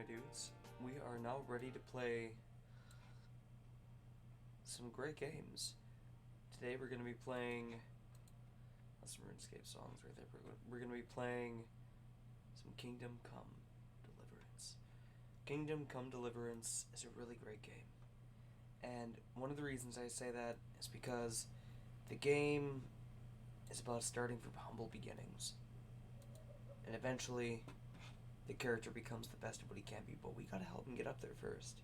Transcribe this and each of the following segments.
my dudes. We are now ready to play some great games. Today we're going to be playing... That's some RuneScape songs right there. We're going to be playing some Kingdom Come Deliverance. Kingdom Come Deliverance is a really great game. And one of the reasons I say that is because the game is about starting from humble beginnings. And eventually, the character becomes the best of what he can be, but we gotta help him get up there first.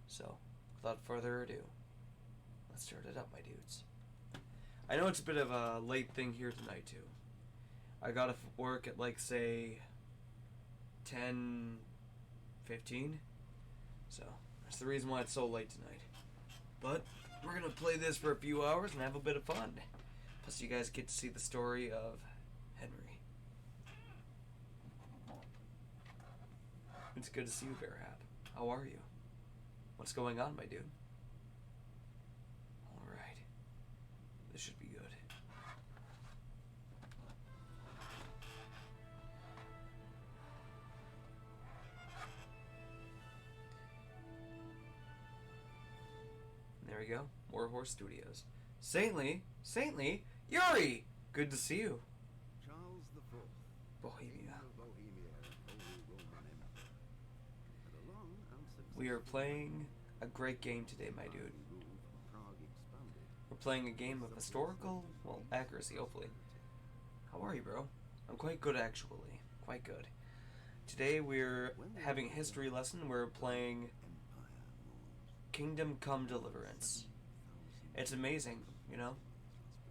So, without further ado, let's start it up, my dudes. I know it's a bit of a late thing here tonight, too. I gotta work at, like, say, 10:15. So, that's the reason why it's so late tonight. But, we're gonna play this for a few hours and have a bit of fun. Plus, you guys get to see the story of Henry. It's good to see you, Bear Hat. How are you? What's going on, my dude? Alright. This should be good. There we go. Warhorse Studios. Saintly! Saintly! Yuri! Good to see you. Charles the Fourth, Bohemia. King of Bohemia, Holy Roman Empire. And along We are playing a great game today, my dude. Prague expanded. We're playing a game of historical, well, accuracy, hopefully. How are you, bro? I'm quite good, actually. Quite good. Today we're having a history lesson. We're playing Empire mourned. Kingdom Come Deliverance. It's amazing, you know?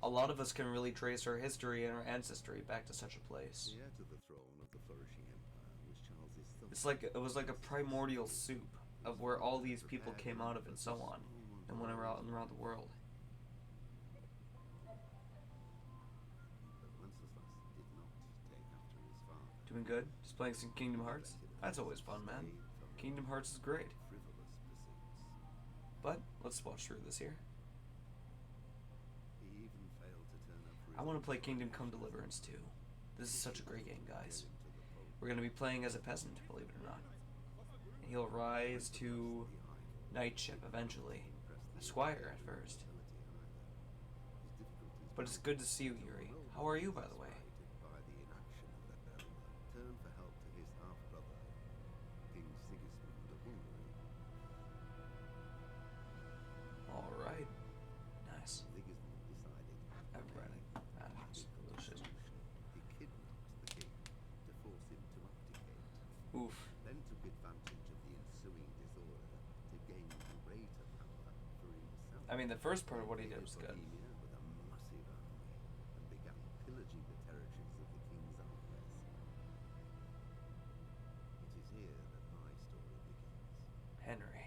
A lot of us can really trace our history and our ancestry back to such a place. The heir to the throne of the flourishing empire was Charles's third. It was like a primordial soup of where all these people came out of and so on, and went around the world. But Wenceslas did not take after his father. Doing good? Just playing some Kingdom Hearts? That's always fun, man. Kingdom Hearts is great. Frivolous pursuits. But, let's watch through this here. He even failed to turn up for I want to play Kingdom Come Deliverance too. This is such a great game, guys. into the Pope. We're going to be playing as a peasant, believe it or not. And he'll rise to knightship eventually. A squire at first. But it's good to see you, Yuri. How are you, by the way? By the inaction of the elder, turned for help to his half-brother, King Sigismund of Hungary. Alright. Nice. Sigismund decided Everybody. That's delicious. he kidnapped the king to force him to abdicate, Oof. then took advantage of the ensuing disorder to gain greater power for himself. I mean, the first part of what he did was good. Bohemia with a massive army and began pillaging the territories of the king's armies. It is here that my story begins. Henry.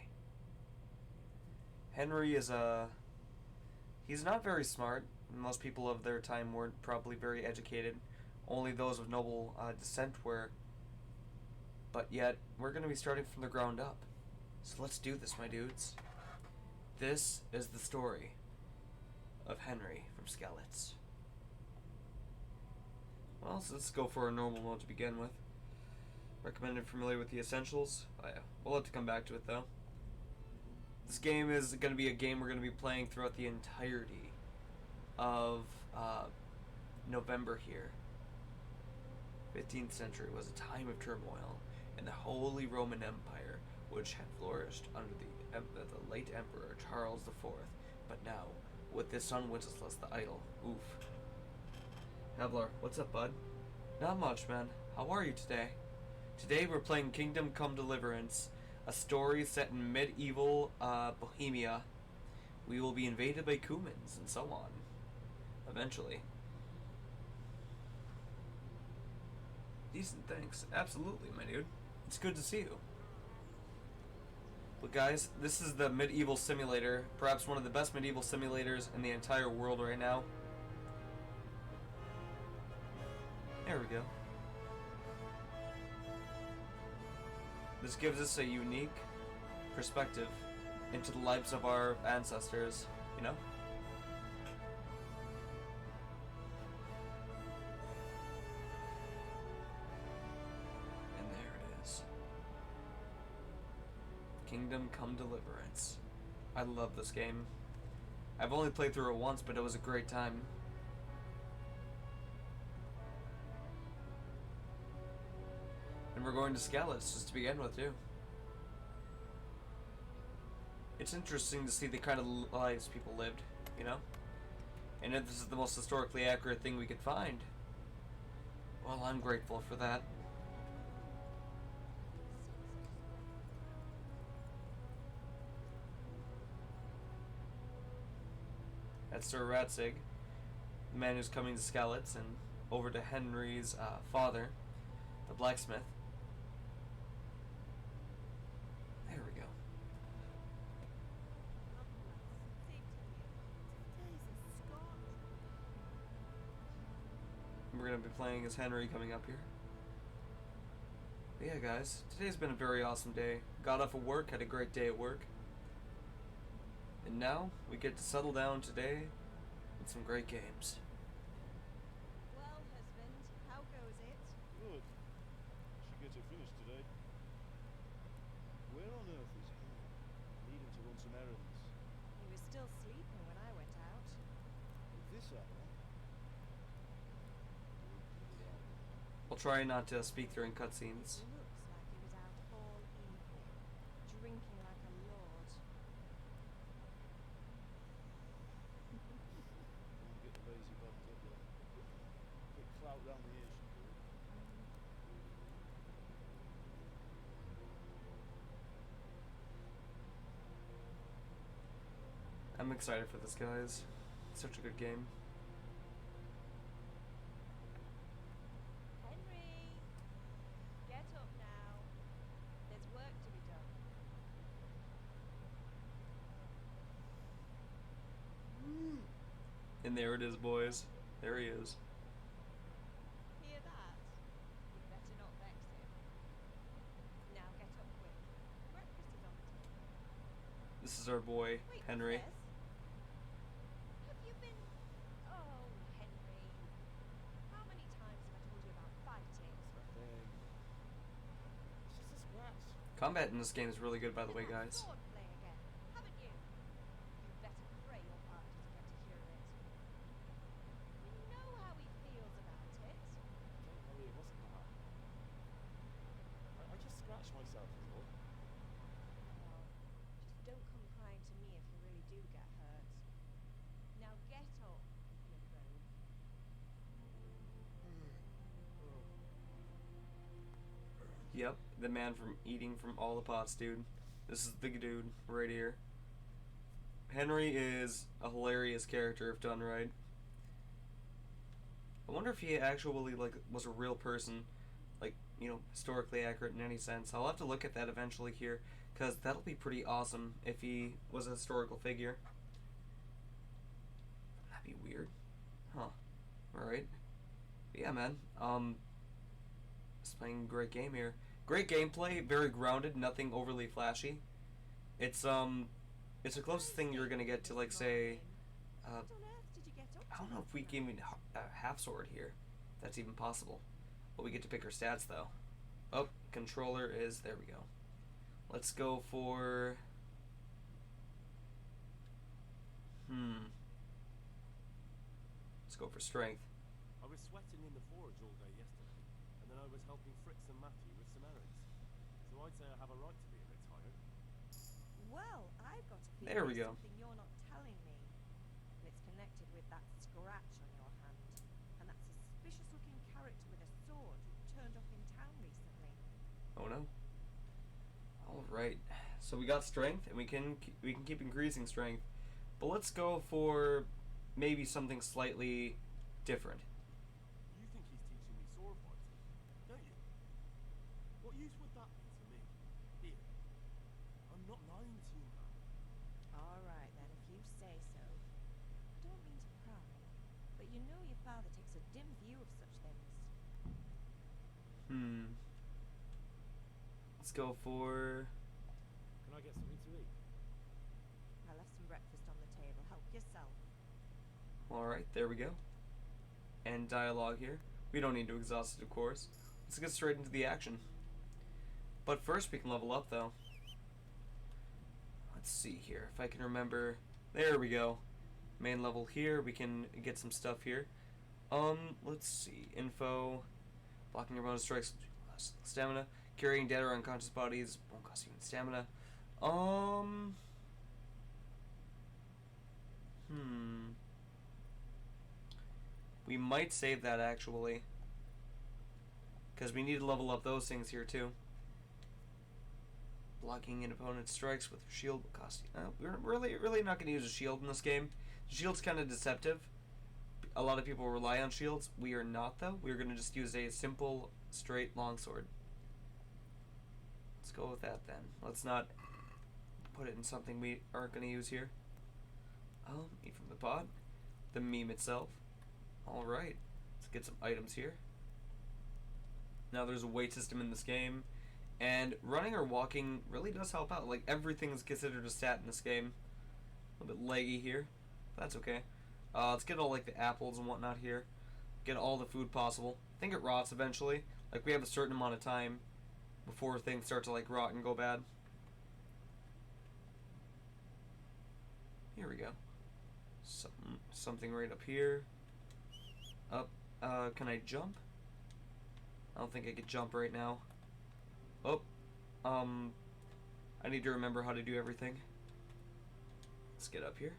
Henry is he's not very smart. Most people of their time weren't probably very educated. Only those of noble descent were. But yet, we're going to be starting from the ground up. So let's do this, my dudes. This is the story of Henry from Skalitz. Well, so let's go for a normal mode to begin with. Recommended familiar with the essentials. Oh, yeah. We'll have to come back to it, though. This game is going to be a game we're going to be playing throughout the entirety of November here. 15th century was a time of turmoil in the Holy Roman Empire, which had flourished under the late Emperor Charles IV, but now, with his son Wenceslas the Idle. Oof. Havlar, what's up, bud? Not much, man. How are you today? Today we're playing Kingdom Come Deliverance, a story set in medieval Bohemia. We will be invaded by Cumans and so on. Eventually. Decent, thanks. Absolutely, my dude. It's good to see you. But guys, this is the medieval simulator. Perhaps one of the best medieval simulators in the entire world right now. There we go. This gives us a unique perspective into the lives of our ancestors, you know? And there it is. Kingdom Come Deliverance. I love this game. I've only played through it once, but it was a great time. And we're going to Skalitz just to begin with, too. It's interesting to see the kind of lives people lived, you know? And if this is the most historically accurate thing we could find, well, I'm grateful for that. That's Sir Ratzig, the man who's coming to Skalitz, and over to Henry's father, the blacksmith. There we go. We're going to be playing as Henry coming up here. But yeah, guys, today's been a very awesome day. Got off of work, had a great day at work. And now, we get to settle down today with some great games. Well, husband, how goes it? Good. Should get it finished today. Where on earth is Henry? Needing to run some errands. He was still sleeping when I went out. At this hour? I'll try not to speak during cutscenes. It looks like he was out all evening, drinking like a lord. Don't get the lazy bugged up there. Bit clout round the ears, should do it. I'm excited for this, guys. It's such a good game. Henry! Get up now. There's work to be done. And there it is, boys. There he is. Hear that? You'd better not vex him. Now get up quick. Breakfast is on the table. This is our boy, Wait, Henry. yes? Have you been... Oh, Henry. How many times have I told you about fighting? Nothing. It's just a scratch. Combat in this game is really good, by the way, You've had guys. swordplay again, haven't you? You better pray your heart doesn't get to hear of it. You know how he feels about it. Don't worry, it wasn't that. I just scratched myself, is all. Well, just don't come crying to me if you really do get hurt. Now get up, you rogue. Yep, the man from eating from all the pots, dude. This is the dude right here. Henry is a hilarious character if done right. I wonder if he actually was a real person, like, you know, historically accurate in any sense. I'll have to look at that eventually here, because that'll be pretty awesome if he was a historical figure. That'd be weird. Huh. Alright. But yeah, man. Just playing a great game here. Great gameplay, very grounded, nothing overly flashy. It's the closest thing you're gonna get to, like, say, What on earth did you get up I don't to know if we last can night? even half sword here. If that's even possible. But we get to pick our stats though. Oh, controller is there we go. Let's go for let's go for strength. I was sweating in the forge all day yesterday, and then I was helping Fritz and Matthew with some errands. So I'd say I have a right to be a bit tired. Well, I've got a feeling There we there's go. something you're not telling me. And it's connected with that scratch on your hand. And that suspicious looking character with a sword who turned up in town recently. Oh no. Alright. So we got strength and we can keep increasing strength. But let's go for maybe something slightly different. You think he's teaching me sword fighting, don't you? What use would that be to me? Here. I'm not lying to you, man. Alright then, if you say so. I don't mean to pry, but you know your father takes a dim view of such things. Let's go for Can I get something to eat? I left some breakfast on the table. Help yourself. alright, there we go. And dialogue here. We don't need to exhaust it, of course. Let's get straight into the action. But first we can level up though. let's see here if I can remember. There we go. Main level here. We can get some stuff here. Let's see. Info. Blocking your bonus strikes. Stamina. Carrying dead or unconscious bodies won't cost you any stamina. We might save that actually, because we need to level up those things here too. Blocking an opponent's strikes with your shield will cost you. We're really not going to use a shield in this game. The shield's kind of deceptive. A lot of people rely on shields. We are not, though. We're going to just use a simple, straight longsword. Let's go with that then. Let's not put it in something we aren't going to use here. Eat from the pod. The meme itself. Alright. Let's get some items here. Now there's a weight system in this game. And running or walking really does help out. Like, everything is considered a stat in this game. A little bit laggy here. That's okay. Let's get all, like, the apples and whatnot here. Get all the food possible. I think it rots eventually. Like, we have a certain amount of time before things start to, like, rot and go bad. Here we go. Something right up here. Up. Can I jump? I don't think I could jump right now. Oh, I need to remember how to do everything. Let's get up here.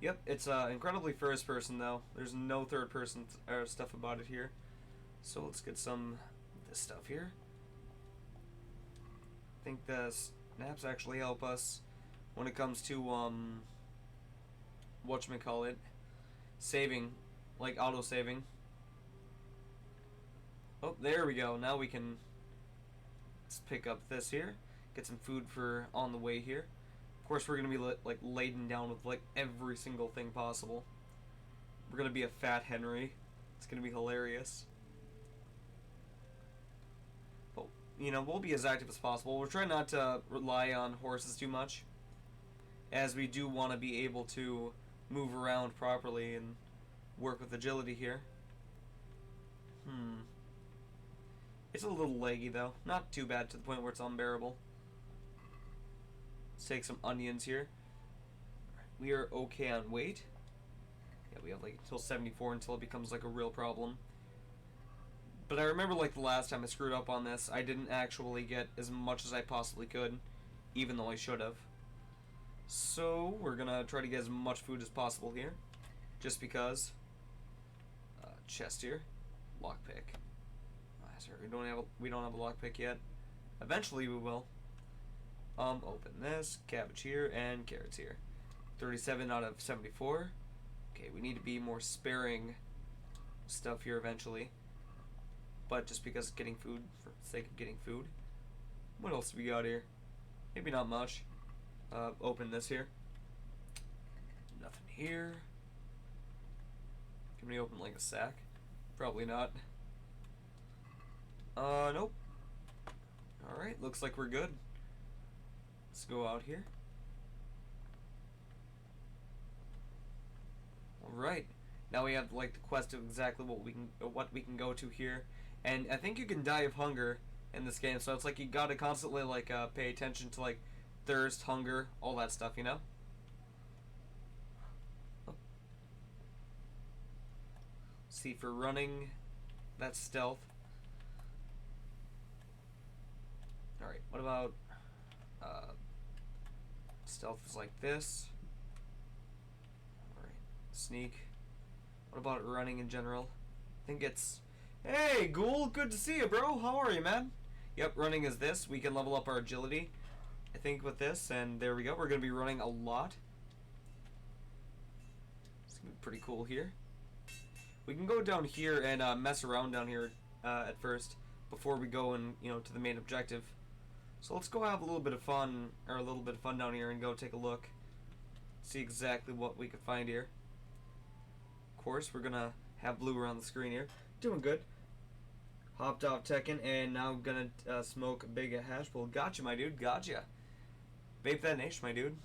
Yep, it's incredibly first person though. There's no third person stuff about it here. So let's get some of this stuff here. I think the snaps actually help us when it comes to whatchamacallit, saving, like auto saving. Oh, there we go. Now we can. Let's pick up this here. Get some food for on the way here. Of course, we're going to be like laden down with like every single thing possible. We're going to be a fat Henry. It's going to be hilarious. But, you know, we'll be as active as possible. We're trying not to rely on horses too much, as we do want to be able to move around properly and work with agility here. It's a little leggy though. Not too bad to the point where it's unbearable. Let's take some onions here. We are okay on weight. Yeah, we have like until 74 until it becomes like a real problem. But I remember like the last time I screwed up on this, I didn't actually get as much as I possibly could, even though I should have. So we're gonna try to get as much food as possible here, just because. Chest here, lockpick. Sorry, we don't have a lockpick yet. Eventually we will. Open this, cabbage here, and carrots here. 37 out of 74. Okay, we need to be more sparing stuff here eventually. But just because getting food for the sake of getting food. What else do we got here? Maybe not much. Open this here. Nothing here. Can we open like a sack? Probably not. Nope. Alright, looks like we're good. Let's go out here. Alright. Now we have like the quest of exactly what we can go to here. And I think you can die of hunger in this game, so it's like you gotta constantly like pay attention to like thirst, hunger, all that stuff, you know? Oh. See, for running, that's stealth. Alright, what about stealth is like this. Alright, sneak. What about running in general? I think it's... Hey, Ghoul, good to see you, bro. How are you, man? Yep, running is this. We can level up our agility, I think, with this, and there we go. We're going to be running a lot. It's going to be pretty cool here. We can go down here and mess around down here at first before we go and, you know, to the main objective. So let's go have a little bit of fun, or a little bit of fun down here and go take a look. See exactly what we could find here. Of course, we're gonna have blue around the screen here. Doing good. Hopped off Tekken and now gonna smoke a big hash bowl. Gotcha, my dude. Gotcha. Vape that nation, my dude.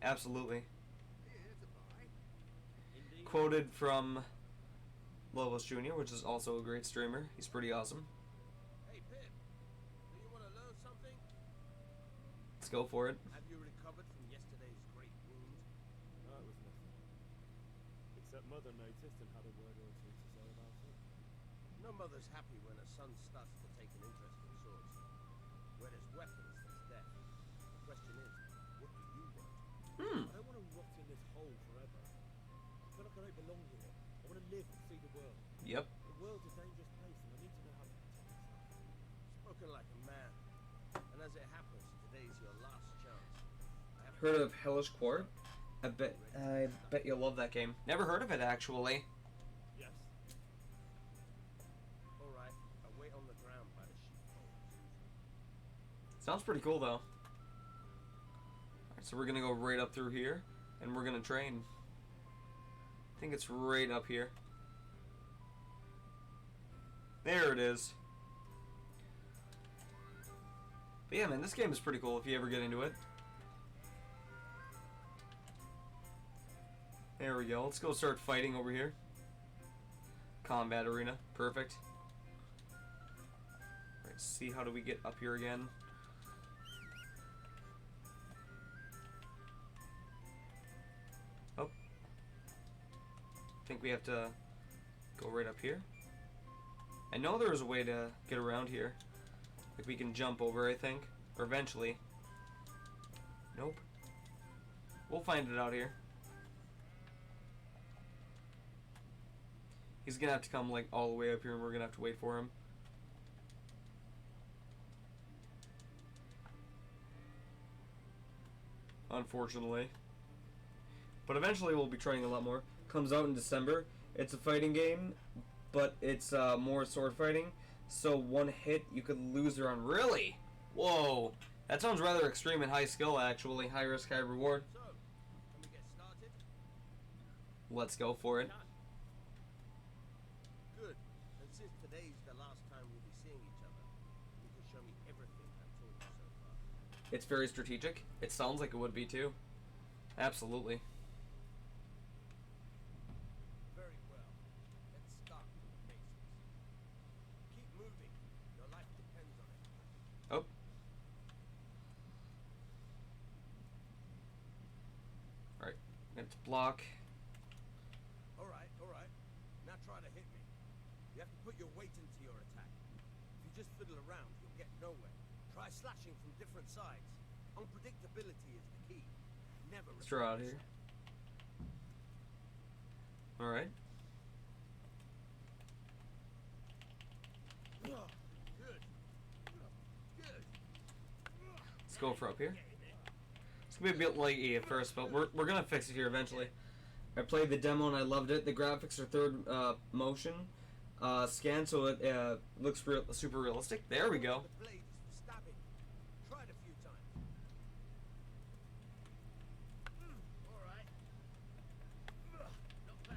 Absolutely. Quoted from Lobos Jr., which is also a great streamer. He's pretty awesome. Hey, Pip. Do you want to learn something? Let's go for it. Have you recovered Mother noticed and had a word or two to say about it. No mother's happy when her son starts to take an interest in swords. Where there's weapons, there's death. The question is, what do you want? I don't want to rot in this hole forever. I feel like I don't belong here. I want to live and see the world. Yep. The world's a dangerous place, and I need to know how to protect myself. Spoken like a man. And as it happens, today's your last chance. I have Heard of Hellish Court? I bet you'll love that game. Never heard of it actually. Yes. Alright, I wait on the ground by the sheepfold. Sounds pretty cool though. Alright, so we're gonna go right up through here and we're gonna train. I think it's right up here. There it is. But yeah, man, this game is pretty cool if you ever get into it. There we go. Let's go start fighting over here. Combat arena. Perfect. Alright, see how do we get up here again. Oh. I think we have to go right up here. I know there was a way to get around here. Like we can jump over, I think. Or eventually. Nope. We'll find it out here. He's gonna have to come like all the way up here and we're gonna have to wait for him. Unfortunately. But eventually we'll be trying a lot more. Comes out in December. It's a fighting game, but it's more sword fighting. So one hit you could lose your own. Really? Whoa. That sounds rather extreme and high skill actually. High risk, high reward. So, can we get started? Let's go for it. Good. And since today's the last time we'll be seeing each other, you can show me everything I've taught you so far. It's very strategic. It sounds like it would be too. Absolutely. Very well. Let's start with the basics. Keep moving. Your life depends on it. Oh. Alright. Let's block. Alright, alright. Now try to hit me. You have to put your weight into your attack. If you just fiddle around, you'll get nowhere. Try slashing from different sides. Unpredictability is the key. Never Let's draw out repeat here. Alright. yourself. Good. Good. Let's go for up here. It's gonna be a bit laggy at first, but we're gonna fix it here eventually. I played the demo and I loved it. The graphics are third motion scan, so it looks super realistic. There we go. The blade is for stabbing. Try it a few times. Alright. Not bad.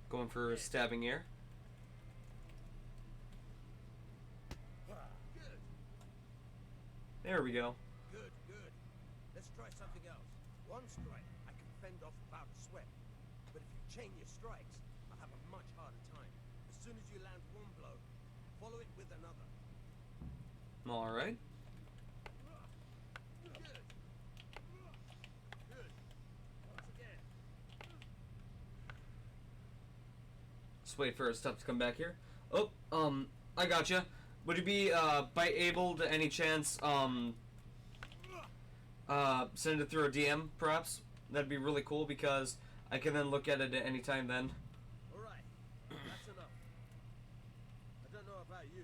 Going for stabbing here. Good. There we go. Good, good. Let's try something else. One strike, I can fend off without a sweat. But if you chain your strikes, I'll have a much harder time. As soon as you land one blow, follow it with another. Alright. Good. Good. Once again. Just wait for stuff to come back here. Oh, I gotcha. Would you be able to any chance send it through a DM perhaps? That'd be really cool because I can then look at it at any time then. Alright. That's enough. I don't know about you,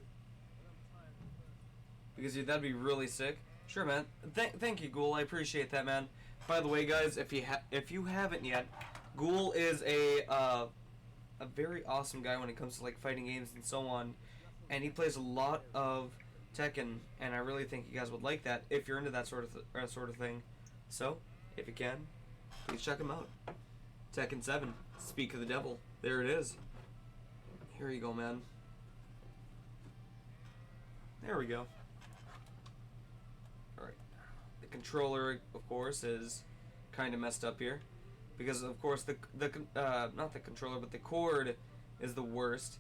but I'm tired of first. Because yeah, that'd be really sick. Sure, man. Thank you, Ghoul. I appreciate that, man. By the way, guys, if you haven't yet, Ghoul is a very awesome guy when it comes to like fighting games and so on, and he plays a lot of Tekken, and I really think you guys would like that if you're into that sort of thing. So, if you can, please check him out. Tekken 7, Speak of the Devil. There it is. Here you go, man. There we go. Alright. The controller, of course, is kind of messed up here. Because, of course, not the controller, but the cord is the worst.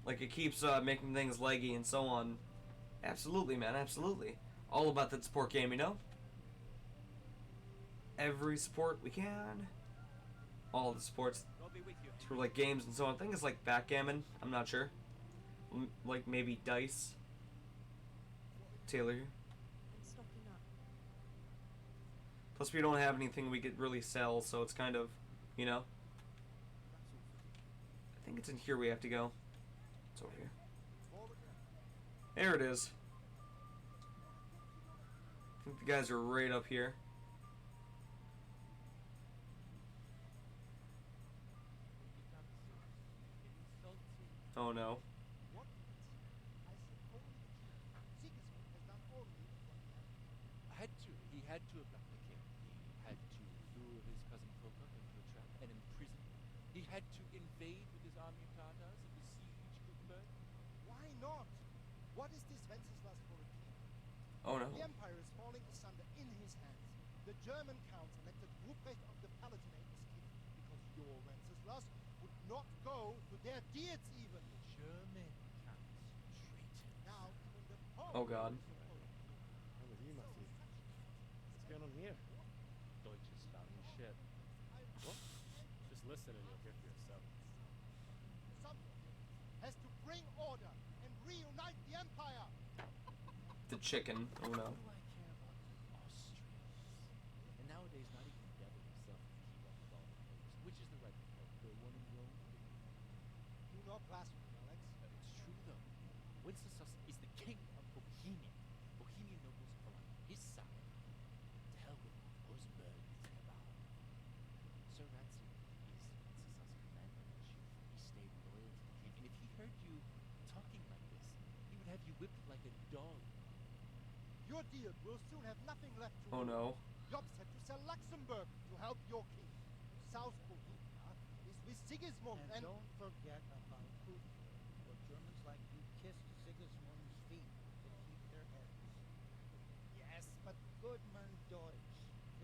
Like, it keeps making things laggy and so on. Absolutely, man, absolutely. All about that support game, you know? Every support we can. all the sports I'll be with you. for like games and so on. I think it's like backgammon. I'm not sure. Like maybe dice. Taylor. I'm stocking up. Plus we don't have anything we could really sell, so it's kind of, you know. I think it's in here we have to go. It's over here. There it is. I think the guys are right up here. Oh no. He had to abduct the king. He had to lure his cousin Poker into a trap and imprison him. He had to invade with his army of Tartars and besiege Gutenberg. Why not? What is this Wenceslas for a king? Oh no. The empire is falling asunder in his hands. The German counts elected Ruprecht of the Palatinate as king because your Wenceslas would not go to their diets even. German counts traitor. Now even the Pope Oh God. is opposed. I'm with you, Matthew. What's going on here? Deutsch is starting shit. What? Just listen and you'll hear for yourself. Someone has to bring order and reunite the empire. The chicken. Oh no. What do I care about the Austrians? And nowadays, not even the devil himself can keep up with all the popes. Which is the right pope? The one in Rome? Do not blaspheme, Alex. It's true though. Wenceslas is the king of Bohemia. Bohemian nobles are on his side. To hell with Rosenberg and Cabal. Sir Ratzinger is Wenceslas' commander-in-chief. He stayed loyal to the king, and if he heard you talking like this, he would have you whipped like a dog. Your deal will soon have nothing left to Oh lose. no. Jobs had to sell Luxembourg to help your king. South Bohemia is with Sigismund and don't forget about Putin. The Germans like you kissed Sigismund's feet to keep their heads. yes, but Goodman Deutsch,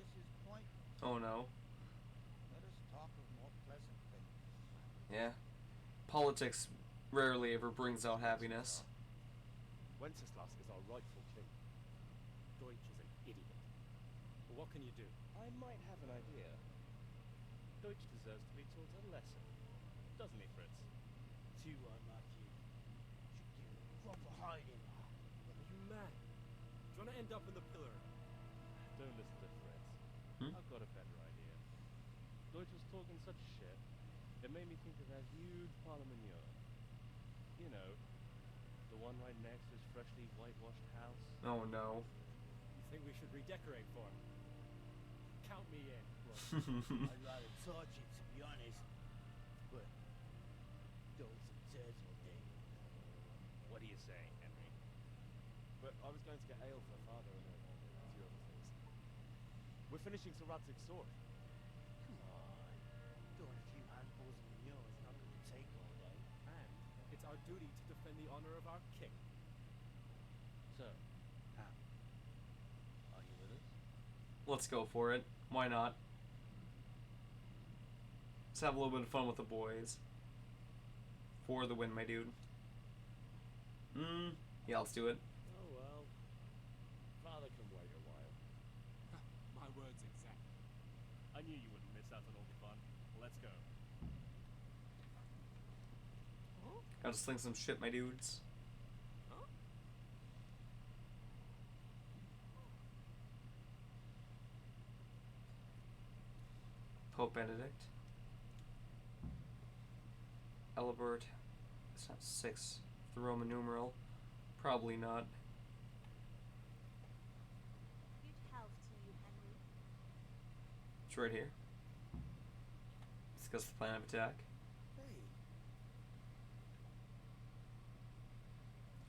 this is pointless. Oh no. Let us talk of more pleasant things. Yeah. Politics rarely ever brings out happiness. Wenceslas is our rightful king. Deutsch is an idiot. But what can you do? I might have an idea. Deutsch deserves to be taught a lesson. Doesn't he, Fritz? Too unlucky. Should give him a proper hiding. Are you mad? Do you want to end up in the pillar? Don't listen to Fritz. Hmm? I've got a better idea. Deutsch was talking such shit, it made me think of that huge parliament. You know, the one right next to his freshly whitewashed house. Oh no. You think we should redecorate for him? Count me in. I'd rather touch it, to be honest. But those turds all day. What are you saying, Henry? But I was going to get ale for father and a few other things. We're finishing Sir Radzig's sword. Come on. Throwing a few handfuls of manure is not going to take all day. And it's our duty to defend the honor of our king. So, are you with us? Let's go for it. Why not? Let's have a little bit of fun with the boys. For the win, my dude. Yeah, let's do it. Oh well. Father can wait a while. My words exactly. I knew you wouldn't miss out on all the fun. Let's go. Gotta sling some shit, my dudes. Pope Benedict. Elibert. It's not 6. The Roman numeral. Probably not. Good health to you, Henry. It's right here. Discuss the plan of attack. Hey,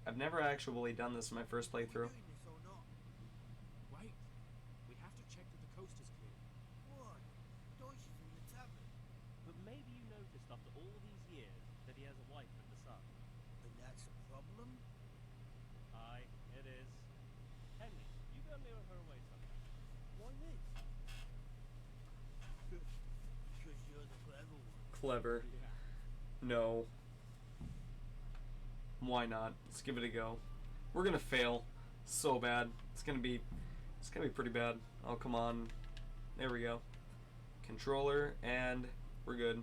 I've never actually done this in my first playthrough. doing this or not? Wait. We have to check that the coast is clear. Why? Deutsch is in the tavern. But maybe you noticed after all these years that he has a wife and a son. And that's a problem? Aye, it is. Henry, you go lure her away sometime. Why me? Because you're the clever one. Clever. No. Why not? Let's give it a go. We're gonna fail so bad. It's gonna be pretty bad. Oh, come on. There we go. Controller and we're good.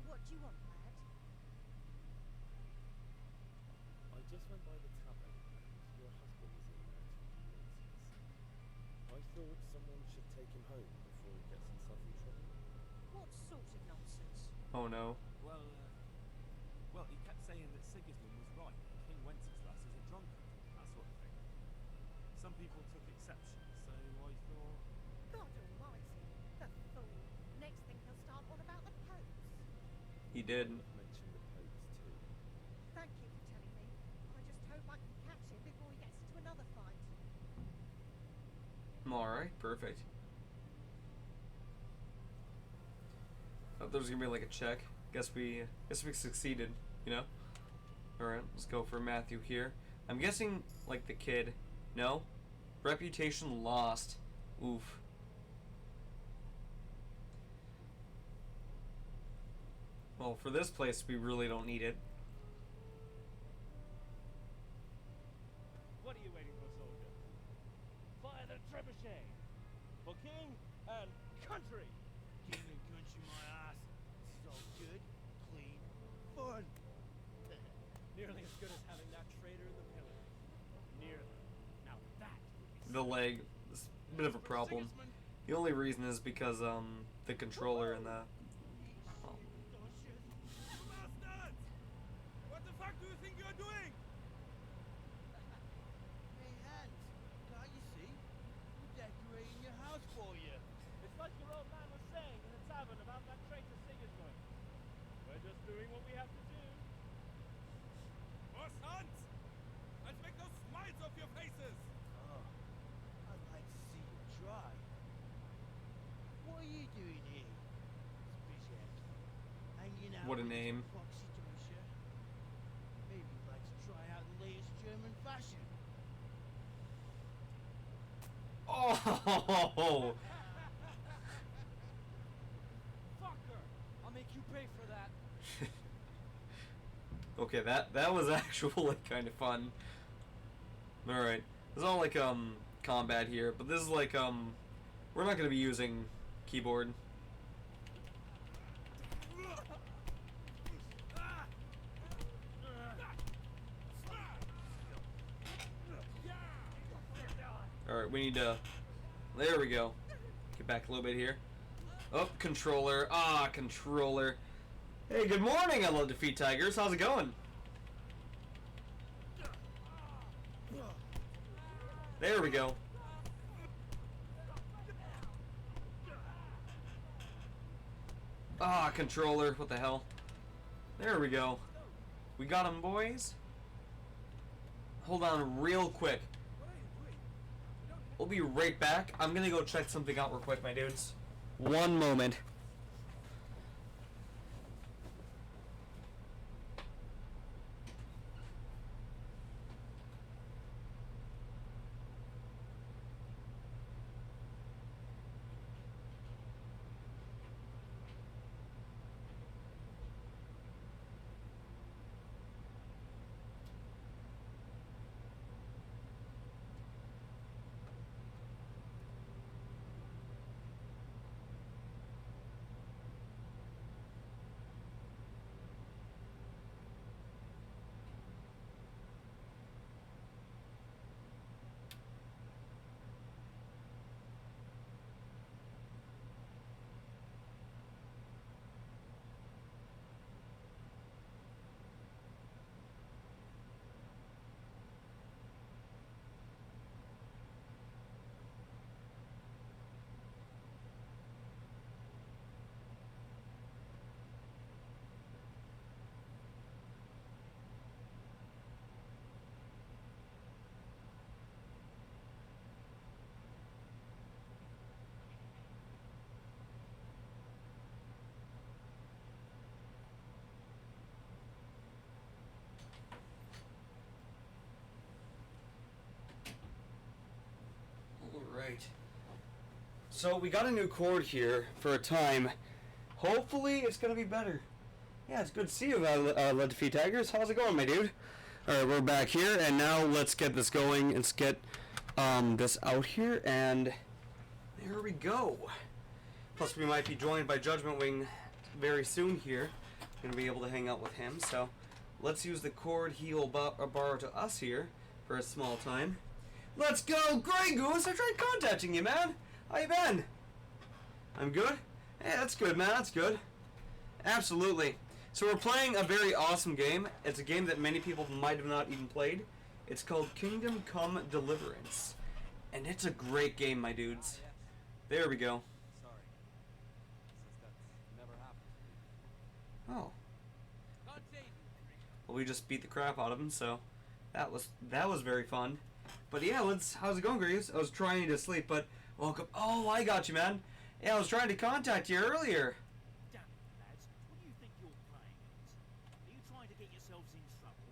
What do you want, lad? I just went by the tavern and your husband was in there taking nonsense. I thought someone should take him home before he gets himself in trouble. What sort of nonsense? Oh no. Well, he kept saying that Sigismund was right and King Wenceslas is a drunkard, that sort of thing. Some people took exception, so I thought... God almighty, the fool. Next thing he'll start on about the popes. He did. I mentioned the popes too. Thank you for telling me. I just hope I can catch him before he gets into another fight. Alright, perfect. Thought there was gonna be like a check. Guess we succeeded, you know? Alright, let's go for Matthew here. I'm guessing like the kid. No? Reputation lost. Oof. Well, for this place we really don't need it. What are you waiting for, soldier? Fire the trebuchet! For king and country! King and country, my ass. It's all good, clean, fun. Nearly as good as having that traitor in the pillar. Nearly. Now that would be The leg is a bit of a problem. The only reason is because the controller and the Bastards! What the fuck do you think you're doing? Hey, Hans, can't you see? We're decorating your house for you. It's like your old man was saying in the tavern about that traitor Sigismund. We're just doing what we have to do. More sons! Let's make those smiles off your faces! Oh, I'd like to see you try. What are you doing here? Zbyszek? Hanging out What a with this name. Foxy Deutscher? Maybe you'd like to try out the latest German fashion. Oh! Fucker! I'll make you pay for that. Okay, that was actually kind of fun. All right, there's all like combat here, but this is like we're not gonna be using keyboard. All right, we need to. There we go. Get back a little bit here. Oh, controller. Ah, controller. Hey, good morning. I love Defeat Tigers. How's it going? There we go. Ah, controller. What the hell? There we go. We got him, boys. Hold on real quick. We'll be right back. I'm gonna go check something out real quick, my dudes. One moment. Alright. So we got a new chord here for a time. Hopefully it's gonna be better. Yeah, it's good to see you, Led Defeat Tigers. How's it going, my dude? Alright, we're back here, and now let's get this going. Let's get this out here, and there we go. Plus, we might be joined by Judgment Wing very soon here. Gonna be able to hang out with him. So, let's use the cord he'll borrow to us here for a small time. Let's go, Grey Goose! I tried contacting you, man. How you been? I'm good. Hey, that's good, man. That's good. Absolutely. So we're playing a very awesome game. It's a game that many people might have not even played. It's called Kingdom Come Deliverance. And it's a great game, my dudes. There we go. Sorry. Since that's never happened to me. Oh. Well, we just beat the crap out of him, so that was very fun. But yeah, how's it going, Graves? I was trying to sleep, but welcome. Oh, I got you, man. Yeah, I was trying to contact you earlier. Damn it, lads. What do you think you're playing at? Are you trying to get yourselves in trouble?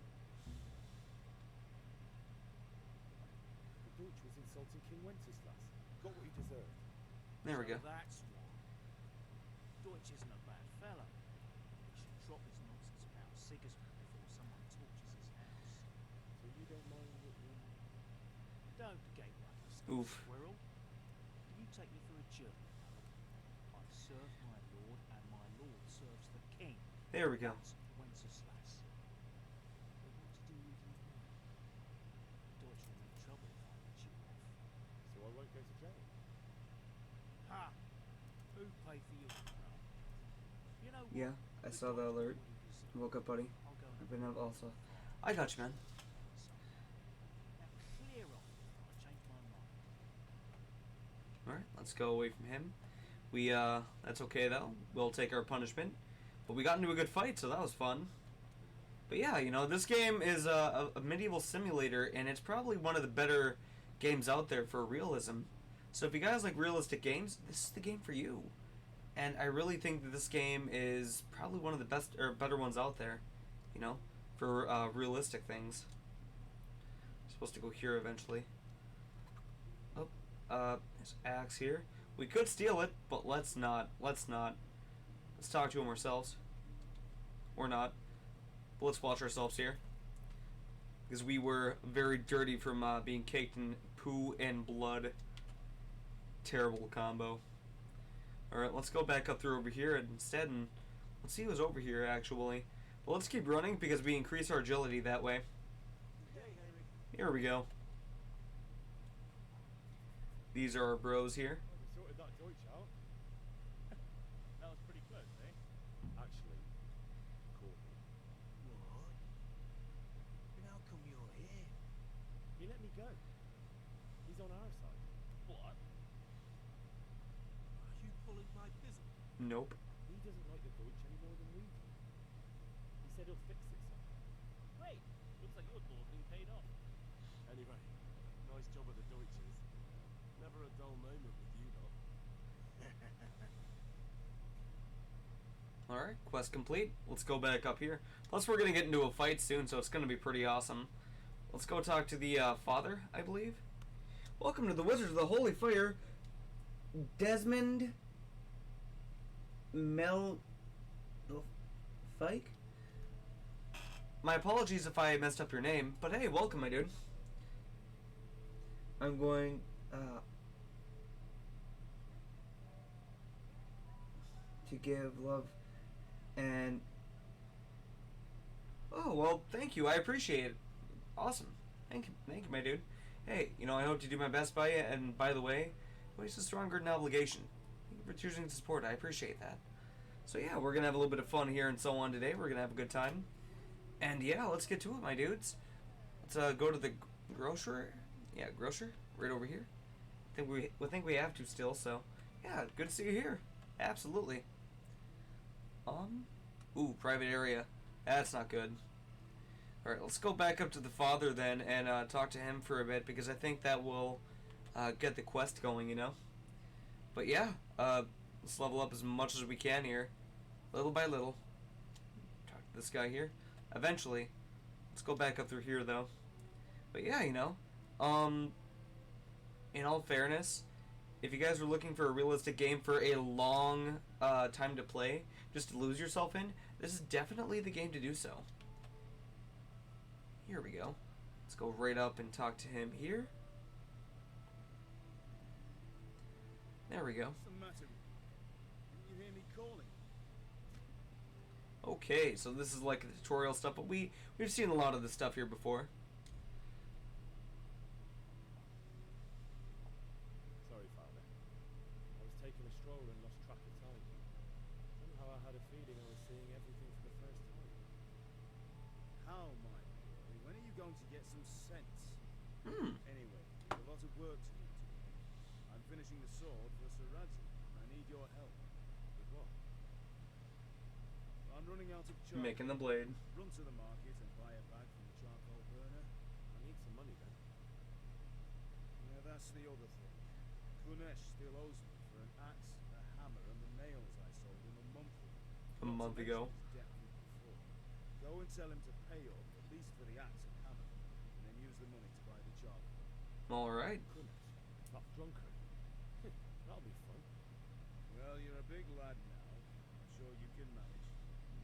The Deutsch was insulting King Wenceslas. Got what he deserved. There we go. That's why. Deutsch isn't a bad fella. He should drop his nonsense about Sigismund before someone torches his house. So you don't mind what you... Don't gateway, Oof. squirrel. Can you take me for a journey? I serve my lord, and my lord serves the king. There we go. That's Wenceslas. But what to do with you now? Deutsch will make trouble if I let you off. So I won't go to jail. Ha! Who paid for your crime? You know what? Yeah, I The saw the Deutsch alert. get what he deserves. Woke up, buddy. I'll go I've and been out also. I got you, man. Now clear off before I change my mind. Alright, let's go away from him. That's okay though. We'll take our punishment. But we got into a good fight, so that was fun. But yeah, you know, this game is a medieval simulator, and it's probably one of the better games out there for realism. So if you guys like realistic games, this is the game for you. And I really think that this game is probably one of the best or better ones out there, you know, for realistic things. I'm supposed to go here eventually. Oh, there's axe here. We could steal it, but let's not. Let's not. Let's talk to him ourselves. Or not. But let's watch ourselves here. Because we were very dirty from being caked in poo and blood. Terrible combo. Alright, let's go back up through over here instead, and let's see who's over here actually. But let's keep running because we increase our agility that way. Here we go. These are our bros here. We sorted that Deutsch out. That was pretty close, eh? Actually, Courtney. What? And how come you're here? He let me go. He's on our side. What? Are you pulling my fizzle? Nope. He doesn't like the Deutsch any more than we do. He said he'll fix it somehow. Great. Looks like your law being paid off. Anyway, nice job of the Deutsches. Never a dull moment with you lot. Alright, quest complete. Let's go back up here. Plus we're going to get into a fight soon, so it's going to be pretty awesome. Let's go talk to the father, I believe. Welcome to the Wizards of the Holy Fire, Desmond Fike? My apologies if I messed up your name, but hey, welcome, my dude. I'm going, to give love and... Oh, well, thank you. I appreciate it. Awesome. Thank you, my dude. Hey, you know, I hope to do my best by you, and by the way, waste is stronger than obligation. Thank you for choosing to support. I appreciate that. So yeah, we're gonna have a little bit of fun here and so on today. We're gonna have a good time. And yeah, let's get to it, my dudes. Let's go to the grocer. Yeah, grocer, right over here. I think we have to still, so yeah, good to see you here. Absolutely. Ooh, private area. That's not good. Alright, let's go back up to the father then and talk to him for a bit, because I think that will get the quest going, you know? But yeah, let's level up as much as we can here. Little by little. Talk to this guy here. Eventually. Let's go back up through here, though. But yeah, you know. In all fairness, if you guys were looking for a realistic game for a long time to play, just to lose yourself in, this is definitely the game to do so. Here we go. Let's go right up and talk to him here. There we go. What's the matter with you? Okay, so this is like the tutorial stuff, but we've seen a lot of this stuff here before. Sorry, Father. I was taking a stroll and lost track of time. Somehow I had a feeling I was seeing everything for the first time. How, my boy? When are you going to get some sense? Hmm. Anyway, there's a lot of work to do today. I'm finishing the sword for Sir Radzig. I need your help. With what? I'm running out of charcoal. Making the blade. Run to the market and buy a bag from the charcoal burner. I need some money then. Yeah, that's the other thing. Kunesh still owes me for an axe, a hammer, and the nails I sold him a month ago. A month ago. Before. Go and tell him to pay up, at least for the axe and hammer, and then use the money to buy the charcoal. Alright. Goodness, that drunkard. That'll be fun. Well, you're a big lad now. I'm sure you can manage.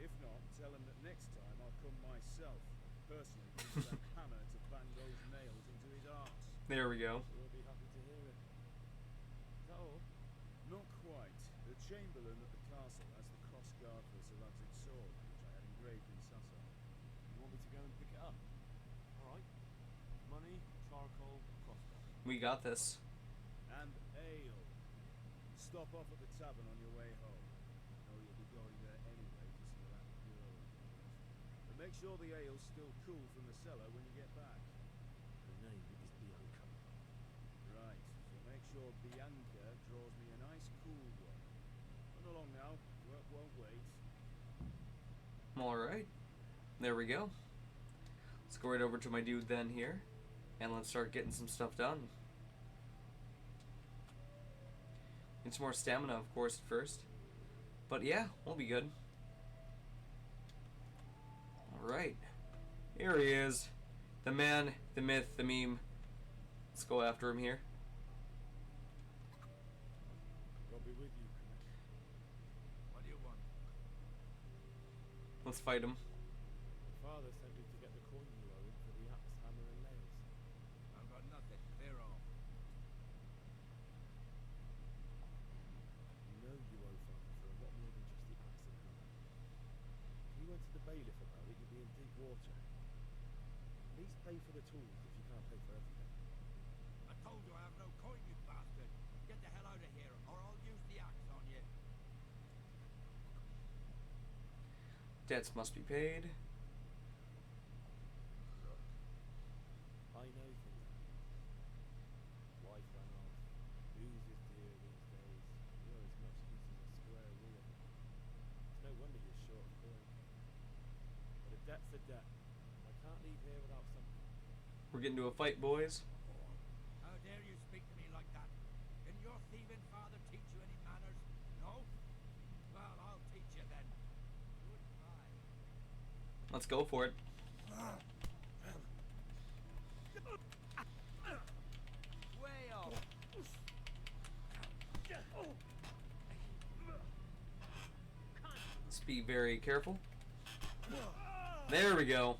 If not, tell him that next time I'll come myself, personally, use that hammer to bang those nails into his arse. There we go. We'll be happy to hear it. Is that all? Not quite. The Chamberlain at the castle has the crossguard for Sir Radzig's sword, which I had engraved in Sasau. You want me to go and pick it up? Alright. Money, charcoal, crossbow. We got this. And ale. Stop off at the tavern on your way home. I know you'll be going there anyway to see that girl of yours. But make sure the ale's still cool from the cellar when you get back. Her name is Bianca. Right, so make sure Bianca draws me a nice cool one. Run along now, work won't wait. Alright. There we go. Let's go right over to my dude then here. And let's start getting some stuff done. Need some more stamina, of course, at first. But yeah, we'll be good. Alright. Here he is. The man, the myth, the meme. Let's go after him here. God be with you, Kunesh. What do you want? Let's fight him. My father sent me to get the coin you owe him for the axe, hammer, and nails. I've got nothing. Clear off. You know you owe father for a lot more than just the axe and hammer. If you went to the bailiff about it, you'd be in deep water. At least pay for the tools if you can't pay for everything. I told you I have no coin, you bastard. Get the hell out of here, or I'll use the axe on you. Debts must be paid. I know things happen. Wife ran off. Booze is dear these days. You're as much use as a square wheel. It's no wonder you're short of coin. But a debt's a debt. I can't leave here without something. We're getting to a fight, boys. How dare you speak to me like that? Didn't your thieving father teach you any manners? No? Well, I'll teach you then. Goodbye. Let's go for it. Way off. Let's be very careful. There we go.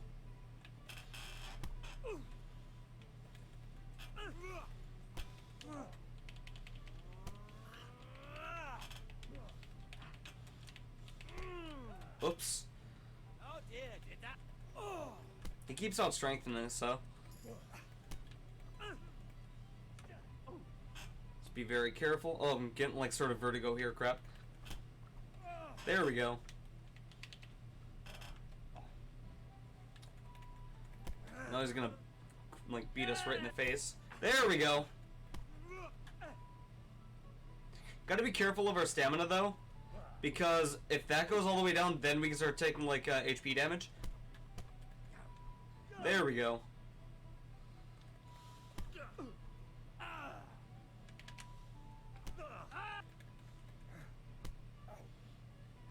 Oops. Oh dear, did that? He keeps on strengthening us, so. Let's be very careful. Oh, I'm getting like sort of vertigo here, crap. There we go. Now he's gonna like beat us right in the face. There we go. Gotta be careful of our stamina though, because if that goes all the way down, then we can start taking like HP damage. There we go.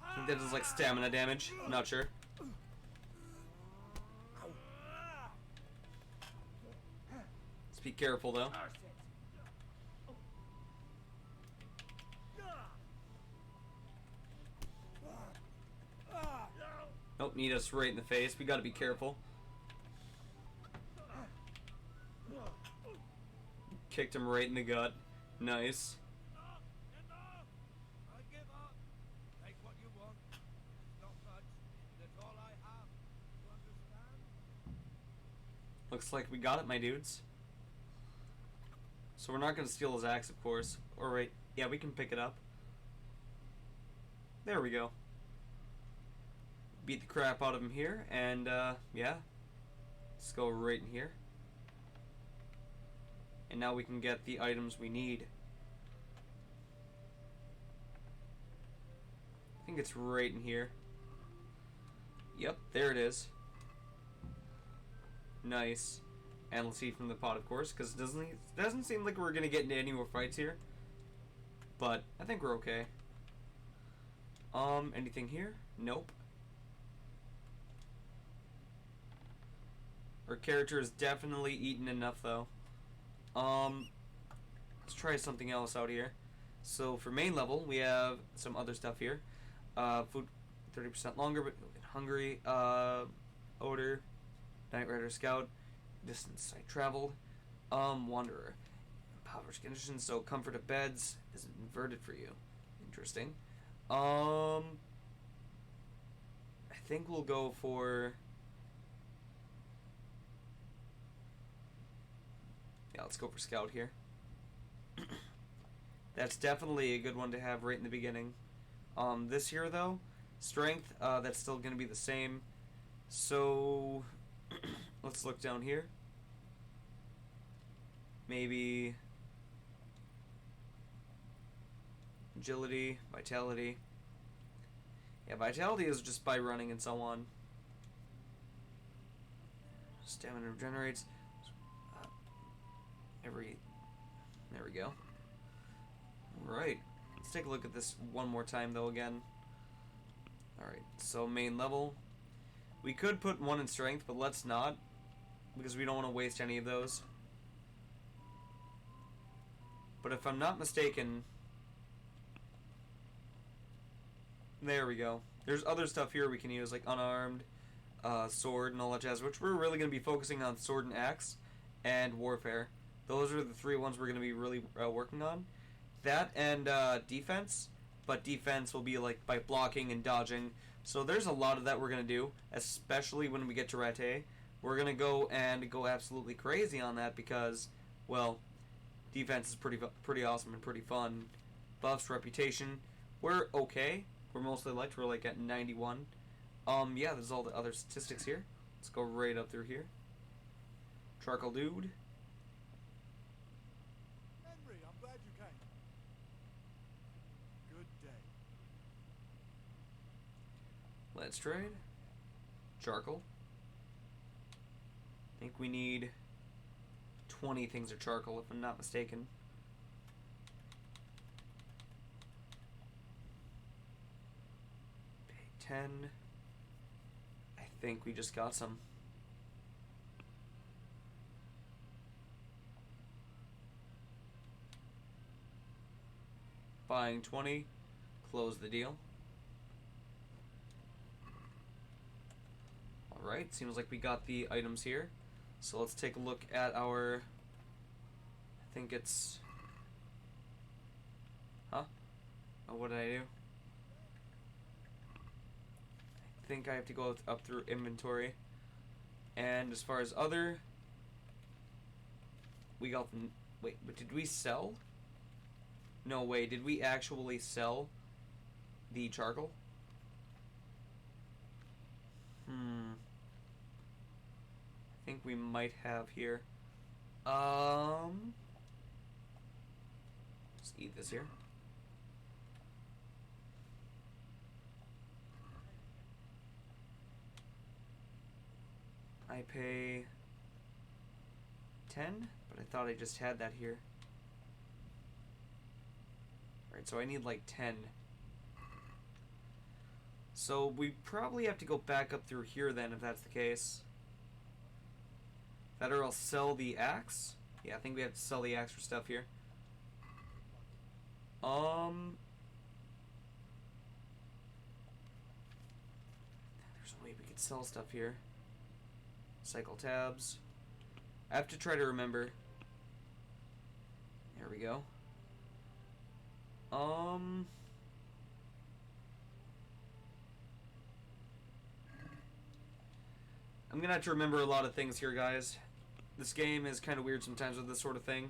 I think that is like stamina damage. I'm not sure. Let's be careful though. Nope, need us right in the face. We gotta be careful. Kicked him right in the gut. Nice. I give up. Take what you want. Not much. Looks like we got it, my dudes. So we're not going to steal his axe, of course. Or wait, yeah, we can pick it up. There we go. Beat the crap out of him here, and yeah. Let's go right in here. And now we can get the items we need. I think it's right in here. Yep, there it is. Nice. And let's eat from the pot, of course, because it doesn't seem like we're going to get into any more fights here. But I think we're okay. Anything here? Nope. Our character is definitely eaten enough, though. Let's try something else out here. So for main level, we have some other stuff here. Food 30% longer, but hungry. Odor. Night Rider Scout. Distance I traveled. Wanderer. Impoverished conditions, so comfort of beds is inverted for you. Interesting. I think we'll go for... Yeah, let's go for Scout here. That's definitely a good one to have right in the beginning. This here, though, Strength, that's still going to be the same. So, let's look down here. Maybe Agility, Vitality. Yeah, Vitality is just by running and so on. Stamina regenerates. There we go. Alright. Let's take a look at this one more time, though, again. Alright, so main level. We could put one in strength, but let's not, because we don't want to waste any of those. But if I'm not mistaken... There we go. There's other stuff here we can use, like unarmed, sword, and all that jazz, which we're really going to be focusing on sword and axe, and warfare. Those are the three ones we're going to be really working on. That and defense, but defense will be like by blocking and dodging. So there's a lot of that we're going to do, especially when we get to Rattay. We're going to go absolutely crazy on that because, well, defense is pretty awesome and pretty fun. Buffs, reputation, we're okay. We're mostly liked. We're like at 91. Yeah, there's all the other statistics here. Let's go right up through here. Charcoal dude. Henry, I'm glad you came. Good day. Let's trade. Charcoal. I think we need 20 things of charcoal, if I'm not mistaken. Pay 10. I think we just got some. Buying 20. Close the deal. Alright, seems like we got the items here. So let's take a look at our... I think it's... Huh? Oh, what did I do? I think I have to go up through inventory. And as far as other... We got the... Wait, but did we sell? No way, did we actually sell the charcoal? I think we might have here. Let's eat this here. I pay 10, but I thought I just had that here. Right, so I need like 10. So we probably have to go back up through here then, if that's the case. That or I'll sell the axe. Yeah, I think we have to sell the axe for stuff here. There's a way we could sell stuff here. Cycle tabs. I have to try to remember. There we go. I'm gonna have to remember a lot of things here, guys. This game is kind of weird sometimes with this sort of thing.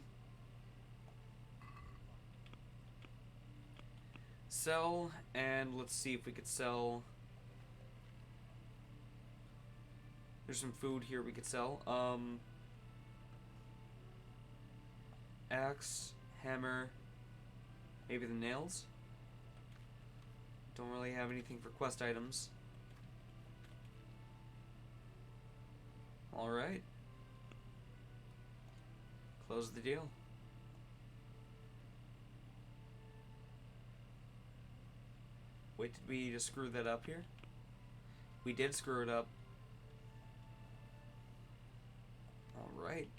Sell, and let's see if we could sell. There's some food here we could sell. Axe, hammer, maybe the nails. Don't really have anything for quest items. Alright. Close the deal. Wait, did we just screw that up here? We did screw it up. Alright.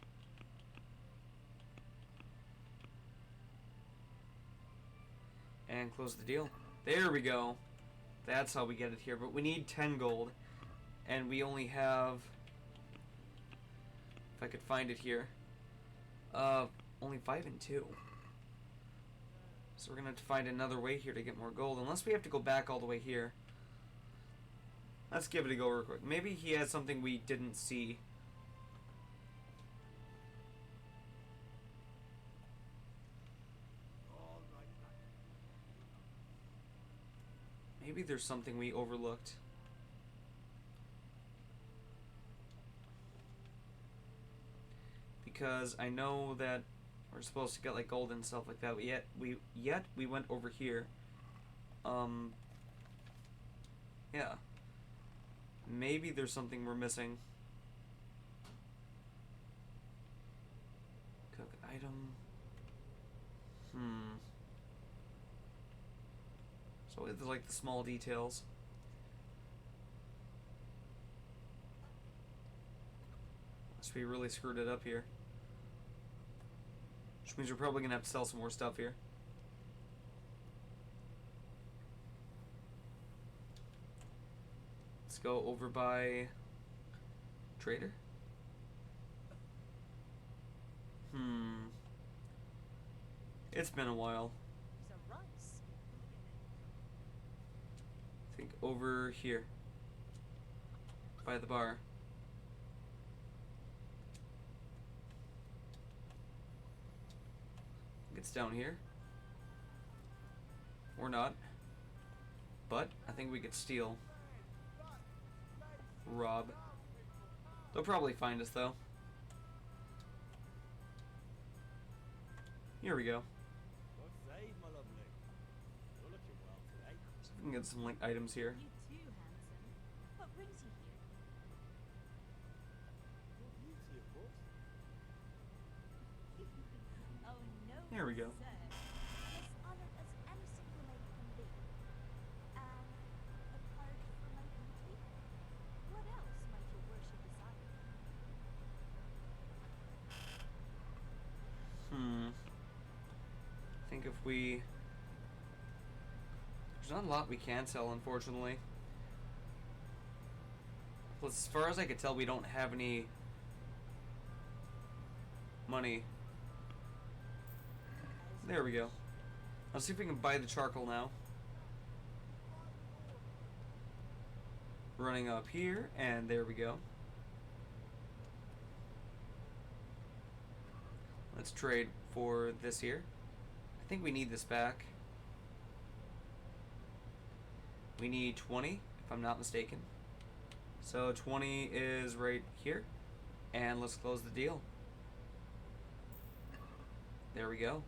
And close the deal. There we go. That's how we get it here. But we need 10 gold. And we only have... If I could find it here. Only 5 and 2. So we're going to have to find another way here to get more gold. Unless we have to go back all the way here. Let's give it a go real quick. Maybe he has something we didn't see. Maybe there's something we overlooked. Because I know that we're supposed to get like gold and stuff like that, but yet we went over here. Yeah. Maybe there's something we're missing. Cook item. So it's like the small details. Must be really screwed it up here. Which means we're probably gonna have to sell some more stuff here. Let's go over by trader. It's been a while. I think over here. By the bar. It's down here. Or not. But I think we could steal. Rob. They'll probably find us though. Here we go. So we can get some like items here. You too, handsome. What brings you here? Oh no. There we go. Sir. I'm as honored as any single lady can be. And apart from my beauty, what else might your worship desire? I think if we... There's not a lot we can sell, unfortunately. Well, as far as I could tell, we don't have any money. There we go. Let's see if we can buy the charcoal now. Running up here, and there we go. Let's trade for this here. I think we need this back. We need 20, if I'm not mistaken. So 20 is right here. And let's close the deal. There we go.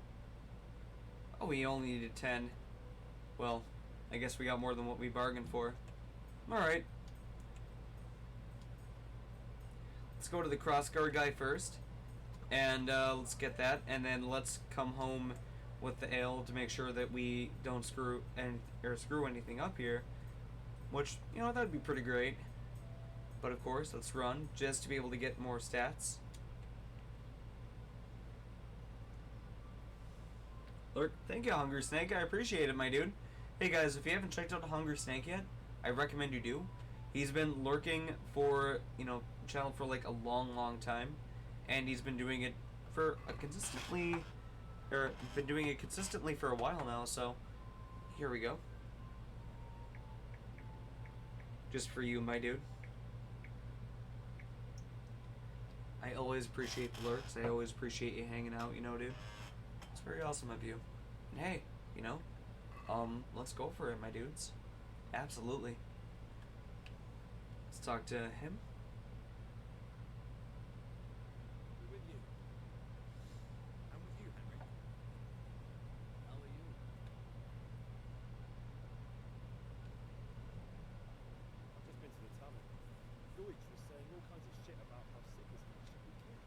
Oh, we only needed 10. Well, I guess we got more than what we bargained for. Alright. Let's go to the crossguard guy first. And let's get that. And then let's come home with the ale to make sure that we don't screw anything up here. Which, you know, that'd be pretty great. But of course, let's run just to be able to get more stats. Lurk, thank you, Hungry Snake. I appreciate it, my dude. Hey guys, if you haven't checked out Hungry Snake yet, I recommend you do. He's been lurking for, you know, channel for like a long time, and he's been doing it for a consistently for a while now. So here we go. Just for you, my dude. I always appreciate the lurks. I always appreciate you hanging out, you know, dude. It's very awesome of you. And hey, you know, let's go for it, my dudes. Absolutely. Let's talk to him. We're with you. I'm with you, Henry. How are you? I've just been to the tavern. Deutsch was saying all kinds of shit about how sick this man should be killed.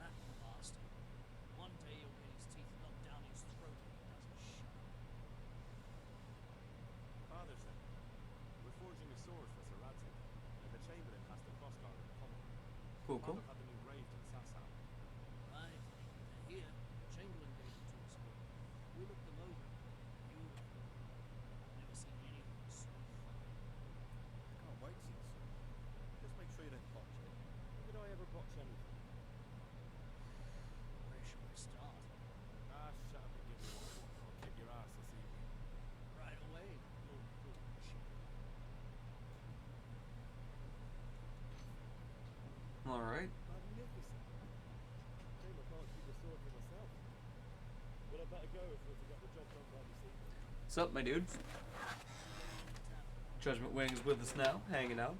That bastard. One day he'll get his teeth knocked down his throat if he doesn't shut up. Father said, we're forging a sword for Sir Radzig, and the Chamberlain has the crossguard in common. Cool, cool. Father had them engraved in Sasau. Right. They're here. Chamberlain gave them to us all. We looked them over. Beautiful. I've never seen anything so fine. I can't wait to see the sword. Just make sure you don't botch it. When did I ever botch anything? Where should we start? Ah, shut up and give me one more. I'll kick your ass this evening. Right away. You'll bullshit. All right. Magnificent. Shame I can't keep the sword for myself. But I better go if we're to get the job done by this evening. What's up, my dudes? Judgment Wing's with us now, hanging out.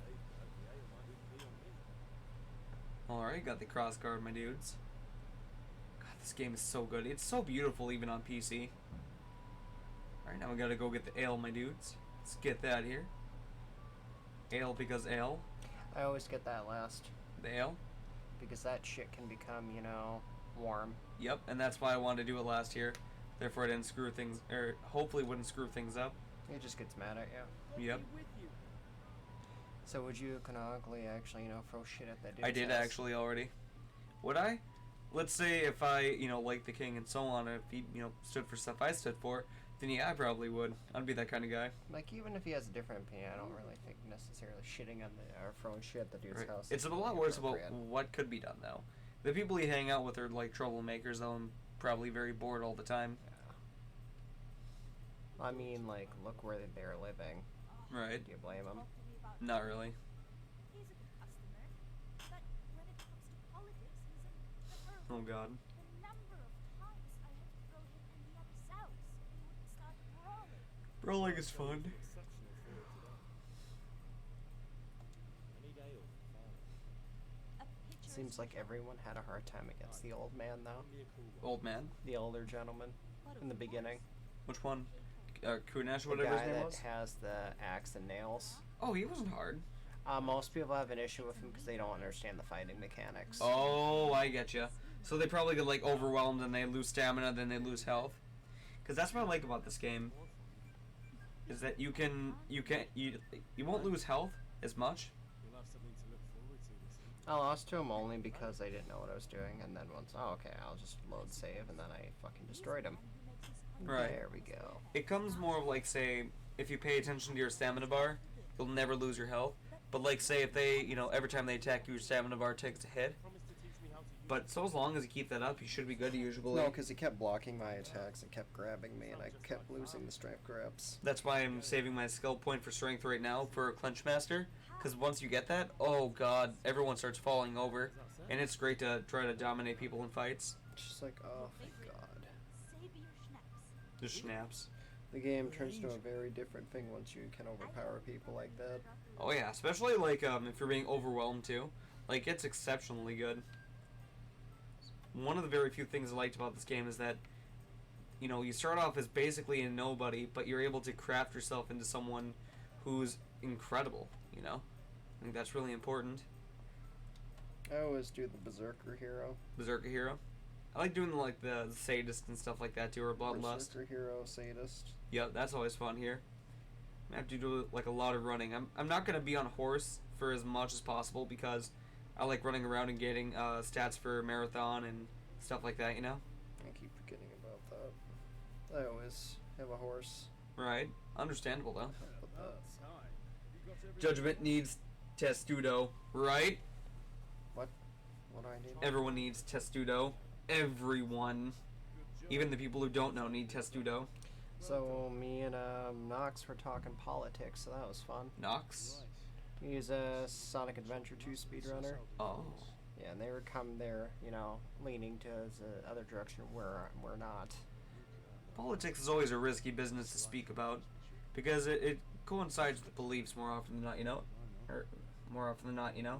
Hey, the ale might even be on me. Alright, got the cross guard, my dudes. God, this game is so good. It's so beautiful, even on PC. Alright, now we gotta go get the ale, my dudes. Let's get that here. Ale because ale. I always get that last. The ale. Because that shit can become, you know, warm. Yep, and that's why I wanted to do it last year. Therefore, I didn't screw things, or hopefully wouldn't screw things up. It just gets mad at you. Yep. So would you canonically actually, you know, throw shit at that dude? I did actually already. Would I? Let's say if I, you know, liked the king and so on, if he, you know, stood for stuff I stood for, then yeah, I probably would. I'd be that kind of guy. Like, even if he has a different opinion, I don't really think necessarily shitting on the, or throwing shit at the dude's Right. house. It's a is lot really worse about appropriate. what could be done, though. The people you hang out with are, like, troublemakers, though, and probably very bored all the time. I mean, like, look where they're living. Right. Do you blame them? Not really. He's a good customer, but when it comes to politics, he's a terrible. Oh, God. The number of times I had to throw him in the other cells so they wouldn't start brawling. Brawling is fun. Exceptional for it today. I need ale for Father. A pitcher Seems like everyone had a hard time against the old man, though. Give me a cool one. Old man. The older gentleman in the beginning. Which one? Kunesh, The whatever his guy name that was? has the axe and nails. Oh, he wasn't hard. Most people have an issue with him because they don't understand the fighting mechanics. Oh, I get you. So they probably get, like, overwhelmed and they lose stamina, then they lose health. Because that's what I like about this game. Is that you won't lose health as much. You'll have something to look forward to this evening. I lost to him only because I didn't know what I was doing, and then once, oh, okay, I'll just load save, and then I fucking destroyed him. Right. There we go. It comes more of like, say, if you pay attention to your stamina bar, you'll never lose your health. But like, say, if they, you know, every time they attack you, your stamina bar takes a hit. Promise to teach me how to use But so as long as you keep that up, you should be good usually. No, because he kept blocking my attacks and kept grabbing me, and I kept losing the strength grabs. That's why I'm saving my skill point for strength right now for Clench Master. Because once you get that, oh god, everyone starts falling over. And it's great to try to dominate people in fights. It's just like, oh, thank god. Save your schnapps. Just snaps. The game turns to a very different thing once you can overpower people like that. Oh yeah, especially like if you're being overwhelmed too. Like, it's exceptionally good. One of the very few things I liked about this game is that, you know, you start off as basically a nobody, but you're able to craft yourself into someone who's incredible, you know? I think that's really important. I always do the Berserker hero. Berserker hero. I like doing like the sadist and stuff like that too, or bloodlust. Berserker hero, sadist. Yep, that's always fun here. I have to do like a lot of running. I'm not gonna be on horse for as much as possible because I like running around and getting stats for marathon and stuff like that, you know? I keep forgetting about that. I always have a horse. Right. Understandable though. But About time. You got everything Judgment needs testudo, right? what do I need? Everyone needs testudo. Everyone. Even the people who don't know need testudo. So me and Nox were talking politics, so that was fun. Nox? He's a Sonic Adventure 2 speedrunner. Oh. Yeah, and they're, you know, leaning to the other direction where we're not. Politics is always a risky business to speak about because it coincides with beliefs more often than not, you know? Or more often than not, you know?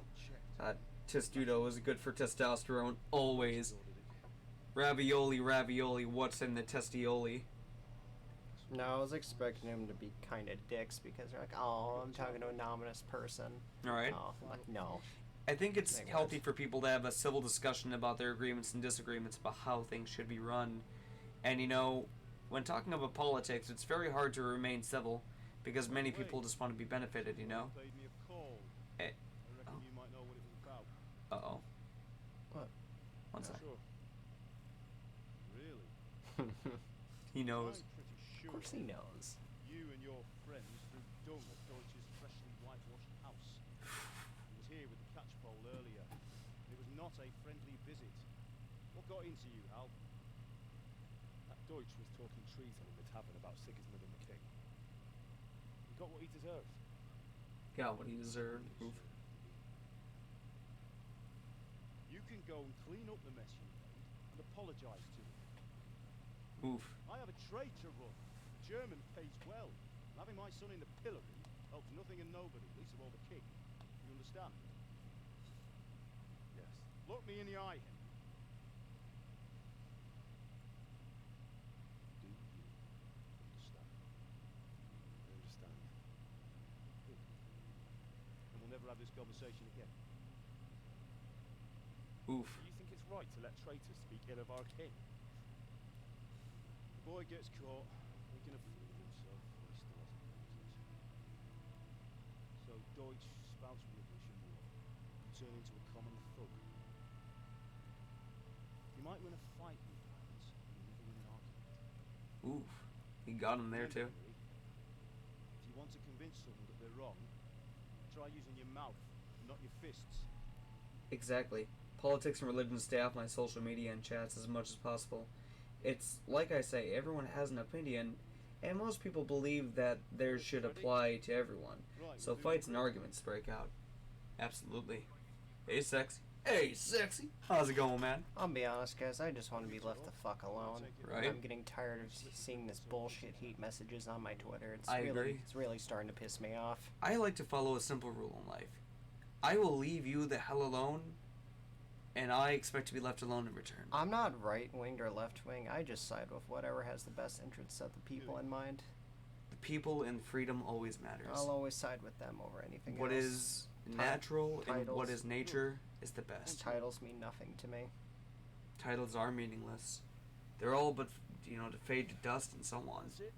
Testudo is good for testosterone, always. Ravioli, ravioli, what's in the testioli? No, I was expecting him to be kind of dicks because they're like, oh, I'm talking to an ominous person. Alright. Oh, I'm like, no. I think it's Make healthy worse. for people to have a civil discussion about their agreements and disagreements about how things should be run. And, you know, when talking about politics, it's very hard to remain civil because many people just want to be benefited, you know? Paid me a call. Eh, I reckon you might know what it was about. Uh-oh. What? One sec. Sure. Really? He knows. I'm pretty Of sure course he knows. you and your friends threw dung at Deutsch's freshly whitewashed house. He was here with the catchpole earlier. It was not a friendly visit. What got into you, Hal? That Deutsch was talking treason in the tavern about Sigismund and the king. He got what he deserved. Got what he deserved. Oof. You can go and clean up the mess you made and apologise to him. Oof. I have a trade to run. The German pays well. And having my son in the pillory helps nothing and nobody, least of all the king. You understand? Yes. Look me in the eye, Henry. Do you understand? I understand. Good. And we'll never have this conversation again. Oof. Do you think it's right to let traitors speak ill of our king? The boy gets caught, making a fool of himself, or he still hasn't learned it. So Deutsch spouts rubbish and war. You turn into a common thug. You might win a fight with hands, but you never win an argument. Oof. He got him there too. Henry, if you want to convince someone that they're wrong, try using your mouth, not your fists. Exactly. Politics and religion stay off my social media and chats as much as possible. It's like I say, everyone has an opinion, and most people believe that theirs should apply to everyone. Right, So we'll do fights the and drill. arguments break out. Absolutely. Hey, sexy. Hey, sexy. How's it going, man? I'll be honest, guys, I just want to be left the fuck alone. Right. I'm getting tired of seeing this bullshit hate messages on my Twitter. I agree. It's really starting to piss me off. I like to follow a simple rule in life. I will leave you the hell alone, and I expect to be left alone in return. I'm not right-winged or left-wing. I just side with whatever has the best interests of the people in mind. The people and freedom always matters. I'll always side with them over anything What else. is natural and what titles. is nature is the best. Titles mean nothing to me. Titles are meaningless. They're all but, you know, to fade to dust and so on. That's it.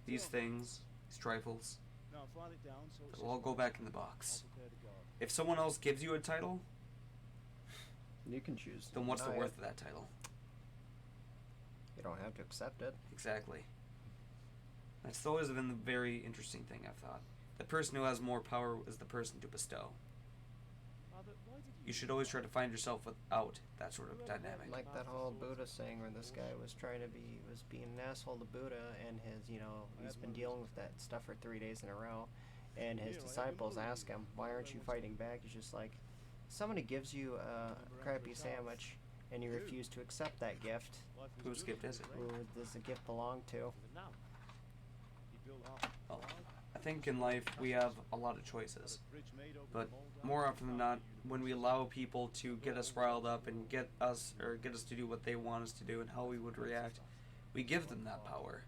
These things, these trifles, Now file it down so it's they'll all go back in the box. I'll prepare the guard. If someone else gives you a title, You can choose. to then what's the deny it. worth of that title? You don't have to accept it. Exactly. That's always been the very interesting thing I've thought. The person who has more power is the person to bestow. Father, why did You should always try to find yourself without that sort of dynamic. Like that whole Buddha saying where this guy was being an asshole to Buddha, and he's been dealing with that stuff for 3 days in a row, and his disciples ask him, why aren't you fighting back? He's just like, somebody gives you a crappy sandwich, and you refuse to accept that gift. Whose gift is it? Who does the gift belong to? now? He built half. Well, I think in life we have a lot of choices, but more often than not, when we allow people to get us riled up and get us to do what they want us to do and how we would react, we give them that power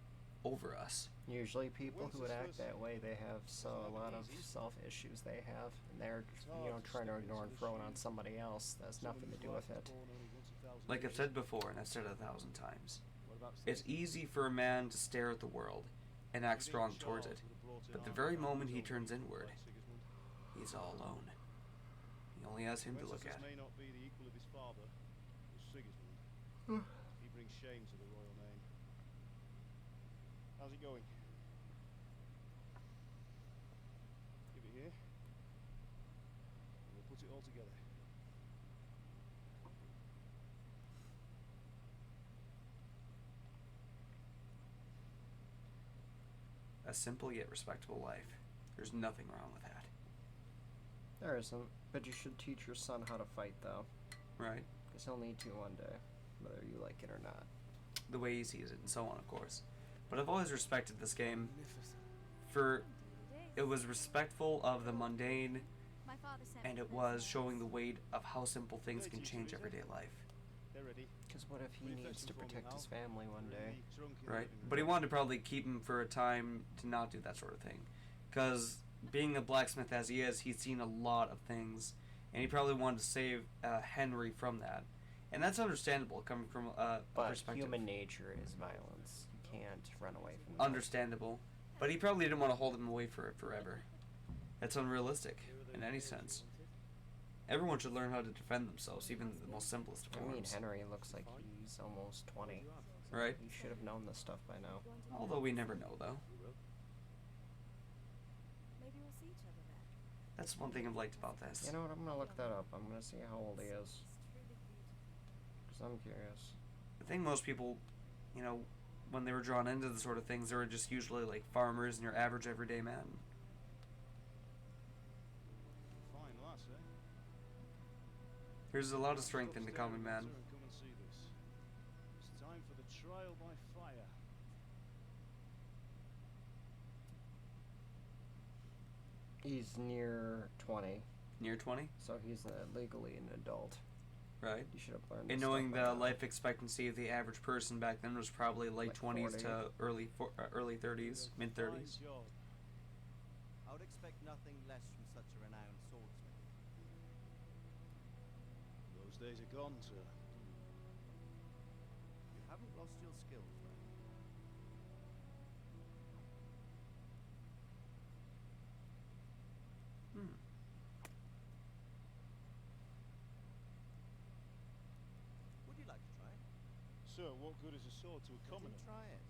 over us. Usually people who would act that way, they have a lot of self issues they have, and they're trying to ignore and throw it on somebody else. That has nothing to do with it. Like I've said before, and I've said it 1,000 times, it's easy for a man to stare at the world and act strong towards it, but the very moment he turns inward, he's all alone. He only has him to look at. May not be the equal of his father, was Sigismund. He brings shame to the royal name. How's it going? Give it here. And we'll put it all together. A simple yet respectable life. There's nothing wrong with that. There isn't. But you should teach your son how to fight, though. Right. Because he'll need to one day, whether you like it or not. The way he sees it, and so on, of course. But I've always respected this game for it was respectful of the mundane, My father sent me and it to was Leslie. showing the weight of how simple things can change everyday life. They're ready. Because what if he needs to protect his family one day? Right? But he wanted to probably keep him for a time to not do that sort of thing. Because being a blacksmith as he is, he's seen a lot of things, and he probably wanted to save Henry from that. And that's understandable, coming from a But perspective. human nature is violence. You can't run away from that. Understandable. But he probably didn't want to hold him away for it forever. That's unrealistic, in any sense. Everyone should learn how to defend themselves, even the most simplest of I mean, forms. Henry looks like he's almost 20. Right? He should have known this stuff by now. Although we never know, though. Maybe we'll see each other there. That's one thing I've liked about this. You know what? I'm gonna look that up. I'm gonna see how old he is. Because I'm curious. I think most people, you know, when they were drawn into the sort of things, they were just usually like farmers and your average everyday man. Fine lass, eh? There's a lot of strength in the common man. Come and see this. It's time for the trial by fire. He's near 20. Near 20? So he's legally an adult. Right. You should have learned And this knowing stuff by the now. life expectancy of the average person back then was probably late Like 20s 40. to early 30s, mid 30s. I would expect nothing less from such a renowned swordsmith. Those days are gone, sir. You haven't lost your skills, though. Hmm. Would you like to try it? Sir, what good is a sword to a Then commoner? try it.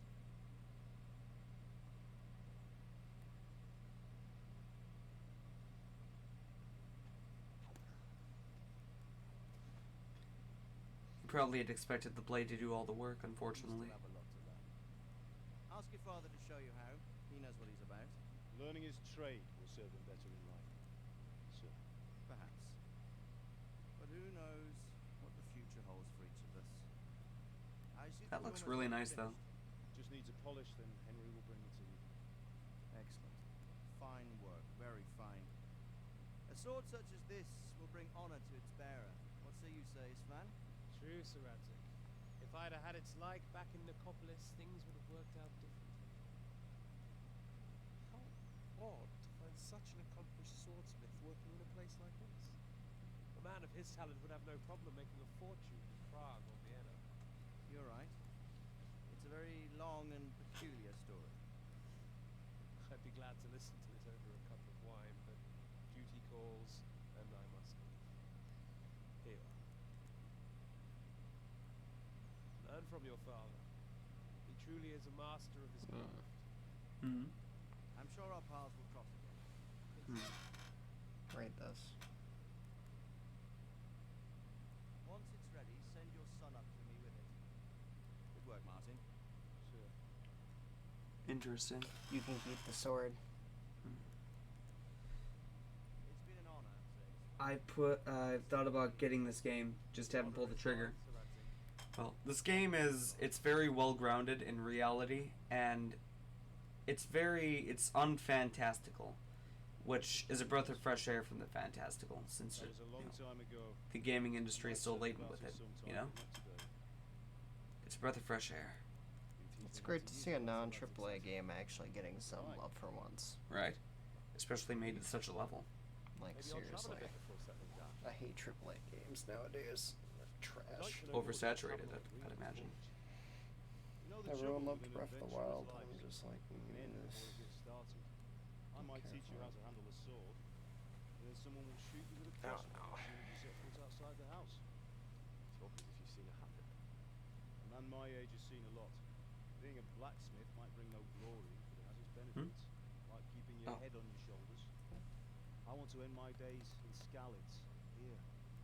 You probably had expected the blade to do all the work, You unfortunately. still have a lot to learn. Ask your father to show you how. He knows what he's about. Learning his trade will serve him better in life, sir. Perhaps. But who knows what the future holds for each of us. I see That we're looks almost really nice, though. finished. Just needs a polish, then Henry will bring it to you. Excellent. Fine work. Very fine. A sword such as this will bring honor to its bearer. What say you, Svan? True, Sir Radzik. If I'd have had its like back in Nicopolis, things would have worked out differently. How odd to find such an accomplished swordsmith working in a place like this. A man of his talent would have no problem making a fortune in Prague or Vienna. You're right. It's a very long and peculiar story. I'd be glad to listen to it over a cup of wine, but duty calls, and I must leave. Here you are. Learn from your father. He truly is a master of his craft. Hmm. I'm sure our paths will cross again. Read this. Once it's ready, send your son up to me with it. Good work, Martin. Sir. Interesting. You can keep the sword. It's been an honor, Six. I've thought about getting this game, just haven't pulled the trigger. Sir Radzik. Well, this game it's very well grounded in reality, and it's unfantastical, which is a breath of fresh air from the fantastical, since That was a long time ago. the gaming industry is so Might laden talk with about it, sometime, you know? but not today. It's a breath of fresh air, It's great to see a non-AAA game actually getting some love for once. right? Especially made at such a level. Like, Maybe I'll travel seriously. a bit before settling down. I hate AAA games nowadays. They're trash. Oversaturated, I'd imagine. You know the Everyone trouble loved with an Breath of the adventurer's Wild, life and I'm just like, can end before it gets started. I might teach you how to handle a sword, and then someone will shoot you with a crossbow as soon as you set foot outside the house. Talk as if you've seen it happen. A man my age has seen a lot. Being a blacksmith might bring no glory, but it has its benefits, like keeping your Oh. head on your shoulders. I want to end my days in Skalitz, here,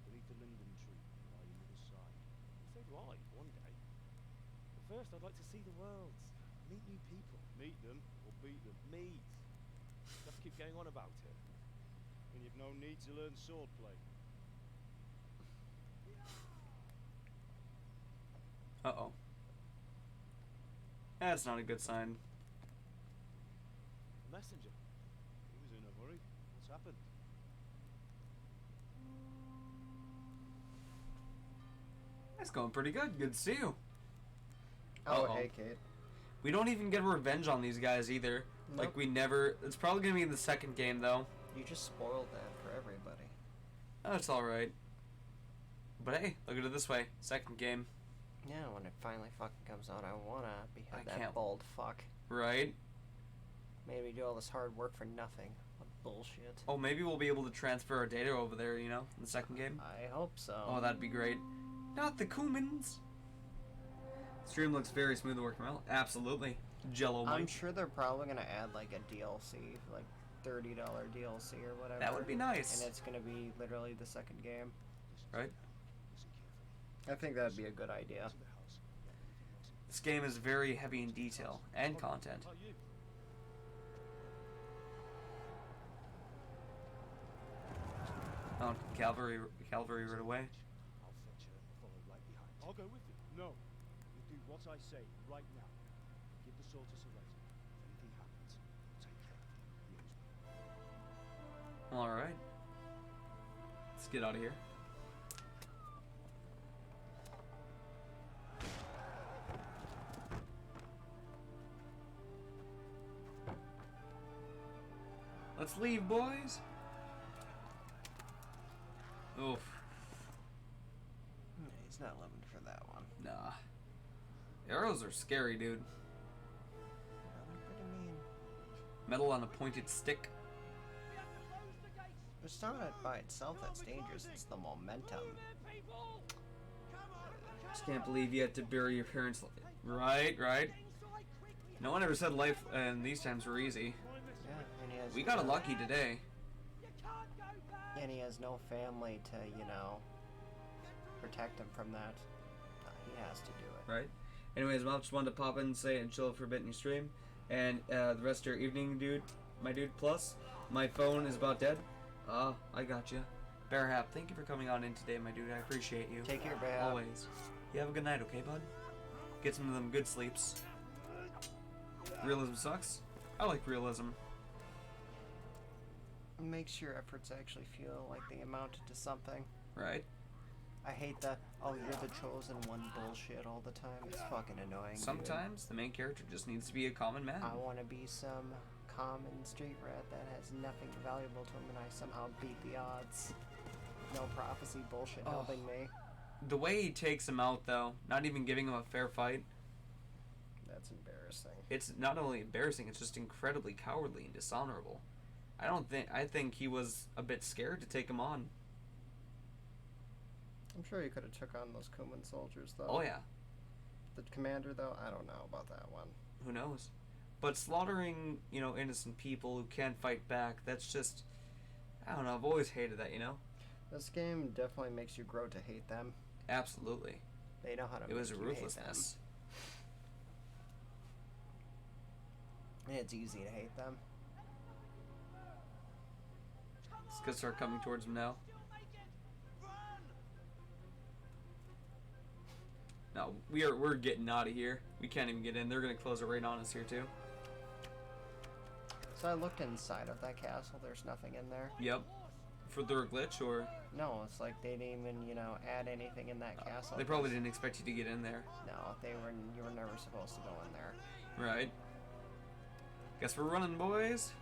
beneath the linden tree, by your mother's side. So do I, one day. But first, I'd like to see the world. Meet new people. Meet them or beat them. Meet. You have to keep going on about it. and you've no need to learn swordplay. Uh-oh. That's not a good sign. The messenger. He was in a hurry. What's happened? It's going pretty good. Good to see you. Oh, Uh-oh. hey, Kate. We don't even get revenge on these guys either. Like, Nope. we never... It's probably going to be in the second game, though. You just spoiled that for everybody. That's alright. But hey, look at it this way. Second game. Yeah, when it finally fucking comes out, I wanna behead I that can't- bald fuck. Right? Made me do all this hard work for nothing. What bullshit. Oh, maybe we'll be able to transfer our data over there, you know, in the second game. I hope so. Oh, that'd be great. Not the Kumans. Stream looks very smooth to work well. Absolutely. Jello I'm Mike. sure they're probably gonna add like a DLC, like $30 DLC or whatever. That would be nice. And it's gonna be literally the second game. Right? I think that'd be a good idea. This game is very heavy in detail and content. How are you? Oh, cavalry right away. I'll fetch her and follow right behind. I'll go with you. No. You do what I say right now. Give the sword to Sorrento. If anything happens, I'll take care of you. Use me. Alright. Let's get out of here. Let's leave, boys. Oof. Yeah, he's not living for that one. Nah. Arrows are scary, dude. Yeah, they're pretty mean. Metal on a pointed stick. It's not by itself that's dangerous, it's the momentum. Just can't believe you had to bury your parents. Right, right. No one ever said life and these times were easy. Yeah, and he has. We got lucky today. And he has no family to, you know, protect him from that. He has to do it. Right. Anyways, I just wanted to pop in and say and chill for a bit in your stream. And the rest of your evening, dude, my dude. Plus, my phone is about dead. I got you. Bearhap, thank you for coming on in today, my dude. I appreciate you. Take care, Bearhap. Always. You have a good night, okay, bud? Get some of them good sleeps. Realism sucks. I like realism. Makes your efforts actually feel like they amounted to something. Right. I hate the, oh, you're the chosen one bullshit all the time. It's fucking annoying. Sometimes the main character just needs to be a common man. Dude. I want to be some common street rat that has nothing valuable to him and I somehow beat the odds. No prophecy bullshit helping me. The way he takes him out, though, not even giving him a fair fight. That's embarrassing. It's not only embarrassing, it's just incredibly cowardly and dishonorable. I think he was a bit scared to take him on. I'm sure he could have took on those Kuman soldiers, though. Oh, yeah. The commander, though, I don't know about that one. Who knows? But slaughtering, you know, innocent people who can't fight back, that's just... I don't know, I've always hated that, you know? This game definitely makes you grow to hate them. Absolutely. They know how to It was make a you hate ruthlessness. them. And it's easy to hate them. It's gonna start coming towards him now. No, we're getting out of here. We can't even get in. They're gonna close it right on us here too. So I looked inside of that castle. There's nothing in there. Yep. For their glitch, or No, it's like they didn't even, you know, add anything in that castle. they probably didn't expect you to get in there. No, you were never supposed to go in there. Right. Guess we're running, boys.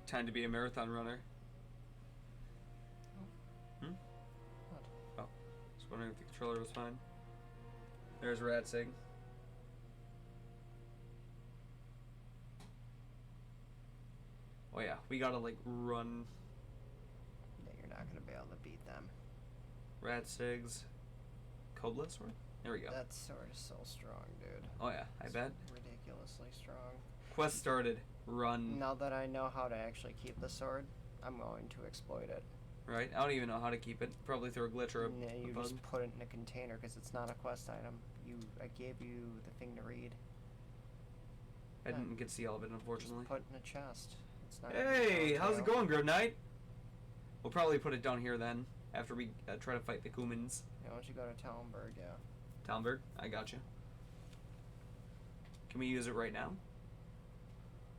Time to be a marathon runner. Hmm? What? Oh. Just wondering if the controller was fine. There's Radsig. Oh yeah, we gotta like run. Yeah, you're not gonna be able to beat them. Radsigs. Kobla sword? There we go. That sword is so strong, dude. Oh yeah, I bet. Ridiculously strong. Quest started. Run. Now that I know how to actually keep the sword, I'm going to exploit it. Right? I don't even know how to keep it. Probably through a glitch or a, Yeah, you a bug. just put it in a container because it's not a quest item. I gave you the thing to read. I didn't get to see all of it, unfortunately. Just put it in a chest. It's not Hey, how's it Tail. going, Grim Knight? We'll probably put it down here then, after we try to fight the Kumans. Yeah, why don't you go to Talmberg, yeah. Talmberg, I got you. Can we use it right now?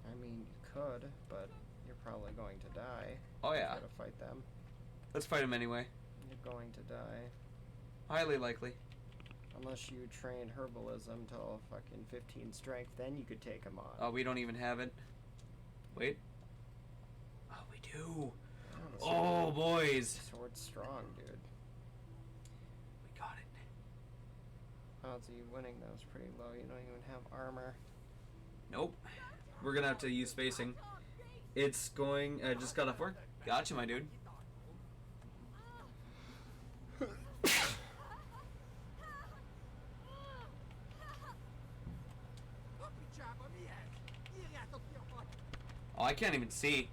I mean, you could, but you're probably going to die. Oh You yeah. gotta fight them. Let's fight him anyway. You're going to die. Highly likely. Unless you trained herbalism till fucking 15 strength, then you could take him on. Oh, we don't even have it. Wait. Oh, we do. Yeah, the Oh, sword- boys. Sword's strong, dude. We got it. Odds of you winning though is pretty low. You don't even have armor. Nope. We're gonna have to use spacing. It's going. I just got off work. Gotcha, my dude. Oh, I can't even see.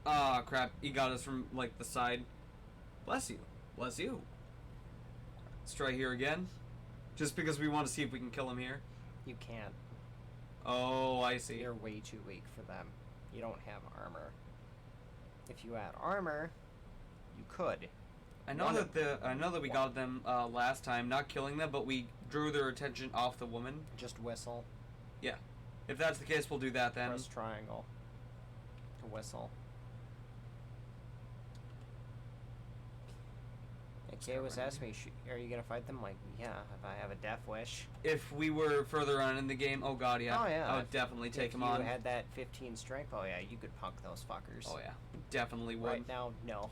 Ah, crap. He got us from, like, the side. Bless you. Bless you. Let's try here again. Just because we want to see if we can kill him here. You can't. Oh, I see. You're way too weak for them. You don't have armor. If you had armor, you could. I know that we got them last time, not killing them, but we drew their attention off the woman. Just whistle. Yeah. If that's the case, we'll do that then. Press triangle to whistle. Kay was asking me, are you gonna fight them? Like, yeah, if I have a death wish. If we were further on in the game, oh god, yeah. Oh yeah. I would definitely take him If on. you had that 15 strength, oh yeah, you could punk those fuckers. Oh yeah, definitely would. Right now, no.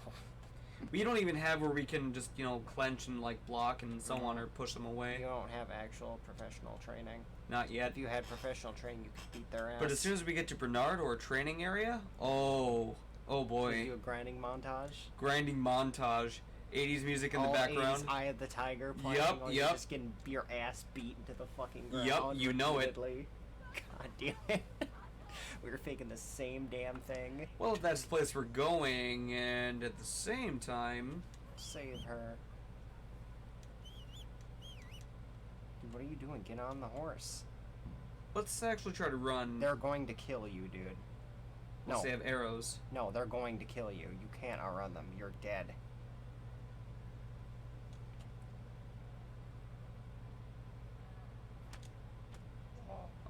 We don't even have where we can just, you know, clench and like block and so on or push them away. You don't have actual professional training. Not yet. If you had professional training, you could beat their ass. But as soon as we get to Bernard or a training area, oh boy. Do a grinding montage. Grinding montage. 80s music in All the background. 80s Eye of the Tiger playing. Yup, while yup. You're just getting your ass beat into the fucking ground. Yup, you know it. repeatedly. God damn it. We were thinking the same damn thing. Well, if that's the place we're going, and at the same time... Save her. Dude, what are you doing? Get on the horse. Let's actually try to run. They're going to kill you, dude. Unless No. they have arrows. No, they're going to kill you. You can't outrun them. You're dead.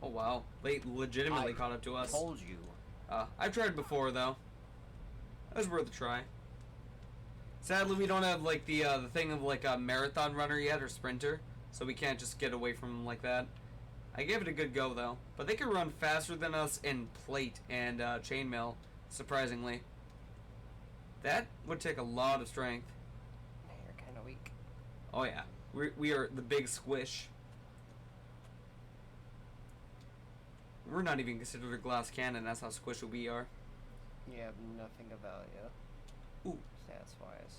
Oh wow. They legitimately caught up to us. Told you. I've tried before though. That was worth a try. Sadly, we don't have like the thing of like a marathon runner yet or sprinter, so we can't just get away from them like that. I gave it a good go though, but they can run faster than us in plate and chainmail, surprisingly. That would take a lot of strength. You're kind of weak. Oh yeah, we are the big squish. We're not even considered a glass cannon. That's how squishy we are. You have nothing of value. Ooh. Stats wise.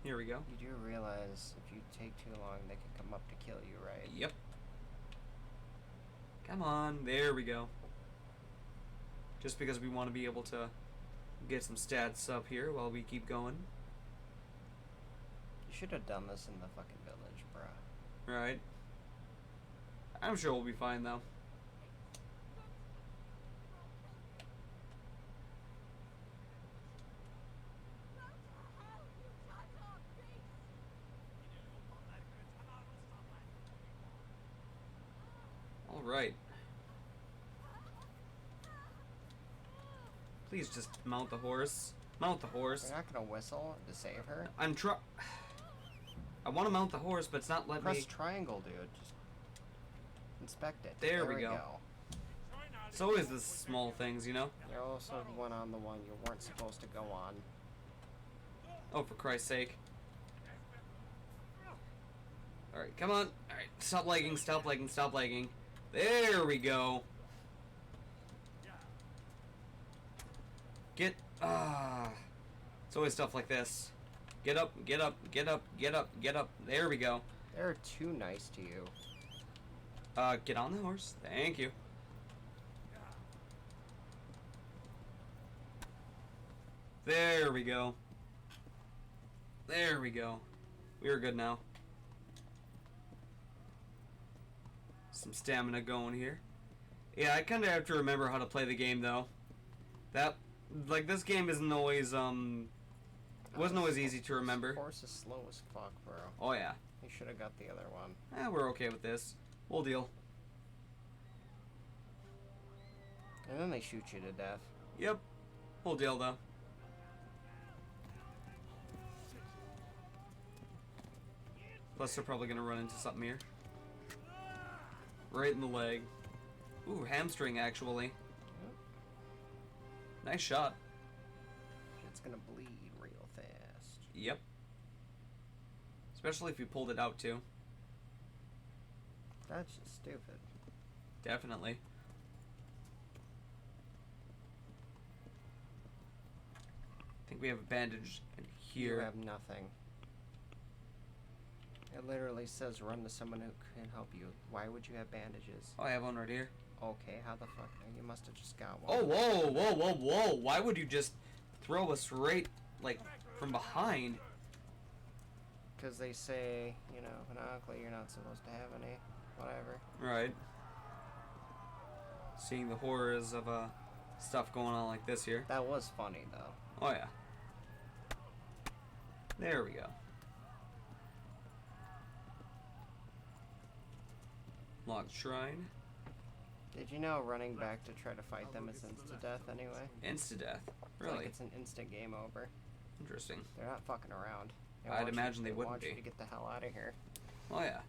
Here we go. You do realize if you take too long, they can come up to kill you, right? Yep. Come on, there we go. Just because we want to be able to get some stats up here while we keep going. You should have done this in the fucking village, bruh. Right. I'm sure we'll be fine though. Alright. Please just mount the horse. Mount the horse. You're not gonna whistle to save her? I'm I want to mount the horse, but it's not letting Press me. triangle, dude. Just inspect it. There we we go. It's always the small things, you know? You also went on the one you weren't supposed to go on. Oh, for Christ's sake. Alright, come on. Alright, stop lagging, stop lagging, stop lagging. There we go. Get, it's always stuff like this. Get up, get up, get up, get up, get up. There we go. They're too nice to you. Get on the horse. Thank you. There we go. There we go. We are good now. Some stamina going here. Yeah, I kind of have to remember how to play the game though. That, like, this game isn't always wasn't always easy to remember. This horse is slow as fuck, bro. Oh yeah. You should have got the other one. We're okay with this. We'll deal. And then they shoot you to death. Yep. We'll deal though. Plus they're probably gonna run into something here. Right in the leg. Ooh, hamstring actually. Yep. Nice shot. It's gonna bleed real fast. Yep. Especially if you pulled it out too. That's just stupid. Definitely. I think we have a bandage in here. You have nothing. It literally says run to someone who can help you. Why would you have bandages? Oh, I have one right here. Okay, how the fuck? You must have just got one. Oh, whoa, whoa, whoa, whoa. Why would you just throw us right, like, from behind? Because they say, you know, canonically you're not supposed to have any. Whatever. Right. Seeing the horrors of stuff going on like this here. That was funny, though. Oh, yeah. There we go. Locked shrine. Did you know running back to try to fight them is insta-death anyway? Insta-death? It's Really? like it's an instant game over. Interesting. They're not fucking around. I'd imagine they wouldn't want you be. to get the hell out of here. Oh, yeah.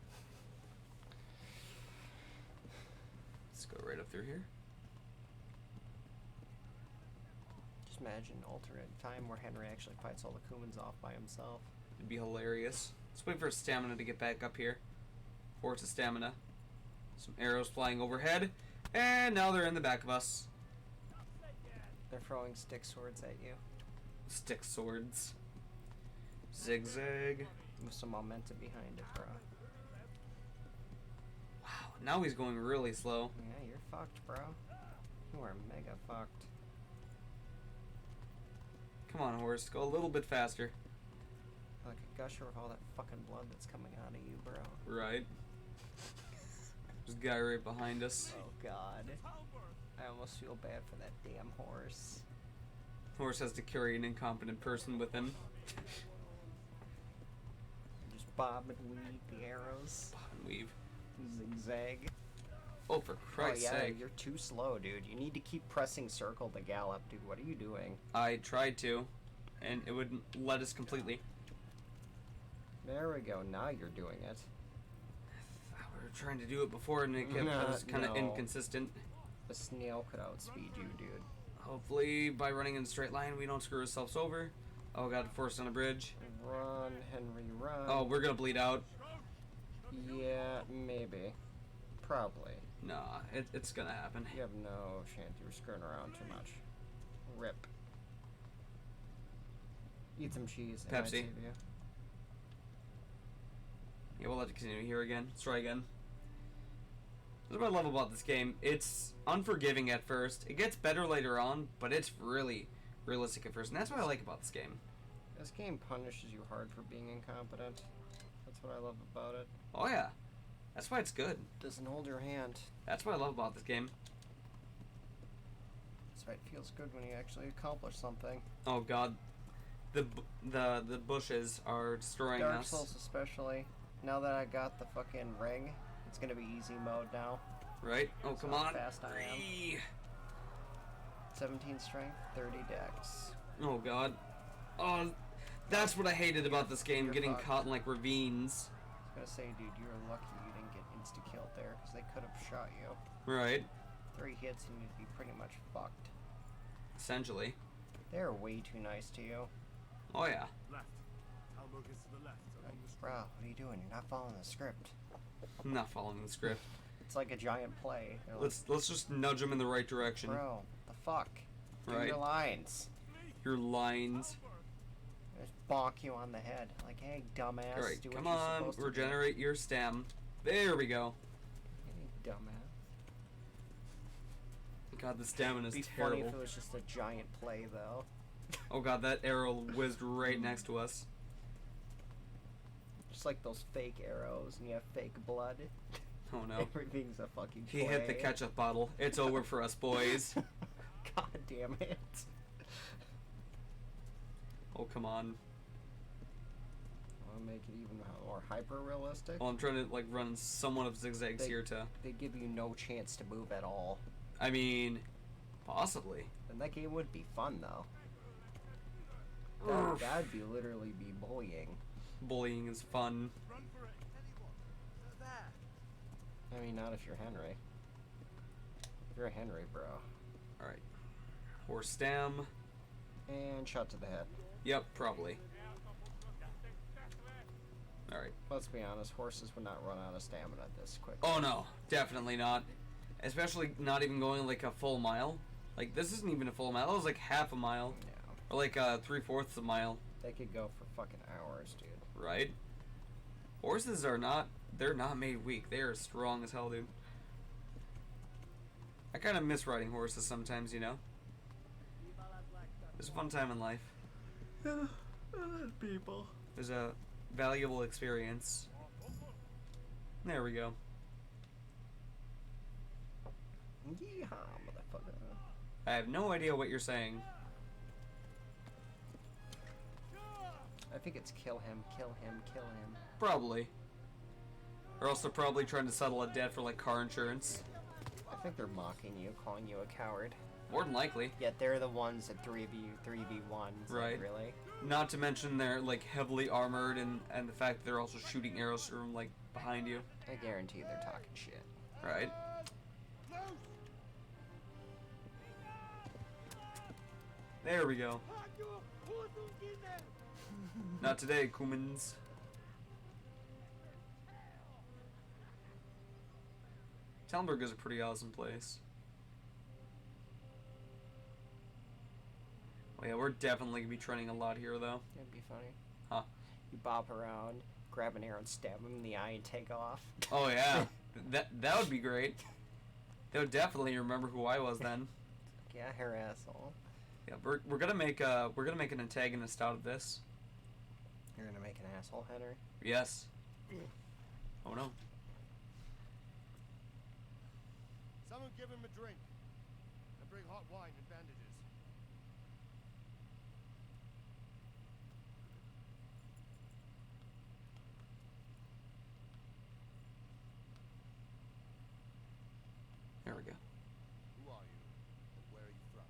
Let's go right up through here. Just imagine an alternate time where Henry actually fights all the Kumans off by himself. It'd be hilarious. Let's wait for stamina to get back up here. Force of stamina. Some arrows flying overhead. And now they're in the back of us. They're throwing stick swords at you. Stick swords. Zigzag. With some momentum behind it, bro. Wow, now he's going really slow. Yeah, you're fucked, bro. You are mega fucked. Come on, horse. Go a little bit faster. Like a gusher of all that fucking blood that's coming out of you, bro. Right. There's a guy right behind us. Oh, God. I almost feel bad for that damn horse. Horse has to carry an incompetent person with him. Just bob and weave the arrows. Bob and weave. Zigzag. Oh, for Christ's yeah, sake. You're too slow, dude. You need to keep pressing circle to gallop, dude. What are you doing? I tried to, and it wouldn't let us completely. There we go. Now you're doing it. We were trying to do it before, and it was kind of inconsistent. A snail could outspeed you, dude. Hopefully, by running in a straight line, we don't screw ourselves over. Oh, God, forced on a bridge. Run, Henry, run. Oh, we're gonna bleed out. Yeah, maybe. Probably. Nah, it's gonna happen. You have no chance. You were screwing around too much. Rip. Eat some cheese. Pepsi. Yeah, we'll let it continue here again. Let's try again. That's what I love about this game. It's unforgiving at first. It gets better later on, but it's really realistic at first. And that's what I like about this game. This game punishes you hard for being incompetent. That's what I love about it. Oh, yeah. That's why it's good. Doesn't hold your hand. That's what I love about this game. That's why it feels good when you actually accomplish something. Oh, God. The bushes are destroying Dark us. Souls especially. Now that I got the fucking ring, it's gonna be easy mode now. Right? Oh, That's come how on. fast I am. 17 strength, 30 dex. Oh, God. Oh, that's what I hated about this game, You're getting fucked. caught in, like, ravines. I was gonna say, dude, you're lucky you didn't get insta-killed there, because they could have shot you. Right. 3 hits and you'd be pretty much fucked. Essentially. They're way too nice to you. Oh, yeah. Left. Talbot is to the left. Along the Bro, what are you doing? You're not following the script. I'm not following the script. It's like a giant play. They're like, Let's just nudge them in the right direction. bro, the fuck? Do Right. your lines. Your lines. Just bonk you on the head. Like, hey, dumbass, Alright, do come what you're on. supposed to Regenerate your stam. There we go. do. Hey, dumbass. God, the stamina is It'd be funny terrible. if it was just a giant play, though. Oh, God, that arrow whizzed right next to us. Just like those fake arrows, and you have fake blood. Oh no. Everything's a fucking He hit the tray. ketchup bottle. It's over for us, boys. God damn it. Oh, come on. I'll make it even more hyper realistic. Well, I'm trying to like run somewhat of zigzags here to. They give you no chance to move at all. I mean, possibly. And that game would be fun though. That'd be literally be bullying. Bullying is fun. Run for it. Anyone? There. I mean, not if you're Henry. If you're Henry, bro. All right. Horse stam. And shot to the head. Yep, probably. All right. Let's be honest, horses would not run out of stamina this quick. Oh no, definitely not. Especially not even going like a full mile. Like this isn't even a full mile. That was like half a mile. Yeah. Or like 3/4 a mile. They could go for fucking hours, dude. Right? Horses are not. They're not made weak. They are strong as hell, dude. I kind of miss riding horses sometimes, you know. It's a fun time in life. People. There's a valuable experience. There we go. Yeehaw, motherfucker. I have no idea what you're saying. I think it's kill him, kill him, kill him. Probably. Or else they're probably trying to settle a debt for like car insurance. I think they're mocking you, calling you a coward. More than likely. Yet they're the ones at 3v1s. Right. Like, really? Not to mention they're like heavily armored and the fact that they're also shooting arrows from like behind you. I guarantee they're talking shit. Right? There we go. Not today, Kumans. Talmberg is a pretty awesome place. Oh yeah, we're definitely gonna be training a lot here though. It'd be funny. Huh? You bop around, grab an arrow and stab him in the eye and take off. Oh yeah. that would be great. They would definitely remember who I was then. Yeah, her asshole. Yeah, we're gonna make an antagonist out of this. You're gonna make an asshole, Henry? Yes. Oh no. Someone give him a drink. And bring hot wine and bandages. There we go. Who are you? And where are you from?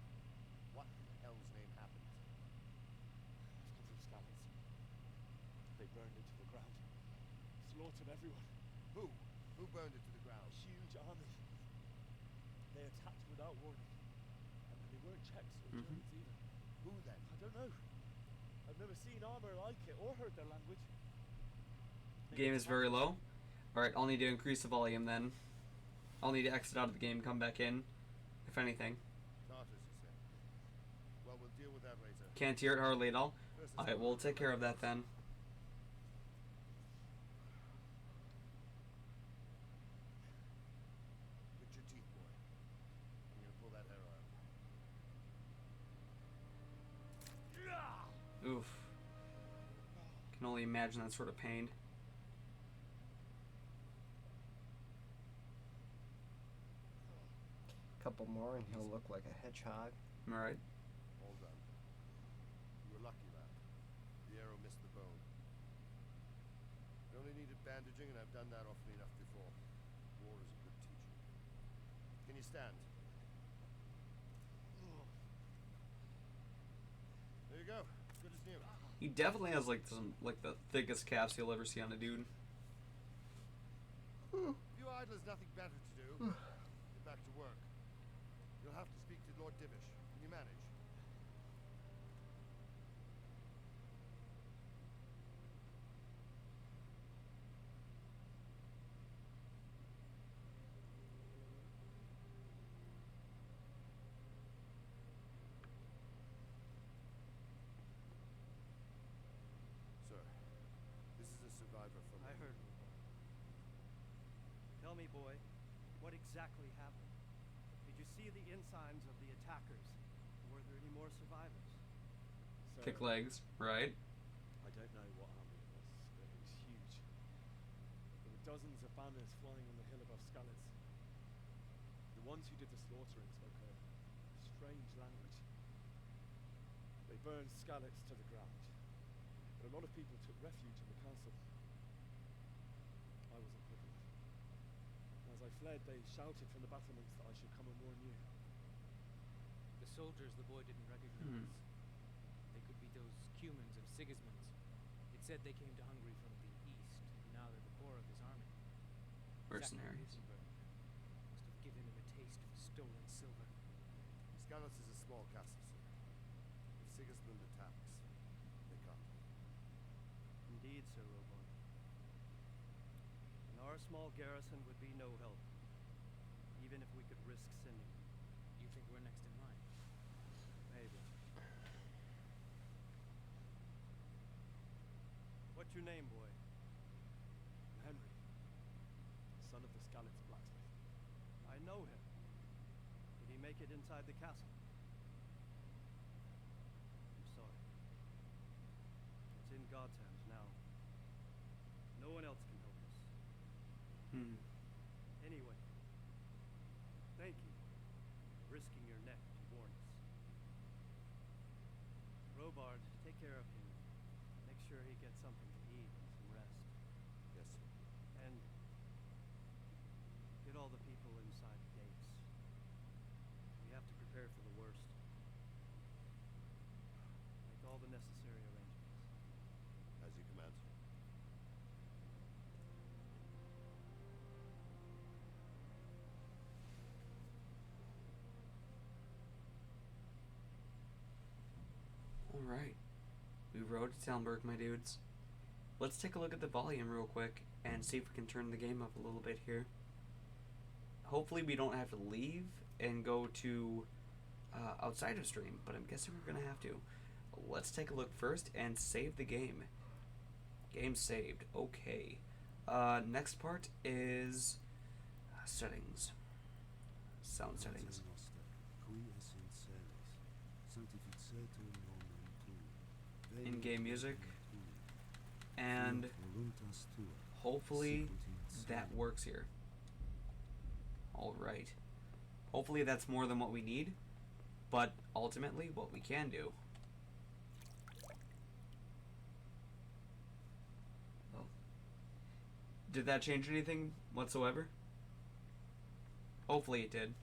What in the hell's name happened? I've come from Scallions. They burned it to the ground. Slaughtered everyone. Who? Who burned it to the ground? Huge army. They attacked without warning. And they weren't Czechs or Germans either. Who then? I don't know. I've never seen armor like it or heard their language. Game is very low. Alright, I'll need to increase the volume then. I'll need to exit out of the game, come back in, if anything. Tartars, you say? Well, we'll deal with that later. Can't hear it hardly at all. First, let's Alright, have a we'll look take at care the of that then. Get your teeth, boy. I'm gonna pull that hair out. Oof. Can only imagine that sort of pain. Couple more and he'll look like a hedgehog. Alright. All done. You were lucky, lad. The arrow missed the bone. You only needed bandaging, and I've done that often enough before. War is a good teacher. Can you stand? There you go. Good as new. He definitely has like the thickest calves you'll ever see on a dude. If you idlers nothing better to do, get back to work. You'll have to speak to Lord Divish. Can you manage? Sir, this is a survivor from... I heard. Tell me, boy, what exactly happened? Did you see the ensigns of the attackers? Were there any more survivors? Kick legs, right? I don't know what army it was, but it was huge. There were dozens of banners flying on the hill above Skalitz. The ones who did the slaughtering spoke a strange language. They burned Skalitz to the ground, but a lot of people took refuge in the castle. I wasn't privileged. As I fled, they shouted from the battlements that I should come and warn you. The soldiers the boy didn't recognize. They could be those Cumans of Sigismund's. It said they came to Hungary from the east, and now they're the core of his army. Mercenaries. Zacchaeus must have given him a taste of stolen silver. Skalitz is a small castle, sir. If Sigismund attacks, they come. Indeed, Sir Robard. And our small garrison would be no help, even if we could risk sending them. You think we're next in line? Maybe. What's your name, boy? Henry, son of the Skalitz blacksmith. I know him. Did he make it inside the castle? I'm sorry. It's in God's hands now. No one else can help us. Anyway, thank you for risking your neck to warn us. Robard, take care of him. Make sure he gets something to eat and some rest. Yes, sir. And get all the people inside the gates. We have to prepare for the worst. Make all the necessary arrangements. As you command, sir. Alright. We rode to Talmberg, my dudes. Let's take a look at the volume real quick and see if we can turn the game up a little bit here. Hopefully we don't have to leave and go to outside of stream, but I'm guessing we're going to have to. Let's take a look first and save the game. Game saved. Okay. Next part is settings. Sound settings. In-game music. And hopefully that works here. Alright. Hopefully that's more than what we need, but ultimately what we can do. Oh. Did that change anything whatsoever? Hopefully it did.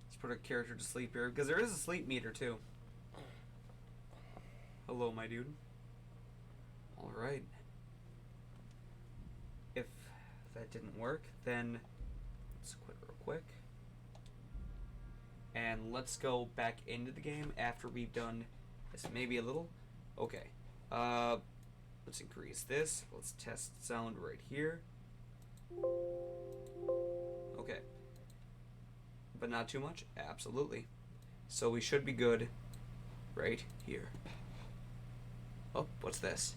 Let's put a character to sleep here, because there is a sleep meter too. Hello, my dude. Alright. If that didn't work, then let's quit real quick. And let's go back into the game after we've done this maybe a little. Okay. Let's increase this. Let's test sound right here. Okay. But not too much? Absolutely. So we should be good right here. Oh, what's this?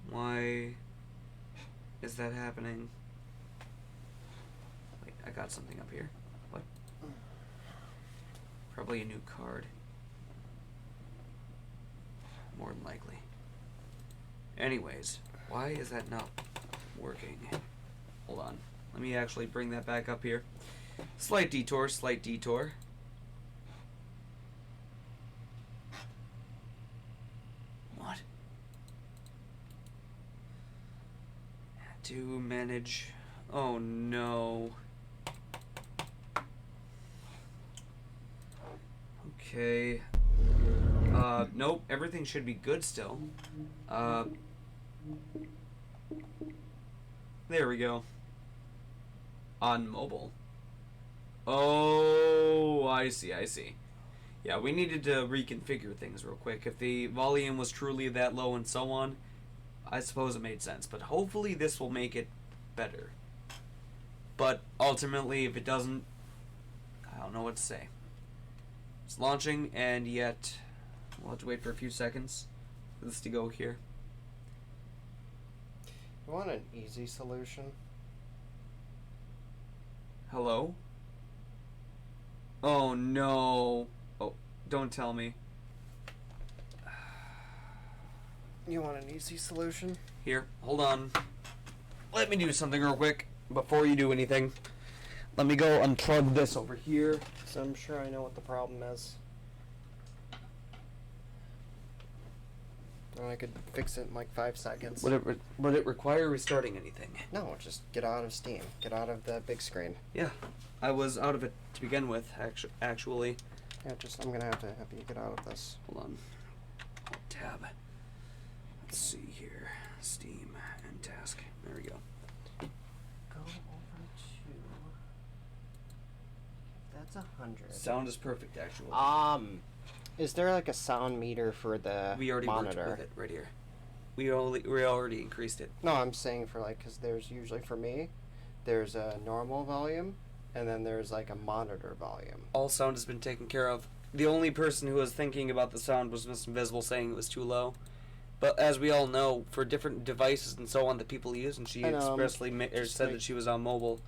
Why is that happening? Wait, I got something up here. What? Probably a new card. More than likely. Anyways, why is that not working? Hold on. Let me actually bring that back up here. Slight detour, slight detour. What? To manage. Oh no. Okay. Nope, everything should be good still. There we go. On mobile. Oh, I see, I see. Yeah, we needed to reconfigure things real quick. If the volume was truly that low and so on, I suppose it made sense. But hopefully this will make it better. But ultimately, if it doesn't, I don't know what to say. It's launching, and yet we'll have to wait for a few seconds for this to go here. You want an easy solution? Hello? Oh no. Oh, don't tell me. You want an easy solution? Here, hold on. Let me do something real quick before you do anything. Let me go unplug this over here. So I'm sure I know what the problem is. And I could fix it in like 5 seconds. Would it require restarting anything? No, just get out of Steam. Get out of the big screen. Yeah, I was out of it to begin with, actually. Yeah, just I'm gonna have you get out of this. Hold on. Tab. Let's see here. Steam and task. There we go. Go over to. That's 100. Sound is perfect, actually. Is there like a sound meter for the We already monitor? worked with it right here. We already increased it. No, I'm saying for like, because there's usually for me, there's a normal volume, and then there's like a monitor volume. All sound has been taken care of. The only person who was thinking about the sound was Miss Invisible, saying it was too low. But as we all know, for different devices and so on that people use, and she expressly said that she was on mobile.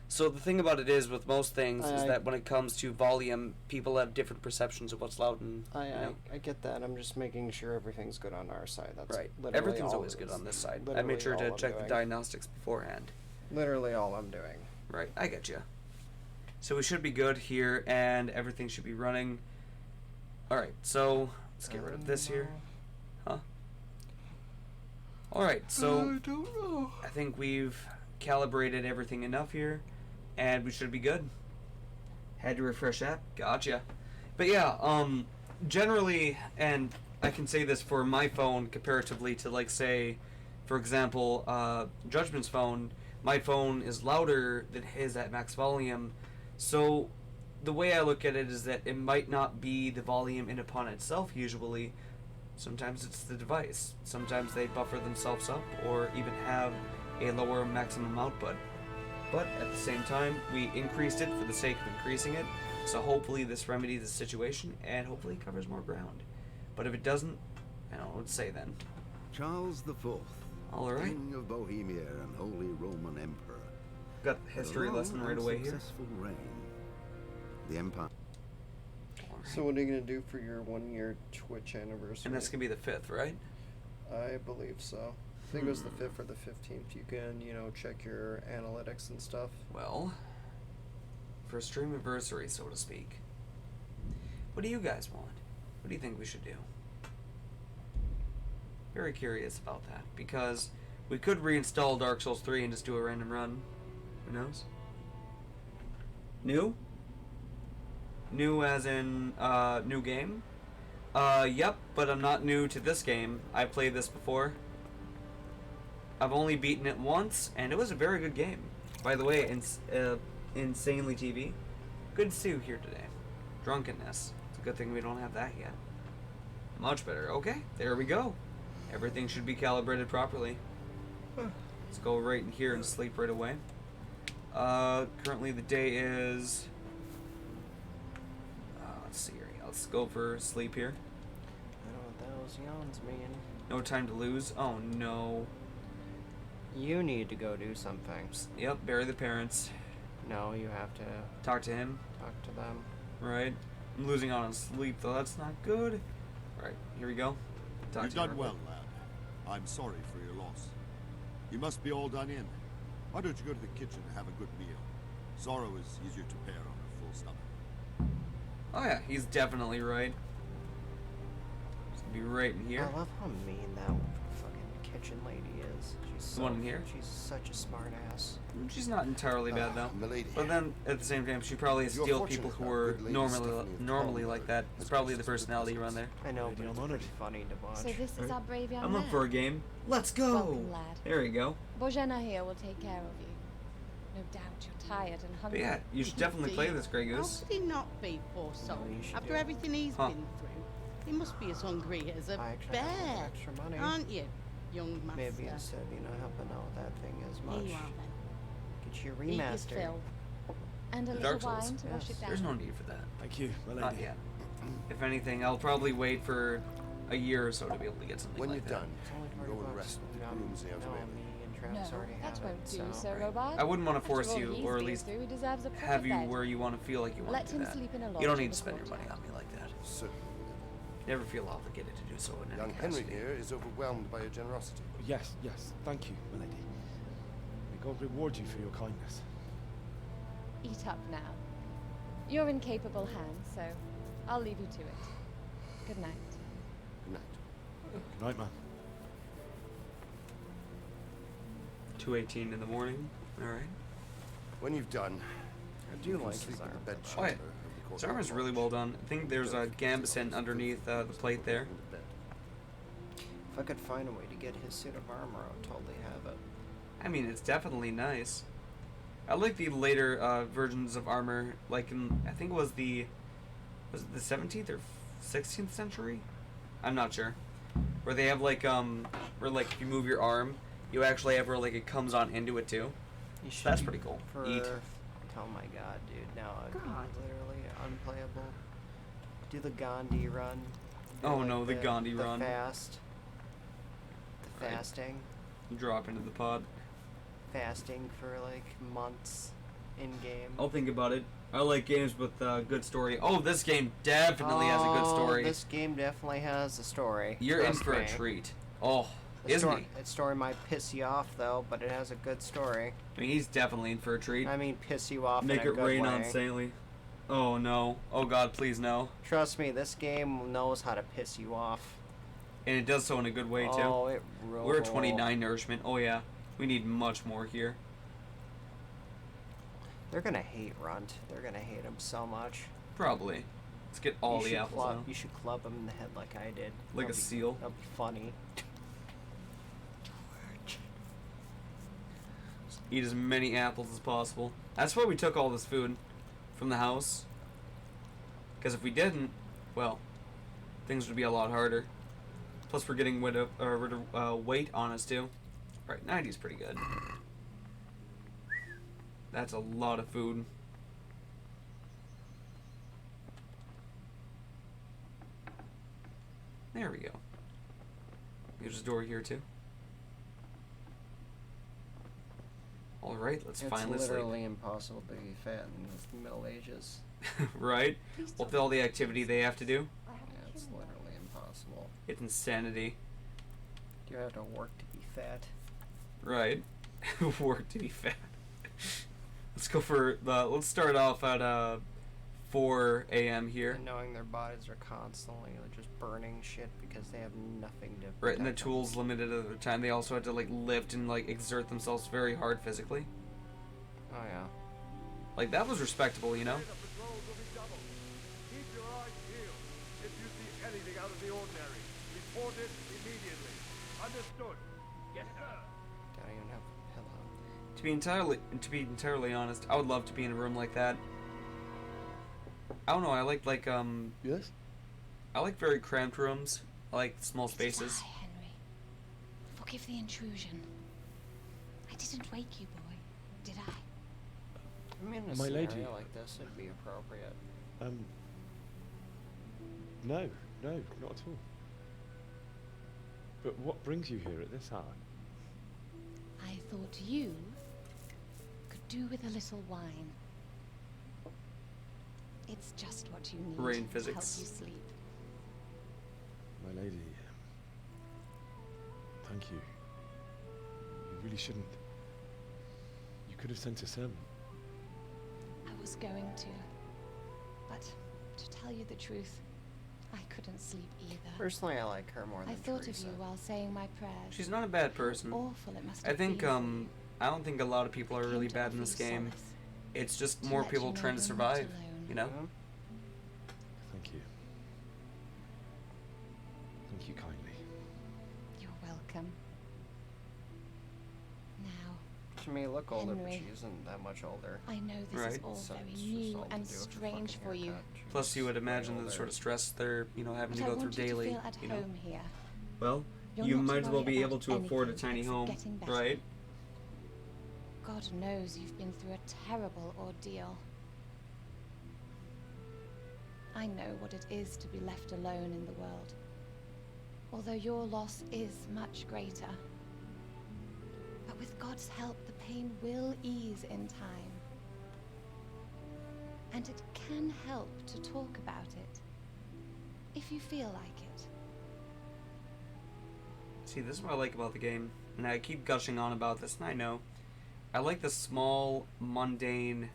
So the thing about it is, with most things, is that when it comes to volume, people have different perceptions of what's loud and. I get that. I'm just making sure everything's good on our side. That's right. Literally Everything's all always good on this side. I literally made sure all to I'm check the doing. diagnostics beforehand. Literally all I'm doing. Right, I get you. So we should be good here, and everything should be running. Alright, so let's get rid of this here. Huh? Alright, so I don't know. I think we've calibrated everything enough here, and we should be good. Had to refresh app? Gotcha. But yeah, generally, and I can say this for my phone comparatively to, like, say, for example, Judgment's phone, my phone is louder than his at max volume. So the way I look at it is that it might not be the volume in upon itself usually. Sometimes it's the device. Sometimes they buffer themselves up or even have a lower maximum output. But at the same time, we increased it for the sake of increasing it. So hopefully this remedies the situation and hopefully covers more ground. But if it doesn't, I don't know what to say then. Charles IV, Alright. King of Bohemia and Holy Roman Emperor. Got the history Long lesson right and away here. successful reign. The Empire. So what are you gonna do for your 1-year Twitch anniversary? And that's gonna be the 5th, right? I believe so. I think it was the 5th or the 15th. You can, check your analytics and stuff. Well, for a stream anniversary, so to speak. What do you guys want? What do you think we should do? Very curious about that, because we could reinstall Dark Souls 3 and just do a random run. Who knows? New? New as in, new game? Yep, but I'm not new to this game. I played this before. I've only beaten it once, and it was a very good game. By the way, Insanely TV. Good to see you here today. Drunkenness. It's a good thing we don't have that yet. Much better. Okay, there we go. Everything should be calibrated properly. Let's go right in here and sleep right away. Currently the day is... let's see here. Let's go for sleep here. I don't know what those yawns mean. No time to lose. Oh no. You need to go do something. Yep, bury the parents. No, you have to talk to him. Talk to them. Right. I'm losing out on sleep though. That's not good. Alright, here we go. Talk You've to him done real well, lad. I'm sorry for your loss. You must be all done in. Why don't you go to the kitchen and have a good meal? Sorrow is easier to bear on a full stomach. Oh yeah, he's definitely right. It's gonna be right in here. I love how mean that fucking kitchen lady is. She's The one in here? She's such a smart ass. She's not entirely bad though. Milady. But then at the same time, she probably has You're steal people fortunate who that were good lady normally Stephanie like that. It's probably the personality around there. I know, but it's pretty funny to watch. So this is our brave young I'm man. up for a game. Let's go. Welcome, lad. There you go. Bojana here will take care of you. No doubt you're tired and But hungry. yeah, you should definitely play this, Grey Goose. How could he not be, poor soul? you should After do it. everything he's Huh. been through, he must be as hungry as a I actually have some bear, extra money. aren't you, young master? Maybe instead of, helping out with that thing as Here much. you are then. Get your Eat your remaster. fill. And a The little Dark Souls. wine to wash it down. There's no need for that. Thank you, my Not lady. yet. If anything, I'll probably wait for a year or so to be able to get something When like you're that. done, It's only you go and rest with the grooms and No, me and Travis No, already that have won't it, do, so. Sir Robard. I wouldn't want to After force all you, he's or at been least through, he deserves a proper have you bed. where you want to feel like you want Let to do him that. sleep in a You lodge don't in need the to spend your money courtyard. on me like that. Certainly. Never feel obligated to do so in any Young Henry capacity. here is overwhelmed by your generosity. Yes, yes. Thank you, my lady. May God reward you for your kindness. Eat up now. You're in capable hands, so I'll leave you to it. Good night. Good night. Good night, man. 2:18 in the morning. All right. When you've done, I do you can like sleep his in the armor. bed Oh, chamber yeah. of the court His armor's really well done. I think there's a gambeson underneath the plate there. If I could find a way to get his suit of armor, I would totally have it. I mean, it's definitely nice. I like the later versions of armor, like in, I think was it the 17th or 16th century? I'm not sure. Where they have like where like if you move your arm, you actually have where like it comes on into it too. You So that's pretty cool. For, Eat. Oh my god, dude! Now it'd be literally unplayable. Do the Gandhi run. Do, Oh like, no, the Gandhi the run. Fast. The Right. fasting. You drop into the pod. Fasting for like months in game. I'll think about it. I like games with good story. Oh, this game definitely has a good story. This game definitely has a story. You're in trust for a me. treat. Oh, The isn't story, he? Its story might piss you off though, but it has a good story. I mean, he's definitely in for a treat. I mean, piss you off Make in a it good rain way. on Saintly. Oh no. Oh god, please no. Trust me, this game knows how to piss you off. And it does so in a good way too. Oh, it real We're at cool. 29 nourishment. Oh yeah. We need much more here. They're gonna hate Runt. They're gonna hate him so much. Probably. Let's get all You the should apples club, out. You should club him in the head like I did. Like a That'd be- seal. That'd be funny. Eat as many apples as possible. That's why we took all this food from the house. Because if we didn't, well, things would be a lot harder. Plus, we're getting rid of weight on us too. Right, 90 is pretty good. That's a lot of food. There we go. There's a door here too. All right, let's It's finally literally impossible to be fat in the Middle Ages. sleep. Right? With all the activity they have to do, Yeah, it's literally impossible. it's insanity. You have to work to be fat. Right. Work to be fat. Let's go for the. Let's start off at 4 a.m. here. And knowing their bodies are constantly just burning shit because they have nothing to. Right, and the protect them. tools limited at the time. They also had to like lift and like exert themselves very hard physically. Oh yeah. Like that was respectable, you know. Keep your eyes peeled. If you see anything out of the ordinary, report it immediately. Understood? Yes, sir. Don't even have a pillow. To be entirely honest, I would love to be in a room like that. I don't know. I like Yes. I like very cramped rooms. I like small spaces. Did I, Henry? Forgive the intrusion. I didn't wake you, boy. Did I? I mean, in a My scenario lady. like this, it'd be appropriate. No, not at all. But what brings you here at this hour? I thought you could do with a little wine. It's just what you need Brain to physics. help you sleep. My lady, thank you. You really shouldn't. You could have sent a sermon. I was going to. But to tell you the truth, I couldn't sleep either. Personally, I like her more than I thought Teresa. of you while saying my prayers. She's not a bad person. Awful it must I have think been. I don't think a lot of people are really to bad offer in this you game. solace, It's just to more let people you know trying to you're not survive, alone. you know? Thank you. Thank you kindly. You're welcome. Now, She may look older, but Henry. she isn't that much older. I know this is Right. all So very it's just new all to and do with her strange fucking for you. haircut. She Plus, you was would imagine way the sort older. of stress they're, having But to I go through want you to daily, feel at home here. Well, You're you not to might as well worry be about able to afford a anything tiny except home, getting better. right? God knows you've been through a terrible ordeal. I know what it is to be left alone in the world. Although your loss is much greater. But with God's help, the pain will ease in time. And it can help to talk about it. if you feel like it. See, this is what I like about the game, and I keep gushing on about this, and I know. I like the small, mundane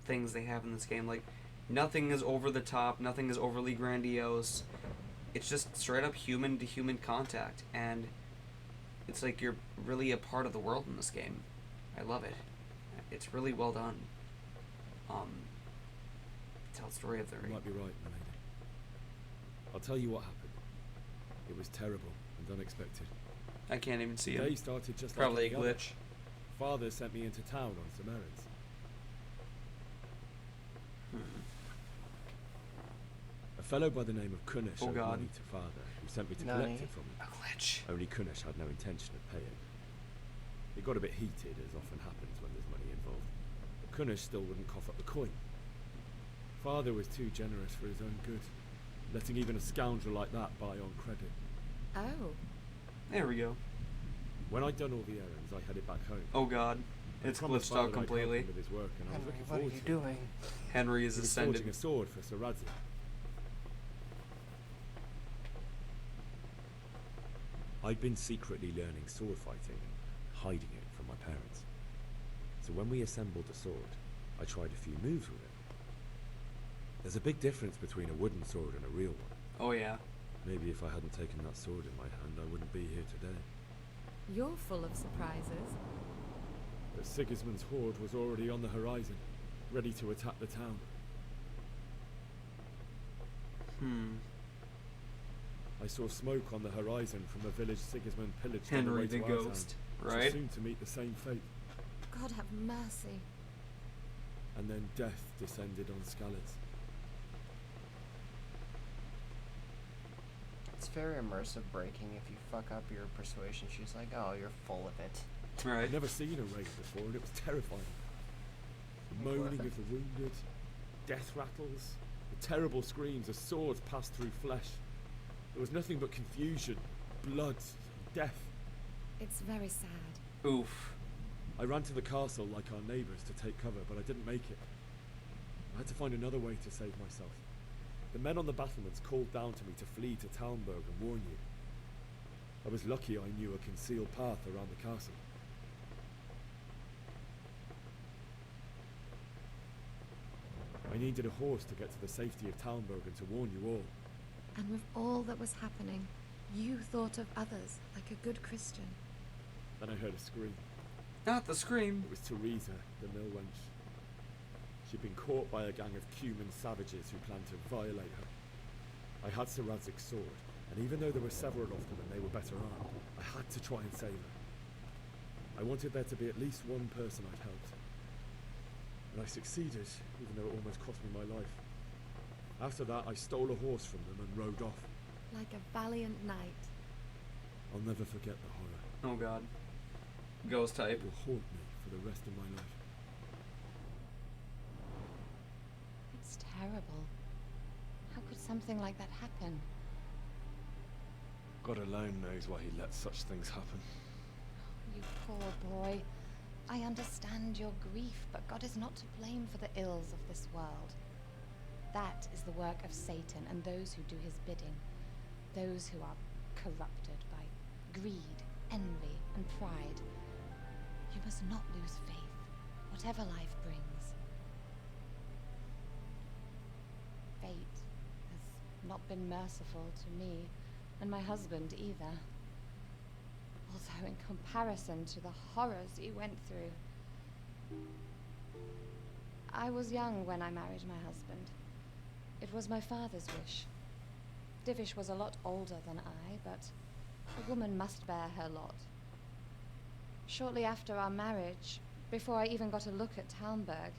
things they have in this game. Like, nothing is over the top, nothing is overly grandiose. It's just straight up human to human contact, and it's like you're really a part of the world in this game. I love it. It's really well done. Tell the story of the You might be right, my lady. I'll tell you what happened. It was terrible and unexpected. I can't even see The him. day started just Probably like a any other. glitch. Father sent me into town on some errands. A fellow by the name of Kunish Oh owed God. money to father, who sent me to Nani? collect it from him. A glitch. Only Kunish had no intention of paying. It got a bit heated, as often happens when there's money involved. But Kunish still wouldn't cough up the coin. Father was too generous for his own good, letting even a scoundrel like that buy on credit. Oh. There we go. When I'd done all the errands, I headed back home. Oh God. I It's promised glitched Father out I'd help completely. him with his work, and I was Henry, looking what are forward you to it. doing? Henry is He was ascended. forging a sword for Sir Radzi. I'd been secretly learning sword fighting and hiding it from my parents. So when we assembled the sword, I tried a few moves with it. There's a big difference between a wooden sword and a real one. Oh yeah. Maybe if I hadn't taken that sword in my hand, I wouldn't be here today. You're full of surprises. But Sigismund's horde was already on the horizon, ready to attack the town. I saw smoke on the horizon from a village Sigismund pillaged on the Henry way the to our town, Ghost, which was right? soon to meet the same fate. God have mercy. And then death descended on Skalitz. It's very immersive breaking. If you fuck up your persuasion, she's like, oh, you're full of it. Right. I'd never seen a raid before, and it was terrifying. The moaning of the wounded, death rattles, the terrible screams as swords passed through flesh. There was nothing but confusion, blood, death. It's very sad. Oof. I ran to the castle like our neighbours to take cover, but I didn't make it. I had to find another way to save myself. The men on the battlements called down to me to flee to Talmberg and warn you. I was lucky I knew a concealed path around the castle. I needed a horse to get to the safety of Talmberg and to warn you all. And with all that was happening, you thought of others like a good Christian. Then I heard a scream. Not the scream. It was Teresa, the mill wench. She'd been caught by a gang of Cuman savages who planned to violate her. I had Sir Radzig's sword, and even though there were several of them and they were better armed, I had to try and save her. I wanted there to be at least one person I'd helped. And I succeeded, even though it almost cost me my life. After that, I stole a horse from them and rode off. Like a valiant knight. I'll never forget the horror. Oh God. Ghost type. It will haunt me for the rest of my life. It's terrible. How could something like that happen? God alone knows why he lets such things happen. You poor boy. I understand your grief, but God is not to blame for the ills of this world. That is the work of Satan and those who do his bidding. Those who are corrupted by greed, envy, and pride. You must not lose faith, whatever life brings. Fate has not been merciful to me, and my husband either. Although in comparison to the horrors he went through. I was young when I married my husband. It was my father's wish. Divish was a lot older than I, but a woman must bear her lot. Shortly after our marriage, before I even got a look at Talmberg,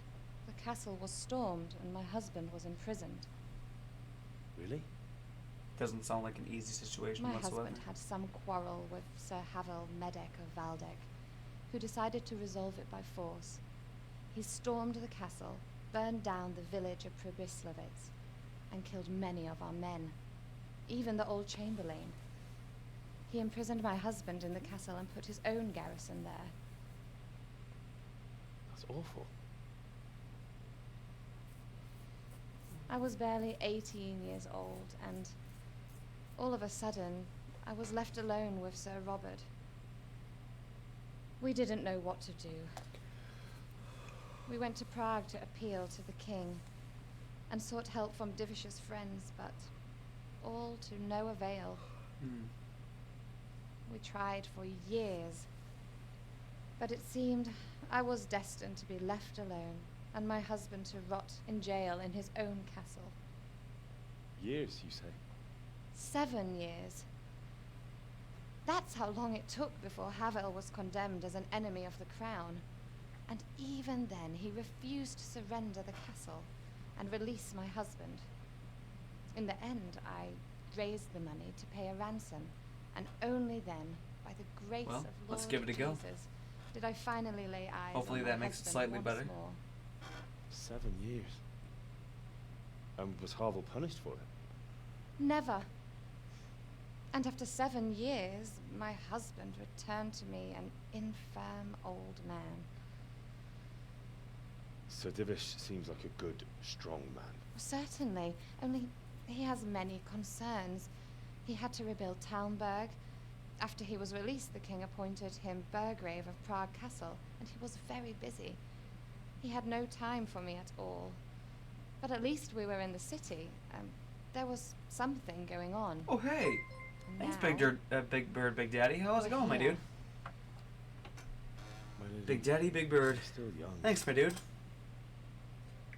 the castle was stormed and my husband was imprisoned. Really? Doesn't sound like an easy situation My whatsoever. husband had some quarrel with Sir Havel Medek of Valdek, who decided to resolve it by force. He stormed the castle, burned down the village of Pribyslavitz, and killed many of our men, even the old chamberlain. He imprisoned my husband in the castle and put his own garrison there. That's awful. I was barely 18 years old, and all of a sudden, I was left alone with Sir Robert. We didn't know what to do. We went to Prague to appeal to the king, and sought help from Divish's friends, but all to no avail. We tried for years, but it seemed I was destined to be left alone, and my husband to rot in jail in his own castle. Years, you say? 7 years. That's how long it took before Havel was condemned as an enemy of the crown. And even then, he refused to surrender the castle and release my husband. In the end, I raised the money to pay a ransom, and only then, by the grace of Lord let's give it a go. Jesus, did I finally lay eyes Hopefully on my that makes it husband slightly once better. more. 7 years. And was Havel punished for it? Never. And after 7 years, my husband returned to me an infirm old man. Sir Divish seems like a good, strong man. Certainly, only he has many concerns. He had to rebuild Talmberg. After he was released, the king appointed him Burgrave of Prague Castle, and he was very busy. He had no time for me at all. But at least we were in the city. There was something going on. Oh, hey! And Thanks, now- Big Bird, Big Daddy. How's it going, my here. dude? Big Daddy, Big Bird. Still young. Thanks, my dude.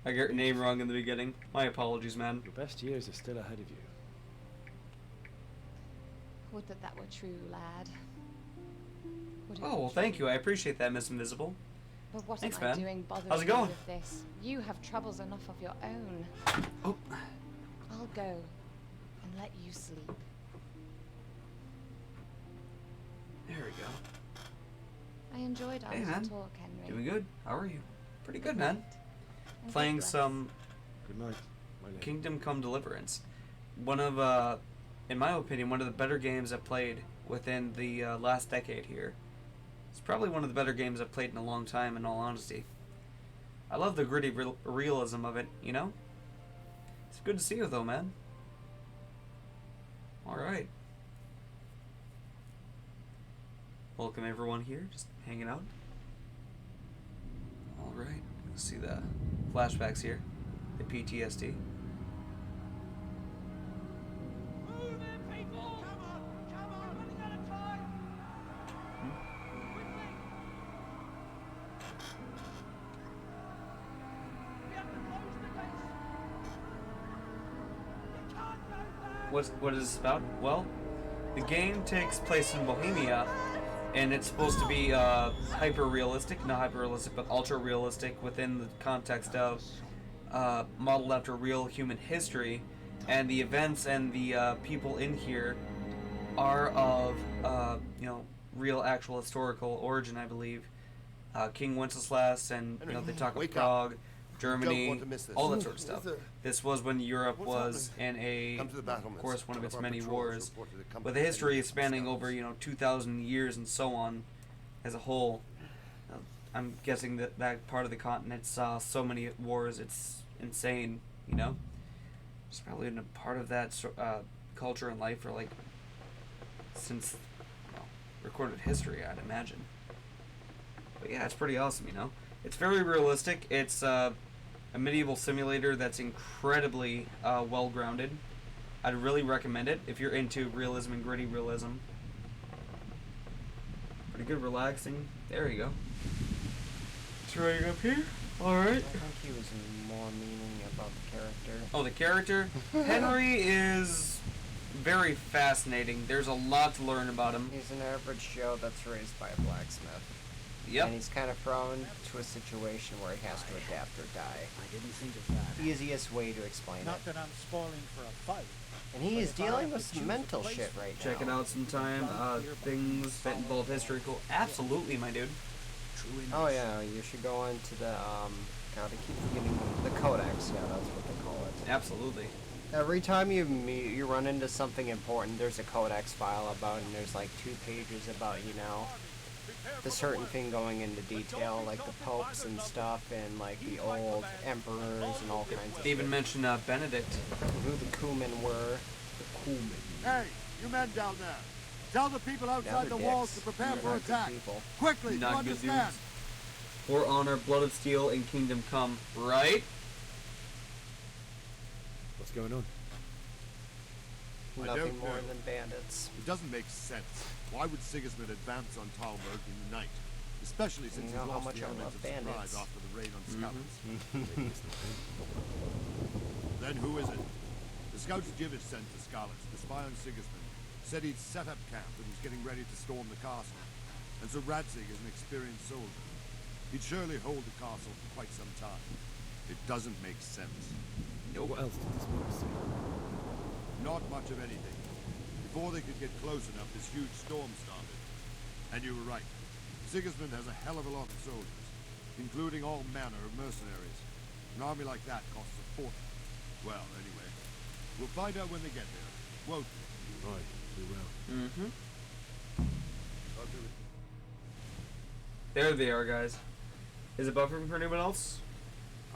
I got your name wrong in the beginning. My apologies, man. Your best years are still ahead of you. Would that that were true, lad. Would it Oh, were well, thank true. you. I appreciate that, Miss Invisible. But what Thanks, am I man. doing bothering How's it you going? with this? You have troubles enough of your own. Oh. I'll go and let you sleep. There we go. I enjoyed our Hey, man. talk, Henry. Doing good? How are you? Pretty good, man. And Playing God bless. some Good night, my lady. Kingdom Come Deliverance. One of, in my opinion, one of the better games I've played within the last decade here. It's probably one of the better games I've played in a long time, in all honesty. I love the gritty realism of it, you know? It's good to see you, though, man. Alright. Welcome, everyone here. Just hanging out. Alright. Let's see the flashbacks here. The PTSD. What is this about? Well, the game takes place in Bohemia, and it's supposed to be hyper-realistic, not hyper-realistic, but ultra-realistic within the context of modeled after real human history, and the events and the people in here are of you know, real actual historical origin, I believe. King Wenceslas, and you know, they talk of Wake up. Prague, Germany, want to miss this. all that sort of stuff. What's This was when Europe was in a, Come to the battlements. of course, one of its Our many patrols wars, reported a company with a of history enemy spanning scouts. over, you know, 2,000 years and so on, as a whole. I'm guessing that that part of the continent saw so many wars, it's insane, you know? It's probably been a part of that culture and life for, like, since, well, recorded history, I'd imagine. But yeah, it's pretty awesome, you know? It's very realistic. It's a medieval simulator that's incredibly well-grounded. I'd really recommend it if you're into realism and gritty realism. Pretty good, relaxing. There you go. It's right up here. Alright. I think he was more meaning about the character. Oh, the character? Henry is very fascinating. There's a lot to learn about him. He's an average Joe that's raised by a blacksmith. Yep. And he's kind of prone to a situation where he has to adapt or die. I didn't think of that. Easiest way to explain Not it. that I'm spoiling for a fight. And he but is if I dealing had with to some choose a mental place shit for right Check now. it out sometime. Things that involve history. Cool. Absolutely, my dude. Oh yeah, you should go into the God, I keep forgetting the codex. Yeah, that's what they call it. Absolutely. Every time you run into something important, there's a codex file about, and there's like 2 pages about, you know, the certain thing going into detail, like the popes and stuff, and like the old emperors and all kinds of They even shit. mentioned Benedict. Who the Cuman were. Hey, you men down there. Tell the people outside the they're walls to dicks. prepare They're for not good attack. people. Quickly, do you Not good dudes. understand? For honor, blood of steel, and kingdom come. Right? What's going on? I Nothing don't more know. than bandits. It doesn't make sense. Why would Sigismund advance on Talmberg in the night? Especially since You he's know how lost much the I element love of surprise bandits. after the raid on Mhm. Scouts. Then who is it? The scouts Jivish sent to Scarlets to spy on Sigismund said he'd set up camp and was getting ready to storm the castle. And so Radzig is an experienced soldier. He'd surely hold the castle for quite some time. It doesn't make sense. What else did this book say? Not much of anything. Before they could get close enough, this huge storm started. And you were right. Sigismund has a hell of a lot of soldiers, including all manner of mercenaries. An army like that costs a fortune. Well, anyway, we'll find out when they get there, won't we? Right, we will. Mm-hmm. There they are, guys. Is it buffering for anyone else?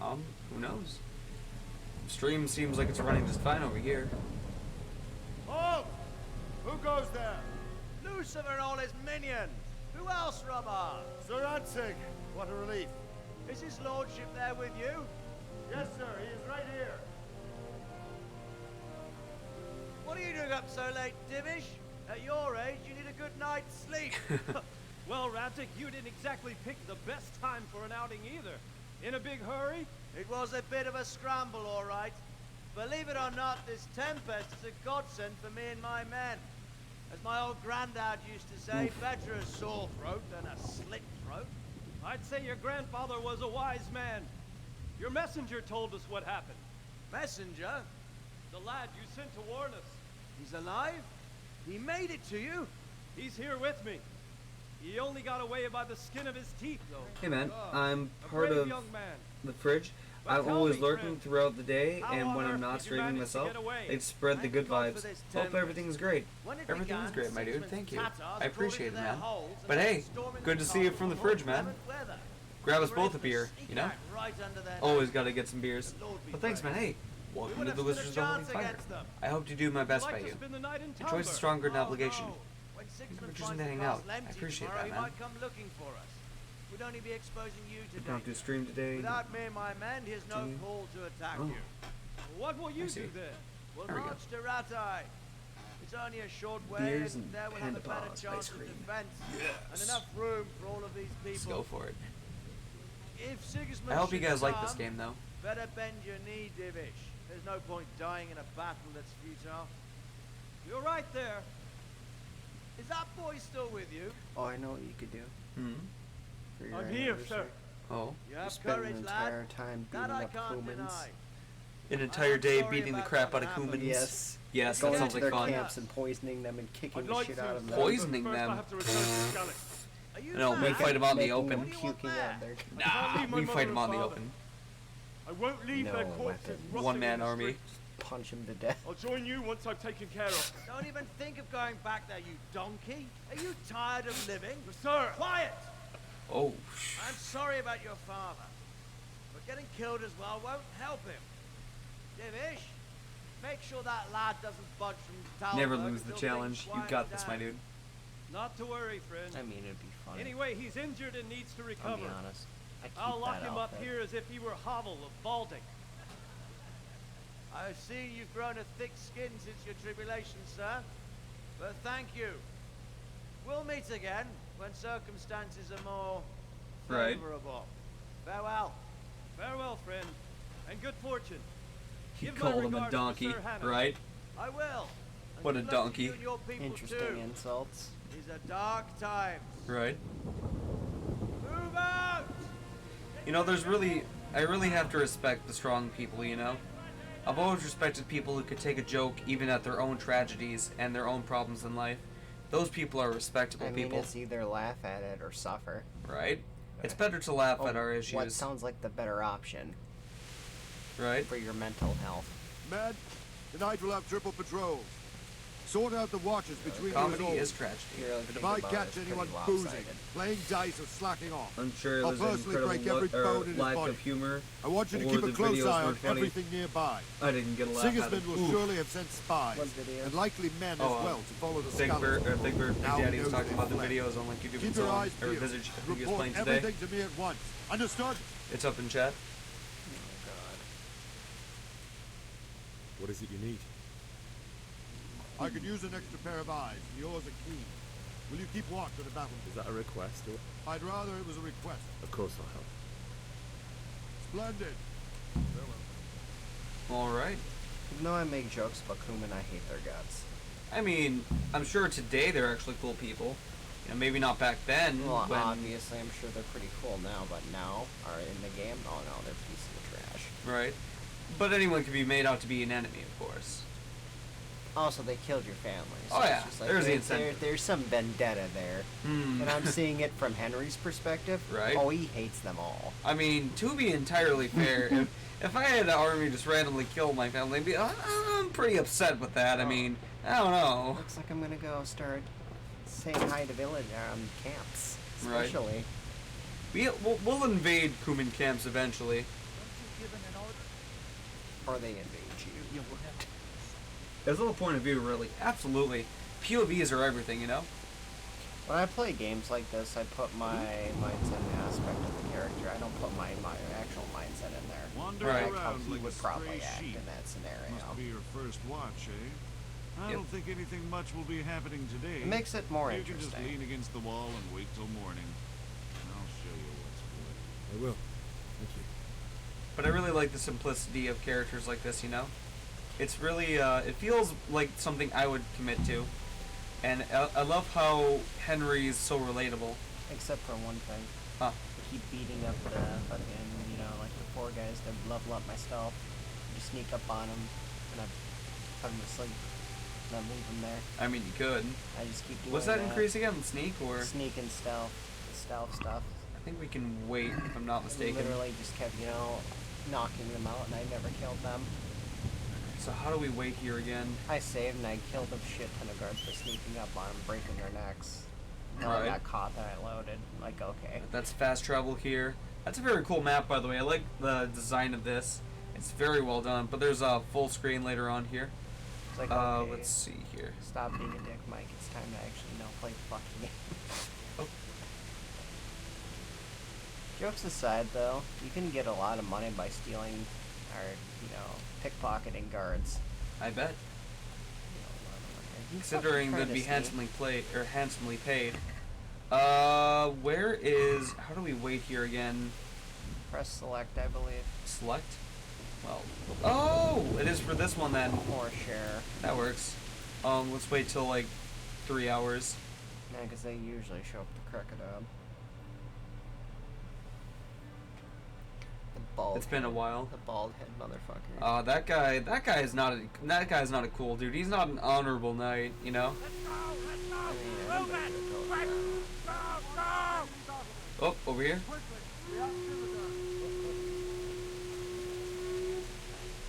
Who knows? Stream seems like it's running just fine over here. Halt! Who goes there? Lucifer and all his minions. Who else, Robber? Sir Radzig. What a relief. Is his lordship there with you? Yes, sir. He is right here. What are you doing up so late, Divish? At your age, you need a good night's sleep. Well, Radzig, you didn't exactly pick the best time for an outing either. In a big hurry? It was a bit of a scramble, all right. Believe it or not, this tempest is a godsend for me and my men. As my old granddad used to say, better a sore throat than a slit throat. I'd say your grandfather was a wise man. Your messenger told us what happened. Messenger? The lad you sent to warn us. He's alive? He made it to you? He's here with me. He only got away by the skin of his teeth, though. Hey man, I'm A part brave of young man. the fridge. But I'm tell always me, lurking friend, throughout the day, how and on when I'm earth not did you streaming manage to myself, get away? they spread the Thank good God vibes. for this Hope tempest. everything's great. When it Everything's began, great, my dude. Sigismund's Thank you. Tatars I crawled appreciate into it, their man. holes and But went hey, storming good the to see you castle from the in fridge, man. inclement weather. Grab us Were both able a to beer, sneak you know? out right under their Always noses. gotta get some beers. The Lord be But thanks, man. praised. Hey, welcome We to would the have Wizards of stood a Holding chance Fire. against them. I hope to do my best Like by to you. spend the night in Your choice is Talmberg. stronger than Oh, obligation. no. When Sigismund We're just finds into the hang out. castle I empty appreciate tomorrow, that, he man. might come looking for us. We'd only be exposing you to You don't have to danger. stream today. Without me and my men, he has no Gee. call to attack Oh. you. What will you I see. do then? We'll There we go. march to Ratai. It's only a short way, Beers and and there we'll have panda a better paws, chance ice of cream. defense and Yes. enough room for all of these Let's people. go for it. If Sigismund I hope you should guys like this come, game, though. Better bend your knee, Divish. There's no point dying in a battle that's futile. You're right there. Is that boy still with you? Oh, I know what you could do. Hmm. For your I'm here, sir. anniversary. Oh. You You have spend courage, an lad. entire time That beating I up can't Cumans. deny. An entire I'm day sorry beating the about crap what out of happened. Cumans. Yes. Yes, that Going sounds to like their fun. camps and poisoning them and kicking I'd the like shit to, out of them. but Poisoning first them? I have to return to Skalitz. Are you No, we mad? fight 'em out in the Making open. them What do you want puking there? out their Nah, leave my we mother fight them and out in the father. open. I won't leave their No corpses weapons. rotting One-man in the army. streets. Punch him to death. I'll join you once I've taken care of. Don't even think of going back there, you donkey. Are you tired of living? Sir! Quiet! Oh, I'm sorry about your father, but getting killed as well won't help him. Divish, make sure that lad doesn't budge from Talbot. never lose the until challenge. things You quiet got this, my down. dude. Not to worry, friend. I mean, it'd be funny. Anyway, he's injured and needs to I'll recover. be honest. I keep I'll lock that him up outfit. here as if he were Havel of Balding. I've seen you've grown a thick skin since your tribulation, sir. But thank you. We'll meet again when circumstances are more Right. favorable. Farewell. Farewell, friend, and good fortune. He Give my called him a regards to donkey, Sir Hannah. right? I will. And What a good luck to donkey. you and your people Interesting too. insults. These are dark times. Right. Move out! You know, I really have to respect the strong people, you know? I've always respected people who could take a joke even at their own tragedies and their own problems in life. Those people are respectable I mean, people, it's either laugh at it or suffer. right? It's better to laugh at our What issues, sounds like the better option right? for your mental health? Men, tonight we'll have triple patrols. Sort out the watches between you Comedy and is all. tragedy. And if I catch anyone boozing, playing dice, or slacking off, I'm sure I'll there's an personally break incredible every bone in his lack body. of humor. I want you to or keep a the close videos eye on weren't funny. everything nearby. I didn't get a laugh out Sigismund of will Ooh. surely have sent spies, and likely men as well, to follow the Big scholars. Bird, Big Bird, Big Now Daddy he was knows talking they've about the fled. videos on like YouTube Keep and so your on, eyes or peeled. Visage. I think he was Report playing today. everything to me at once. Understood? It's up in chat. What is it you need? I could use an extra pair of eyes, and yours are keen. Will you keep watch on the battlefield? Is that a request or? I'd rather it was a request. Of course I'll help. Splendid. Alright. Even though I make jokes about Kuman, I hate their guts. I mean, I'm sure today they're actually cool people. You know, maybe not back then. Well, when... obviously, I'm sure they're pretty cool now, but now, or in the game, oh no, they're pieces of trash. Right. But anyone can be made out to be an enemy, of course. Also, they killed your family. So Oh, it's yeah. just like, There's the incentive. There's some vendetta there. Hmm. And I'm seeing it from Henry's perspective. Right. Oh, he hates them all. I mean, to be entirely fair, if I had an army just randomly kill my family, I'm pretty upset with that. I mean, I don't know. Looks like I'm gonna go start saying hi to village camps, Right. especially. We'll invade Kuman camps eventually. Or they invade you. There's a little point of view, really. Absolutely. POVs are everything, you know? When I play games like this, I put my mindset aspect of the character. I don't put my actual mindset in there. Wander Like how around he like a would probably stray act sheep. in that scenario. Must be your first watch, eh? I Yep. don't think anything much will be happening today. It makes it more You can just interesting. lean against the wall and wait till morning. I'll show you what's what. I will. Thank you. But I really like the simplicity of characters like this, you know? It's really, it feels like something I would commit to. And I love how Henry's so relatable. Except for one thing. Huh. I keep beating up the fucking, like the poor guys that level up my stealth. Just sneak up on them, and I put them to sleep. And then leave them there. I mean, you could. I just keep doing What's that increase again? Sneak or? Sneak and stealth. Stealth stuff. I think we can wait, if I'm not mistaken. Literally just kept, knocking them out, and I never killed them. So how do we wait here again? I saved, and I killed a shit ton of guards for sneaking up on them, breaking their necks. And I Right. got caught, then I loaded. Like, okay. That's fast travel here. That's a very cool map, by the way. I like the design of this. It's very well done. But there's a full screen later on here. It's like, okay, Let's see here. stop being a dick, Mike. It's time to actually, play the fucking game. Oh. Jokes aside, though, you can get a lot of money by stealing, or, pickpocketing guards. I bet. You Considering fucking they'd be try to sneak. handsomely paid. Where is? How do we wait here again? Press select, I believe. Select. Well. Oh, it is for this one then. Or share. That works. Let's wait till like 3 hours. Yeah, because they usually show up the crocodile. The bald. It's been a while. The bald head motherfucker. That guy is not a cool dude. He's not an honorable knight, you know. Oh, over here.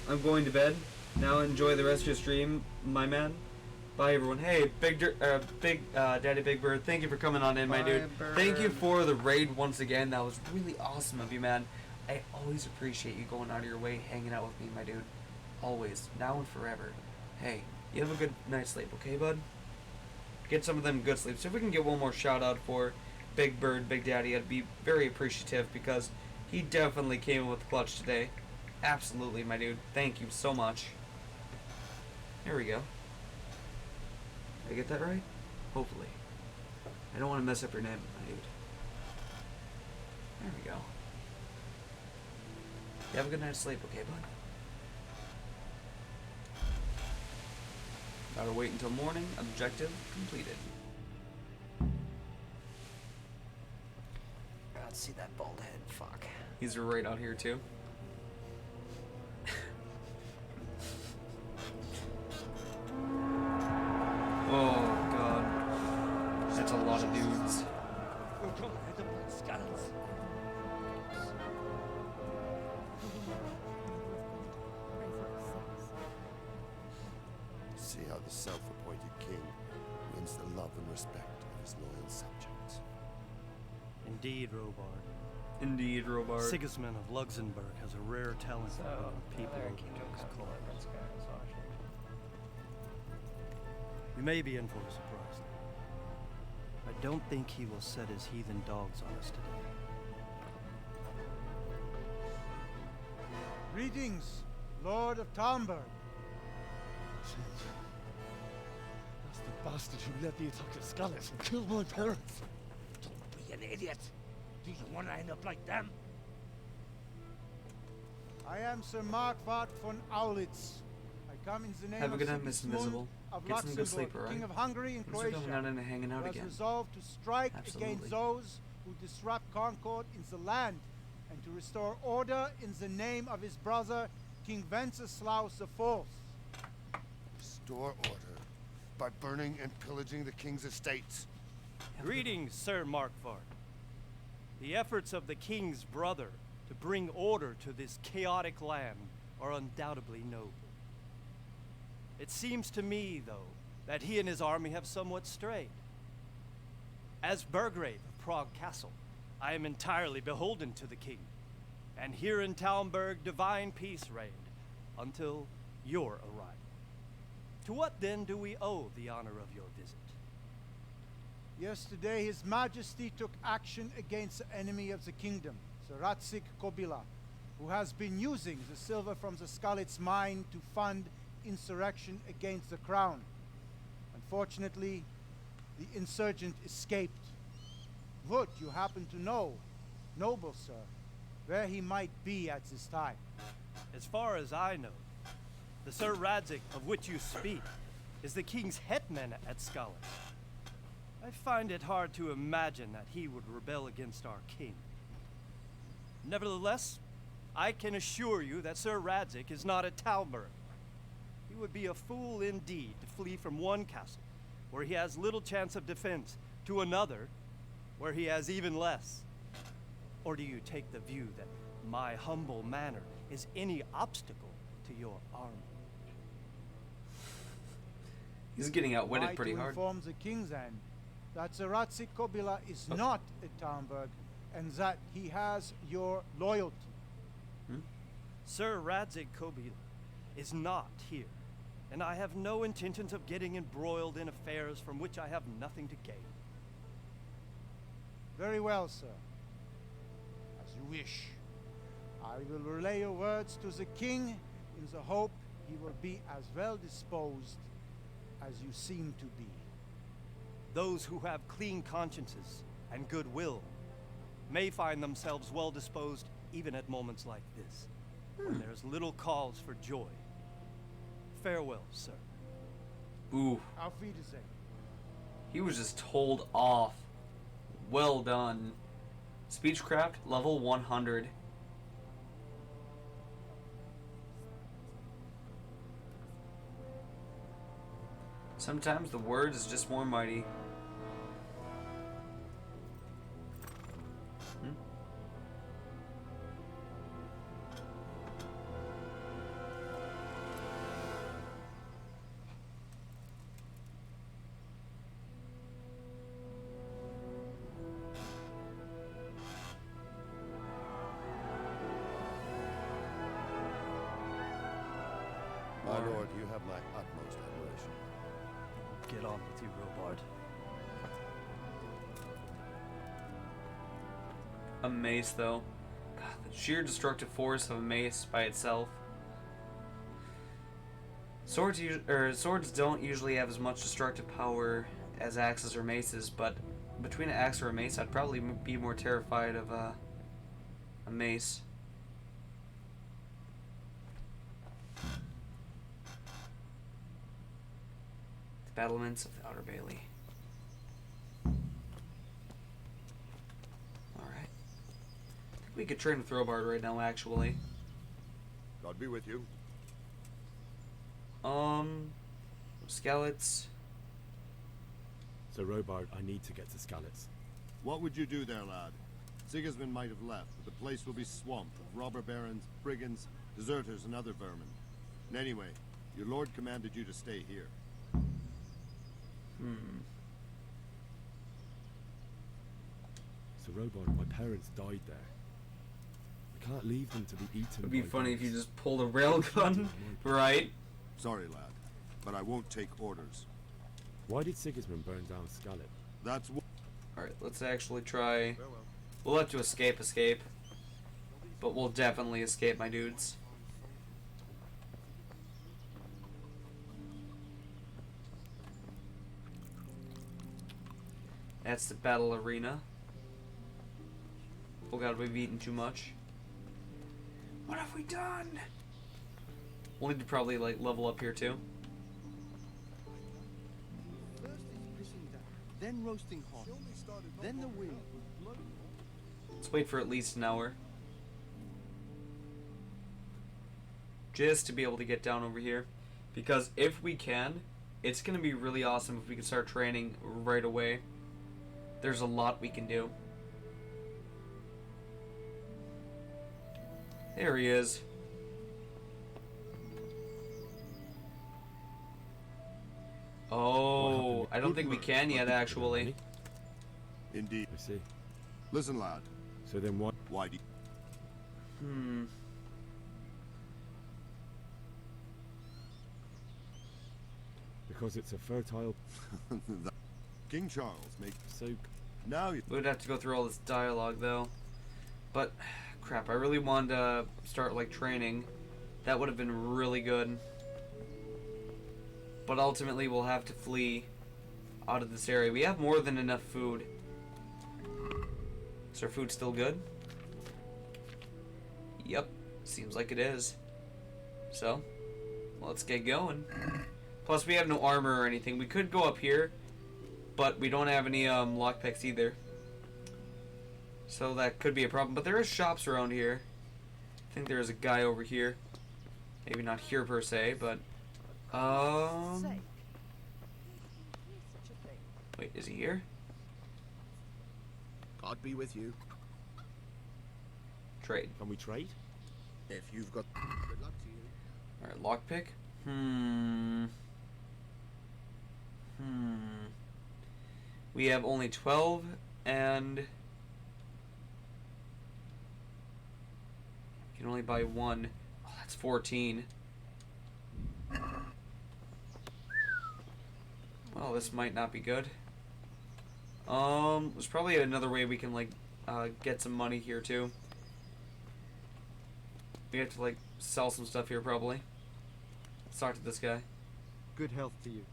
I'm going to bed. Now enjoy the rest of your stream, my man. Bye, everyone. Hey, Daddy Big Bird, thank you for coming on in, my Bye, dude. Bird. Thank you for the raid once again. That was really awesome of you, man. I always appreciate you going out of your way, hanging out with me, my dude. Always. Now and forever. Hey, you have a good night's sleep, okay, bud? Get some of them good sleep. So if we can get one more shout out for Big Bird, Big Daddy, I'd be very appreciative because he definitely came in with the clutch today. Absolutely, my dude. Thank you so much. There we go. Did I get that right? Hopefully. I don't want to mess up your name, my dude. There we go. You have a good night's sleep, okay, bud? Gotta wait until morning. Objective completed. Let's see that bald head. Fuck. He's right out here, too. Oh, God. That's a lot of dudes. See how his self-appointed king wins the love and respect of his loyal subjects. Indeed, Robard. Indeed, Robard. Sigismund of Luxembourg has a rare talent for winning people over to his cause. We may be in for a surprise. I don't think he will set his heathen dogs on us today. Greetings, Lord of Talmberg. That's the bastard who led the attack at Scarlet and killed my parents. Don't be an idiot. Do you want to end up like them? I am Sir Markvart von Aulitz. I come in the name Have a of good night, Miss Sigismund Invisible. of Get some good Luxembourg, sleep, alright? King of Hungary and Thanks for Croatia, coming out and hanging out who has again. resolved to strike Absolutely. against those who disrupt concord in the land and to restore order in the name of his brother, King Wenceslaus IV. Restore order by burning and pillaging the king's estates. Greetings, Sir Markvart. The efforts of the king's brother to bring order to this chaotic land are undoubtedly noble. It seems to me, though, that he and his army have somewhat strayed. As Burgrave of Prague Castle, I am entirely beholden to the king, and here in Talmberg divine peace reigned until your arrival. To what then do we owe the honor of your visit? Yesterday, His Majesty took action against the enemy of the kingdom, the Ratzik Kobila, who has been using the silver from the Skalitz mine to fund insurrection against the crown. Unfortunately, the insurgent escaped. Would you happen to know, noble sir, where he might be at this time? As far as I know, the Sir Radzik of which you speak is the king's hetman at Skalitz. I find it hard to imagine that he would rebel against our king. Nevertheless, I can assure you that Sir Radzik is not at Talmberg. He would be a fool indeed to flee from one castle, where he has little chance of defense, to another, where he has even less. Or do you take the view that my humble manner is any obstacle to your army? He's getting outwitted pretty to hard. Inform the king then that the Ratzik Kobila is not at Talmberg and that he has your loyalty. Sir Radzik Kobila is not here, and I have no intentions of getting embroiled in affairs from which I have nothing to gain. Very well, sir. As you wish. I will relay your words to the king in the hope he will be as well disposed as you seem to be. Those who have clean consciences and goodwill may find themselves well disposed even at moments like this, when there's little cause for joy. Farewell, sir. Ooh. Auf Wiedersehen. He was just told off. Well done. Speechcraft level 100. Sometimes the word is just more mighty. My lord, you have my utmost admiration. Get on with you, Robard. A mace, though. God, the sheer destructive force of a mace by itself. Swords don't usually have as much destructive power as axes or maces, but between an axe or a mace, I'd probably be more terrified of a mace. The battlements of the Outer Bailey. Alright. I think we could train with Robard right now, actually. God be with you. Skalitz. So, Robard, I need to get to Skalitz. What would you do there, lad? Sigismund might have left, but the place will be swamped with robber barons, brigands, deserters, and other vermin. And anyway, your lord commanded you to stay here. So, Robon, my parents died there. I can't leave them to be eaten. It'd be by funny if you dogs. just pulled a railgun, right? Sorry, lad, but I won't take orders. Why did Sigismund burn down Scarlet? That's what. Alright, let's actually try... We'll have to escape. But we'll definitely escape, my dudes. That's the battle arena. Oh god, we've eaten too much. What have we done? We'll need to probably, like, level up here, too. First it's pissing down, then roasting hot, then the wind was blowing. Let's wait for at least an hour. Just to be able to get down over here. Because if we can, it's going to be really awesome if we can start training right away. There's a lot we can do. There he is. Oh, I don't think we can yet, actually. Indeed. I see. Listen, lad. So then what? Why do you... Because it's a fertile... King Charles makes... So... Now you... We'd have to go through all this dialogue, though. But, crap, I really wanted to start, like, training. That would have been really good. But ultimately, we'll have to flee out of this area. We have more than enough food. Is our food still good? Yep, seems like it is. So, let's get going. Plus, we have no armor or anything. We could go up here, but we don't have any lockpicks either. So that could be a problem. But there is shops around here. I think there is a guy over here. Maybe not here per se, but... Wait, is he here? God be with you. Trade. Can we trade? If you've got... Good luck to you. Alright, lockpick. We have only 12, and... You can only buy one. Oh, that's 14. Well, this might not be good. There's probably another way we can, like, get some money here, too. We have to, like, sell some stuff here, probably. Let's talk to this guy. Good health to you.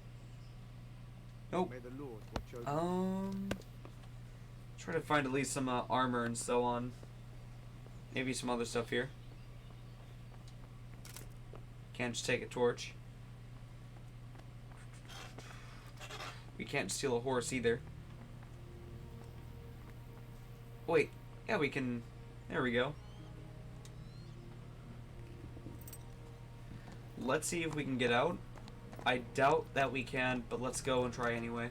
Nope. May the Lord watch over. Try to find at least some armor and so on. Maybe some other stuff here. Can't just take a torch. We can't steal a horse either. Wait, yeah, we can. There we go. Let's see if we can get out. I doubt that we can, but let's go and try anyway.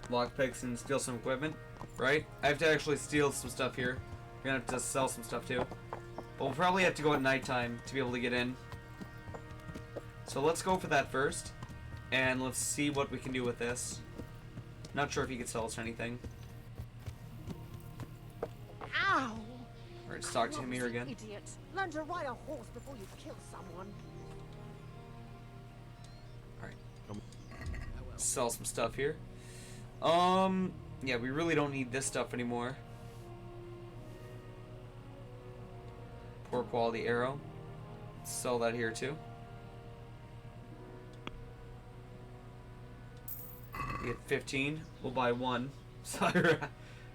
Lockpicks and steal some equipment, right? I have to actually steal some stuff here. We're gonna have to sell some stuff too. But we'll probably have to go at nighttime to be able to get in. So let's go for that first. And let's see what we can do with this. Not sure if he could sell us anything. Ow! Alright, let's talk to him here again. Idiot! Learn to ride a horse before you kill someone. Alright. Sell some stuff here. Yeah, we really don't need this stuff anymore. Poor quality arrow. Let's sell that here too. We get 15. We'll buy one. Sorry,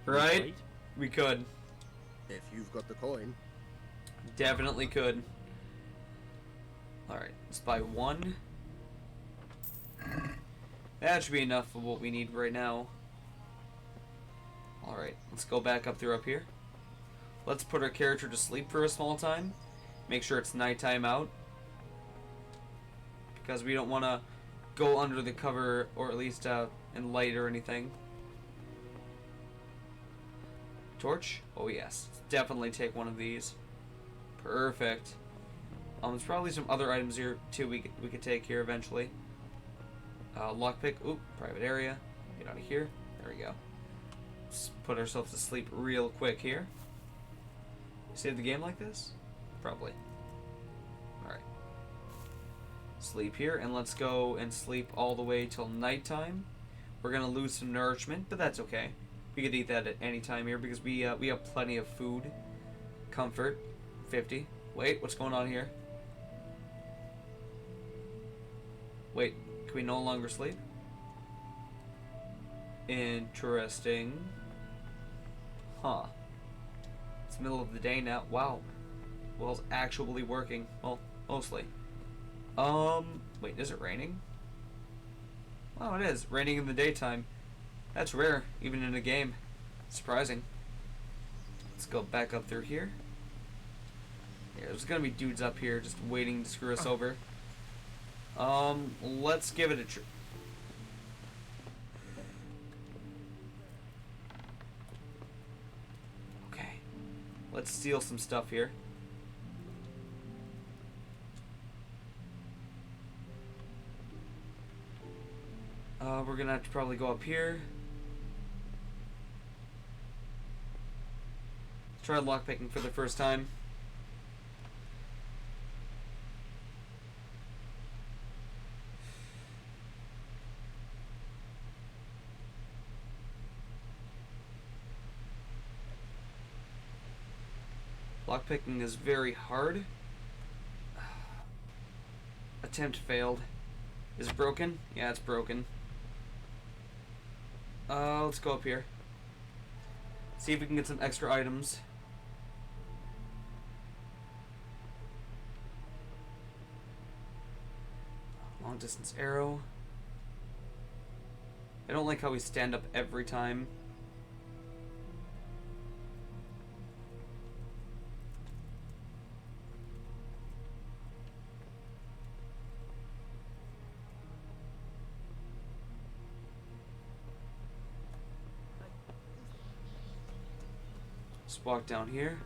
right? We could. If you've got the coin. Definitely could. Alright, let's buy one. That should be enough of what we need right now. Alright, let's go back up through up here. Let's put our character to sleep for a small time. Make sure it's nighttime out. Because we don't want to go under the cover, or at least in light or anything. Torch? Oh yes. Let's definitely take one of these. Perfect. There's probably some other items here too we could take here eventually. Lockpick. Oop, private area. Get out of here. There we go. Let's put ourselves to sleep real quick here. Save the game like this? Probably. Alright. Sleep here, and let's go and sleep all the way till nighttime. We're gonna lose some nourishment, but that's okay. We could eat that at any time here because we have plenty of food. Comfort, 50. Wait, what's going on here? Wait, can we no longer sleep? Interesting. Huh. It's the middle of the day now. Wow. Well's actually working. Well, mostly. Wait, is it raining? Oh, it is. Raining in the daytime. That's rare, even in a game. Surprising. Let's go back up through here. Yeah, there's gonna be dudes up here just waiting to screw us over. Let's give it a try. Okay. Let's steal some stuff here. We're gonna have to probably go up here. Try lockpicking for the first time. Lockpicking is very hard. Attempt failed. Is it broken? Yeah, it's broken. Let's go up here. See if we can get some extra items. Long distance arrow. I don't like how we stand up every time. Walk down here.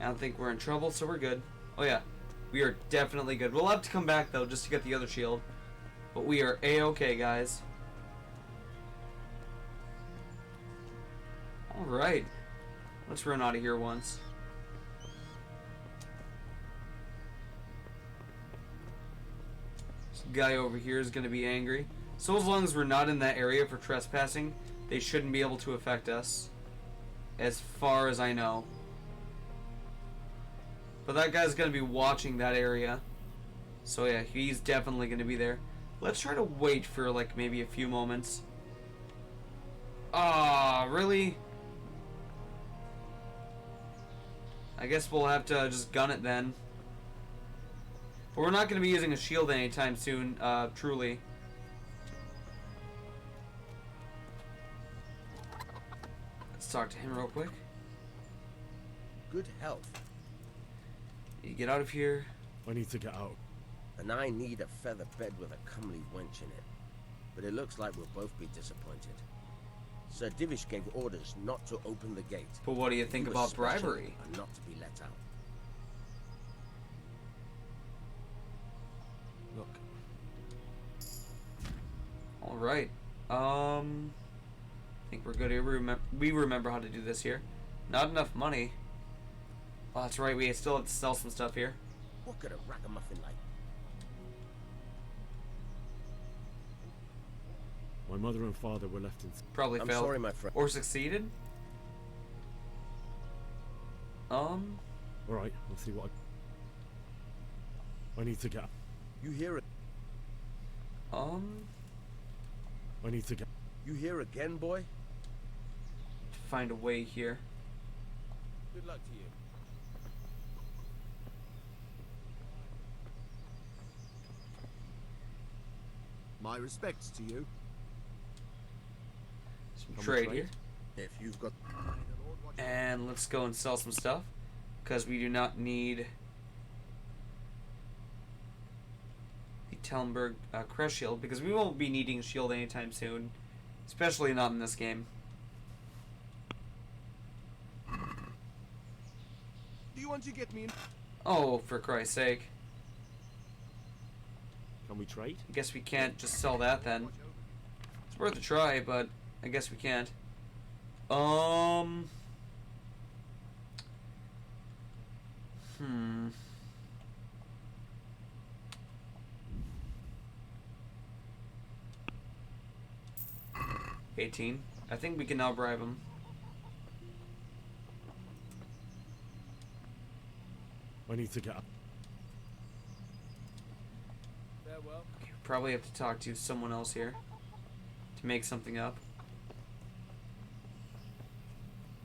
I don't think we're in trouble, so we're good. Oh yeah, we are definitely good. We'll have to come back though just to get the other shield, but we are a-okay, guys. All right, let's run out of here once. This guy over here is gonna be angry. So as long as we're not in that area for trespassing, they shouldn't be able to affect us. As far as I know. But that guy's going to be watching that area. So yeah, he's definitely going to be there. Let's try to wait for like maybe a few moments. Ah, really? I guess we'll have to just gun it then. But we're not going to be using a shield anytime soon, truly. Talk to him real quick. Good health. You get out of here. I need to get out. And I need a feather bed with a comely wench in it. But it looks like we'll both be disappointed. Sir Divish gave orders not to open the gate. But what do you think about bribery? And not to be let out. Look. All right. I think we're good here. We remember how to do this here. Not enough money. Oh, that's right. We still have to sell some stuff here. What could a ragamuffin like? My mother and father were left in... Probably I'm failed. sorry, my friend. Or succeeded. Alright, I'll see what I need to get... You hear it? I need to get... You here again, boy? Find a way here. Good luck to you. My respects to you. Some trade here. If you've got... And let's go and sell some stuff. Because we do not need the Tellenberg Crest Shield. Because we won't be needing a shield anytime soon. Especially not in this game. Do you want to get me in? Oh, for Christ's sake. Can we trade? I guess we can't just sell that then. It's worth a try, but I guess we can't. 18. I think we can now bribe him. I need to get up. Farewell. Okay, probably have to talk to someone else here to make something up.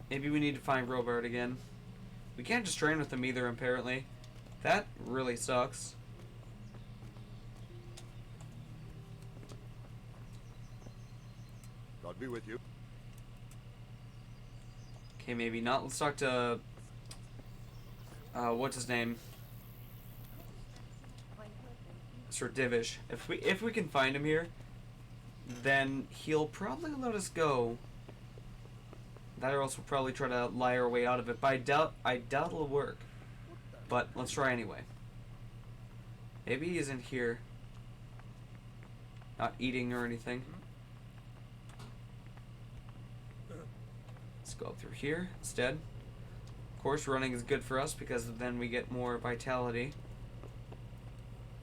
Maybe we need to find Robert again. We can't just train with him either, apparently. That really sucks. God be with you. Okay, maybe not. Let's talk to... what's his name? Sir Divish. If we can find him here, then he'll probably let us go. That or else we'll probably try to lie our way out of it. But I doubt it'll work. But let's try anyway. Maybe he isn't here. Not eating or anything. Let's go up through here instead. Of course, running is good for us because then we get more vitality.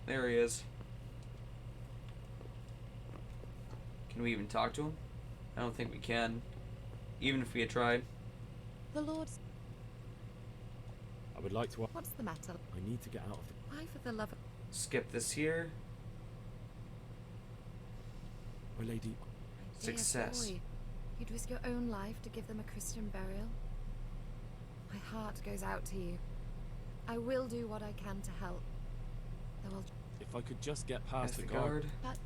There he is. Can we even talk to him? I don't think we can. Even if we had tried. The Lord's... I would like to... What's the matter? I need to get out of the... Why, for the love of... Skip this here. My lady... Success. Dear boy, you'd risk your own life to give them a Christian burial. My heart goes out to you. I will do what I can to help. Though I'll... If I could just get past the the guard. But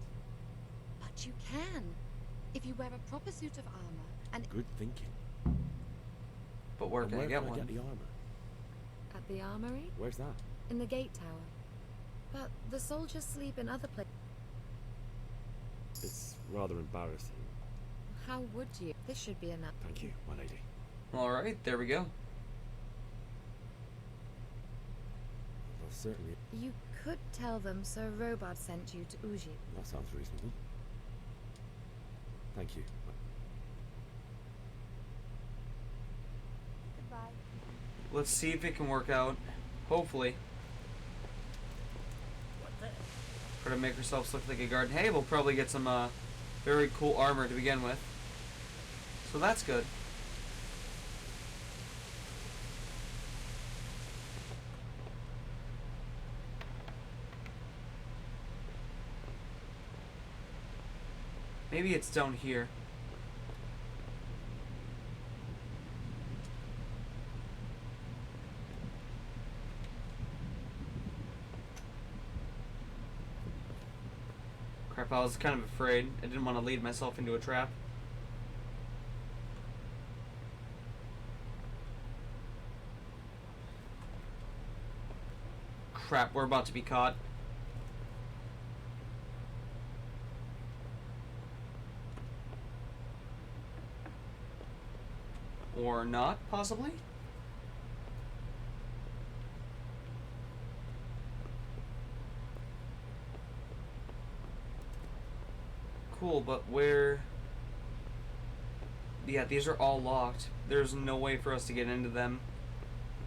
you can. If you wear a proper suit of armor and... Good thinking. But where And can I get can one? I get the armor? At the armory? Where's that? In the gate tower. But the soldiers sleep in other places. It's rather embarrassing. How would you? This should be enough. Thank you, my lady. Alright, there we go. Well, certainly. You could tell them Sir Robard sent you to Uji. That sounds reasonable. Thank you. Goodbye. Let's see if it can work out. Hopefully. Try to make ourselves look like a guard. Hey, we'll probably get some very cool armor to begin with. So that's good. Maybe it's down here. Crap, I was kind of afraid. I didn't want to lead myself into a trap. Crap, we're about to be caught. Or not, possibly? Cool, but where... Yeah, these are all locked. There's no way for us to get into them,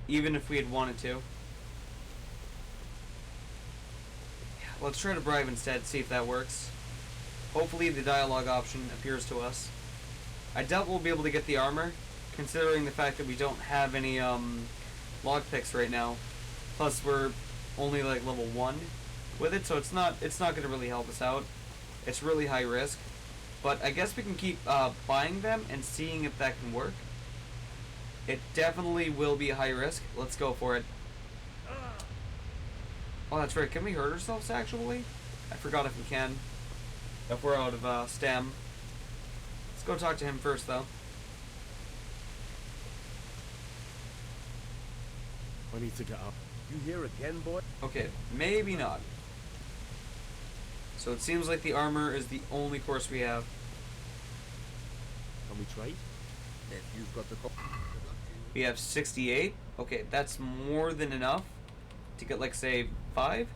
even if we had wanted to. Yeah, let's try to bribe instead, see if that works. Hopefully the dialogue option appears to us. I doubt we'll be able to get the armor, considering the fact that we don't have any lockpicks right now. Plus we're only like level 1 with it, so it's not going to really help us out. It's really high risk, but I guess we can keep buying them and seeing if that can work. It definitely will be a high risk. Let's go for it. Oh, that's right. Can we hurt ourselves actually? I forgot if we can. If we're out of stam. Let's go talk to him first, though. I need to get up. You here again, boy? Okay, maybe not. So it seems like the armor is the only course we have. Can we trade? If you've got the... We have 68. Okay, that's more than enough to get, like, say, 5?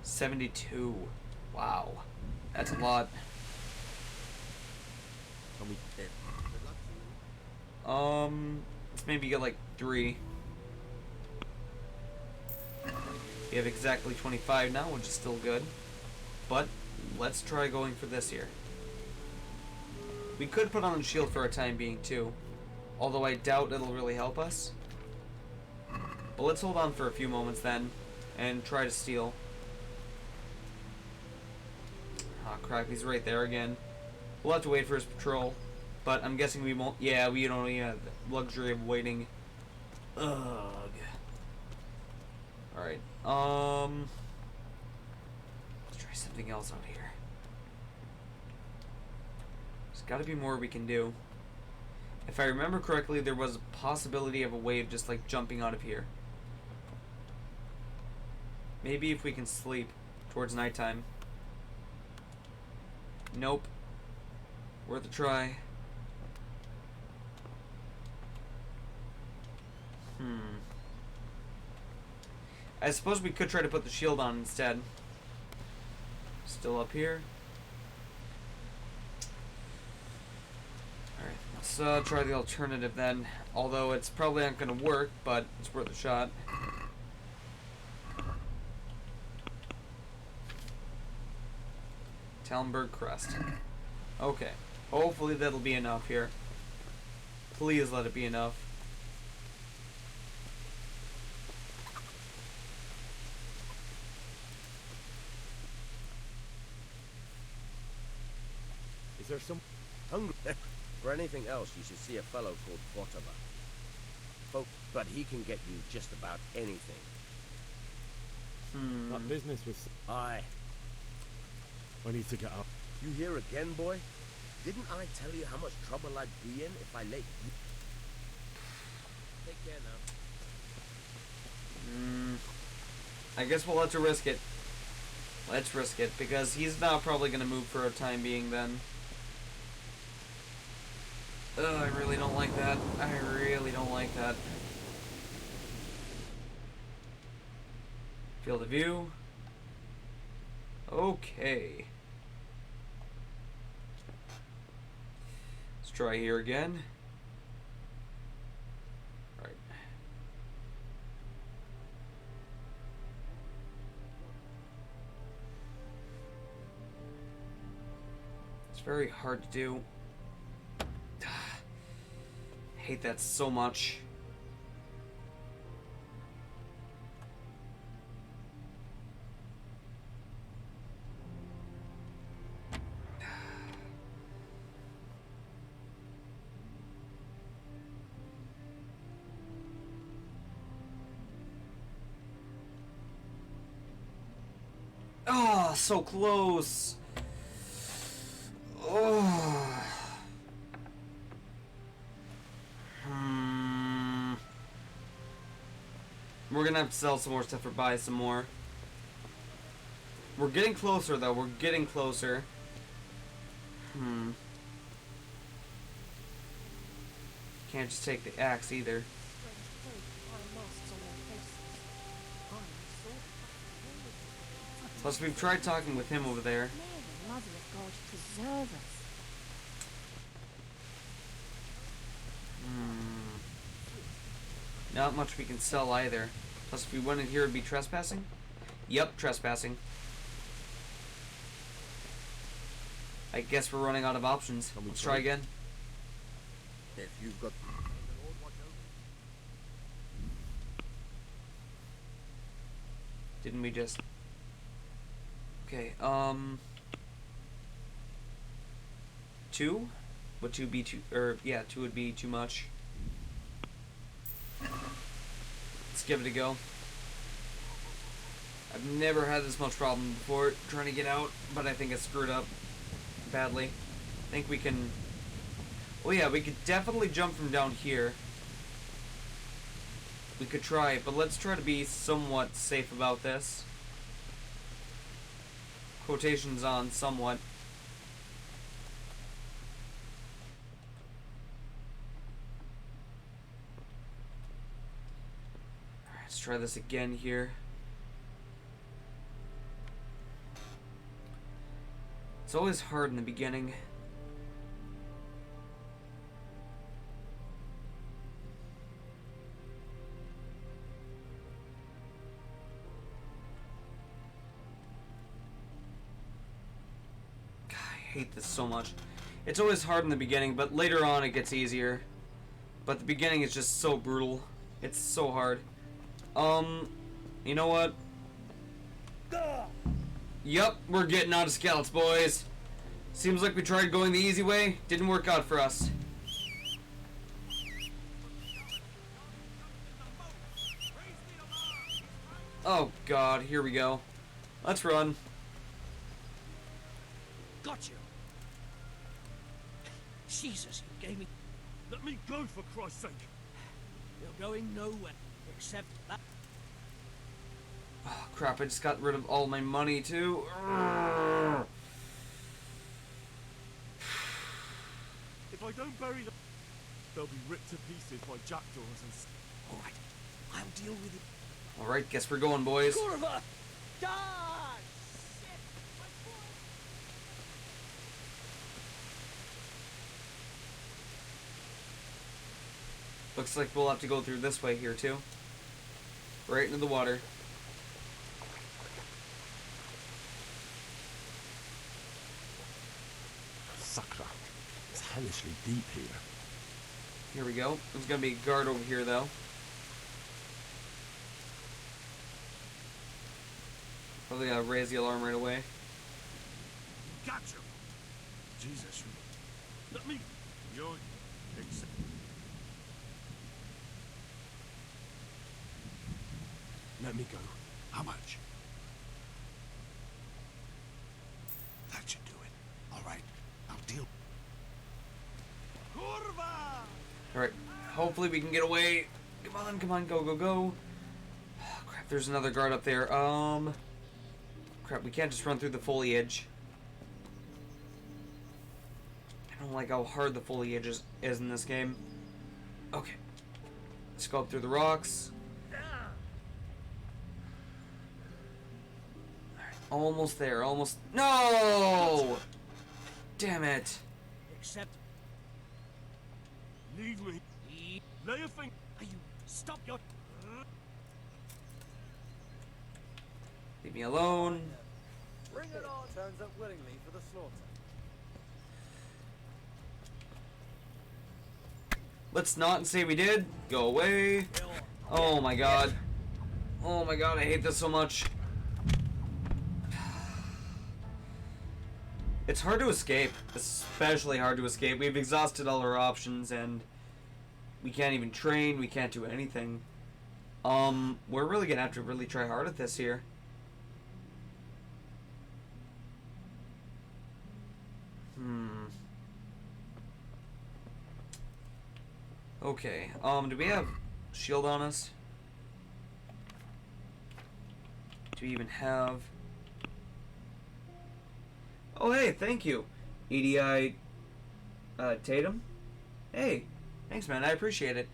72. Wow. That's a lot. Let's maybe get like 3. We have exactly 25 now, which is still good. But let's try going for this here. We could put on a shield for a time being too, although I doubt it'll really help us. But let's hold on for a few moments then and try to steal. Ah, crap, he's right there again. We'll have to wait for his patrol, but I'm guessing we won't. Yeah, we don't even have the luxury of waiting. Ugh. Alright, let's try something else out here. There's gotta be more we can do. If I remember correctly, there was a possibility of a way of just like jumping out of here. Maybe if we can sleep towards nighttime. Nope. Worth a try. I suppose we could try to put the shield on instead. Still up here. Alright, let's try the alternative then. Although it's probably not going to work, but it's worth a shot. Talmberg Crest. Okay. Hopefully that'll be enough here. Please let it be enough. Is there some hungry? For anything else, you should see a fellow called Vortava. But he can get you just about anything. That business was... Aye. I need to get up. You here again, boy? Didn't I tell you how much trouble I'd be in if I let you... Take care now. I guess we'll have to risk it. Let's risk it, because he's not probably going to move for a time being then. Ugh, I really don't like that. I really don't like that. Field of view. Okay. Let's try here again. Alright. It's very hard to do. Hate that so much. Oh, so close. Oh. We're gonna have to sell some more stuff or buy some more. We're getting closer though, we're getting closer. Can't just take the axe either. Plus we've tried talking with him over there. Mother of God, preserve us. Not much we can sell either. Plus if we went in here it'd be trespassing? Yep, trespassing. I guess we're running out of options. Let's try again. If you've got... Didn't we just... Okay, 2? Would 2 be too... yeah, 2 would be too much. Let's give it a go. I've never had this much problem before trying to get out, but I think I screwed up badly. I think we can... Oh yeah, we could definitely jump from down here. We could try, but let's try to be somewhat safe about this. Quotations on somewhat. Alright, let's try this again here. It's always hard in the beginning. God, I hate this so much. It's always hard in the beginning, but later on it gets easier. But the beginning is just so brutal. It's so hard. You know what? Yup, we're getting out of scouts, boys. Seems like we tried going the easy way. Didn't work out for us. Oh god, here we go. Let's run. Got you. Jesus, you gave me... Let me go, for Christ's sake! You're going nowhere, except that... Oh crap, I just got rid of all my money too. Urgh. If I don't bury them, they'll be ripped to pieces by jackdaws and... Alright, I'll deal with it. Alright, guess we're going, boys. Kurva! Die! Looks like we'll have to go through this way here too. Right into the water. Sakra. It's hellishly deep here. Here we go. There's gonna be a guard over here though. Probably gotta raise the alarm right away. Gotcha! Jesus. Let me... You're... Let me go. How much? That should do it. All right, I'll deal. Alright, hopefully we can get away. Come on, go, go, go. Oh, crap, there's another guard up there. Crap, we can't just run through the foliage. I don't like how hard the foliage is in this game. Okay. Let's go up through the rocks. Almost there, almost. No! Damn it. Except... Leave me. Lay a finger. Are you... Stop your... Leave me alone. Bring it on! Turns up willingly for the slaughter. Let's not say we did. Go away. Oh my god. Oh my god, I hate this so much. It's hard to escape, especially hard to escape. We've exhausted all our options and we can't even train, we can't do anything. We're really gonna have to really try hard at this here. Okay, do we have shield on us? Do we even have... Oh, hey, thank you, EDI Tatum. Hey, thanks, man. I appreciate it.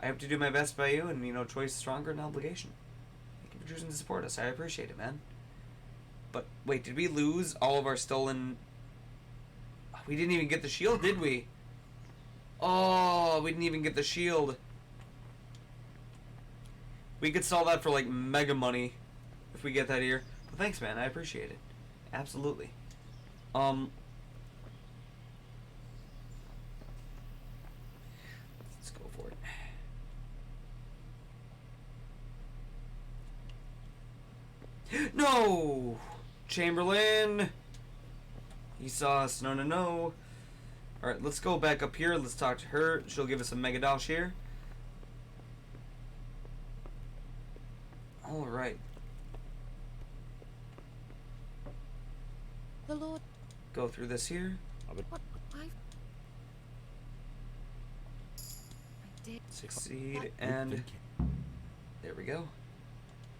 I hope to do my best by you, and, you know, choice is stronger than obligation. Thank you for choosing to support us. I appreciate it, man. But, wait, did we lose all of our stolen... We didn't even get the shield, did we? Oh, we didn't even get the shield. We could sell that for, like, mega money if we get that here. But thanks, man. I appreciate it. Absolutely. Let's go for it. No! Chamberlain! He saw us. No, no, no. Alright, let's go back up here. Let's talk to her. She'll give us a mega dosh here. Alright. The Lord. Go through this here. What? I did. Succeed, and there we go.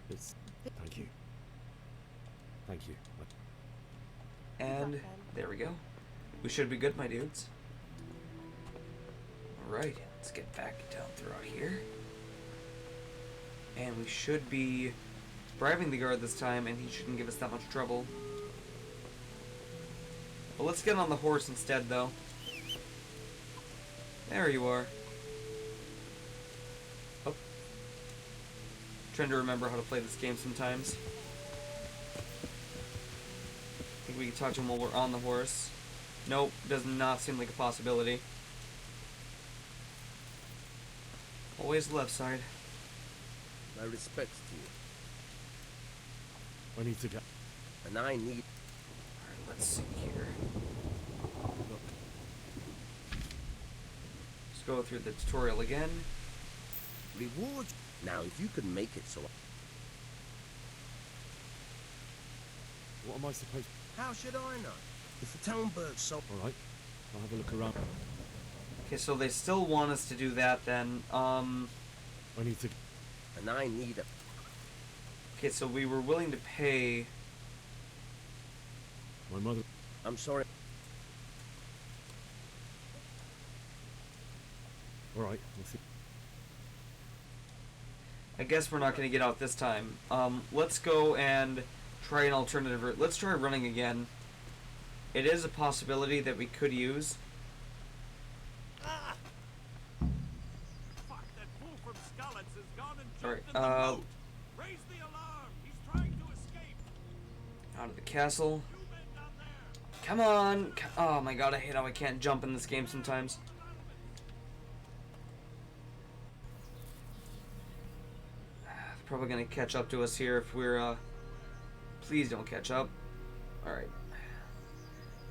Thank you. Thank you. And there we go. We should be good, my dudes. Alright, let's get back down throughout here. And we should be bribing the guard this time, and he shouldn't give us that much trouble. But let's get on the horse instead, though. There you are. Oh. Trying to remember how to play this game sometimes. I think we can talk to him while we're on the horse. Nope, does not seem like a possibility. Always left side. My respects to you. I need to get. And I need. Alright, let's see here. Let's go through the tutorial again. Reward. Now, if you could make it so. What am I supposed? How should I know? If the Talmberg's so. All right, I'll have a look around. Okay, so they still want us to do that then. I need to. And I need a. Okay, so we were willing to pay. My mother. I'm sorry. All right, we'll see. I guess we're not going to get out this time. Let's go and try an alternative route. Let's try running again. It is a possibility that we could use. Fuck, that fool from Skalitz has gone and Alright, jumped in the boat. Raise the alarm. He's trying to escape. Out of the castle. Come on! Oh my god, I hate how I can't jump in this game sometimes. They're probably gonna catch up to us here if we're, Please don't catch up. Alright.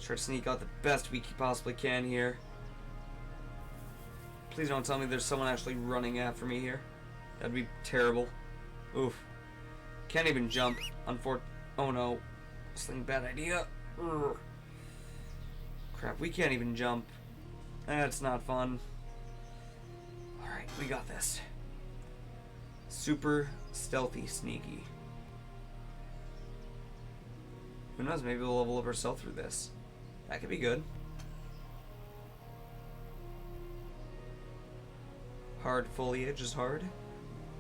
Try to sneak out the best we possibly can here. Please don't tell me there's someone actually running after me here. That'd be terrible. Oof. Can't even jump. Oh no. Sling bad idea. Urgh. Crap, we can't even jump. That's not fun. Alright, we got this. Super stealthy sneaky. Who knows, maybe we'll level up ourselves through this. That could be good. Hard foliage is hard.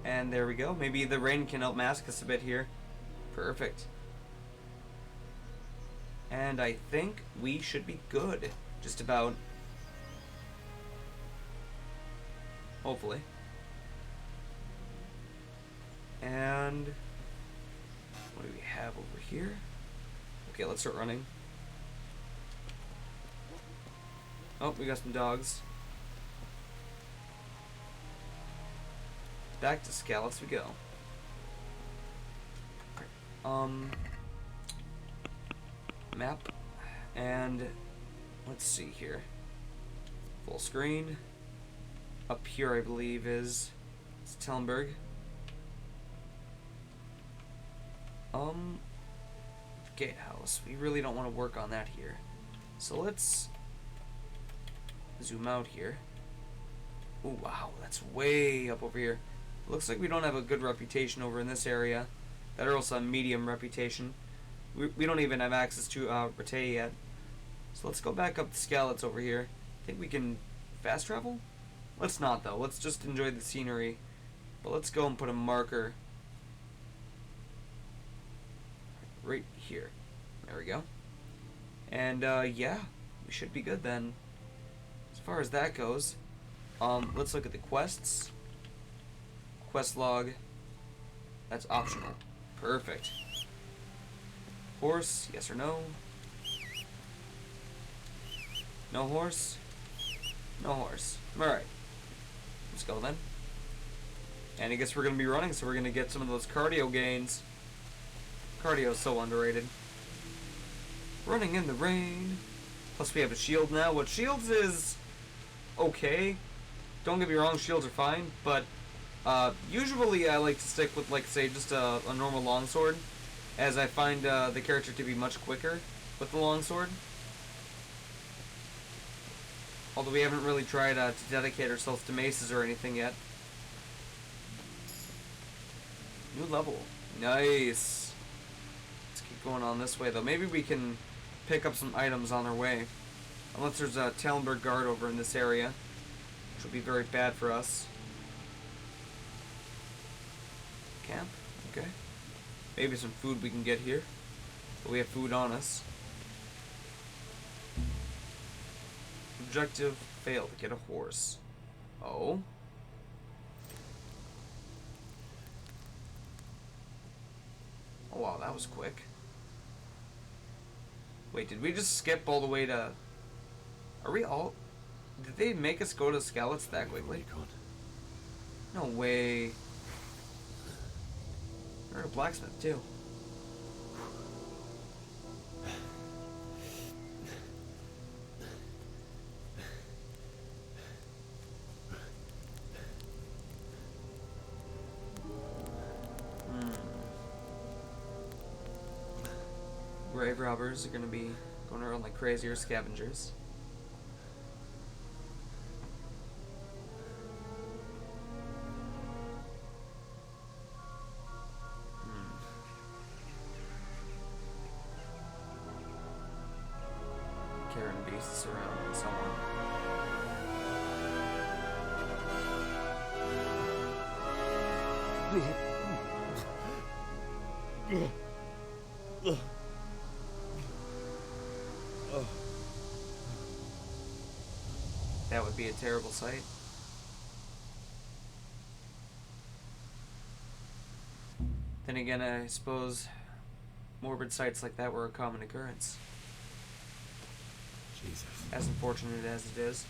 And there we go. Maybe the rain can help mask us a bit here. Perfect. And I think we should be good. Just about. Hopefully. And what do we have over here? Okay, let's start running. Oh, we got some dogs. Back to Skalitz we go. Map. And let's see here. Full screen. Up here I believe is Talmberg. Gatehouse. We really don't want to work on that here. So let's zoom out here. Oh wow, that's way up over here. Looks like we don't have a good reputation over in this area. That are also a medium reputation. We don't even have access to Rattay yet. So let's go back up to Skalitz over here. Think we can fast travel? Let's not though. Let's just enjoy the scenery. But let's go and put a marker right here. There we go. And yeah, we should be good then. As far as that goes, let's look at the quests. Quest log. That's optional. Perfect. Horse, yes or no? No horse? No horse. Alright. Let's go then. And I guess we're going to be running, so we're going to get some of those cardio gains. Cardio is so underrated. Running in the rain. Plus we have a shield now. What shields is okay. Don't get me wrong, shields are fine, but usually I like to stick with, like, say, just a normal longsword, as I find the character to be much quicker with the longsword. Although we haven't really tried to dedicate ourselves to maces or anything yet. New level. Nice. Let's keep going on this way, though. Maybe we can pick up some items on our way. Unless there's a Talmberg guard over in this area, which will be very bad for us. Camp? Okay. Maybe some food we can get here. But we have food on us. Objective failed. Get a horse. Oh. Oh wow, that was quick. Wait, did we just skip all the way to... Are we all... Did they make us go to Skalitz that quickly? No way. We're a blacksmith too. Grave robbers are gonna be going around like crazy, or scavengers. Carrying beasts around someone. That would be a terrible sight. Then again, I suppose morbid sights like that were a common occurrence. Jesus. As unfortunate as it is.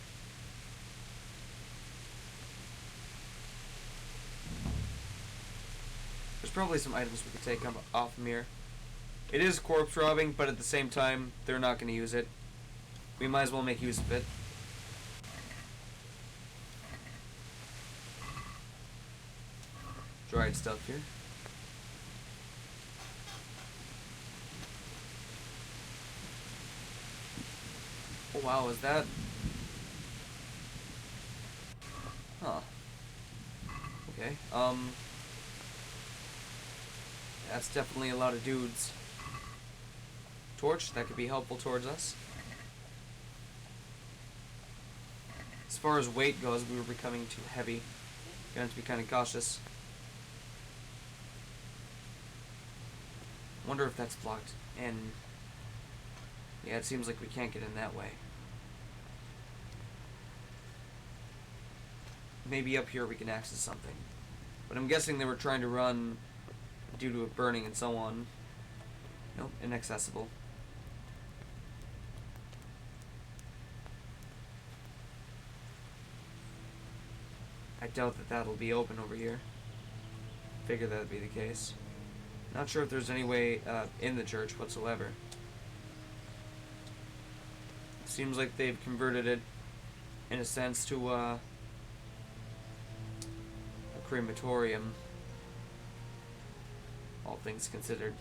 There's probably some items we could take off from here. It is corpse robbing, but at the same time, they're not going to use it. We might as well make use of it. Dried stuff here. Oh wow, is that... Huh. Okay, that's definitely a lot of dudes. Torch, that could be helpful towards us. As far as weight goes, we were becoming too heavy. Gonna have to be kind of cautious. Wonder if that's blocked. And yeah, it seems like we can't get in that way. Maybe up here we can access something. But I'm guessing they were trying to run due to it burning and so on. Nope, inaccessible. I doubt that that'll be open over here. Figure that'd be the case. Not sure if there's any way in the church whatsoever. Seems like they've converted it, in a sense, to a crematorium. All things considered.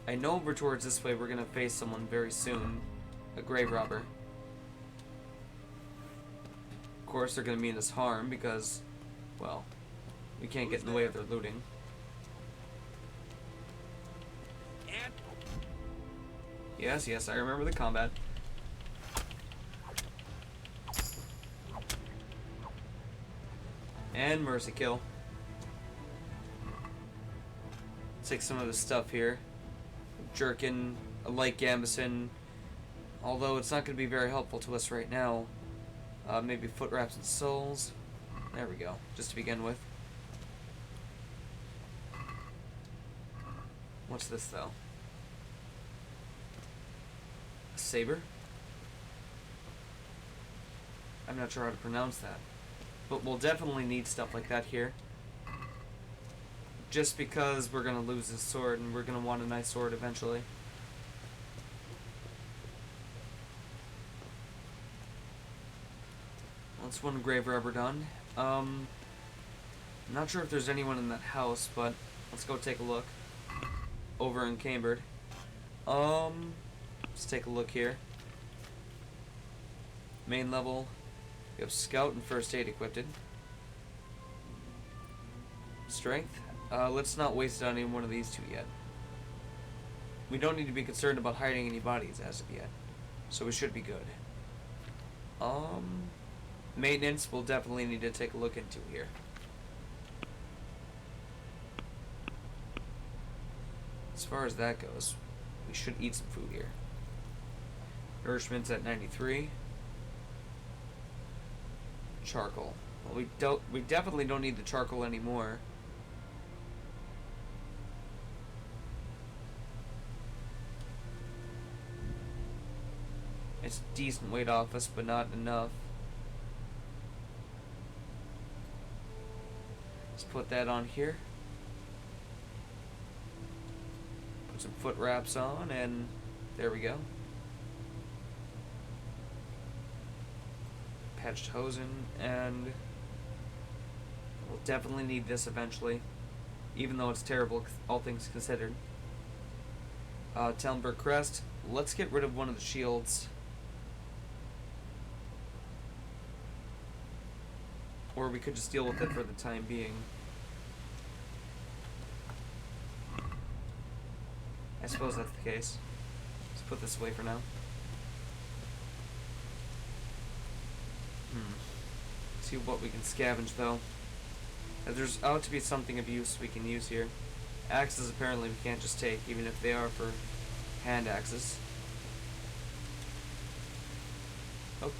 I know over towards this way we're gonna face someone very soon. A grave robber. Of course they're gonna mean us harm because, well, we can't get in the way of their looting. Yes, yes, I remember the combat. And mercy kill. Take some of the stuff here. Jerkin, a light gambeson. Although it's not going to be very helpful to us right now. Maybe foot wraps and souls. There we go, just to begin with. What's this though? A saber? I'm not sure how to pronounce that. But we'll definitely need stuff like that here. Just because we're going to lose this sword and we're going to want a nice sword eventually. That's one grave robber done. I'm not sure if there's anyone in that house, but let's go take a look. Over in Cambridge. Let's take a look here. Main level. We have scout and first aid equipped. Strength. Let's not waste it on any one of these two yet. We don't need to be concerned about hiding any bodies as of yet. So we should be good. Maintenance we'll definitely need to take a look into here. as far as that goes, we should eat some food here. Nourishment's at 93. Charcoal. Well, we definitely don't need the charcoal anymore. It's a decent weight off us, but not enough. Let's put that on here. Put some foot wraps on, and there we go. Patched hosen, and we'll definitely need this eventually, even though it's terrible, all things considered. Talmberg Crest. Let's get rid of one of the shields. Or we could just deal with it for the time being. I suppose that's the case. Let's put this away for now. See what we can scavenge though. There's ought to be something of use we can use here. Axes apparently we can't just take, even if they are for hand axes. Oh.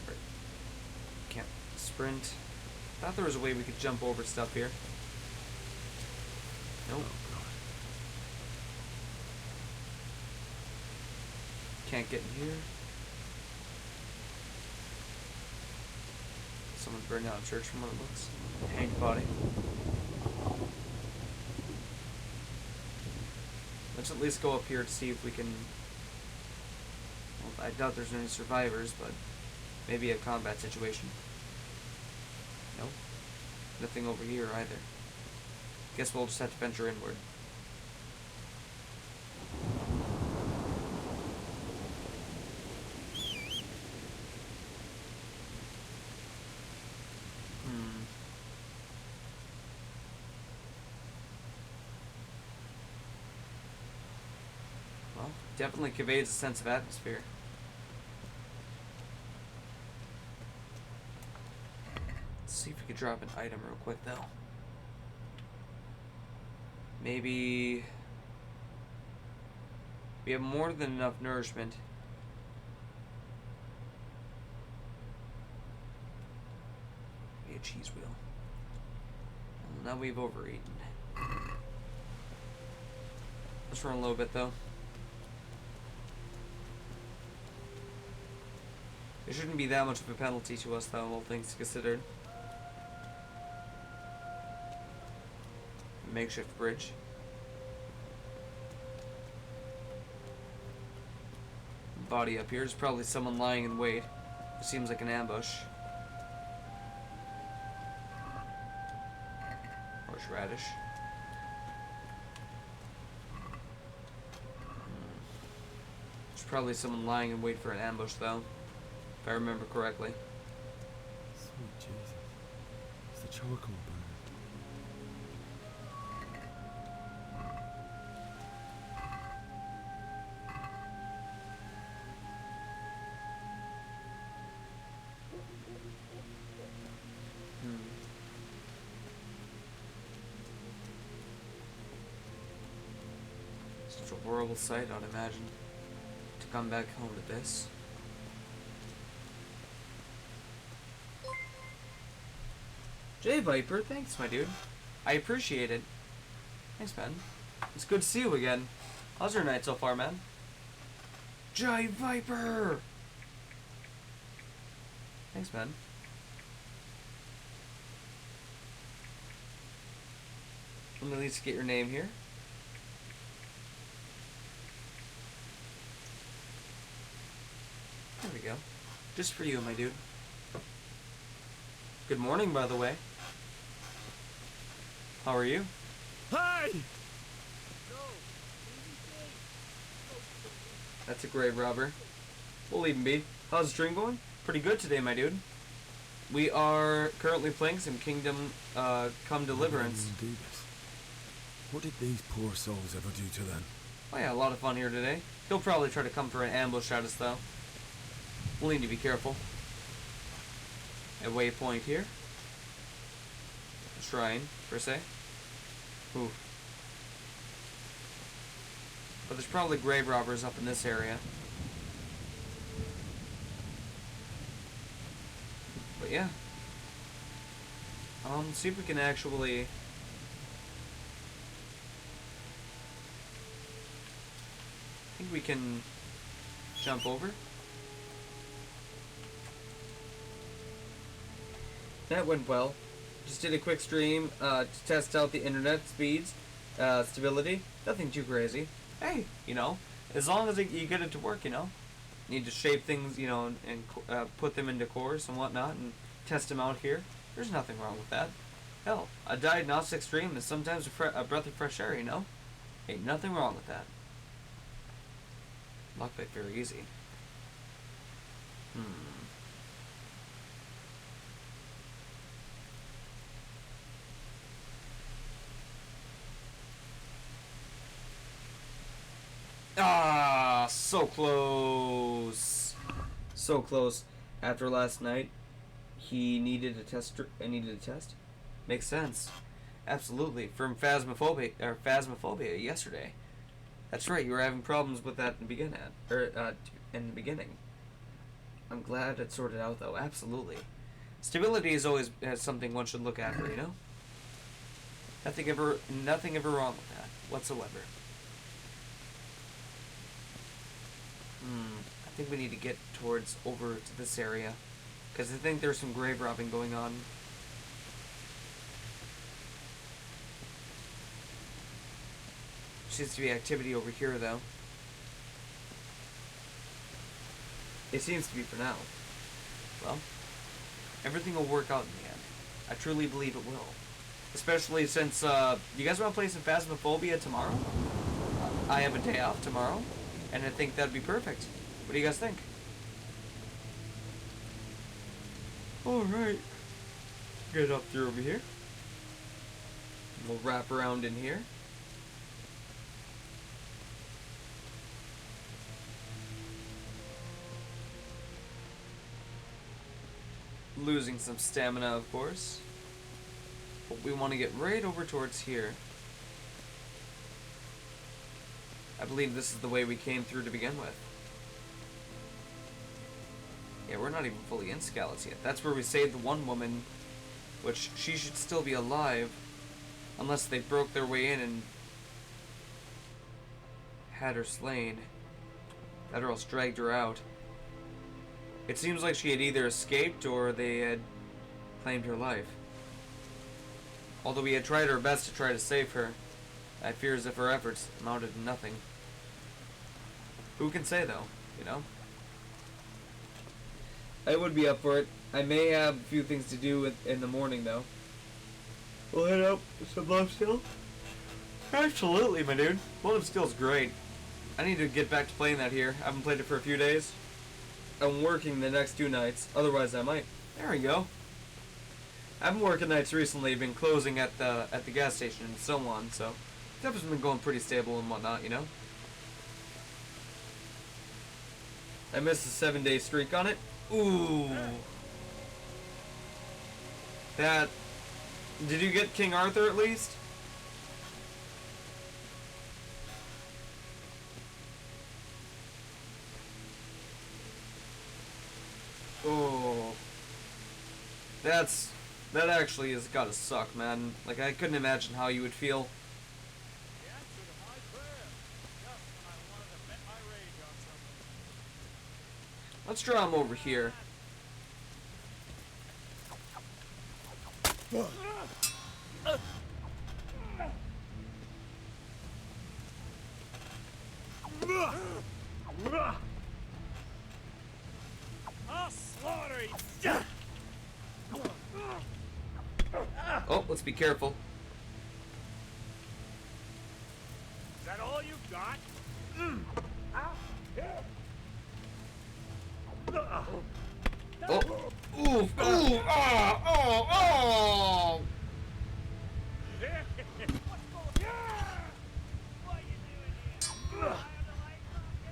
Right. Can't sprint. Thought there was a way we could jump over stuff here. Nope. Can't get in here. Someone's burning down a church from what it looks. Hanged body. Let's at least go up here to see if we can... Well, I doubt there's any survivors, but maybe a combat situation. Nope. Nothing over here either. Guess we'll just have to venture inward. Definitely conveys a sense of atmosphere. Let's see if we could drop an item real quick though. Maybe we have more than enough nourishment. Maybe a cheese wheel. Well, now we've overeaten. Let's run a little bit though. It shouldn't be that much of a penalty to us, though, all things considered. Makeshift bridge. Body up here. There's probably someone lying in wait. It seems like an ambush. Horseradish. There's probably someone lying in wait for an ambush, though. If I remember correctly. Sweet Jesus. It's the charcoal burner. Such a horrible sight, I'd imagine. To come back home to this. Jay Viper, thanks, my dude. I appreciate it. Thanks, man. It's good to see you again. How's your night so far, man? Jay Viper! Thanks, man. Let me at least get your name here. There we go. Just for you, my dude. Good morning, by the way. How are you? Hey! That's a grave robber. We'll leave him be. How's the stream going? Pretty good today, my dude. We are currently playing some Kingdom Come Deliverance. What did these poor souls ever do to them? Oh yeah, a lot of fun here today. He'll probably try to come for an ambush at us, though. We'll need to be careful. A waypoint here. A shrine, per se. Ooh. But there's probably grave robbers up in this area. But yeah. See if we can actually... I think we can jump over. That went well. Just did a quick stream to test out the internet speeds, stability. Nothing too crazy. Hey, you know, as long as you get it to work, you know. You need to shape things, you know, and put them into course and whatnot and test them out here. There's nothing wrong with that. Hell, a diagnostic stream is sometimes a breath of fresh air, you know. Ain't nothing wrong with that. Lockpick very easy. Ah, so close. So close. After last night, he needed a test. Makes sense. Absolutely. From phasmophobia yesterday. That's right. You were having problems with that in the beginning. I'm glad it's sorted out, though. Absolutely. Stability is always something one should look after. You know. Nothing ever wrong with that whatsoever. I think we need to get towards over to this area, because I think there's some grave robbing going on. Seems to be activity over here, though. It seems to be for now. Well, everything will work out in the end. I truly believe it will. Especially since, you guys want to play some Phasmophobia tomorrow? I have a day off tomorrow, and I think that'd be perfect. What do you guys think? Alright. Get up through over here. We'll wrap around in here. Losing some stamina, of course. But we want to get right over towards here. I believe this is the way we came through to begin with. Yeah, we're not even fully in Skalitz yet. That's where we saved the one woman, which she should still be alive, unless they broke their way in and had her slain. That or else dragged her out. It seems like she had either escaped or they had claimed her life. Although we had tried our best to try to save her, I fear as if our efforts amounted to nothing. Who can say, though, you know? I would be up for it. I may have a few things to do in the morning, though. We'll head up with some Blood of Steel? Absolutely, my dude. Blood of Steel's great. I need to get back to playing that here. I haven't played it for a few days. I'm working the next 2 nights. Otherwise, I might. There we go. I've been working nights recently. Been closing at the gas station and so on. So, stuff has been going pretty stable and whatnot, you know. I missed a 7-day streak on it. Ooh. That. Did you get King Arthur at least? Oh. That actually has gotta suck, man. Like, I couldn't imagine how you would feel. Let's draw him over here. I'll slaughter you. Oh, let's be careful. Is that all you got? Oh, ooh, ooh, ah, oh, oh!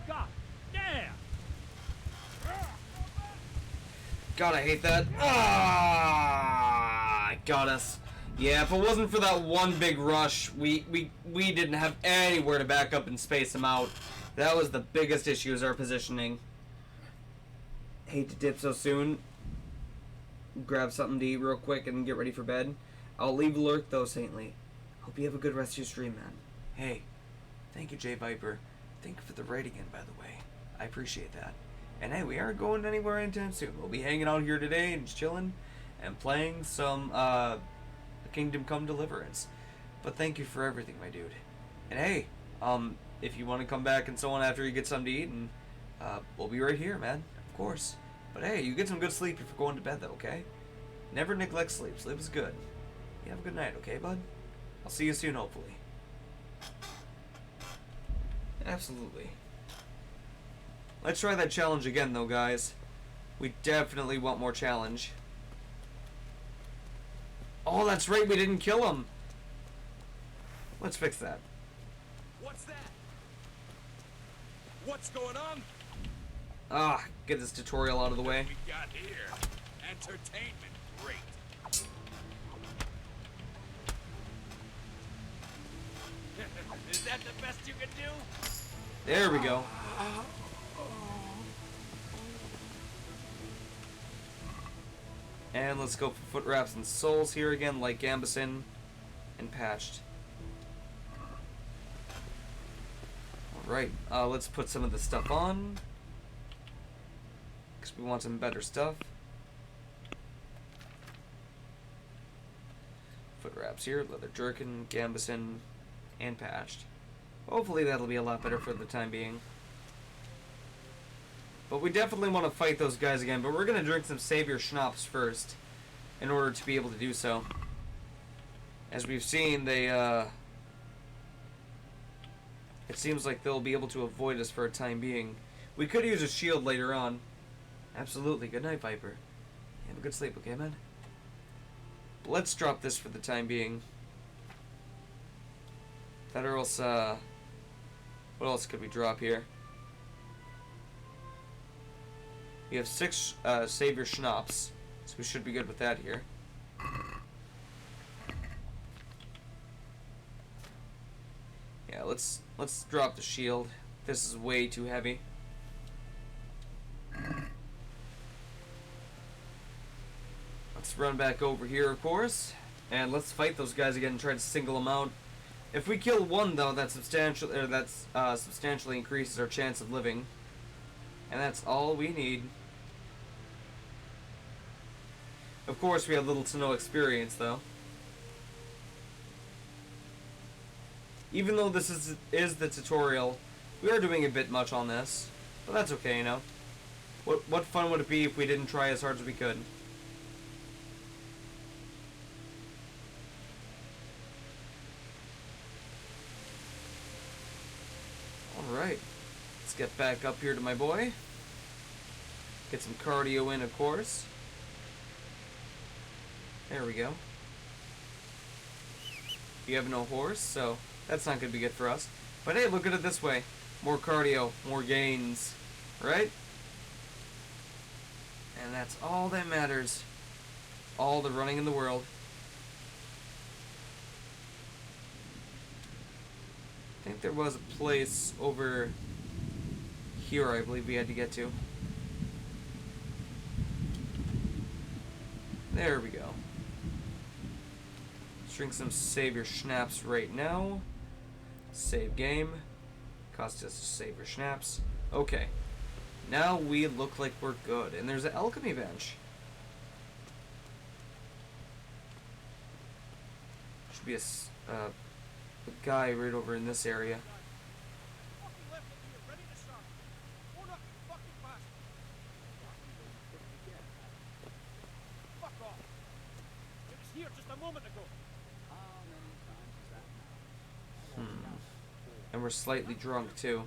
God damn! God, I hate that. Ah, got us. Yeah, if it wasn't for that one big rush, we didn't have anywhere to back up and space them out. That was the biggest issue, is our positioning. Hate to dip so soon. Grab something to eat real quick and get ready for bed. I'll leave lurk though, Saintly. Hope you have a good rest of your stream, man. Hey, thank you, Jay Viper. Thank you for the raid again, by the way. I appreciate that. And hey, we aren't going anywhere anytime soon. We'll be hanging out here today and just chilling and playing some Kingdom Come Deliverance. But thank you for everything, my dude. And hey, if you want to come back and so on after you get something to eat, and we'll be right here, man. Of course. But hey, you get some good sleep if you're going to bed, though, okay? Never neglect sleep. Sleep is good. You have a good night, okay, bud? I'll see you soon, hopefully. Absolutely. Let's try that challenge again, though, guys. We definitely want more challenge. Oh, that's right, we didn't kill him. Let's fix that. What's that? What's going on? Ah, get this tutorial out of the way. We got here. Entertainment, great. Is that the best you can do? There we go. And let's go for foot wraps and souls here again, like Gambison and Patched. Alright, let's put some of the stuff on, because we want some better stuff. Foot wraps here, leather jerkin, Gambison, and Patched. Hopefully that'll be a lot better for the time being. But we definitely want to fight those guys again, but we're going to drink some Savior Schnapps first in order to be able to do so. As we've seen, they, it seems like they'll be able to avoid us for a time being. We could use a shield later on. Absolutely. Good night, Viper. Have a good sleep, okay, man? But let's drop this for the time being. That or else, what else could we drop here? We have 6 Savior Schnapps, so we should be good with that here. Yeah, let's drop the shield. This is way too heavy. Let's run back over here, of course, and let's fight those guys again and try to single them out. If we kill one, though, that substantially increases our chance of living, and that's all we need. Of course, we have little to no experience, though. Even though this is the tutorial, we are doing a bit much on this, but that's okay, you know. What fun would it be if we didn't try as hard as we could? Alright, let's get back up here to my boy. Get some cardio in, of course. There we go. You have no horse, so that's not going to be good for us. But hey, look at it this way. More cardio, more gains, right? And that's all that matters. All the running in the world. I think there was a place over here I believe we had to get to. There we go. Let's drink some Savior Schnapps right now. Save game. Cost us Savior Schnapps. Okay. Now we look like we're good. And there's an alchemy bench. Should be a guy right over in this area. And we're slightly drunk too.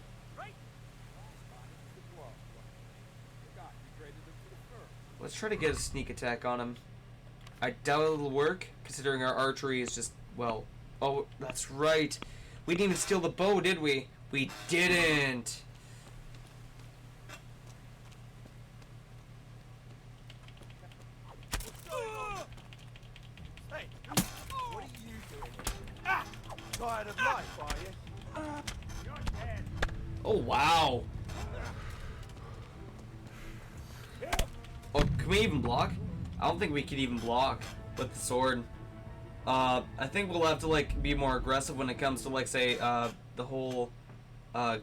Let's try to get a sneak attack on him. I doubt it'll work, considering our archery is just, well... Oh, that's right. We didn't even steal the bow, did we? We didn't. tired of life, are you? You're dead. Oh, wow. Oh, can we even block? I don't think we could even block with the sword. I think we'll have to, like, be more aggressive when it comes to, like, say, the whole,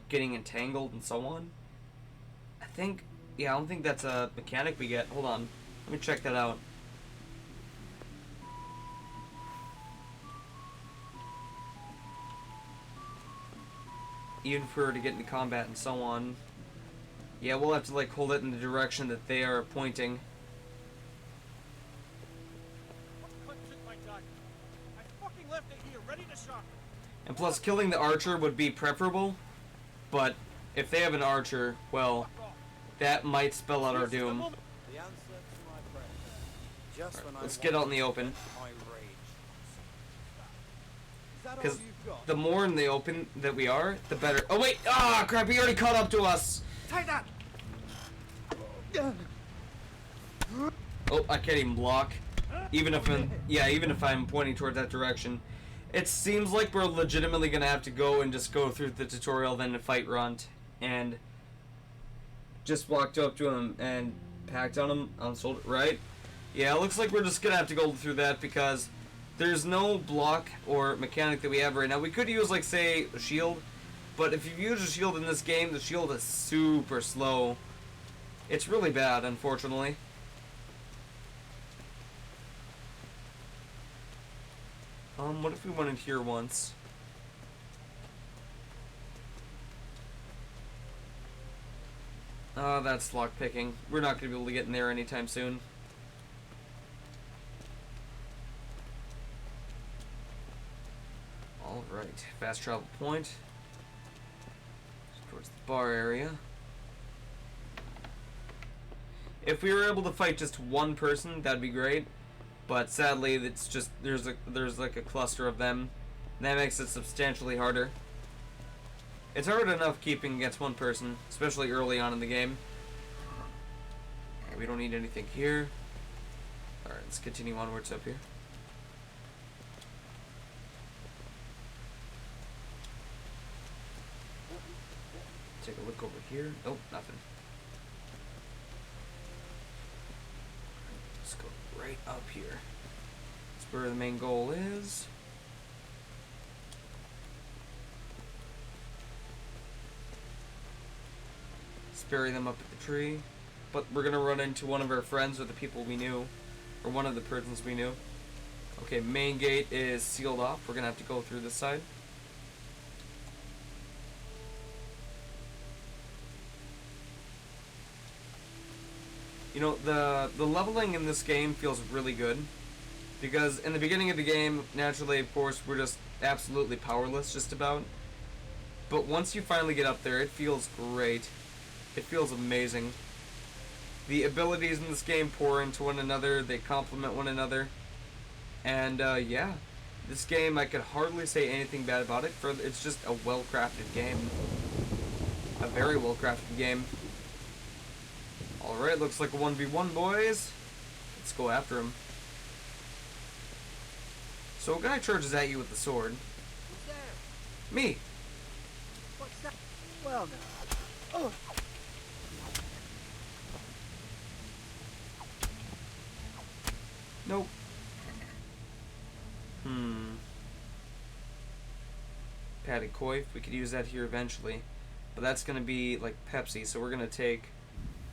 getting entangled and so on. I think, yeah, I don't think that's a mechanic we get. Hold on. Let me check that out. Even if we were to get into combat and so on. Yeah, we'll have to, like, hold it in the direction that they are pointing. And plus, killing the archer would be preferable, but if they have an archer, well, that might spell out our doom. The answer to my prayer. Just Right, when I let's get out in the want open. my rage. Is that all Because you've got? the more in the open that we are, the better. Oh wait! Ah, crap! He already caught up to us. Take that! Oh, I can't even block. Even if I'm pointing towards that direction. It seems like we're legitimately gonna have to go and just go through the tutorial, then to fight Runt, and just walked up to him and packed on him on shoulder. Right? Yeah, it looks like we're just gonna have to go through that because there's no block or mechanic that we have right now. We could use, like, say, a shield, but if you use a shield in this game, the shield is super slow. It's really bad, unfortunately. What if we went in here once? Oh, that's lockpicking. We're not going to be able to get in there anytime soon. Alright, fast travel point. Towards the bar area. If we were able to fight just one person, that'd be great. But sadly, it's just there's like a cluster of them, and that makes it substantially harder. It's hard enough keeping against one person, especially early on in the game. We don't need anything here. All right, let's continue onwards up here. Take a look over here. Nope, nothing. Let's go right up here. That's where the main goal is. Let's bury them up at the tree. But we're gonna run into one of our friends or the people we knew. Or one of the persons we knew. Okay, main gate is sealed off. We're gonna have to go through this side. You know, the leveling in this game feels really good, because in the beginning of the game, naturally, of course, we're just absolutely powerless, just about. But once you finally get up there, it feels great. It feels amazing. The abilities in this game pour into one another, they complement one another. And, yeah, this game, I could hardly say anything bad about it, for it's just a well-crafted game. A very well-crafted game. Alright, looks like a 1v1, boys. Let's go after him. So a guy charges at you with the sword. Who's there? Me. What's that? Well, no. Oh. Nope. Padded coif. We could use that here eventually. But that's going to be like Pepsi, so we're going to take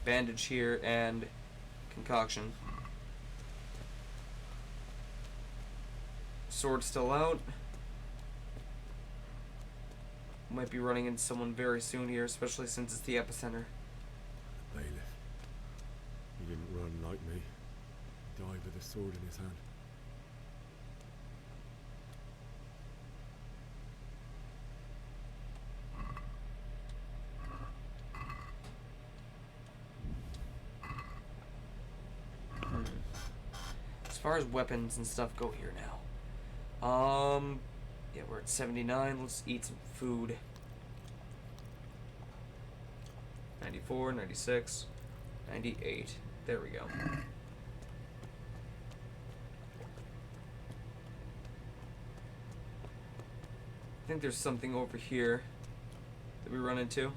bandage here and concoction. Sword still out. Might be running into someone very soon here, especially since it's the epicenter. Bailiff. He didn't run like me. He died with a sword in his hand. As far as weapons and stuff go here now. Yeah, we're at 79. Let's eat some food. 94, 96, 98. There we go. I think there's something over here that we run into.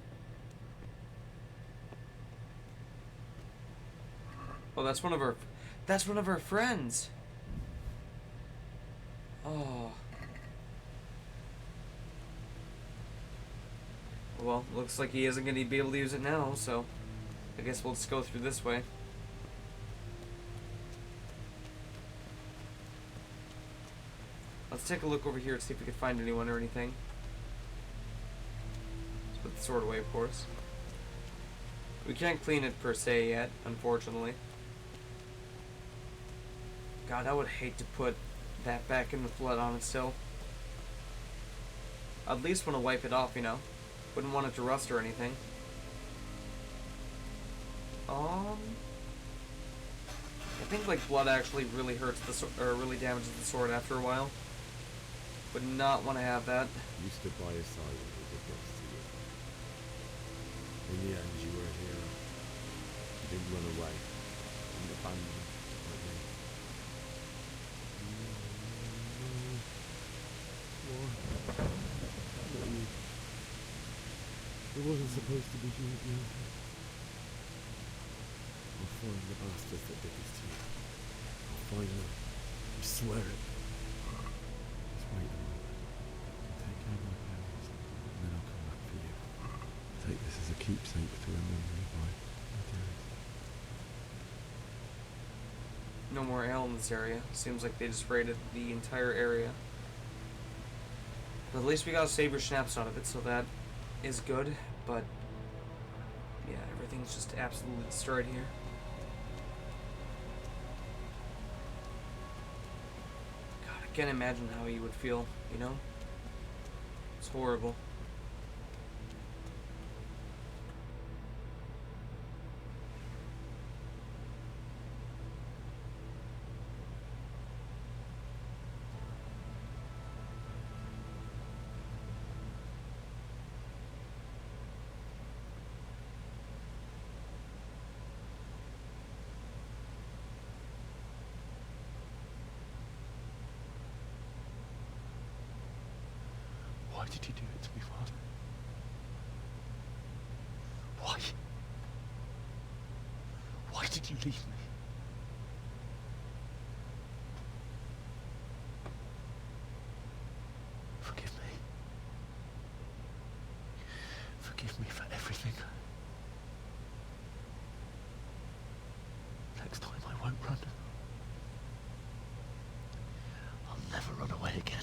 Oh, that's one of our friends. Oh. Well, looks like he isn't going to be able to use it now, so I guess we'll just go through this way. Let's take a look over here and see if we can find anyone or anything. Let's put the sword away, of course. We can't clean it per se yet, unfortunately. God, I would hate to put that back in the flood on it still. I'd at least want to wipe it off, you know. Wouldn't want it to rust or anything. I think like blood actually really hurts the or really damages the sword after a while. Would not want to have that. You stood by his side when he did this to you. In the end, you were a hero. You didn't run away. You didn't abandon him like me. Why? Not you. It wasn't supposed to be you, Bianca. I'll find the bastards that did this to you. I'll find them. I swear it. Just wait a moment. I'll take care of my parents, and then I'll come back for you. Take this as a keepsake to remember me by, my dearest. No more ale in this area. Seems like they just raided the entire area. But at least we got a Saber Schnapps out of it, so that is good. But yeah, everything's just absolutely destroyed here. God, I can't imagine how you would feel, you know? It's horrible. Why did you do it to me, Father? Why? Why did you leave me? Forgive me. Forgive me for everything. Next time I won't run. I'll never run away again.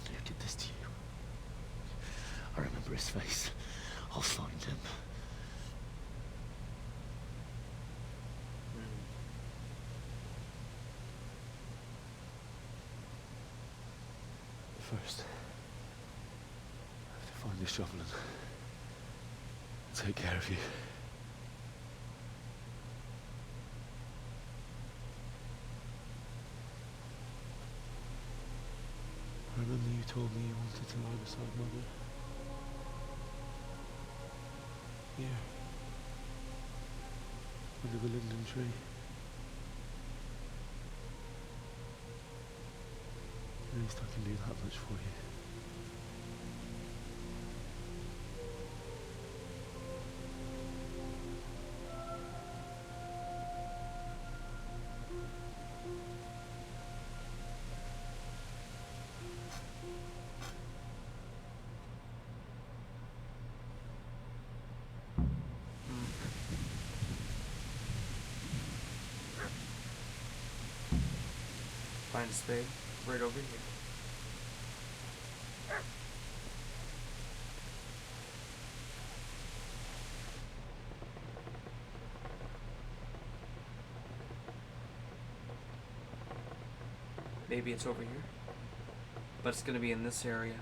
Who did this to you? I remember his face. I'll find him. But first, I have to find this shovel and take care of you. Remember you told me you wanted to lie beside Mother? Here. Under the linden tree. At least I can do that much for you. Find a spade right over here. Maybe it's over here, but it's gonna be in this area.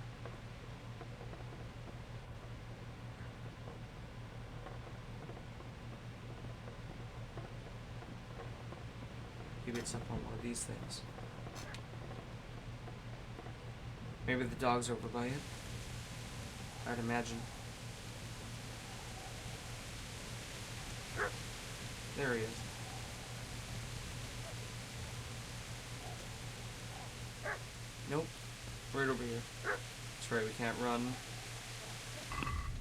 Maybe it's up on one of these things. Maybe the dog's over by it. I'd imagine. There he is. Nope. Right over here. That's right, we can't run.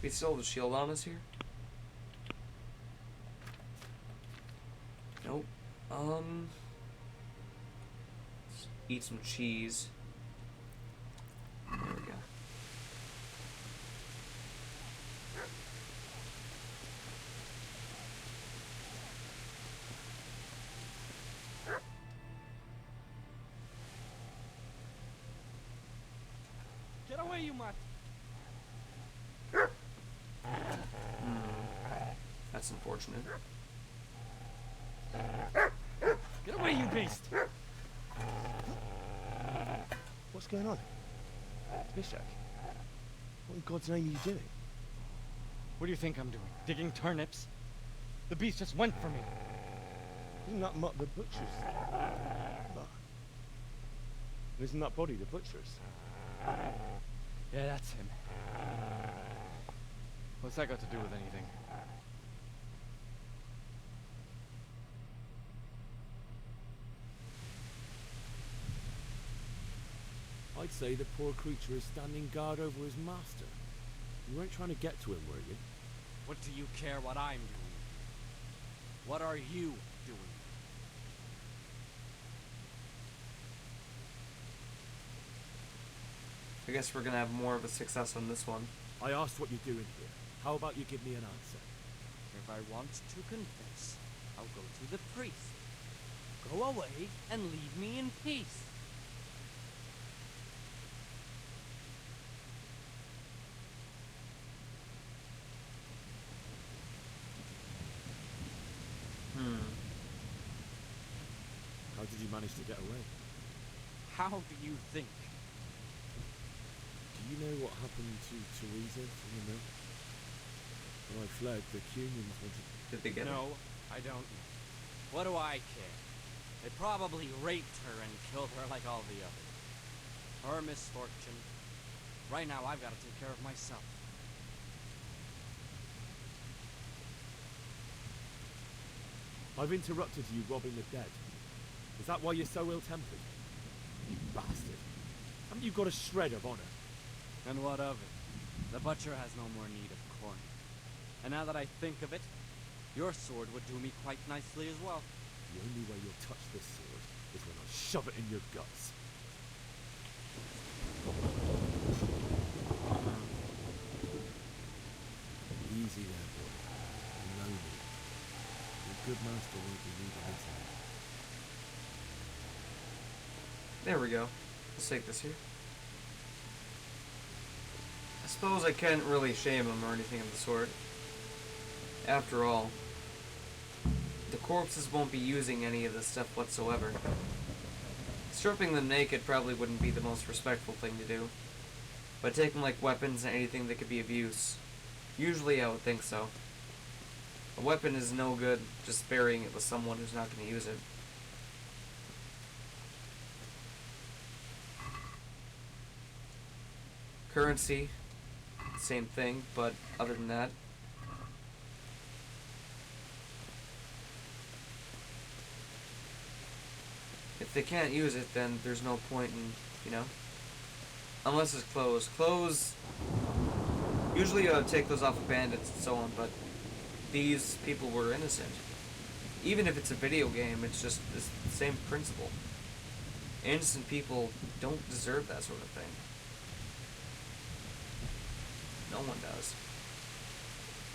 We still have the shield on us here? Nope. Let's eat some cheese. There we go. Get away, you mutt! That's unfortunate. Get away, you beast! What's going on? Bishak, what in God's name are you doing? What do you think I'm doing? Digging turnips? The beast just went for me. Isn't that Mutt the butcher's? But isn't that body the butcher's? Yeah, that's him. What's that got to do with anything? I'd say the poor creature is standing guard over his master. You weren't trying to get to him, were you? What do you care what I'm doing? What are you doing? I guess we're gonna have more of a success on this one. I asked what you're doing here. How about you give me an answer? If I want to confess, I'll go to the priest. Go away and leave me in peace. How did you manage to get away? How do you think? Do you know what happened to Teresa from the mill? When I fled, the Cunians wanted... Did they get her? No, I don't know. What do I care? They probably raped her and killed her like all the others. Her misfortune. Right now, I've got to take care of myself. I've interrupted you robbing the dead. Is that why you're so ill-tempered? You bastard. Haven't you got a shred of honor? And what of it? The butcher has no more need of corn. And now that I think of it, your sword would do me quite nicely as well. The only way you'll touch this sword is when I shove it in your guts. Easy there, boy. You know me. Your good master won't be leaving his hand. There we go. Let's take this here. I suppose I can't really shame him or anything of the sort. After all, the corpses won't be using any of this stuff whatsoever. Stripping them naked probably wouldn't be the most respectful thing to do. But taking like weapons and anything that could be of use, usually I would think so. A weapon is no good just burying it with someone who's not going to use it. Currency, same thing, but other than that, if they can't use it, then there's no point in, you know, unless it's clothes. Clothes, usually I would take those off of bandits and so on, but these people were innocent. Even if it's a video game, it's just the same principle. Innocent people don't deserve that sort of thing. No one does.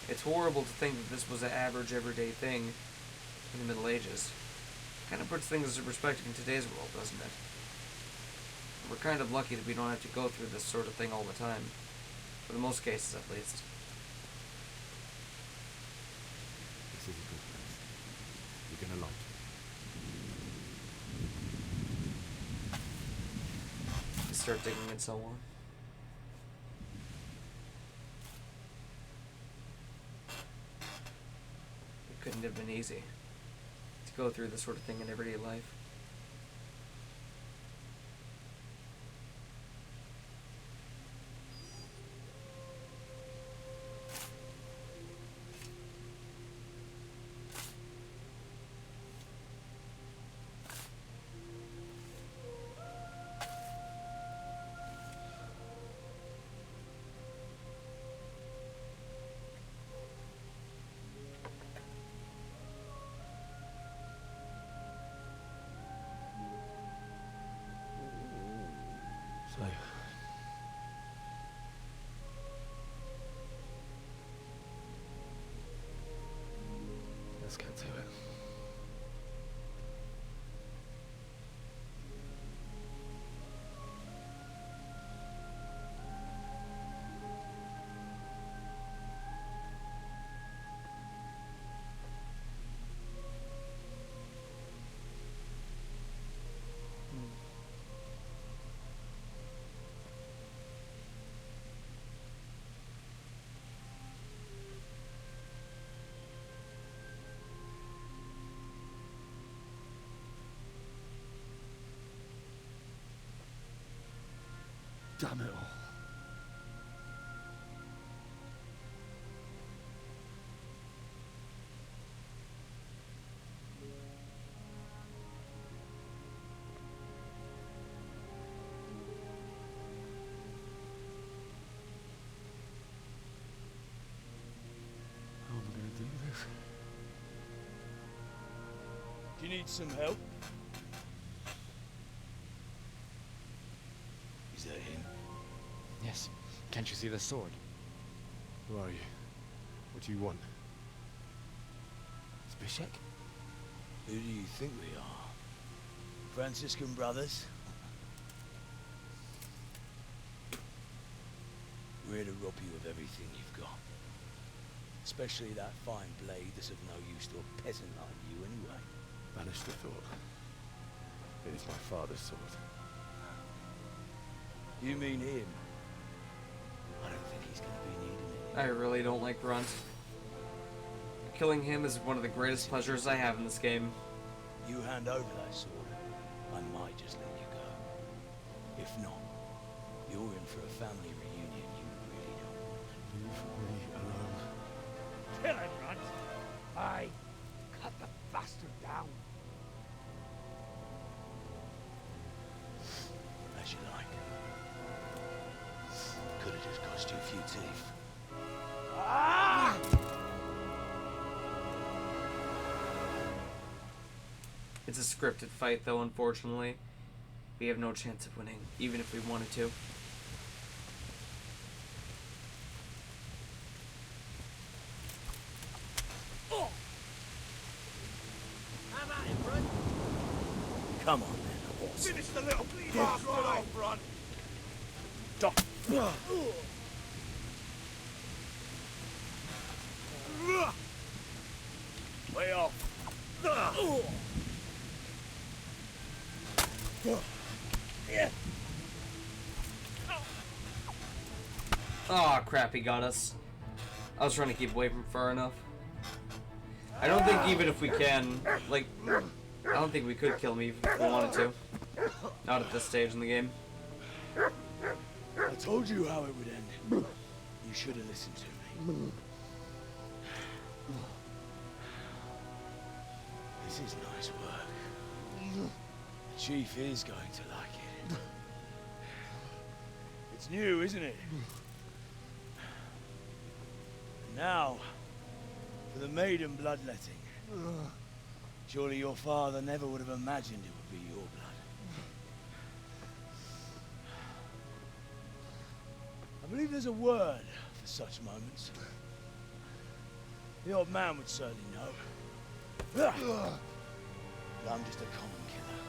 It's horrible to think that this was an average, everyday thing in the Middle Ages. Kind of puts things in perspective in today's world, doesn't it? We're kind of lucky that we don't have to go through this sort of thing all the time. For the most cases, at least. This is a good place. You're gonna like it. You start digging and so on. It couldn't have been easy to go through this sort of thing in everyday life. So, let's get to it. Damn it all. How am I going to do this? Do you need some help? Is that him? Yes. Can't you see the sword? Who are you? What do you want? Zbyszek? Who do you think we are? Franciscan brothers? We're here to rob you of everything you've got. Especially that fine blade that's of no use to a peasant like you anyway. Banish the thought. It is my father's sword. You mean him? I don't think he's going to be needing it. I really don't like Runt. Killing him is one of the greatest pleasures I have in this game. You hand over that sword, I might just let you go. If not, you're in for a family reunion you really don't want. Leave me alone. Kill him, Runt! Aye. Cut the bastard down. As you like. Could have just cost you a few teeth. Ah! It's a scripted fight, though, unfortunately. We have no chance of winning, even if we wanted to. Have at him, Runt. Come on then, horse. Finish the little bastard off, Runt. Stop. Way off. Yeah. Oh crap, he got us. I was trying to keep away from far enough. I don't think even if we can, like, I don't think we could kill me if we wanted to. Not at this stage in the game. I told you how it would end. You should have listened to me. This is nice work. The chief is going to like it. It's new, isn't it? And now, for the maiden bloodletting. Surely your father never would have imagined it would be your blood. I believe there's a word for such moments. The old man would certainly know. But I'm just a common killer.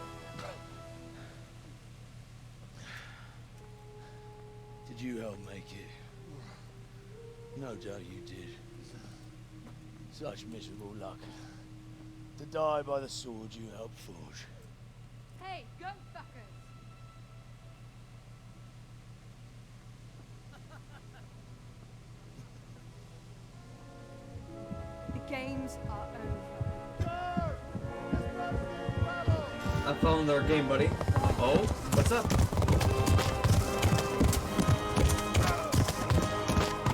Did you help make it? No doubt you did. Such miserable luck. To die by the sword you helped forge. Hey, go fuckers! The games are over. I found our game, buddy. Oh, what's up?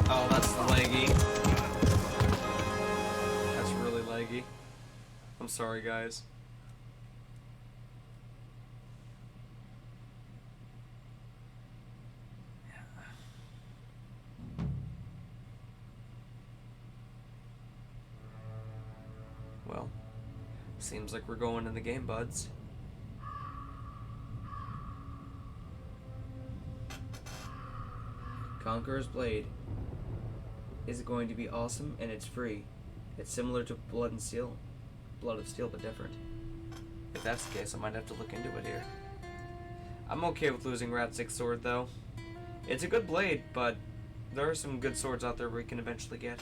Oh, that's laggy. That's really laggy. I'm sorry, guys. Well, seems like we're going in the game, buds. Conqueror's Blade is going to be awesome, and it's free. It's similar to Blood of Steel, but different. If that's the case, I might have to look into it here. I'm okay with losing Ratzik's sword, though. It's a good blade, but there are some good swords out there we can eventually get.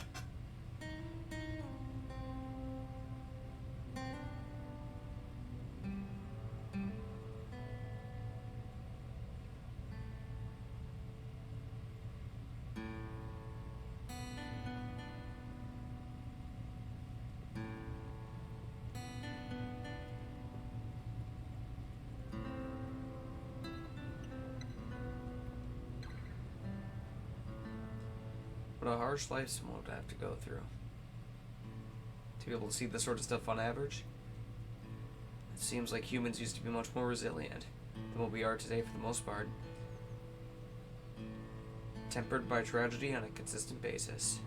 What a harsh life someone would have to go through to be able to see this sort of stuff on average. It seems like humans used to be much more resilient than what we are today for the most part. Tempered by tragedy on a consistent basis.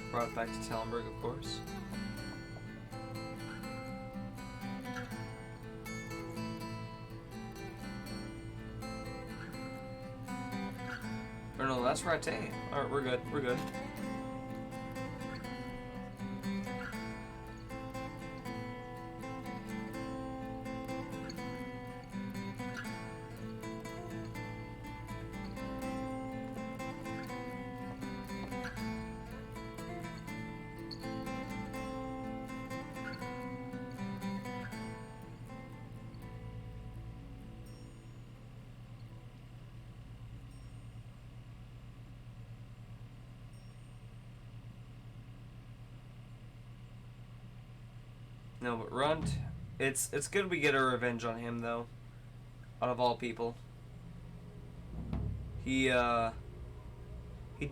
Brought back to Talmberg, of course. Or no, that's Rattay. Alright, we're good. We're good. No, but Runt, it's good we get a revenge on him, though. Out of all people. He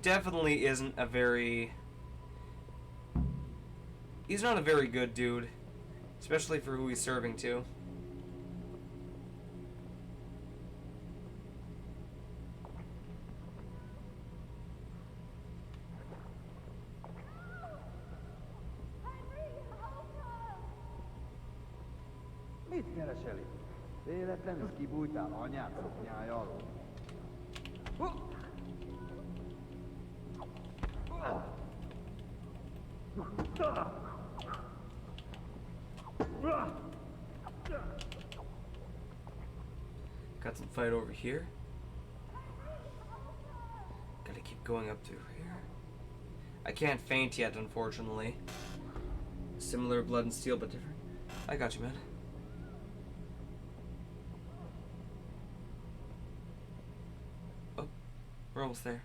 definitely isn't a very... He's not a very good dude. Especially for who he's serving to. Mit keresel itt? Véletlenül kibújtál anyád szoknyája alól? Got some fight over here. Gotta keep going up through here. I can't faint yet, unfortunately. Similar Blood and Steel, but different. I got you, man. Oh, we're almost there.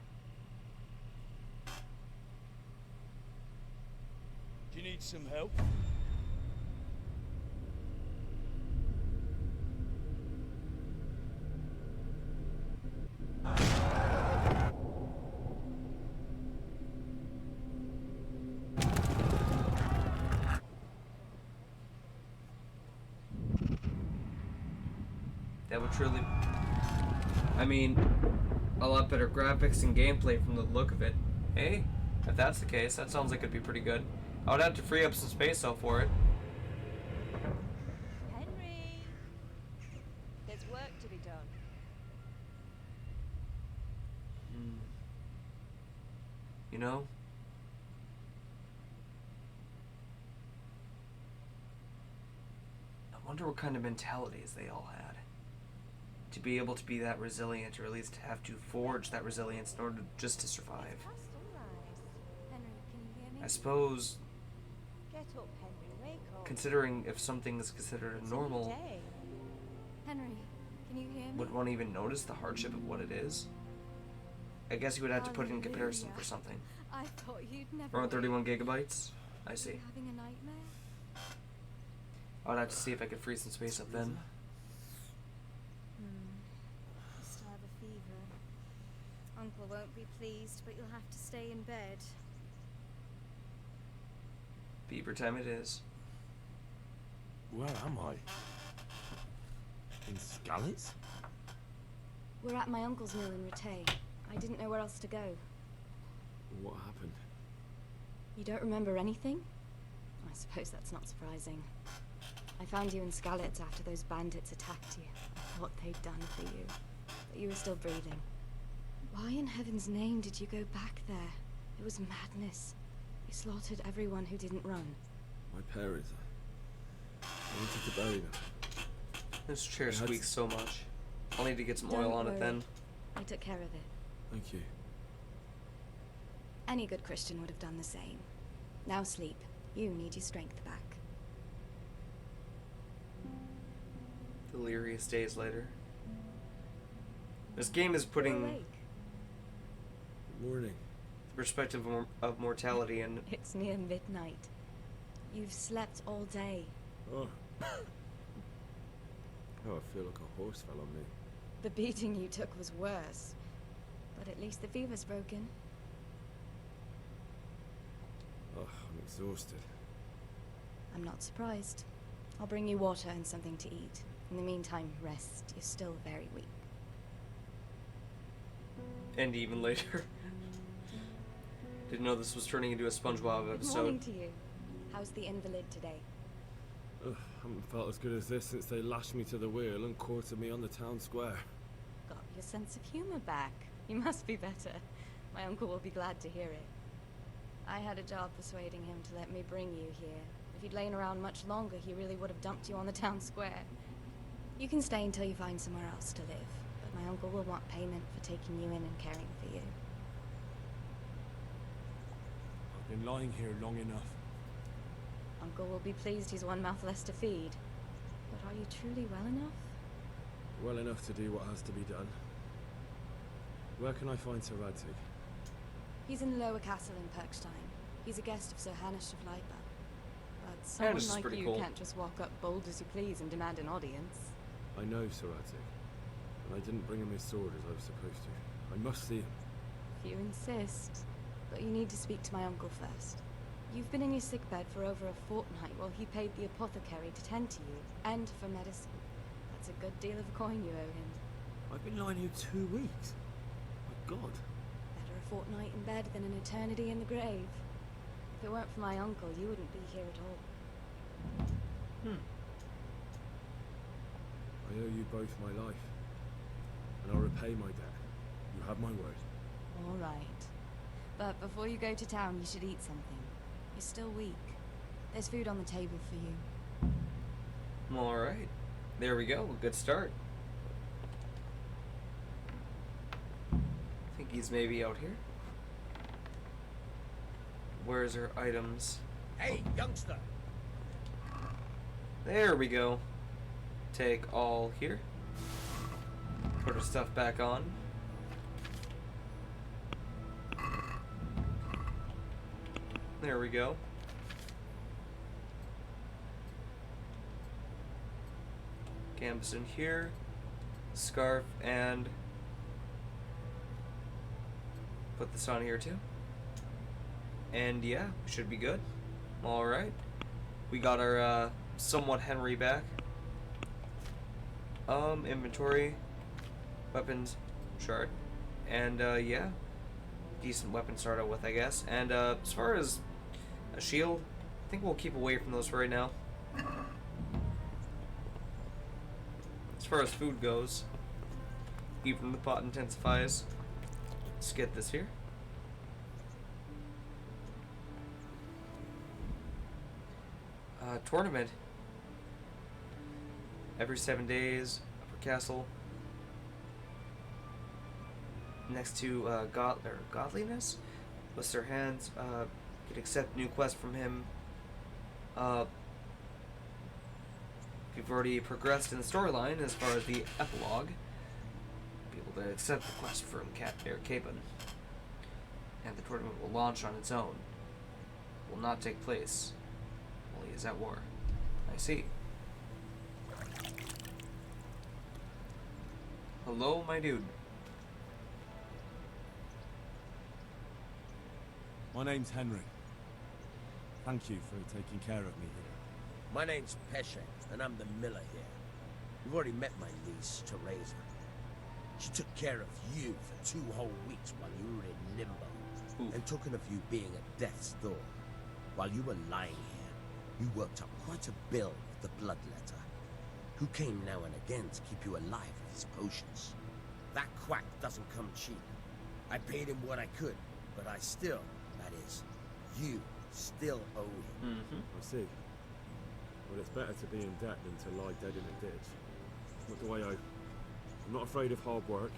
Do you need some help? That would truly... I mean, a lot better graphics and gameplay from the look of it. Hey, if that's the case, that sounds like it'd be pretty good. I would have to free up some space though for it. Henry! There's work to be done. You know? I wonder what kind of mentalities they all had. To be able to be that resilient, or at least have to forge that resilience in order just to survive. Henry, can you hear me? I suppose, Get up, Henry. Wake up. considering if something is considered It's a a new normal, day. Henry, can you hear me? would one even notice the hardship of what it is? I guess you would have to put it in comparison for something. I thought you'd never. Around 31 gigabytes? I see. Having a nightmare? I would have to see if I could free some space up then. You still have a fever. Uncle won't be pleased, but you'll have to stay in bed. Fever time it is. Where am I? In Skalitz? We're at my uncle's mill in Rattay. I didn't know where else to go. What happened? You don't remember anything? I suppose that's not surprising. I found you in Skalitz after those bandits attacked you. I thought they'd done for you, but you were still breathing. Why in heaven's name did you go back there? It was madness. You slaughtered everyone who didn't run. My parents. I wanted to bury them. This chair I had squeaks so much. I'll need to get some Don't oil on it worry. then. I took care of it. Thank you. Any good Christian would have done the same. Now sleep. You need your strength back. Delirious days later. This game is You're putting awake. Good morning. the perspective of mortality in. It's near midnight. You've slept all day. Oh. Oh, I feel like a horse fell on me. The beating you took was worse. But at least the fever's broken. Oh, I'm exhausted. I'm not surprised. I'll bring you water and something to eat. In the meantime, rest. You're still very weak. And even later. Didn't know this was turning into a SpongeBob Good episode. morning to you. How's the invalid today? Ugh, I haven't felt as good as this since they lashed me to the wheel and quartered me on the town square. Got your sense of humor back. You must be better. My uncle will be glad to hear it. I had a job persuading him to let me bring you here. If you'd lain around much longer, he really would have dumped you on the town square. You can stay until you find somewhere else to live, but my uncle will want payment for taking you in and caring for you. I've been lying here long enough. Uncle will be pleased he's one mouth less to feed. But are you truly well enough? Well enough to do what has to be done. Where can I find Sir Radzig? He's in the lower castle in Perkstein. He's a guest of Sir Hanush of Leipa. But someone Hanush is like pretty you cool. can't just walk up bold as you please and demand an audience. I know Sir Radzig, and I didn't bring him his sword as I was supposed to. I must see him. If you insist. But you need to speak to my uncle first. You've been in your sickbed for over a fortnight while he paid the apothecary to tend to you, and for medicine. That's a good deal of coin you owe him. I've been lying here 2 weeks. My God. Better a fortnight in bed than an eternity in the grave. If it weren't for my uncle, you wouldn't be here at all. I owe you both my life, and I'll repay my debt. You have my word. All right. But before you go to town, you should eat something. You're still weak. There's food on the table for you. Alright. There we go. Good start. I think he's maybe out here. Where's our items? Hey, youngster! There we go. Take all here. Put our stuff back on. There we go. Canvas in here. Scarf and put this on here too. And yeah, we should be good. Alright. We got our somewhat Henry back. Inventory. Weapons. Shard. And yeah. Decent weapon to start out with, I guess. And as far as a shield, I think we'll keep away from those for right now. As far as food goes, eat from the pot intensifies. Let's get this here. Tournament. Every 7 days, Upper Castle. Next to godliness. List their hands. Could accept new quest from him. If you've already progressed in the storyline as far as the epilogue, be able to accept the quest from Capen. And the tournament will launch on its own. will not take place while he is at war. I see. Hello, my dude. My name's Henry. Thank you for taking care of me here. My name's Pesce, and I'm the miller here. You've already met my niece, Teresa. She took care of you for 2 whole weeks while you were in limbo, and talking of you being at death's door. While you were lying here, you worked up quite a bill with the Bloodletter, who came now and again to keep you alive with his potions. That quack doesn't come cheap. I paid him what I could, but I still, that is, you still owe him. I see. Well, it's better to be in debt than to lie dead in a ditch. What do I owe? I'm not afraid of hard work.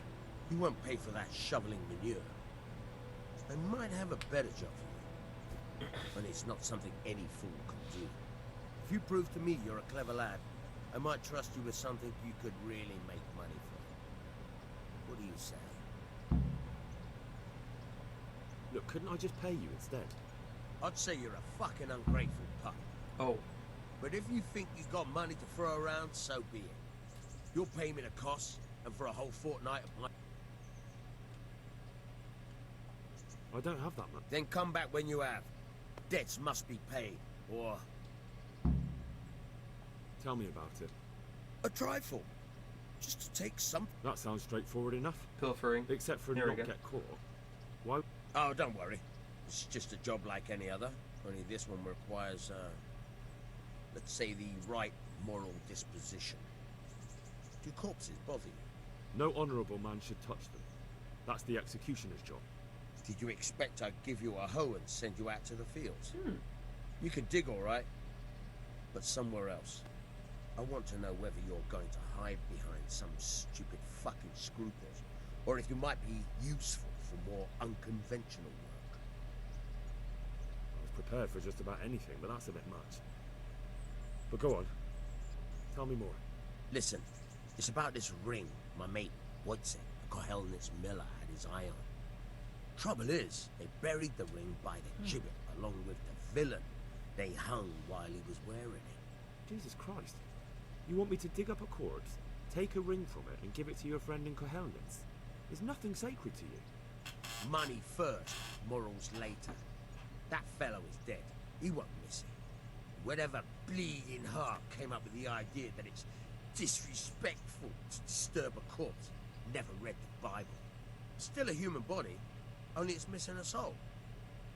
You won't pay for that shoveling manure. I might have a better job for you, but it's not something any fool can do. If you prove to me you're a clever lad, I might trust you with something you could really make money for. What do you say? Look, couldn't I just pay you instead? I'd say you're a fucking ungrateful pup. Oh. But if you think you've got money to throw around, so be it. You'll pay me the costs, and for a whole fortnight of my... I don't have that much. Then come back when you have. Debts must be paid, or... Tell me about it. a trifle. Just to take some... That sounds straightforward enough. Pilfering. Except for Here we not go. get caught. Why? Oh, don't worry. It's just a job like any other. Only this one requires, let's say the right moral disposition. Do corpses bother you? No honourable man should touch them. That's the executioner's job. Did you expect I'd give you a hoe and send you out to the fields? You can dig all right, but somewhere else. I want to know whether you're going to hide behind some stupid fucking scruples, or if you might be useful for more unconventional work. I was prepared for just about anything, but that's a bit much. But go on. Tell me more. Listen, it's about this ring my mate Wojciech, the Kohelnitz miller, had his eye on. Trouble is, they buried the ring by the gibbet along with the villain they hung while he was wearing it. Jesus Christ. You want me to dig up a corpse, take a ring from it, and give it to your friend in Kohelnitz? There's nothing sacred to you. Money first, morals later. That fellow is dead. He won't miss it. Whatever bleeding heart came up with the idea that it's disrespectful to disturb a corpse never read the Bible. Still a human body, only it's missing a soul.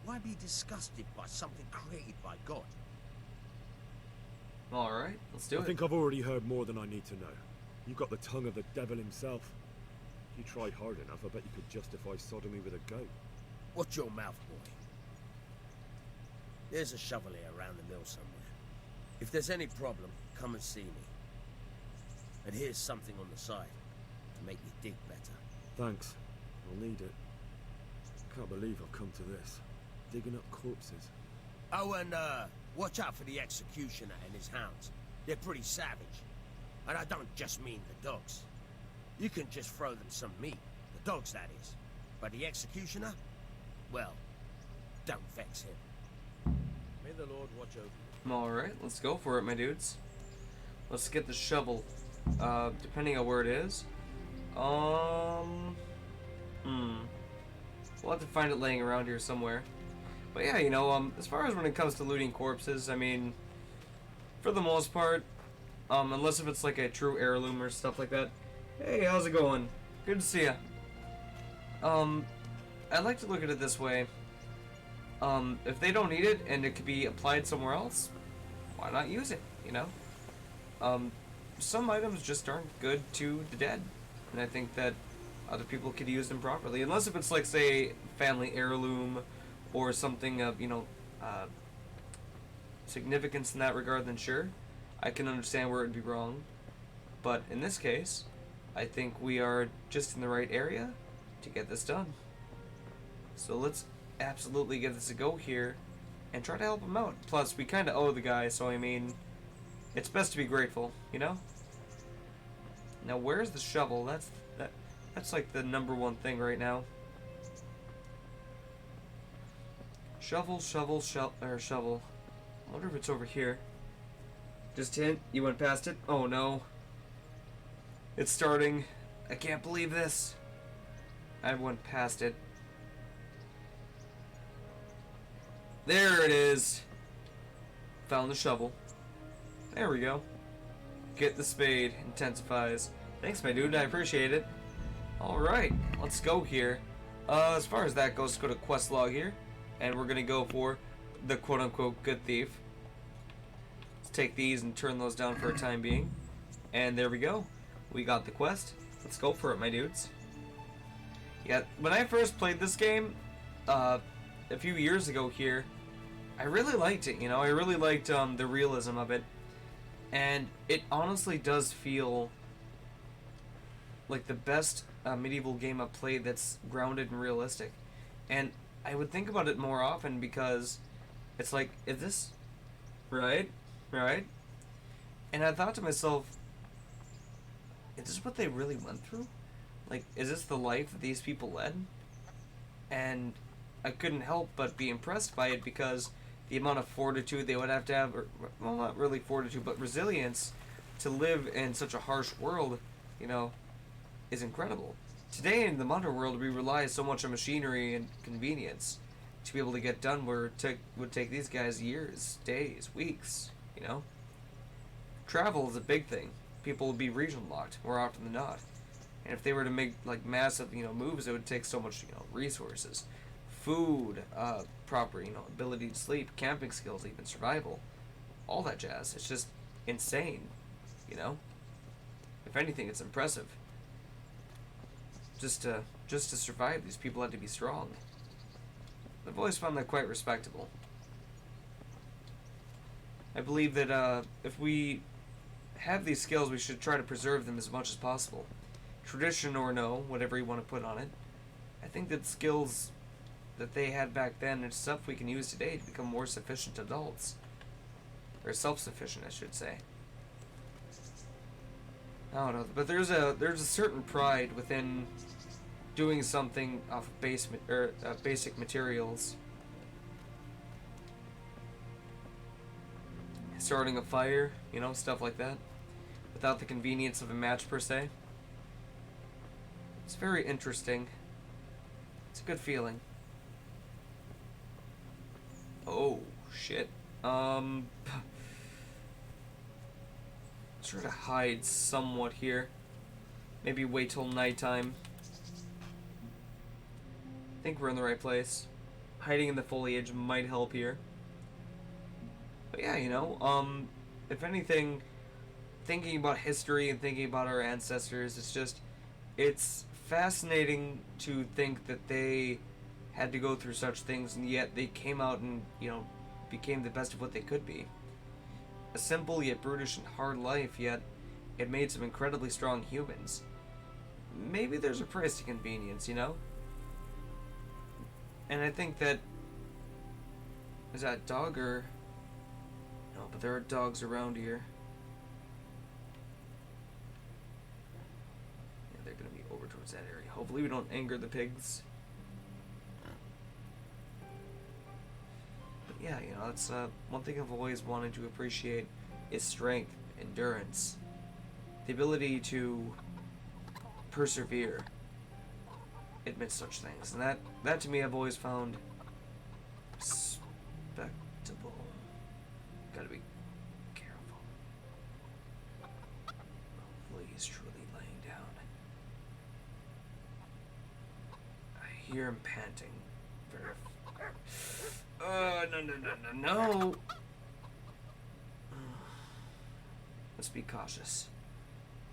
Why be disgusted by something created by God? Alright, let's do it. I think I've already heard more than I need to know. You've got the tongue of the devil himself. If you tried hard enough, I bet you could justify sodomy with a goat. Watch your mouth, boy. There's a shovel here around the mill somewhere. If there's any problem, come and see me. And here's something on the side to make me dig better. Thanks. I'll need it. Can't believe I've come to this. Digging up corpses. Oh, and watch out for the executioner and his hounds. They're pretty savage. And I don't just mean the dogs. You can just throw them some meat. The dogs, that is. But the executioner? Well, don't vex him. May the Lord watch over you. Alright, let's go for it, my dudes. Let's get the shovel. Depending on where it is. We'll have to find it laying around here somewhere. But yeah, you know, as far as when it comes to looting corpses, I mean, for the most part, unless if it's like a true heirloom or stuff like that. Hey, how's it going? Good to see ya. I like to look at it this way. If they don't need it and it could be applied somewhere else, why not use it, you know? Some items just aren't good to the dead, and I think that other people could use them properly, unless if it's like, say, family heirloom or something of, you know, significance in that regard, then sure, I can understand where it'd be wrong. But in this case, I think we are just in the right area to get this done. So let's absolutely give this a go here and try to help him out. Plus, we kind of owe the guy, so I mean, it's best to be grateful, you know? Now, where's the shovel? That's like the #1 thing right now. Shovel, shovel, shovel. I wonder if it's over here. Just hint, you went past it? Oh no. It's starting. I can't believe this. I went past it. There it is. Found the shovel. There we go. Get the spade. Intensifies. Thanks, my dude. I appreciate it. Alright, let's go here. As far as that goes, let's go to quest log here. And we're going to go for the quote-unquote good thief. Let's take these and turn those down for a time being. And there we go. We got the quest. Let's go for it, my dudes. Yeah, when I first played this game, a few years ago here, I really liked it, you know? I really liked the realism of it. And it honestly does feel like the best medieval game I've played that's grounded and realistic. And I would think about it more often because it's like, is this right? Right? And I thought to myself, is this what they really went through? Like, is this the life that these people led? And I couldn't help but be impressed by it because the amount of fortitude they would have to have, or, well, not really fortitude, but resilience to live in such a harsh world, you know, is incredible. Today in the modern world, we rely so much on machinery and convenience to be able to get done where it would take these guys years, days, weeks, you know? Travel is a big thing. People would be region locked more often than not. And if they were to make like massive, you know, moves, it would take so much, you know, resources, food, proper, you know, ability to sleep, camping skills, even survival, all that jazz. It's just insane, you know? If anything, it's impressive. Just to survive, these people had to be strong. I've always found that quite respectable. I believe that if we have these skills, we should try to preserve them as much as possible. Tradition or no, whatever you want to put on it. I think that skills that they had back then and stuff we can use today to become more sufficient adults. Or self-sufficient, I should say. I don't know, but there's a certain pride within doing something off of basic materials. Starting a fire, you know, stuff like that, without the convenience of a match per se. It's very interesting. It's a good feeling. Oh shit. Try to hide somewhat here. Maybe wait till nighttime. I think we're in the right place. Hiding in the foliage might help here. But yeah, you know, if anything, thinking about history and thinking about our ancestors, it's fascinating to think that they had to go through such things and yet they came out and, you know, became the best of what they could be. A simple yet brutish and hard life, yet it made some incredibly strong humans. Maybe there's a price to convenience, you know? And I think that... Is that a dog or... No, but there are dogs around here. Yeah, they're gonna be over towards that area. Hopefully we don't anger the pigs. But yeah, you know, that's one thing I've always wanted to appreciate is strength, endurance, the ability to persevere amidst such things. And that to me I've always found respectable. Gotta be careful. Hopefully he's truly laying down. I hear him panting. No. Let's be cautious.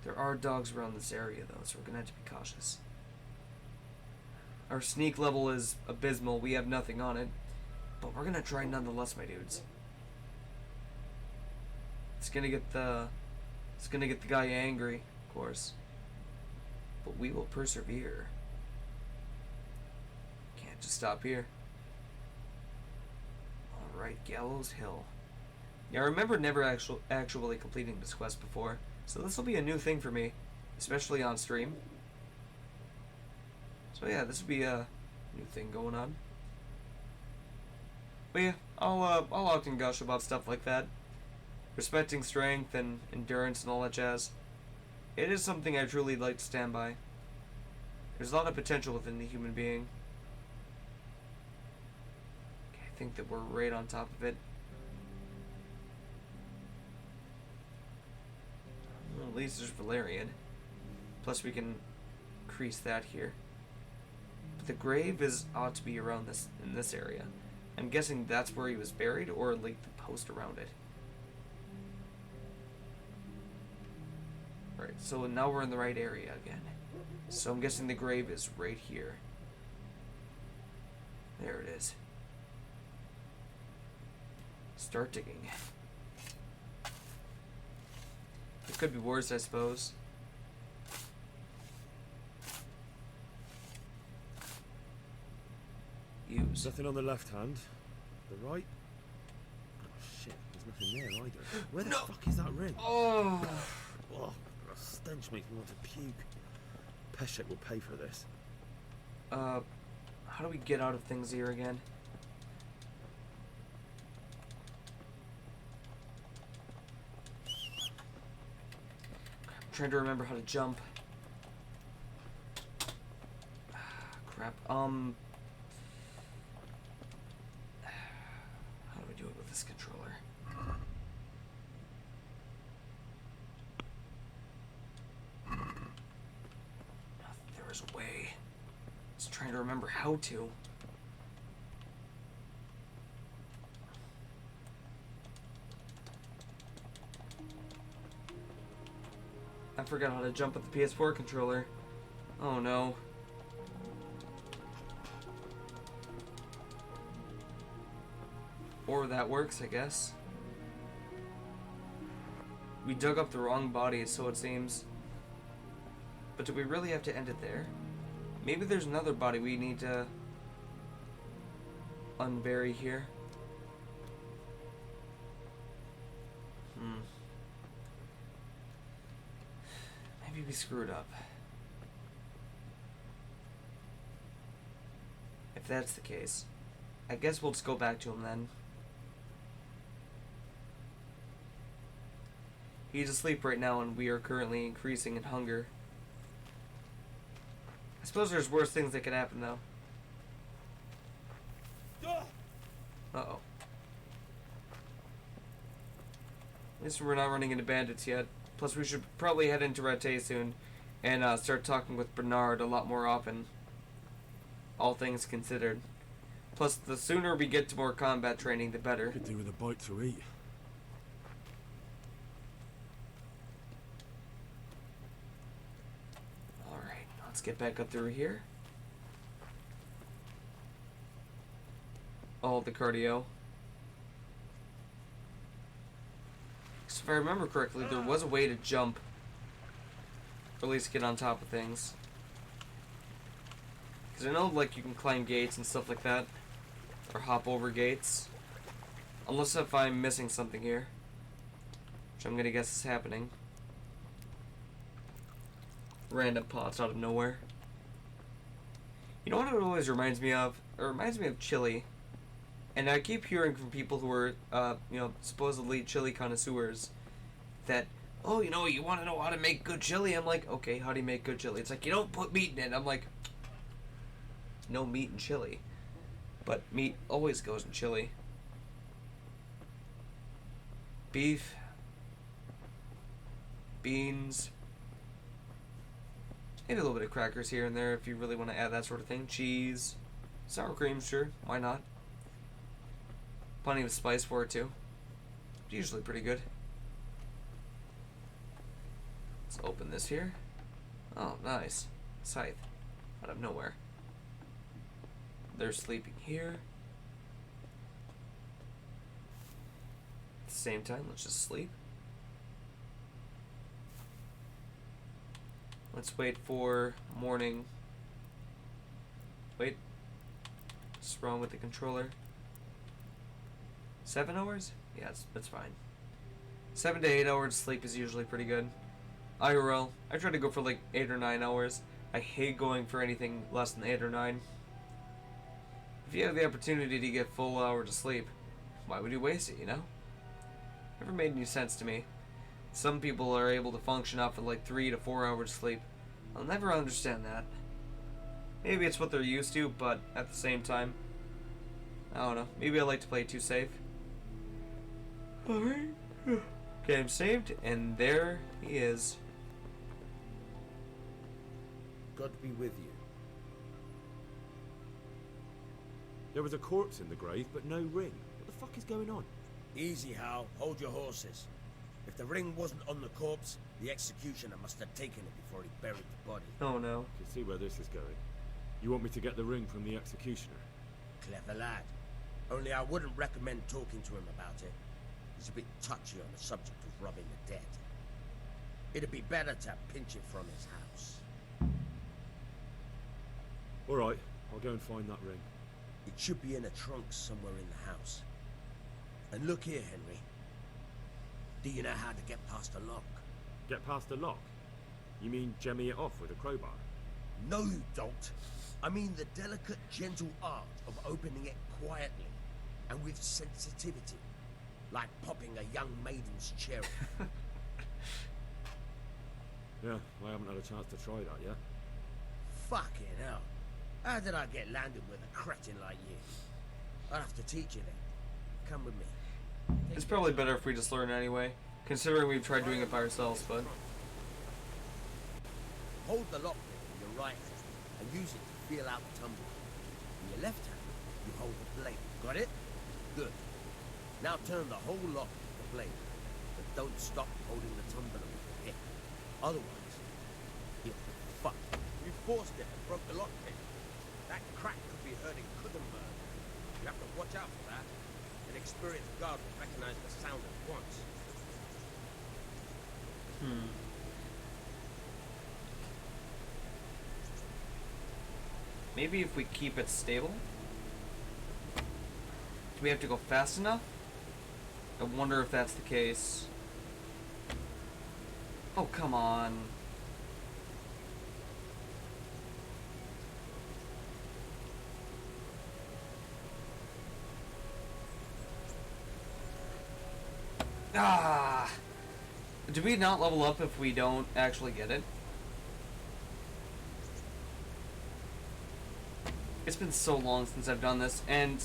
There are dogs around this area though, so we're gonna have to be cautious. Our sneak level is abysmal. We have nothing on it, but we're gonna try nonetheless, my dudes. It's gonna get the guy angry, of course. But we will persevere. Can't just stop here. Alright, Gallows Hill. Yeah, I remember never actually completing this quest before, so this will be a new thing for me, especially on stream. So yeah, this will be a new thing going on. But yeah, I'll often gush about stuff like that. Respecting strength and endurance and all that jazz. It is something I truly like to stand by. There's a lot of potential within the human being. Okay, I think that we're right on top of it. Well, at least there's Valerian. Plus we can increase that here. But the grave ought to be around in this area. I'm guessing that's where he was buried, or like the post around it. Alright, so now we're in the right area again. So I'm guessing the grave is right here. There it is. Start digging. It could be worse, I suppose. Use. Nothing on the left hand. The right? Oh shit, there's nothing there either. Where the fuck is that ring? Oh! Oh, the stench makes me want to puke. Peshek will pay for this. How do we get out of things here again? I'm trying to remember how to jump. Crap. How do I do it with this controller? There was a way. I was trying to remember how to. I forgot how to jump with the PS4 controller. Oh no. Or that works, I guess. We dug up the wrong body, so it seems. But do we really have to end it there? Maybe there's another body we need to unbury here. Maybe we screwed up. If that's the case, I guess we'll just go back to him then. He's asleep right now, and we are currently increasing in hunger. I suppose there's worse things that could happen, though. Uh-oh. At least we're not running into bandits yet. Plus, we should probably head into Rattay soon and start talking with Bernard a lot more often. All things considered. Plus, the sooner we get to more combat training, the better. Could do with a bite to eat. Alright, let's get back up through here. All the cardio. So if I remember correctly, there was a way to jump. Or at least get on top of things. Because I know, like, you can climb gates and stuff like that. Or hop over gates. Unless if I'm missing something here. Which I'm gonna guess is happening. Random pots out of nowhere. You know what it always reminds me of? It reminds me of chili. And I keep hearing from people who are, you know, supposedly chili connoisseurs that, oh, you know, you want to know how to make good chili? I'm like, okay, how do you make good chili? It's like, you don't put meat in it. I'm like, no meat in chili. But meat always goes in chili. Beef. Beans. Maybe a little bit of crackers here and there if you really want to add that sort of thing. Cheese. Sour cream, sure. Why not? Plenty of spice for it too. It's usually pretty good. Let's open this here. Oh, nice. Scythe. Out of nowhere. They're sleeping here. At the same time, let's just sleep. Let's wait for morning. Wait. What's wrong with the controller? 7 hours? Yeah, that's fine. 7 to 8 hours sleep is usually pretty good. IRL, I try to go for like 8 or 9 hours. I hate going for anything less than 8 or 9. If you have the opportunity to get full hours of sleep, why would you waste it, you know? Never made any sense to me. Some people are able to function off of like 3 to 4 hours sleep. I'll never understand that. Maybe it's what they're used to, but at the same time, I don't know. Maybe I like to play too safe. Alright. Game saved, and there he is. God be with you. There was a corpse in the grave, but no ring. What the fuck is going on? Easy, Hal. Hold your horses. If the ring wasn't on the corpse, the executioner must have taken it before he buried the body. Oh no. I can see where this is going. You want me to get the ring from the executioner? Clever lad. Only I wouldn't recommend talking to him about it. He's a bit touchy on the subject of robbing the dead. It'd be better to pinch it from his house. Alright, I'll go and find that ring. It should be in a trunk somewhere in the house. And look here, Henry. Do you know how to get past a lock? Get past the lock? You mean jemmy it off with a crowbar? No, you don't. I mean the delicate, gentle art of opening it quietly and with sensitivity, like popping a young maiden's cherry. Yeah, I haven't had a chance to try that yet. Fucking hell. How did I get landed with a cretin like you? I'll have to teach you then. Come with me. It's probably better if we just learn anyway, considering we've tried doing it by ourselves, but... Hold the lockpick in your right hand and use it to feel out the tumbler. In your left hand, you hold the blade. Got it? Good. Now turn the whole lock with the blade, but don't stop holding the tumbler with your hip. Otherwise, you'll be fucked. You forced it and broke the lockpick. That crack could be hurting Kuttenberg. You have to watch out for that. An experienced guard will recognize the sound at once. Maybe if we keep it stable? Do we have to go fast enough? I wonder if that's the case. Oh, come on. Ah! Do we not level up if we don't actually get it? It's been so long since I've done this, and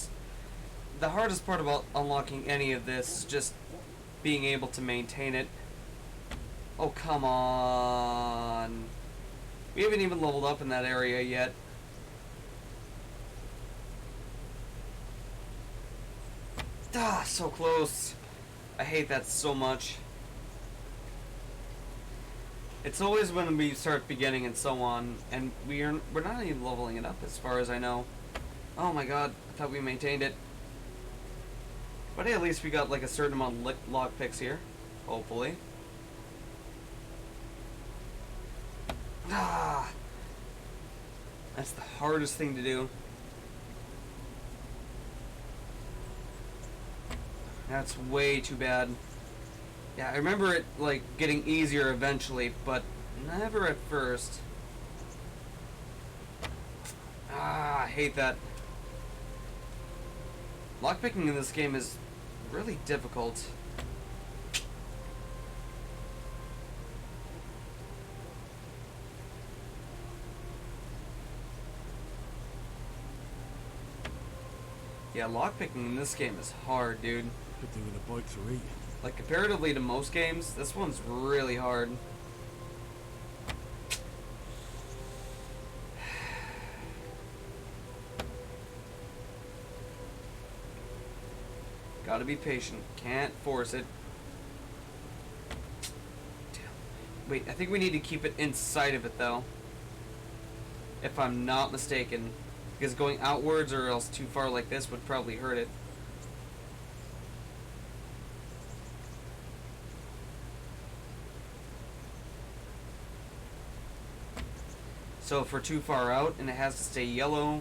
the hardest part about unlocking any of this is just being able to maintain it. Oh, come on. We haven't even leveled up in that area yet. Ah, so close. I hate that so much. It's always when we start beginning and so on, and we're not even leveling it up as far as I know. Oh my god, I thought we maintained it. But hey, at least we got like a certain amount of lockpicks here, hopefully. Ah, that's the hardest thing to do. That's way too bad. Yeah, I remember it, like, getting easier eventually, but never at first. Ah, I hate that. Lockpicking in this game is really difficult. Yeah, lockpicking in this game is hard, dude. Good thing the bikes are eating. Like, comparatively to most games, this one's really hard. Gotta be patient. Can't force it. Damn. Wait, I think we need to keep it inside of it, though. If I'm not mistaken. Because going outwards or else too far like this would probably hurt it. So if we're too far out and it has to stay yellow.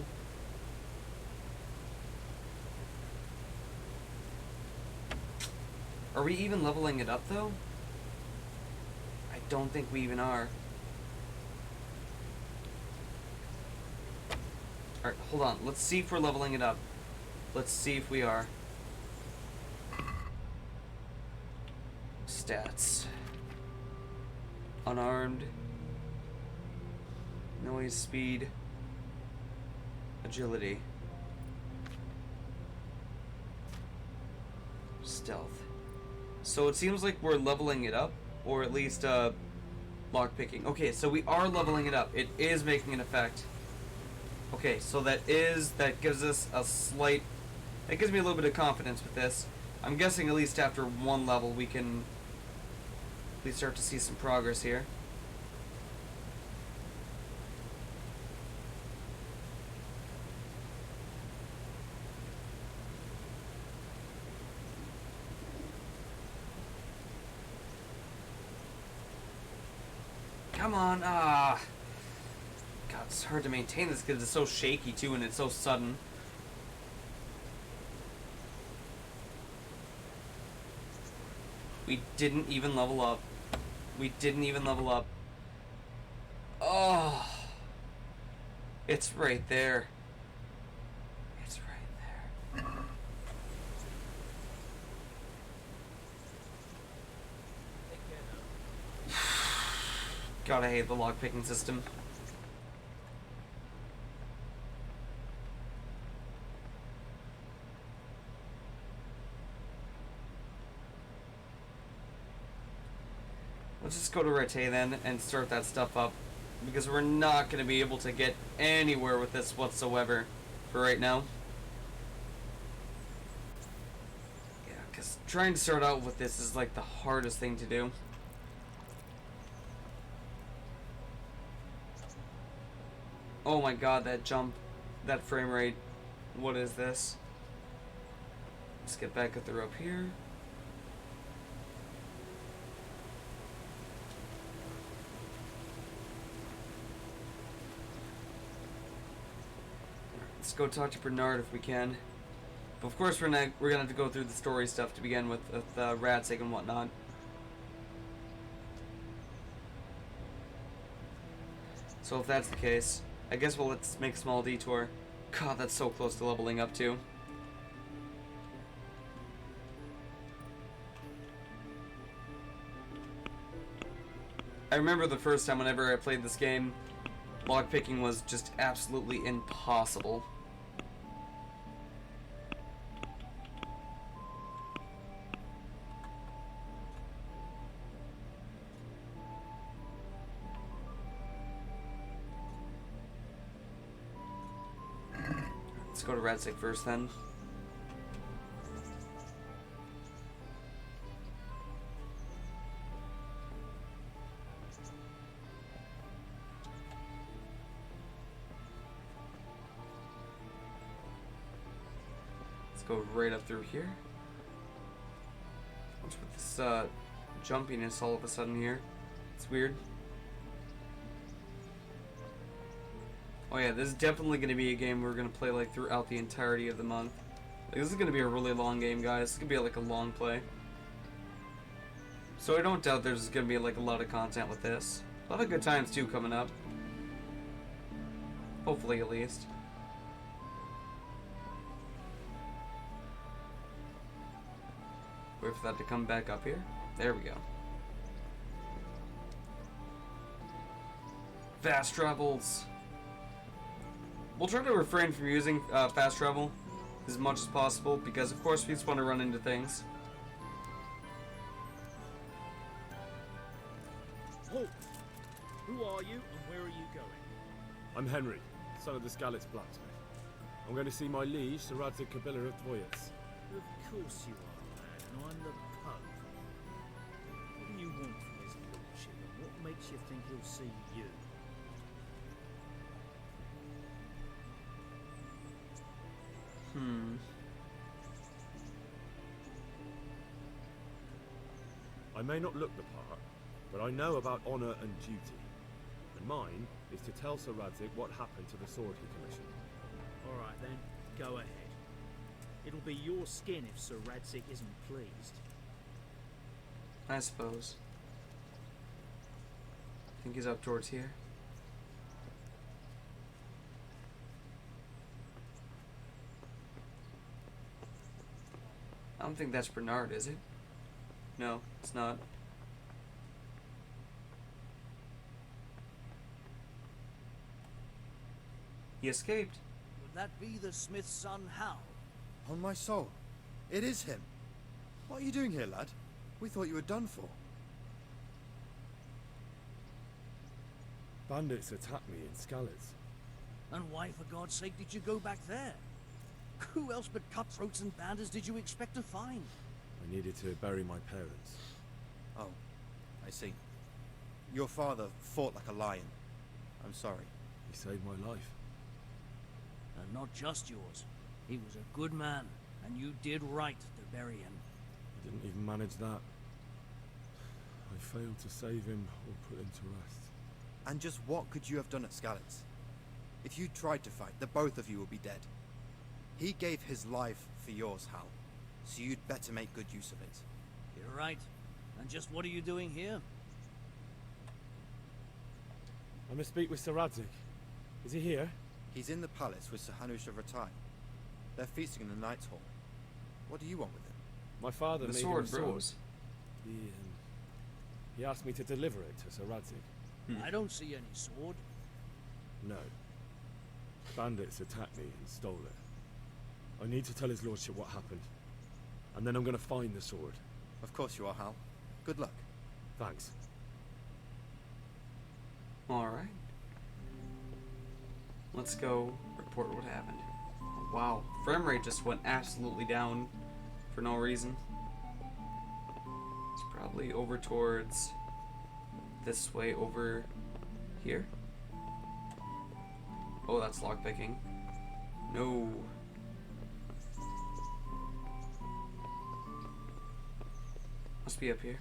Are we even leveling it up though? I don't think we even are. Alright, hold on. Let's see if we're leveling it up. Let's see if we are. Stats. Unarmed. Noise, speed. Agility. Stealth. So it seems like we're leveling it up, or at least lockpicking. Okay, so we are leveling it up. It is making an effect. Okay, so that gives us a slight, that gives me a little bit of confidence with this. I'm guessing at least after one level we can at least start to see some progress here. Come on, God, it's hard to maintain this because it's so shaky too, and it's so sudden. We didn't even level up. We didn't even level up. Oh, it's right there. It's right there. God, I hate the lockpicking system. Let's just go to Rattay then and start that stuff up, because we're not going to be able to get anywhere with this whatsoever for right now. Yeah, because trying to start out with this is like the hardest thing to do. Oh my god, that jump, that frame rate. What is this? Let's get back up the rope here. Let's go talk to Bernard if we can. But of course we're gonna have to go through the story stuff to begin with Radzig and whatnot. So if that's the case, I guess let's make a small detour. God, that's so close to leveling up too. I remember the first time whenever I played this game, lockpicking was just absolutely impossible. Let's go to Radzig first then. Let's go right up through here. What's with this jumpiness all of a sudden here? It's weird. Oh yeah, this is definitely going to be a game we're going to play like throughout the entirety of the month. Like, this is going to be a really long game, guys. It's going to be like a long play. So I don't doubt there's going to be like a lot of content with this. A lot of good times too coming up. Hopefully at least. Wait for that to come back up here. There we go. Fast travels. We'll try to refrain from using fast travel as much as possible, because of course we just want to run into things. Halt! Who are you and where are you going? I'm Henry, son of the Skalitz blacksmith. I'm going to see my liege, Sir Radzig Kobyla of Dvoyatz. Of course you are, lad, and I'm the Pope. What do you want from his lordship, and what makes you think he'll see you? I may not look the part, but I know about honour and duty. And mine is to tell Sir Radzig what happened to the sword he commissioned. Alright then, go ahead. It'll be your skin if Sir Radzig isn't pleased. I suppose. I think he's up towards here. don't think that's Bernard, is it? No, it's not. He escaped. Would that be the smith's son, Hal? On my soul, it is him. What are you doing here, lad? We thought you were done for. Bandits attacked me in Skalitz. And why, for God's sake, did you go back there? Who else but cutthroats and bandits did you expect to find? I needed to bury my parents. Oh, I see. Your father fought like a lion. I'm sorry. He saved my life. And not just yours. He was a good man, and you did right to bury him. I didn't even manage that. I failed to save him or put him to rest. And just what could you have done at Skalitz? If you tried to fight, the both of you would be dead. He gave his life for yours, Hal. So you'd better make good use of it. You're right. And just what are you doing here? I must speak with Sir Radzig. Is he here? He's in the palace with Sir Hanush of Rattay. They're feasting in the Knight's Hall. What do you want with him? My father The made sword, him a sword. bros. He asked me to deliver it to Sir Radzig. I don't see any sword. No. Bandits attacked me and stole it. I need to tell his lordship what happened. And then I'm going to find the sword. Of course you are, Hal. Good luck. Thanks. Alright. Let's go report what happened. Wow, frame rate just went absolutely down for no reason. It's probably over towards this way over here. Oh, that's lockpicking. No. Must be up here.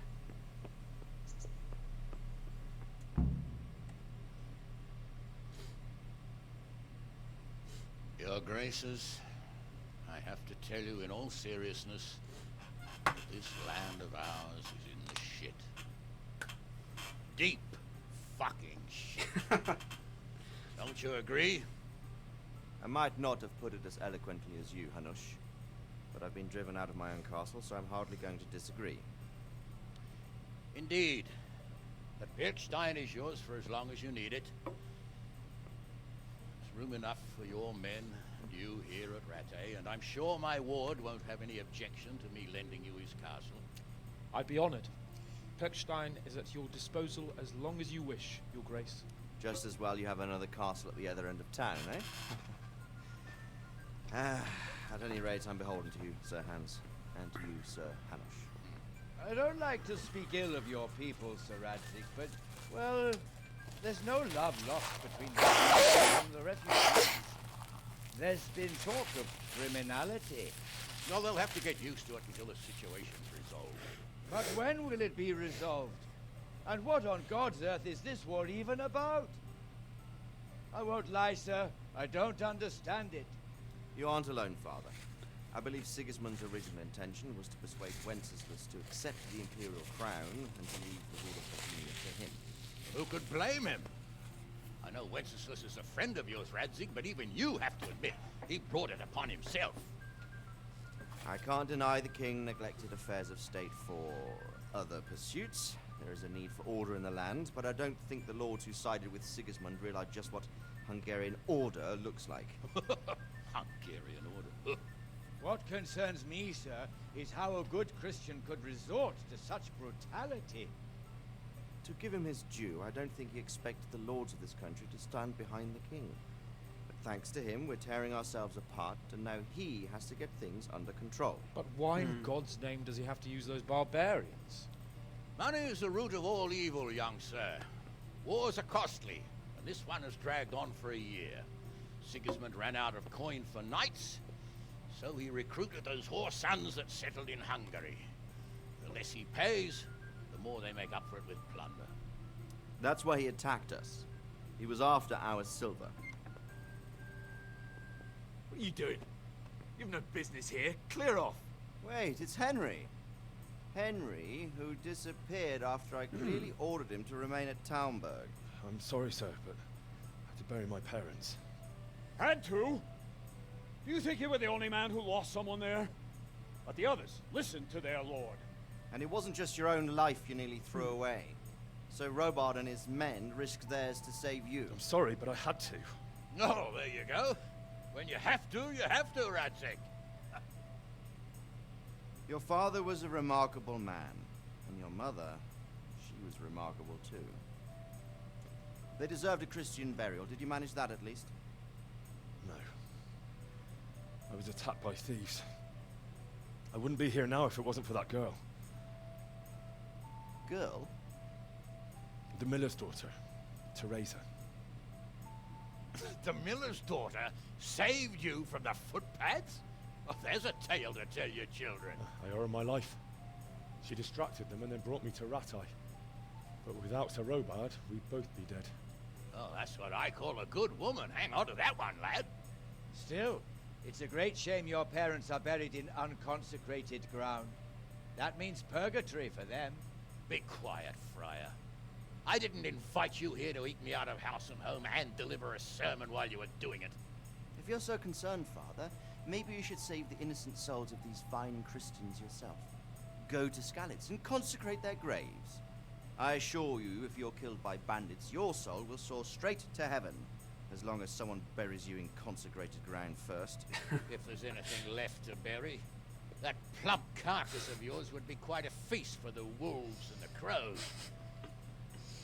Your Graces, I have to tell you in all seriousness that this land of ours is in the shit. Deep fucking shit. Don't you agree? I might not have put it as eloquently as you, Hanush, but I've been driven out of my own castle, so I'm hardly going to disagree. Indeed. The Pirkstein is yours for as long as you need it. There's room enough for your men and you here at Rattay, and I'm sure my ward won't have any objection to me lending you his castle. I'd be honored. Pirkstein is at your disposal as long as you wish, Your Grace. Just as well you have another castle at the other end of town, eh? At any rate, I'm beholden to you, Sir Hans, and to you, Sir Hanush. I don't like to speak ill of your people, Sir Radzig, but, well, there's no love lost between the and the refugees. There's been talk of criminality. No, they'll have to get used to it until the situation's resolved. But when will it be resolved? And what on God's earth is this war even about? I won't lie, sir. I don't understand it. You aren't alone, Father. I believe Sigismund's original intention was to persuade Wenceslas to accept the imperial crown and to leave the rule of Bohemia to him. Who could blame him? I know Wenceslas is a friend of yours, Radzig, but even you have to admit he brought it upon himself. I can't deny the king neglected affairs of state for other pursuits. There is a need for order in the land, but I don't think the lords who sided with Sigismund realized just what Hungarian order looks like. Hungarian order? What concerns me, sir, is how a good Christian could resort to such brutality. To give him his due, I don't think he expected the lords of this country to stand behind the king. But thanks to him, we're tearing ourselves apart, and now he has to get things under control. But why in God's name does he have to use those barbarians? Money is the root of all evil, young sir. Wars are costly, and this one has dragged on for a year. Sigismund ran out of coin for knights, so he recruited those whore sons that settled in Hungary. The less he pays, the more they make up for it with plunder. That's why he attacked us. He was after our silver. What are you doing? You've no business here. Clear off. Wait, it's Henry. Henry, who disappeared after I clearly ordered him to remain at Talmberg. I'm sorry, sir, but I had to bury my parents. Had to? Do you think you were the only man who lost someone there? But the others listened to their lord. And it wasn't just your own life you nearly threw away. So Robard and his men risked theirs to save you. I'm sorry, but I had to. Oh, there you go. When you have to, Radzig. Your father was a remarkable man, and your mother, she was remarkable too. They deserved a Christian burial. Did you manage that at least? No. I was attacked by thieves. I wouldn't be here now if it wasn't for that girl. Girl? The miller's daughter, Teresa. The miller's daughter saved you from the footpads? Oh, there's a tale to tell your children. I owe her my life. She distracted them and then brought me to Rattay. But without Sir Robard, we'd both be dead. Oh, that's what I call a good woman. Hang on to that one, lad. Still, it's a great shame your parents are buried in unconsecrated ground. That means purgatory for them. Be quiet, Friar. I didn't invite you here to eat me out of house and home and deliver a sermon while you were doing it. If you're so concerned, Father, maybe you should save the innocent souls of these fine Christians yourself. Go to Skalitz and consecrate their graves. I assure you, if you're killed by bandits, your soul will soar straight to heaven, as long as someone buries you in consecrated ground first. If there's anything left to bury, that plump carcass of yours would be quite a feast for the wolves and the crows.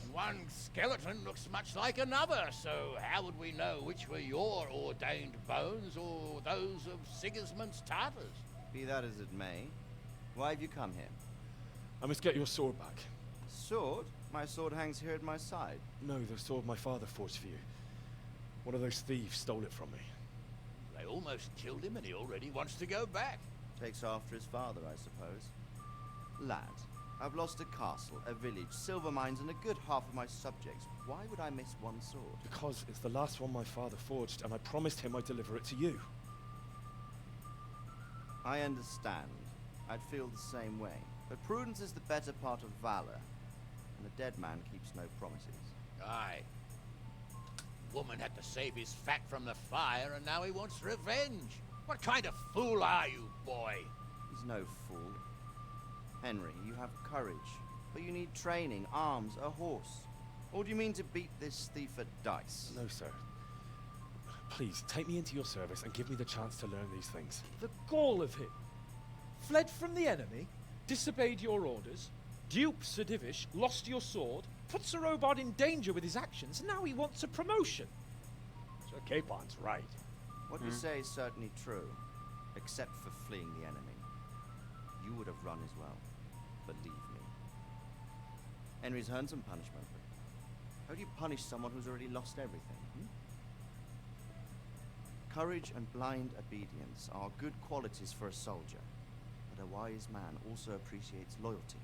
And one skeleton looks much like another, so how would we know which were your ordained bones or those of Sigismund's Tartars? Be that as it may, why have you come here? I must get your sword back. Sword? My sword hangs here at my side. No, the sword my father forged for you. One of those thieves stole it from me. They almost killed him and he already wants to go back. Takes after his father, I suppose. Lad, I've lost a castle, a village, silver mines, and a good half of my subjects. Why would I miss one sword? Because it's the last one my father forged, and I promised him I'd deliver it to you. I understand. I'd feel the same way. But prudence is the better part of valor, and a dead man keeps no promises. Aye. Woman had to save his fat from the fire, and now he wants revenge. What kind of fool are you, boy? He's no fool. Henry, you have courage, but you need training, arms, a horse. Or do you mean to beat this thief at dice? No, sir. Please, take me into your service and give me the chance to learn these things. The gall of him. Fled from the enemy, disobeyed your orders, duped Sir Divish, lost your sword, put Sir Robard in danger with his actions, and now he wants a promotion. Sir Capon's right. What you say is certainly true, except for fleeing the enemy. You would have run as well, believe me. Henry's earned some punishment, but how do you punish someone who's already lost everything? Courage and blind obedience are good qualities for a soldier, but a wise man also appreciates loyalty,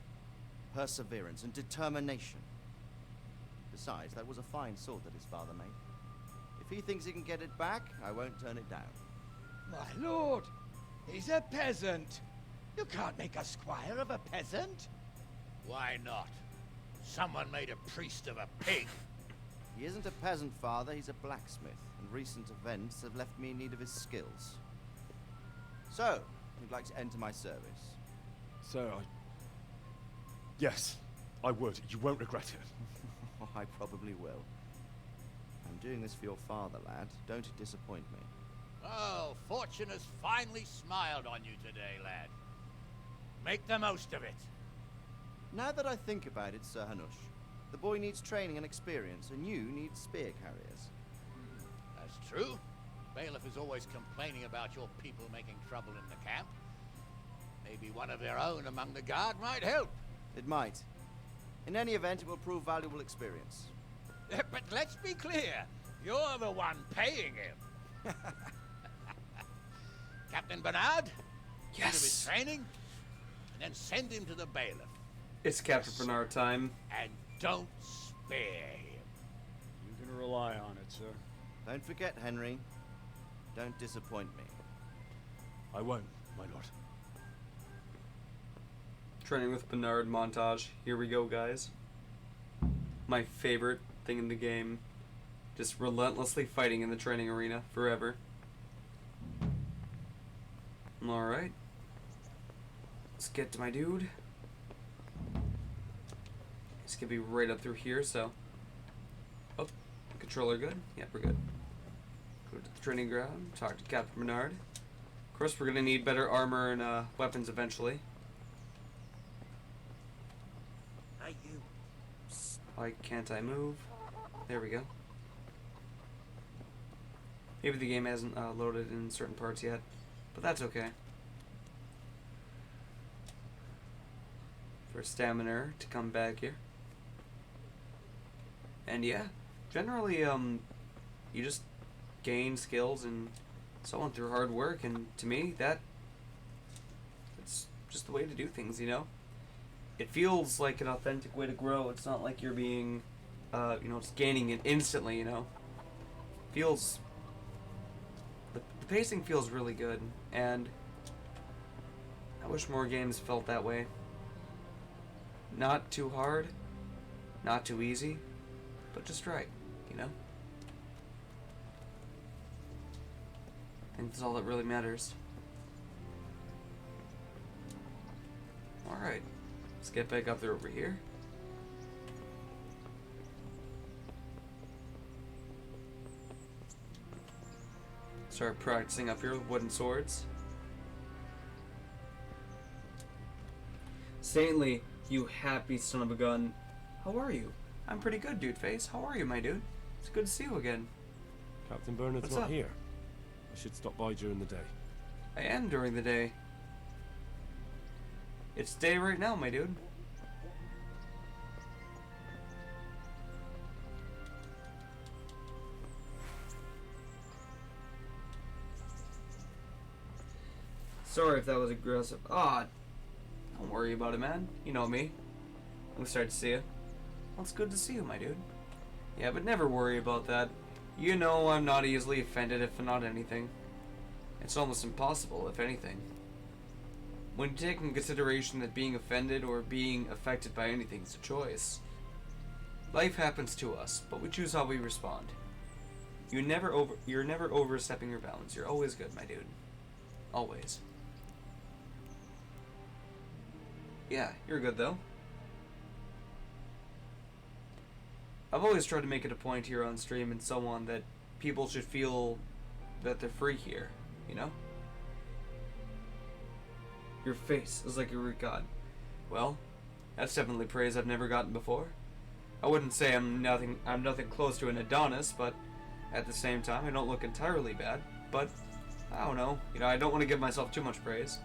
perseverance, and determination. Besides, that was a fine sword that his father made. If he thinks he can get it back, I won't turn it down. My lord, he's a peasant. You can't make a squire of a peasant. Why not? Someone made a priest of a pig. He isn't a peasant, father, he's a blacksmith, and recent events have left me in need of his skills. So, you'd like to enter my service? Sir, yes, I would. You won't regret it. I probably will. I'm doing this for your father, lad. Don't disappoint me. Oh, fortune has finally smiled on you today, lad. Make the most of it. Now that I think about it, Sir Hanush, the boy needs training and experience, and you need spear carriers. That's true. Bailiff is always complaining about your people making trouble in the camp. Maybe one of their own among the guard might help. It might. In any event, it will prove valuable experience. But let's be clear. You're the one paying him. Captain Bernard, give him his training, and then send him to the bailiff. It's Captain Bernard time. And don't spare him. You can rely on it, sir. Don't forget, Henry. Don't disappoint me. I won't, my lord. Training with Bernard montage. Here we go, guys. My favorite thing in the game. Just relentlessly fighting in the training arena forever. Alright. Let's get to my dude. It's gonna be right up through here, so. Oh, controller good? Yep, we're good. Go to the training ground, talk to Captain Bernard. Of course, we're gonna need better armor and weapons eventually. Hey, you. Why can't I move? There we go. Maybe the game hasn't loaded in certain parts yet, but that's okay. For stamina to come back here. And yeah, generally, you just gain skills and so on through hard work, and to me, it's just the way to do things, you know? It feels like an authentic way to grow. It's not like you're being, just gaining it instantly, you know? Feels... The pacing feels really good, and I wish more games felt that way. Not too hard, not too easy, but just right, you know? I think that's all that really matters. Alright, let's get back up there over here. Start practicing up here with wooden swords. Saintly, you happy son of a gun. How are you? I'm pretty good, dude face. How are you, my dude? It's good to see you again. Captain Bernard's What's not up? here. I should stop by during the day. I am during the day. It's day right now, my dude. Sorry if that was aggressive. Ah, don't worry about it, man. You know me. I'm excited to see you. Well, it's good to see you, my dude. Yeah, but never worry about that. You know I'm not easily offended if not anything. It's almost impossible, if anything. When you take in consideration that being offended or being affected by anything is a choice. Life happens to us, but we choose how we respond. You're never overstepping your bounds. You're always good, my dude. Always. Yeah, you're good though. I've always tried to make it a point here on stream and so on that people should feel that they're free here, you know? Your face is like a root god. Well, that's definitely praise I've never gotten before. I wouldn't say I'm nothing close to an Adonis, but at the same time I don't look entirely bad. But I don't know, I don't want to give myself too much praise.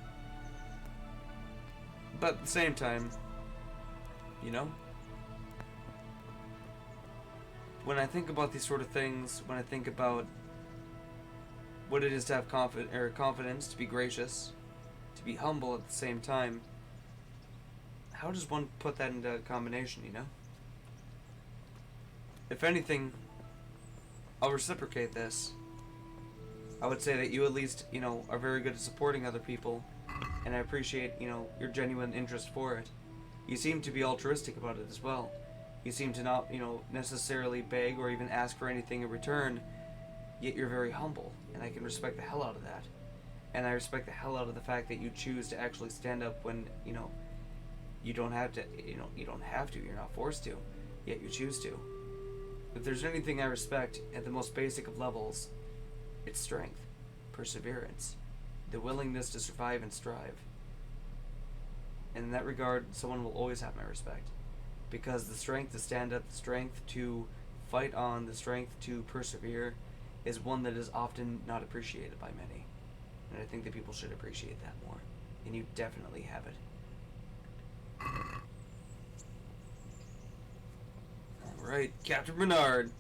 But at the same time, when I think about these sort of things, when I think about what it is to have confidence, to be gracious, to be humble at the same time, how does one put that into a combination, If anything, I'll reciprocate this. I would say that you at least, are very good at supporting other people, and I appreciate, your genuine interest for it. You seem to be altruistic about it as well. You seem to not, necessarily beg or even ask for anything in return, yet you're very humble, and I can respect the hell out of that. And I respect the hell out of the fact that you choose to actually stand up when, you don't have to, you don't have to, you're not forced to, yet you choose to. If there's anything I respect at the most basic of levels, it's strength, perseverance, the willingness to survive and strive. And in that regard, someone will always have my respect. Because the strength to stand up, the strength to fight on, the strength to persevere is one that is often not appreciated by many. And I think that people should appreciate that more. And you definitely have it. Alright, Captain Bernard.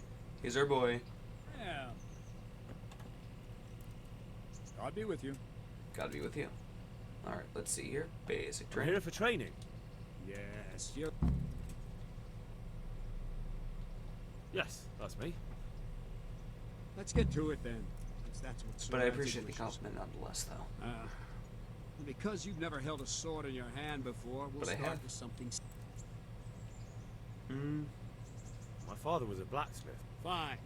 He's our boy. Yeah. I'll be with you. Gotta be with you. Alright, let's see here. Basic I'm training. here for training. Yes, you. Yes, that's me. Let's get to it then. 'Cause that's what But I Sir appreciate the Anthony compliment nonetheless, though. Because you've never held a sword in your hand before, we'll But I start have. with something. My father was a blacksmith. Fine.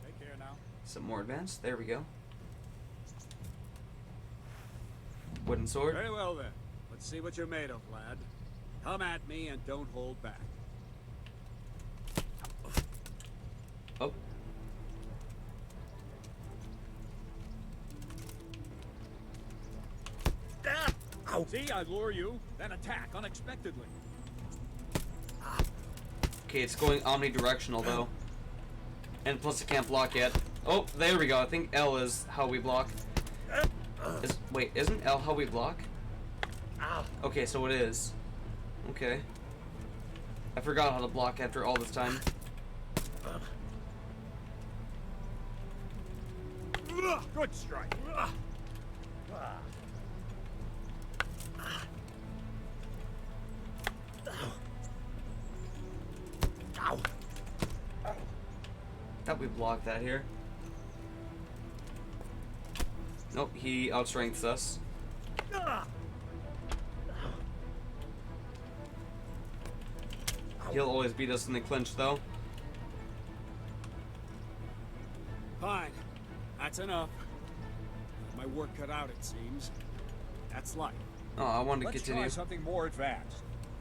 Take care now. Some more advanced. There we go. Wooden sword. Very well then. Let's see what you're made of, lad. Come at me and don't hold back. Oh. Ow. See, I lure you, then attack unexpectedly. Okay, it's going omnidirectional though. And plus it can't block yet. Oh, there we go. I think L is how we block. Wait, isn't L how we block? Okay, so it is. Okay. I forgot how to block after all this time. Good strike. Thought we blocked that here. Nope, he outstrengths us. He'll always beat us in the clinch, though. Fine. That's enough. My work cut out, it seems. That's life. Oh, I wanted to Let's continue. try something more advanced.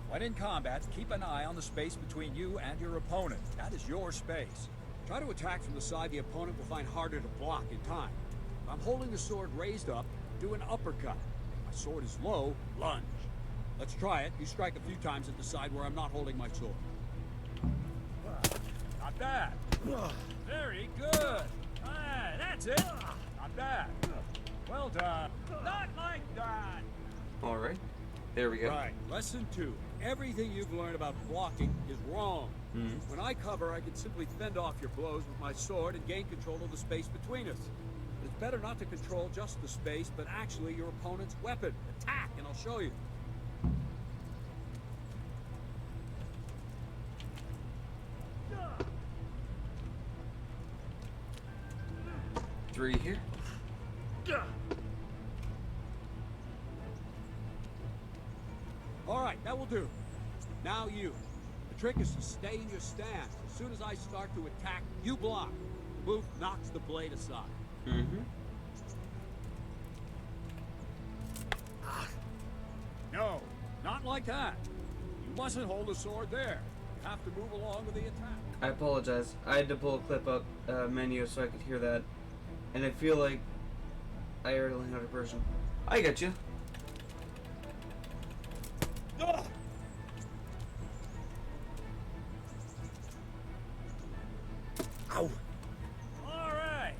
When in combat, keep an eye on the space between you and your opponent. That is your space. Try to attack from the side the opponent will find harder to block in time. If I'm holding the sword raised up, do an uppercut. If my sword is low, lunge. Let's try it. You strike a few times at the side where I'm not holding my sword. Not bad. Very good. Ah, that's it. Not bad. Well done. Not like that. Alright. There we go. Right. Lesson 2. Everything you've learned about blocking is wrong. When I cover, I can simply fend off your blows with my sword and gain control of the space between us. But it's better not to control just the space, but actually your opponent's weapon. Attack, and I'll show you. Three here. All right, that will do. Now you. The trick is to stay in your stance. As soon as I start to attack, you block. The move knocks the blade aside. No, not like that. You mustn't hold the sword there. You have to move along with the attack. I apologize. I had to pull a clip up menu so I could hear that. And I feel like I already learned how to version. I get you. Ow. All right.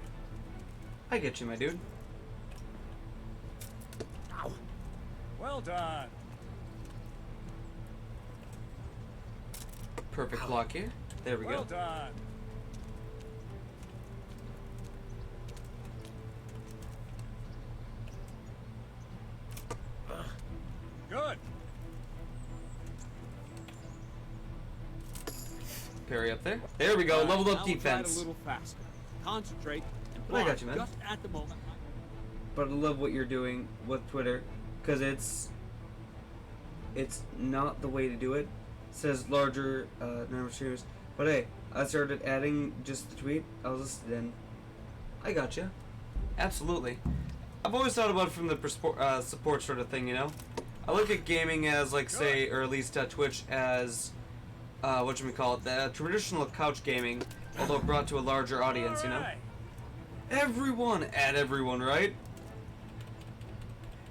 I get you, my dude. Ow. Well done. Perfect block here. There we Well go. done. Good. Parry up there. There we go. Leveled up Now we'll try it defense. a little faster. Concentrate and But I block got you, man. just at the moment. But I love what you're doing with Twitter, because it's not the way to do it. It says larger number of streamers. But hey, I started adding just the tweet. I was listed in. I got you. Absolutely. I've always thought about it from the support sort of thing, you know? I look at gaming as, like, say, or at least Twitch as, whatchamacallit, the traditional couch gaming, although brought to a larger audience, you know? Everyone at everyone, right?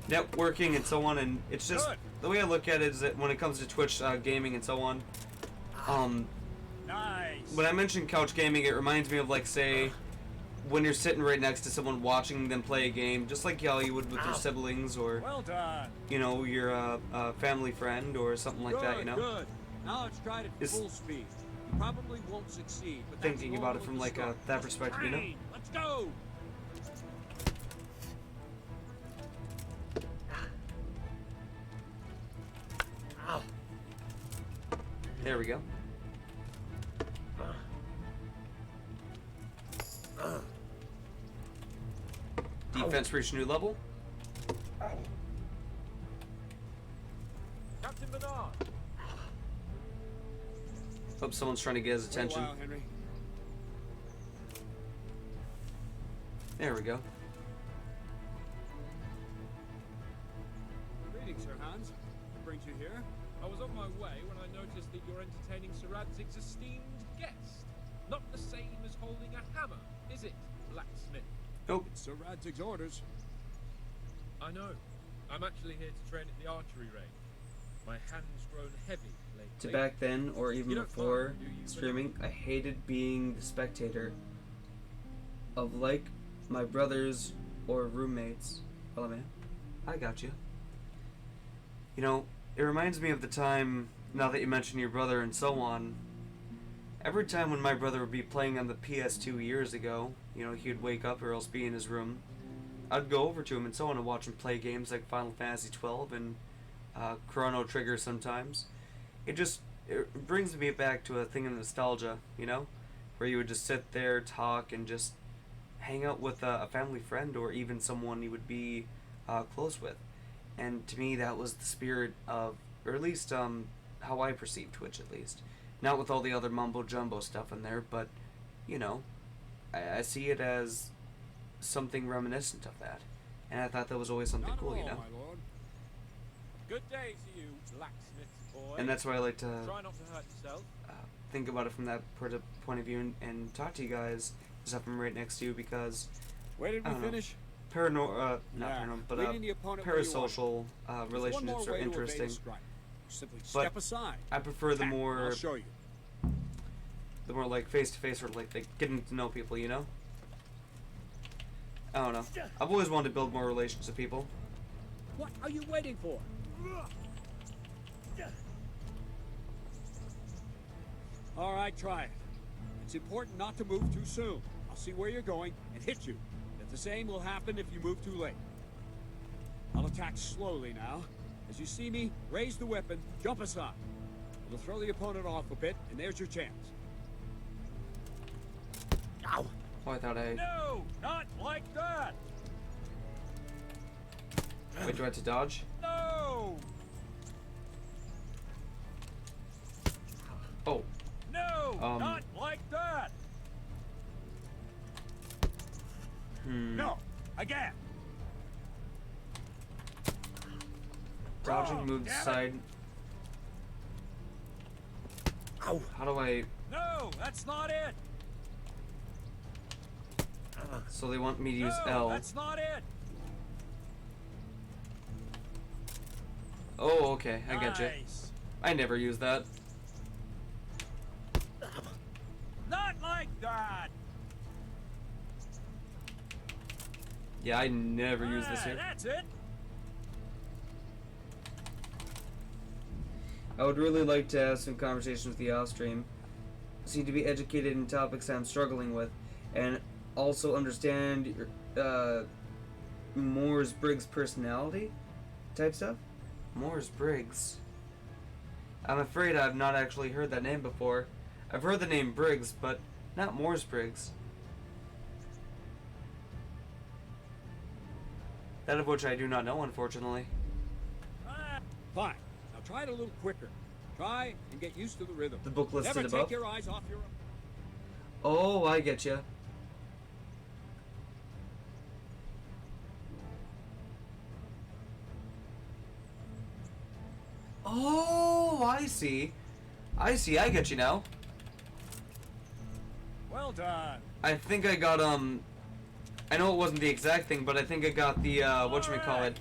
Networking and so on, and it's just, the way I look at it is that when it comes to Twitch gaming and so on, Nice. when I mention couch gaming, it reminds me of, like, say, when you're sitting right next to someone watching them play a game, just like how you would with your siblings or, Well done. you know, your family friend or something like that, you know? Good. Now let's try it at It's- full speed. You probably won't succeed, but that's Thinking about it normal from to like start. that perspective, you know? Train. Let's go. There we go. Defense reached a new level. Captain Bernard. Hope someone's trying to get his Wait a attention. while, Henry. There we go. Greetings, Sir Hans. Hans. What brings you here? I was on my way when I noticed that you're entertaining Sir Radzig's esteemed guest. Not the same as holding a hammer, is it, blacksmith? Nope. It's Sir Radzig's orders. I know. I'm actually here to train at the archery range. My hand's grown heavy lately. To back then, or even You don't before mind, do you, streaming, I hated being the spectator of, like, my brothers or roommates. Hello, man. I got you. You know, it reminds me of the time, now that you mention your brother and so on, every time when my brother would be playing on the PS2 years ago, you know, he would wake up or else be in his room, I'd go over to him and so on and watch him play games like Final Fantasy XII and Chrono Trigger sometimes. It brings me back to a thing of nostalgia, you know, where you would just sit there, talk, and just hang out with a family friend or even someone you would be close with. And to me, that was the spirit of, or at least how I perceived Twitch, at least. Not with all the other mumbo-jumbo stuff in there, but, you know, I see it as something reminiscent of that. And I thought that was always something cool, you know? My lord. Good day to you, blacksmith's boy. And that's why I like to Try not to hurt yourself. think about it from that point of view and talk to you guys as if I'm right next to you, because Where did I we don't know, finish? not Yeah, paranormal, but leading the opponent where you want. parasocial There's one more relationships are way to evade a interesting. strike. Simply But step aside. I prefer the Attack. more I'll show you. the more like face-to-face or like getting to know people, you know? I don't know. I've always wanted to build more relations with people. What are you waiting for? All right, try it. It's important not to move too soon. I'll see where you're going and hit you. But the same will happen if you move too late. I'll attack slowly now. As you see me, raise the weapon, jump aside. It'll throw the opponent off a bit, and there's your chance. Ow! Oh, I thought I... No, not like that. Wait, do I have to dodge? No! Oh. No, not like that. No, again. Dodging, Oh, move damn it. side. Ow. How do I... No, that's not it. So they want me to use No, L. that's not it. Oh, okay, I get you. Nice. I never use that. Not like that. Yeah, I never use this here. That's it. I would really like to have some conversations with the off stream. Seem to be educated in topics I'm struggling with, and also understand Myers-Briggs personality type stuff. Myers-Briggs. I'm afraid I've not actually heard that name before. I've heard the name Briggs, but not Myers-Briggs. That of which I do not know, unfortunately. Fine. Now try it a little quicker. Try and get used to the rhythm. The book listed Never above? take your eyes off your... Oh, I get you. Oh, I see. I see, I get you now. Well done. I think I got, I know it wasn't the exact thing, but I think I got the, whatchamacallit.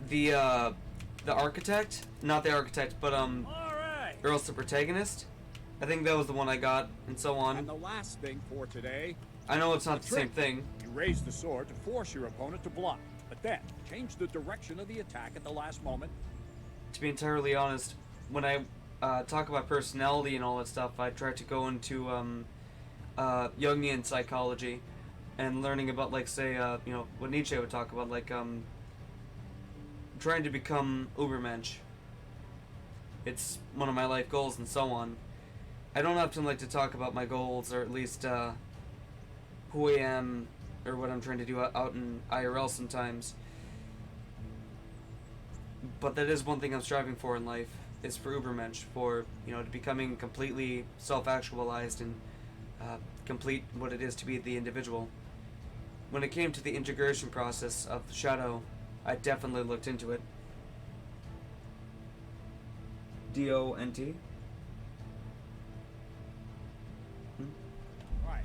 The architect? Not the architect, but, or else the protagonist? I think that was the one I got, and so on. And the last thing for today. I know it's not the same trick. thing. You raise the sword to force your opponent to block, but then change the direction of the attack at the last moment. To be entirely honest, when I talk about personality and all that stuff, I try to go into Jungian psychology and learning about, like, say, you know, what Nietzsche would talk about, like, trying to become Ubermensch. It's one of my life goals and so on. I don't often like to talk about my goals, or at least who I am, or what I'm trying to do out in IRL sometimes. But that is one thing I'm striving for in life, is for Ubermensch, for, you know, to becoming completely self-actualized and complete what it is to be the individual. When it came to the integration process of Shadow, I definitely looked into it. D-O-N-T. Right.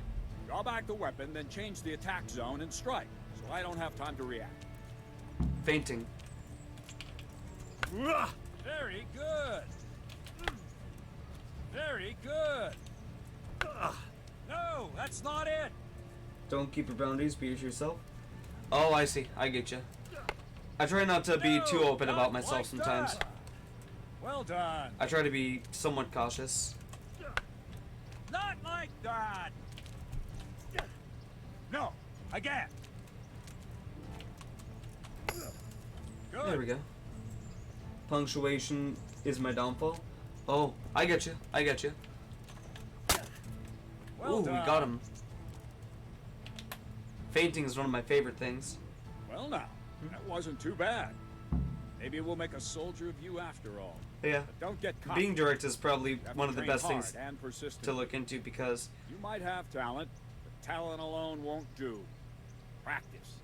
Draw back the weapon, then change the attack zone and strike, so I don't have time to react. Fainting. Very good. Very good. No, that's not it. Don't keep your boundaries, be yourself. Oh, I see. I get you. I try not to be too open about myself like sometimes. that. Well done. I try to be somewhat cautious. Not like that. No, again. Good. There we go. Punctuation is my downfall. Oh, I get you. I get you. Well Ooh, done. we got him. Fainting is one of my favorite things. Well now, that wasn't too bad. Maybe we'll make a soldier of you after all. Yeah. But don't get caught. Being direct is probably You have to one of the train best things hard and to persistently. look into because You might have talent, but talent alone won't do. Practice.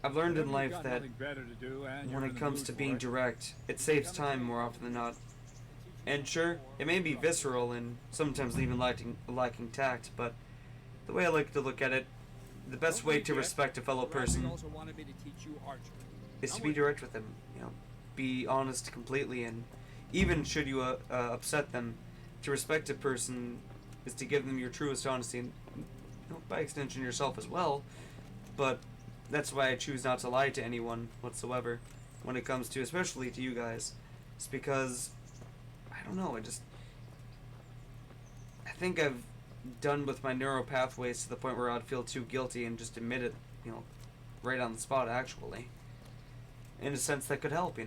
I've learned in Whenever you've life got that nothing better to do and when you're it in the comes mood to for being it, direct, it saves time more often than not. And sure, it may be visceral and sometimes even lacking tact, but the way I like to look at it, the best way to respect a fellow person also wanted me to teach you archery. is to be direct with them. You know, be honest completely, and even should you upset them, to respect a person is to give them your truest honesty, and by extension yourself as well. But that's why I choose not to lie to anyone whatsoever when it comes to, especially to you guys. It's because I don't know. I think I've done with my neural pathways to the point where I'd feel too guilty and just admit it, right on the spot. Actually, in a sense, that could help,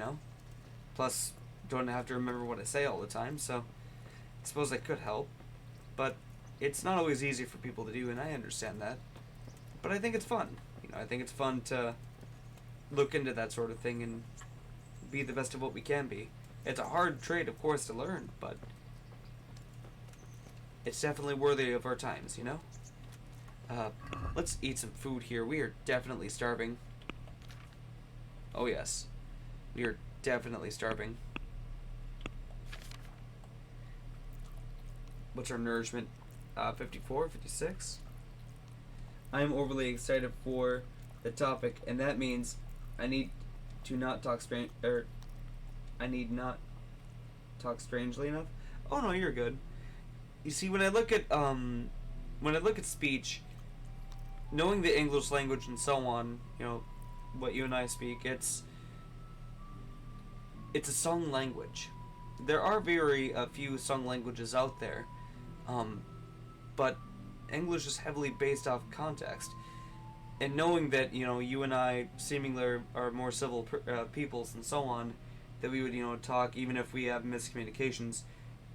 Plus, don't have to remember what I say all the time, so I suppose that could help. But it's not always easy for people to do, and I understand that. But I think it's fun. I think it's fun to look into that sort of thing and be the best of what we can be. It's a hard trait, of course, to learn, but it's definitely worthy of our times, Let's eat some food here. We are definitely starving. Oh, yes. We are definitely starving. What's our nourishment? 54, 56? I'm overly excited for the topic, and that means I need to not talk I need not talk strangely enough. Oh no, you're good. You see, when I look at speech, knowing the English language and so on, what you and I speak, it's a sung language. There are very few sung languages out there, but English is heavily based off context. And knowing that, you and I seemingly are more civil peoples and so on, that we would, talk even if we have miscommunications.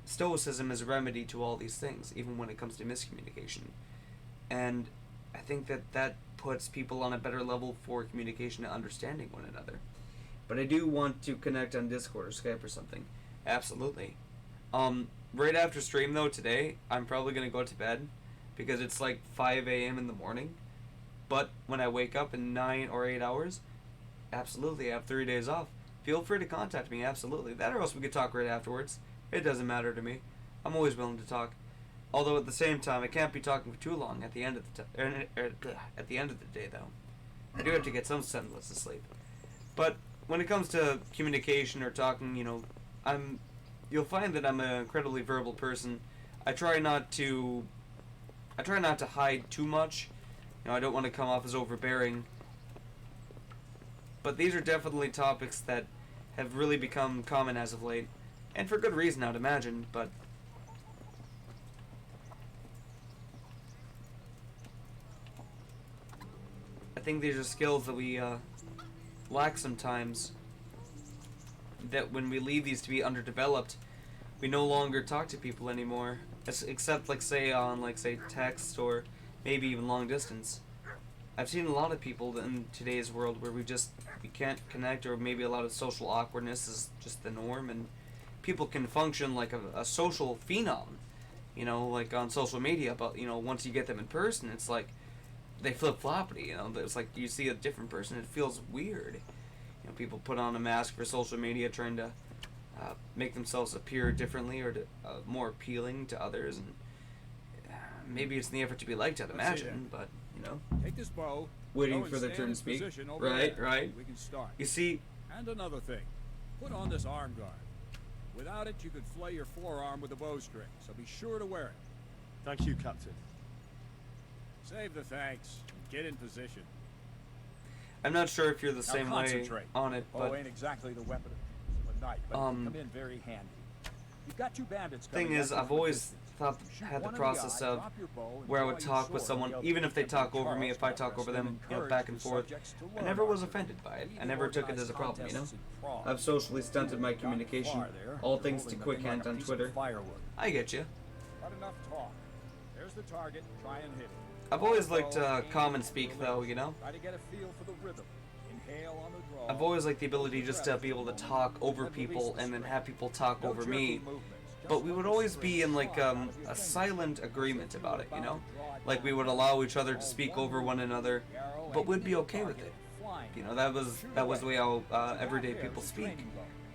Stoicism is a remedy to all these things, even when it comes to miscommunication. And I think that puts people on a better level for communication and understanding one another. But I do want to connect on Discord or Skype or something. Absolutely. Right after stream, though, today, I'm probably going to go to bed because it's like 5 a.m. in the morning. But when I wake up in 9 or 8 hours, absolutely, I have 3 days off. Feel free to contact me, absolutely. That or else we could talk right afterwards. It doesn't matter to me. I'm always willing to talk. Although at the same time, I can't be talking for too long at the end of at the end of the day, though. I do have to get some semblance of sleep. But when it comes to communication or talking, you'll find that I'm an incredibly verbal person. I try not to hide too much. I don't want to come off as overbearing. But these are definitely topics that have really become common as of late. And for good reason, I'd imagine, but I think these are skills that we lack sometimes, that when we leave these to be underdeveloped, we no longer talk to people anymore, except on text or maybe even long distance. I've seen a lot of people in today's world where we can't connect, or maybe a lot of social awkwardness is just the norm, and people can function like a social phenom, like on social media, but once you get them in person, it's like they flip-floppity, it's like you see a different person, it feels weird. People put on a mask for social media trying to, make themselves appear differently or more appealing to others, and maybe it's in the effort to be liked, I'd imagine, but, you know. Take this bow. Waiting go for and their stand turn to in speak. position over Right, there. right. We can start. You see... And another thing. Put on this arm guard. Without it, you could flay your forearm with a bowstring, so be sure to wear it. Thank you, Captain. Save the thanks. Get in position. I'm not sure if you're the Now same way concentrate. on it, Bow but... ain't exactly the weapon of the night, but it can come in very handy. You've got two bandits coming Thing is, at you I've from a always distance. had the One in the process eye, of drop your bow, and where I draw would your talk with sword someone, the other even if they way. talk over me, Charles if I taught talk over us them, and you know, encouraged back and the forth, subjects to I learn never was archery. offended by it. We I never took it organized as a problem, you know? contests in Prague. I've socially stunted my communication, Far there, all you're thanks to holding the Quick thing like Hand a on piece of Twitter. firewood. I get you. Not enough talk. There's the target. Try and hit it. I've always liked Draw, aim, common speak, though, you know? Try to get a feel for the rhythm. Inhale on the draw. I've always liked the ability just to be able to talk over people and then have people talk over me. But we would always be in like a silent agreement about it, you know? Like we would allow each other to speak over one another, but we'd be okay with it. You know, that was the way how everyday people speak.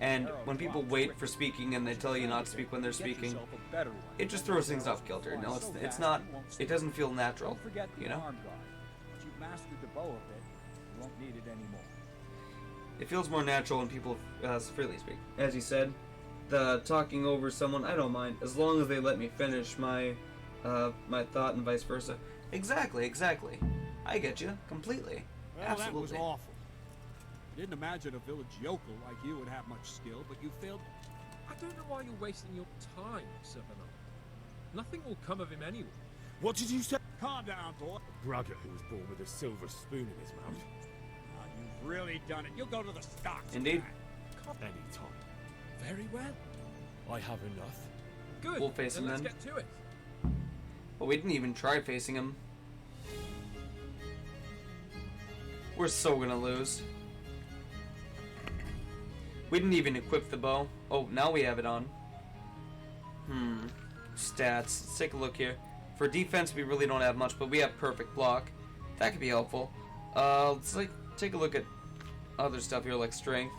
And when people wait for speaking and they tell you not to speak when they're speaking, it just throws things off kilter. No, it's not. It doesn't feel natural, you know? Once you've mastered the bow a bit, you won't need it anymore. It feels more natural when people freely speak. As you said, the talking over someone, I don't mind, as long as they let me finish my my thought and vice versa. Exactly. I get you completely. Well, Absolutely. that was awful. I didn't imagine a village yokel like you would have much skill, but you failed. I don't know why you're wasting your time, Sir Bernard. Nothing will come of him anyway. What did you say? Calm down, boy. A braggart who was born with a silver spoon in his mouth. Now, you've really done it. You'll go to the stocks. Indeed. Any time. Very well. I have enough. Good. We'll face him let's then. get to it. But we didn't even try facing him. We're so gonna lose. We didn't even equip the bow. Oh, now we have it on. Stats. Let's take a look here. For defense, we really don't have much, but we have perfect block. That could be helpful. Let's take a look at other stuff here, like strength.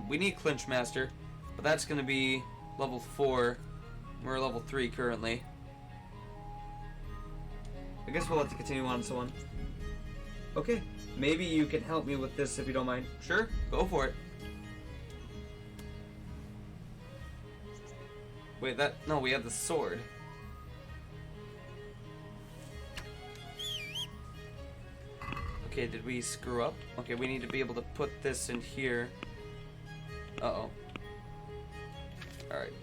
We need clinch master, but that's gonna be level 4. We're level 3 currently. I guess we'll have to continue on so on. Okay, maybe you can help me with this if you don't mind. Sure, go for it. Wait, no, we have the sword. Okay, did we screw up? Okay, we need to be able to put this in here. Uh-oh. Alright,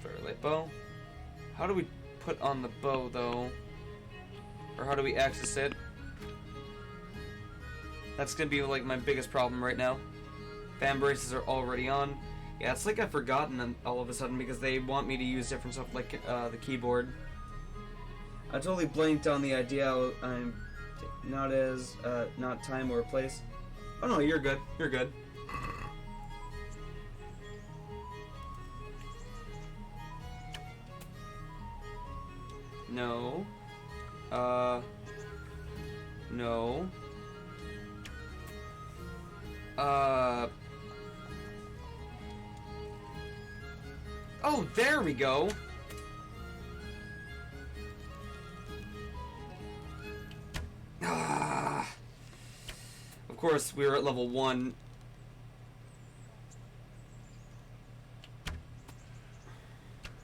very light bow. How do we put on the bow, though? Or how do we access it? That's gonna be, like, my biggest problem right now. Fan braces are already on. Yeah, it's like I've forgotten them all of a sudden because they want me to use different stuff like the keyboard. I totally blanked on the idea I'm not time or place. Oh no, you're good. You're good. No. No. Oh, there we go. Of course, we were at level 1.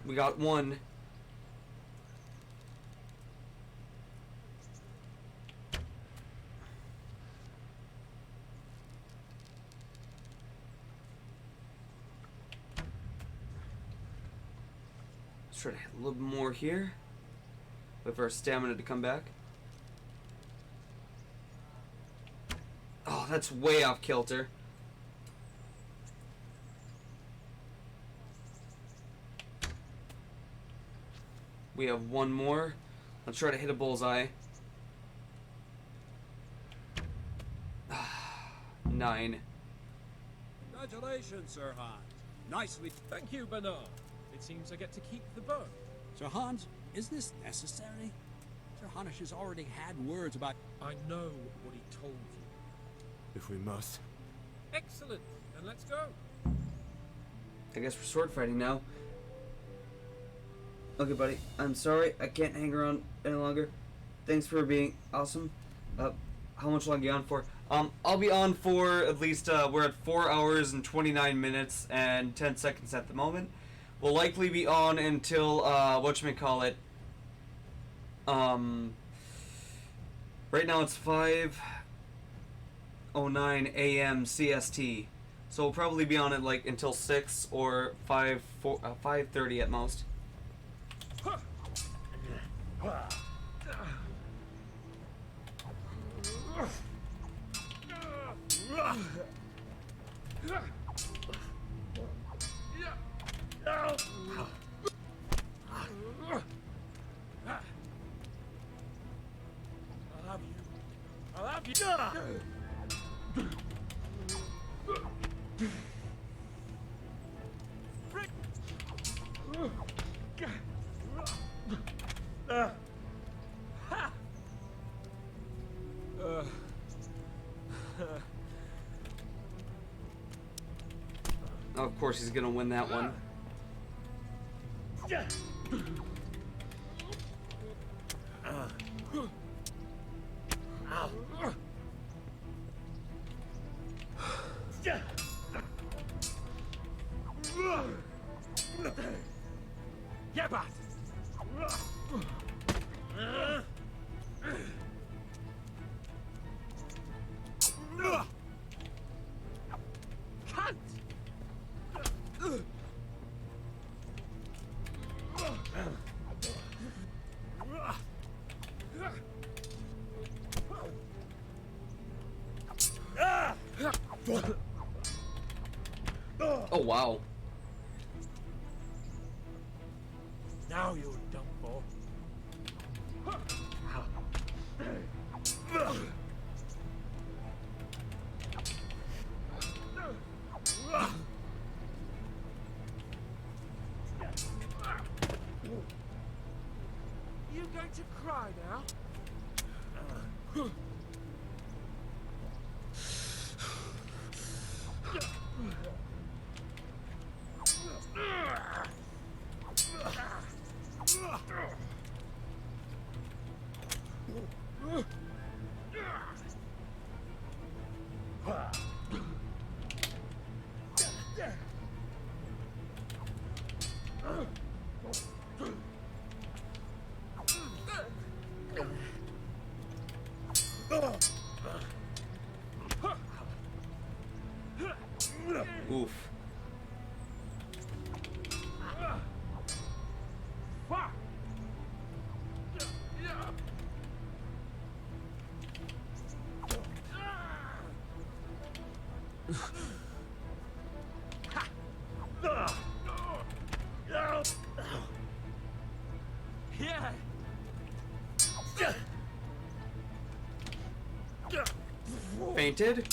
We got 1. Let's try to hit a little bit more here. Wait for our stamina to come back. Oh, that's way off kilter. We have 1 more. Let's try to hit a bullseye. 9. Congratulations, Sir Hans. Nicely. Thank you, Bernard. It seems I get to keep the bow. Sir Hans, is this necessary? Sir Hanush has already had words about... I know what he told you. If we must. Excellent. Then let's go. I guess we're sword fighting now. Okay, buddy. I'm sorry. I can't hang around any longer. Thanks for being awesome. How much longer are you on for? I'll be on for at least, we're at 4 hours and 29 minutes and 10 seconds at the moment. We'll likely be on until, whatchamacallit. Right now it's 5:09 a.m. CST. So we'll probably be on it like until 6 or 5:30 at most. I'll have you. Of course he's gonna win that one. Get back! Oh wow. Now you're done for. You going to cry now? Oof. Fainted?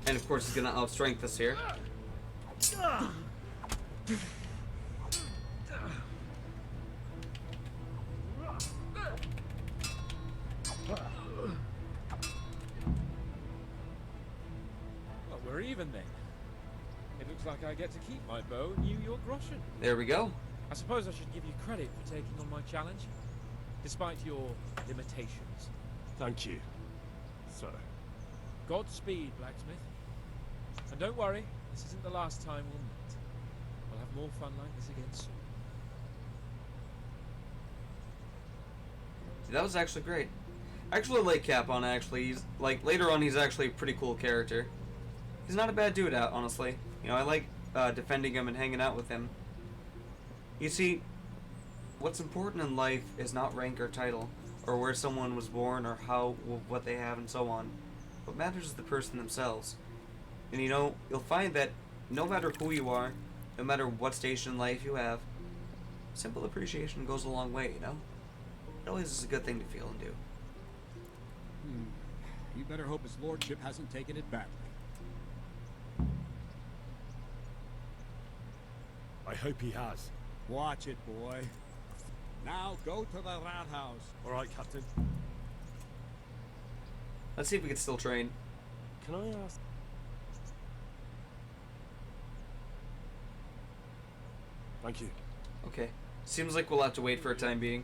And of course he's gonna outstrength us here. Well, we're even then. It looks like I get to keep my bow, you your groschen. There we go. I suppose I should give you credit for taking on my challenge, despite your limitations. Thank you, sir. Godspeed, blacksmith. And don't worry, this isn't the last time we'll meet. We'll have more fun like this again soon. That was actually great. I actually like Capon, actually. He's, like, later on he's actually a pretty cool character. He's not a bad dude, honestly. You know, I like defending him and hanging out with him. You see, what's important in life is not rank or title, or where someone was born, or what they have, and so on. What matters is the person themselves. And you know, you'll find that no matter who you are, no matter what station in life you have, simple appreciation goes a long way, you know? It always is a good thing to feel and do. You better hope his lordship hasn't taken it badly. I hope he has. Watch it, boy. Now go to the rat house. All right, Captain. Let's see if we can still train. Can I ask? Thank you. Okay. Seems like we'll have to wait for a time being.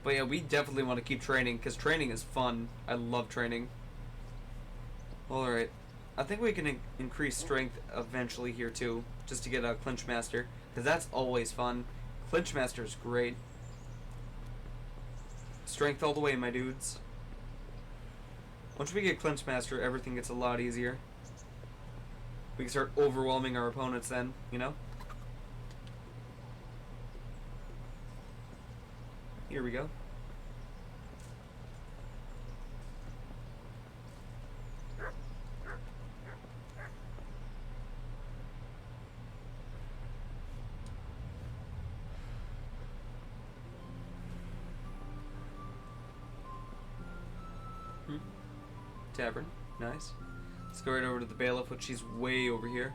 But yeah, we definitely want to keep training, because training is fun. I love training. Alright. I think we can increase strength eventually here too, just to get a Clinch Master, because that's always fun. Clinch Master is great. Strength all the way, my dudes. Once we get Clinch Master, everything gets a lot easier. We can start overwhelming our opponents then, you know? Here we go. Tavern, nice. Let's go right over to the bailiff, which she's way over here.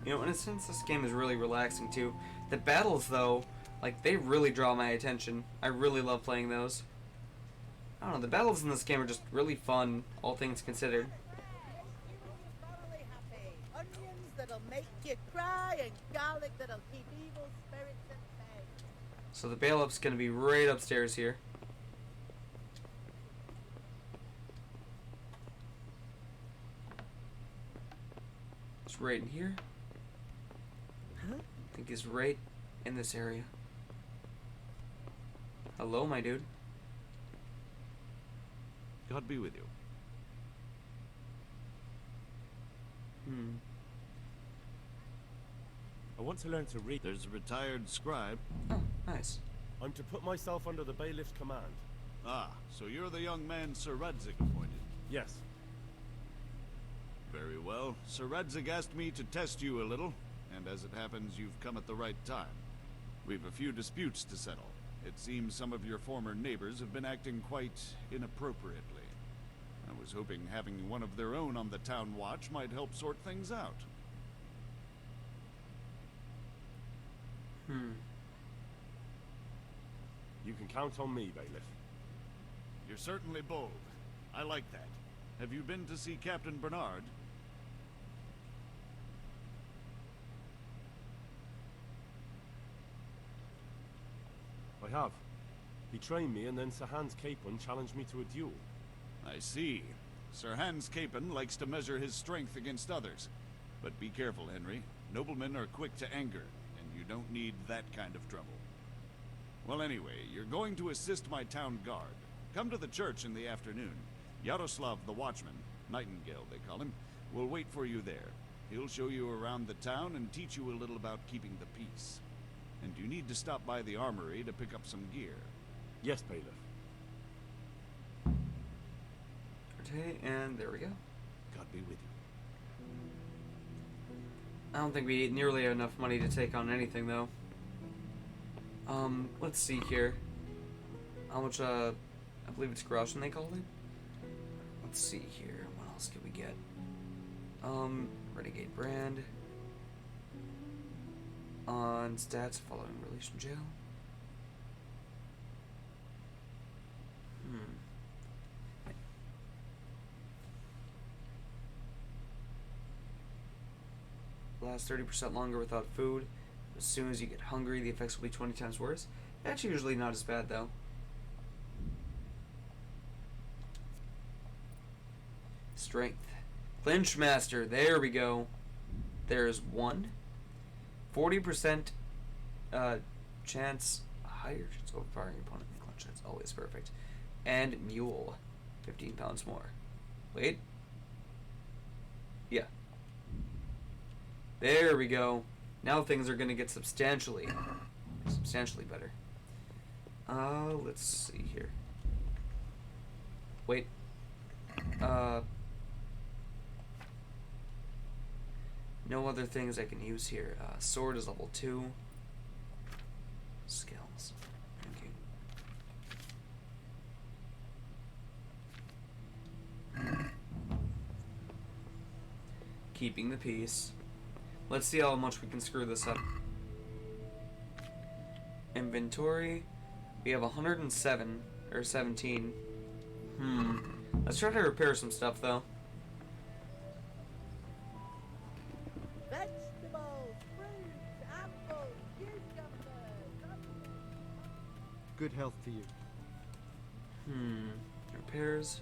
You know, in a sense, this game is really relaxing too. The battles, though, like, they really draw my attention. I really love playing those. I don't know, the battles in this game are just really fun, all things considered. Onions that'll make you cry and garlic that'll keep evil spirits at bay. So the bailiff's gonna be right upstairs here. It's right in here. I think he's right in this area. Hello, my dude. God be with you. I want to learn to read. There's a retired scribe. Oh, nice. I'm to put myself under the bailiff's command. Ah, so you're the young man Sir Radzig appointed? Yes. Very well. Sir Radzig asked me to test you a little, and as it happens, you've come at the right time. We've a few disputes to settle. It seems some of your former neighbors have been acting quite inappropriately. I was hoping having one of their own on the town watch might help sort things out. You can count on me, bailiff. You're certainly bold. I like that. Have you been to see Captain Bernard? I have. He trained me, and then Sir Hans Capon challenged me to a duel. I see. Sir Hans Capon likes to measure his strength against others. But be careful, Henry. Noblemen are quick to anger, and you don't need that kind of trouble. Well, anyway, you're going to assist my town guard. Come to the church in the afternoon. Yaroslav the Watchman, Nightingale they call him, will wait for you there. He'll show you around the town and teach you a little about keeping the peace. And you need to stop by the armory to pick up some gear. Yes, bailiff. Okay, and there we go. God be with you. I don't think we nearly have enough money to take on anything, though. Let's see here. How much, I believe it's Groschen they called it? Let's see here. What else can we get? Renegade Brand. On stats following release from jail. Lasts 30% longer without food. As soon as you get hungry, the effects will be 20 times worse. Actually, usually not as bad, though. Strength. Clinch Master. There we go. There's one. 40% chance, higher chance of overpowering your opponent in clinch. That's always perfect. And Mule. 15 pounds more. Wait. Yeah. There we go. Now things are going to get substantially better. Let's see here. Wait. No other things I can use here. Sword is level 2. Skills. Thank you. Keeping the peace. Let's see how much we can screw this up. Inventory. We have 107 or 17. Let's try to repair some stuff though. Vegetables, fruits, apples, cucumbers. Good health to you. Repairs.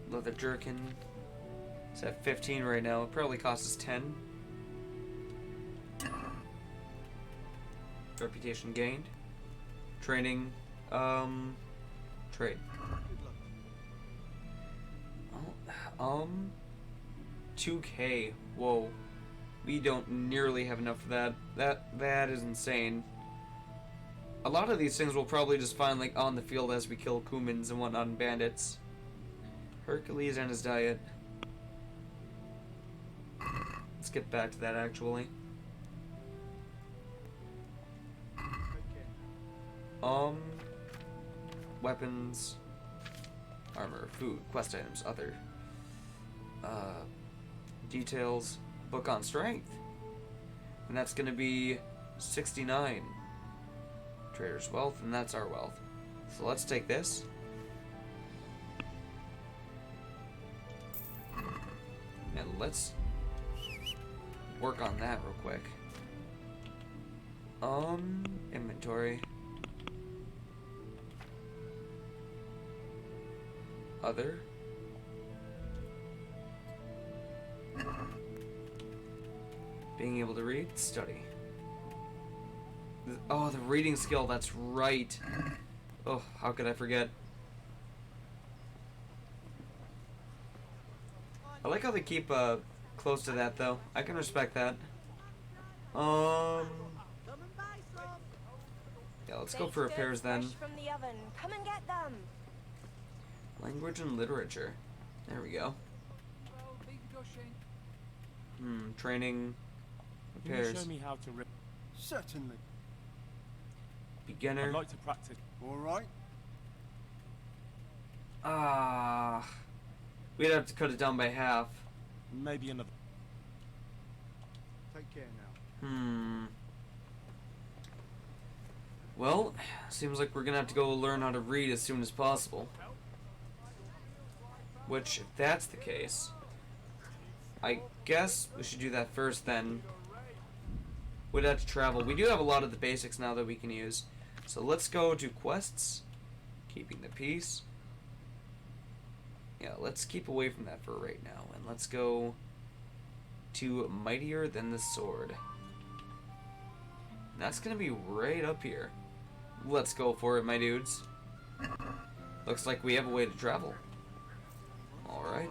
Leather jerkin. It's at 15 right now. It probably costs us 10. Reputation gained. Training. Trade. 2K. Whoa. We don't nearly have enough for that. That is insane. A lot of these things we'll probably just find like on the field as we kill Kumans and whatnot and bandits. Hercules and his diet. Let's get back to that actually. Weapons, armor, food, quest items, other. Details, book on strength. And that's gonna be 69. Trader's wealth, and that's our wealth. So let's take this. And let's work on that real quick. Inventory. Other. Being able to read, study. Oh, the reading skill, that's right. Oh, how could I forget? I like how they keep close to that though. I can respect that. Yeah, let's go for repairs then. From the oven. Come and get them. Language and literature. There we go. Training. Repairs. Can you show me how to rip? Certainly. Beginner. I'd like to practice. All right. We'd have to cut it down by half. Maybe another. Take care now. Well, seems like we're gonna have to go learn how to read as soon as possible. Which, if that's the case, I guess we should do that first then. We'd have to travel. We do have a lot of the basics now that we can use. So let's go to quests. Keeping the peace. Yeah, let's keep away from that for right now. And let's go to Mightier Than the Sword. And that's gonna be right up here. Let's go for it, my dudes. Looks like we have a way to travel. Alright.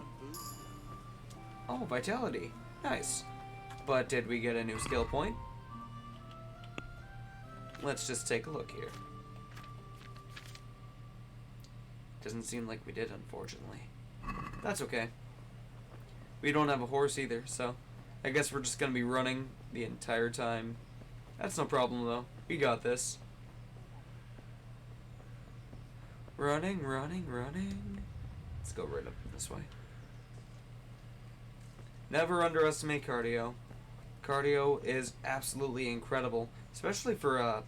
Oh, vitality. Nice. But did we get a new skill point? Let's just take a look here. Doesn't seem like we did, unfortunately. That's okay. We don't have a horse either, so I guess we're just gonna be running the entire time. That's no problem though. We got this. Running, running, running. Let's go right up this way. Never underestimate cardio. Cardio is absolutely incredible, especially for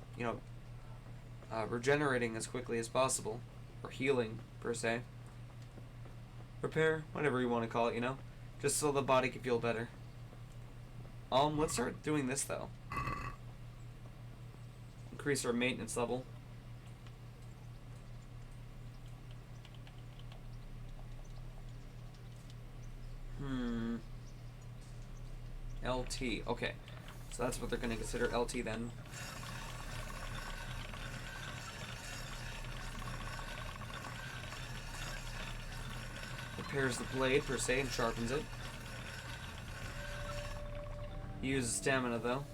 regenerating as quickly as possible, or healing per se. Repair, whatever you want to call it, you know, just so the body can feel better. Let's start doing this though. Increase our maintenance level. LT. Okay. So that's what they're going to consider LT then. Repairs the blade per se and sharpens it. Uses stamina though.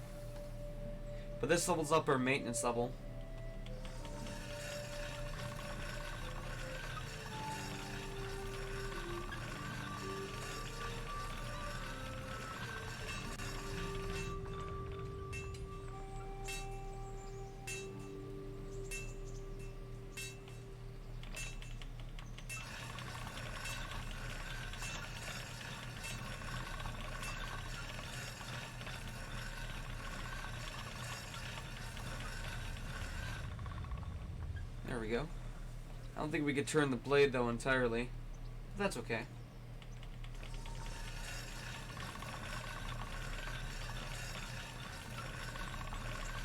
But this levels up our maintenance level. There we go. I don't think we could turn the blade, though, entirely. But that's okay.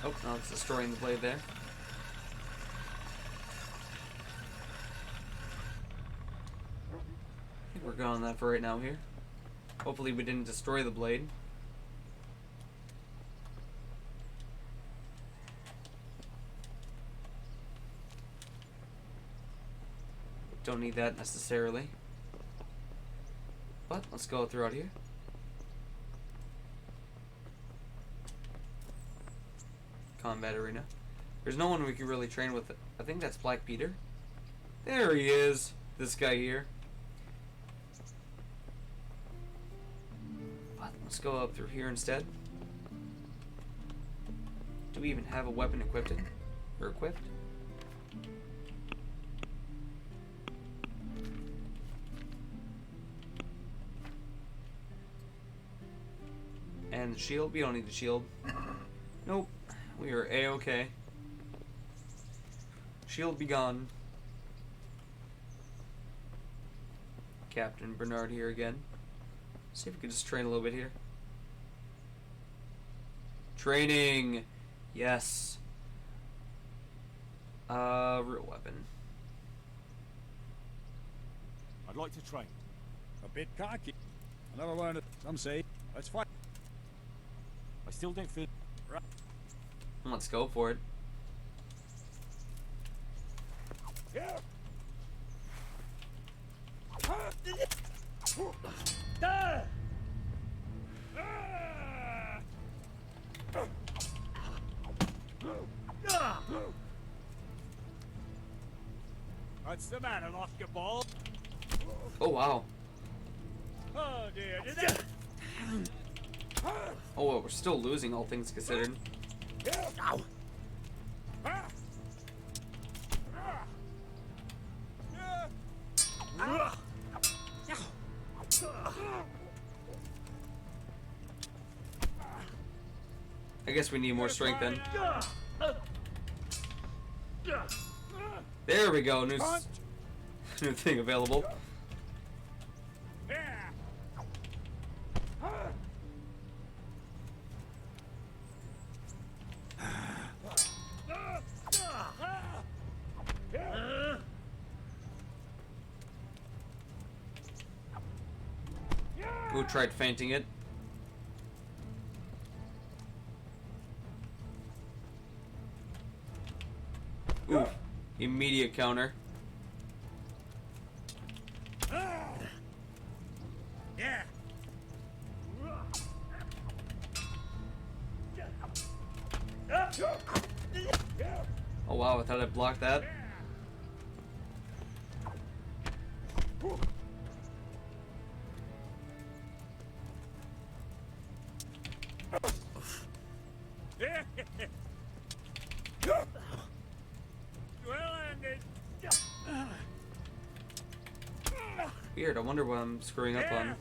Oh, no, it's destroying the blade there. I think we're good on that for right now here. Hopefully we didn't destroy the blade. Don't need that necessarily. But let's go throughout here. Combat arena. There's no one we can really train with. I think that's Black Peter. There he is. This guy here. But let's go up through here instead. Do we even have a weapon equipped? Or equipped? And the shield? We don't need the shield. Nope. We are A-okay. Shield be gone. Captain Bernard here again. See if we can just train a little bit here. Training! Yes. Real weapon. I'd like to train. A bit cocky. I never learned it. Some say. Let's fight. I still don't feel right. Let's go for it. Yeah. What's the matter, lost your ball? Oh wow. Oh dear, did it? Oh well, we're still losing, all things considered. I guess we need more strength then. There we go, new thing available. Who tried fainting it? Ooh, immediate counter. Yeah. Oh wow, I thought I blocked that. Weird, I wonder what I'm screwing up on.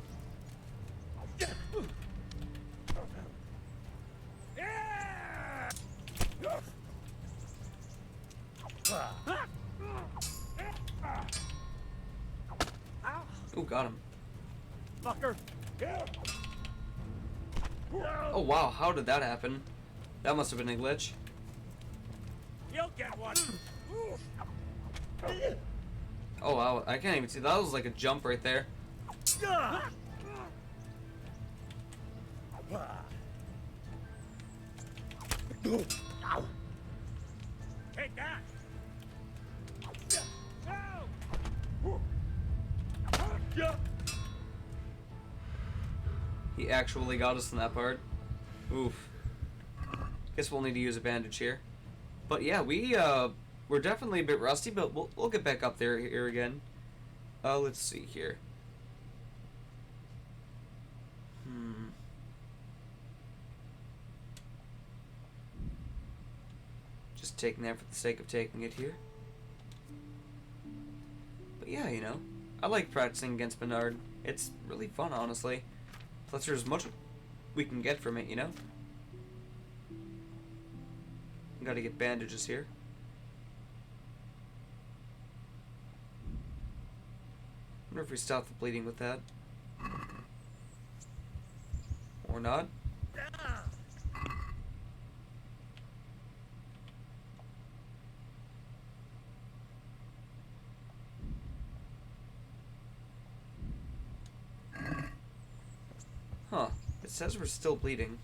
Ooh, got him. Fucker. Oh wow, how did that happen? That must have been a glitch. You'll get one. Oh wow, I can't even see. That was like a jump right there. Take that. He actually got us in that part. Oof. Guess we'll need to use a bandage here. But yeah, we're definitely a bit rusty, but we'll get back up there here again. Let's see here. Just taking that for the sake of taking it here. But yeah, you know, I like practicing against Bernard. It's really fun, honestly. Plus, there's much we can get from it, you know? Gotta get bandages here. wonder if we stop the bleeding with that. Or not. Huh. It says we're still bleeding.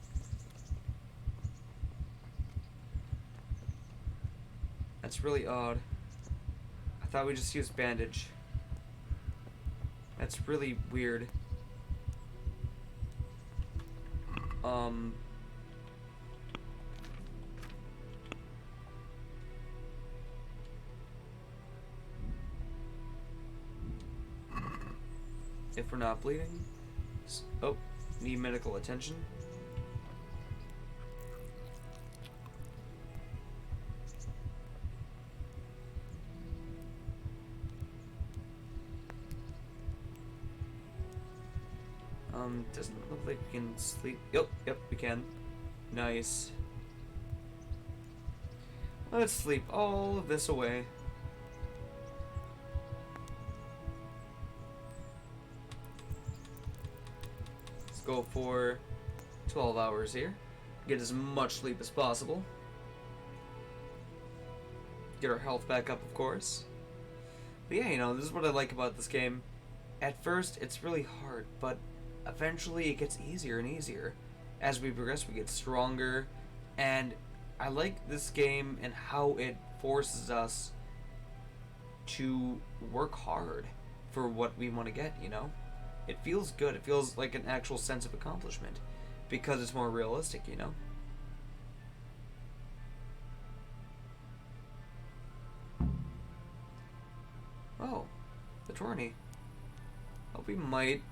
That's really odd. I thought we just used bandage. That's really weird. If we're not bleeding. Oh, need medical attention. Doesn't look like we can sleep. Yep, we can. Nice. Let's sleep all of this away. Let's go for 12 hours here. Get as much sleep as possible. Get our health back up, of course. But yeah, you know, this is what I like about this game. At first, it's really hard, but eventually it gets easier and easier. As we progress, we get stronger, and I like this game and how it forces us to work hard for what we want to get, you know? It feels good. It feels like an actual sense of accomplishment because it's more realistic, you know? Oh, the tourney. Hope we might.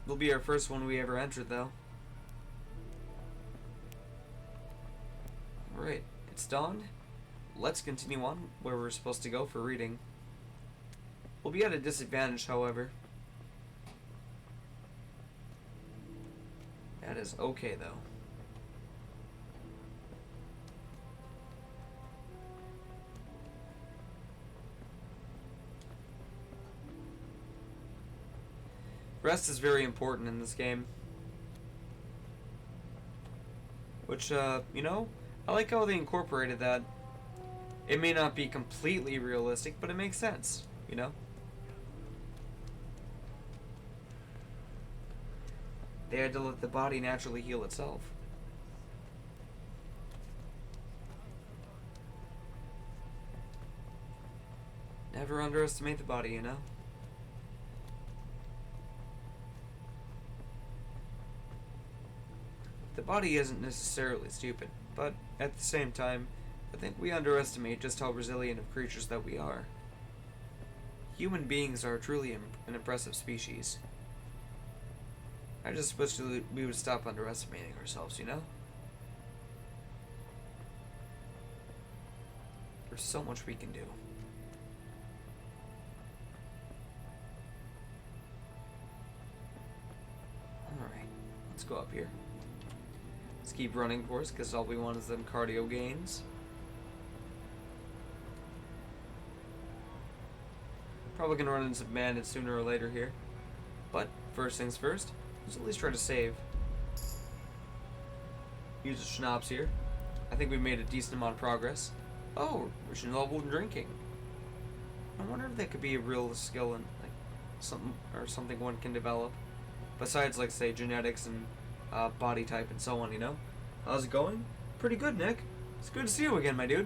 It'll be our first one we ever entered, though. Alright, it's dawn. Let's continue on where we're supposed to go for reading. We'll be at a disadvantage, however. That is okay, though. Rest is very important in this game. Which, you know, I like how they incorporated that. It may not be completely realistic, but it makes sense, you know? They had to let the body naturally heal itself. Never underestimate the body, you know? The body isn't necessarily stupid, but at the same time, I think we underestimate just how resilient of creatures that we are. Human beings are truly an impressive species. I just wish we would stop underestimating ourselves, you know? There's so much we can do. Alright, let's go up here. Let's keep running, of course, because all we want is them cardio gains. Probably gonna run into some bandits sooner or later here. But, first things first, let's at least try to save. Use the schnapps here. I think we made a decent amount of progress. Oh, reaching level in drinking. I wonder if that could be a real skill in, like, something one can develop. Besides, like, say, genetics and body type and so on, you know? How's it going? Pretty good, Nick. It's good to see you again, my dude.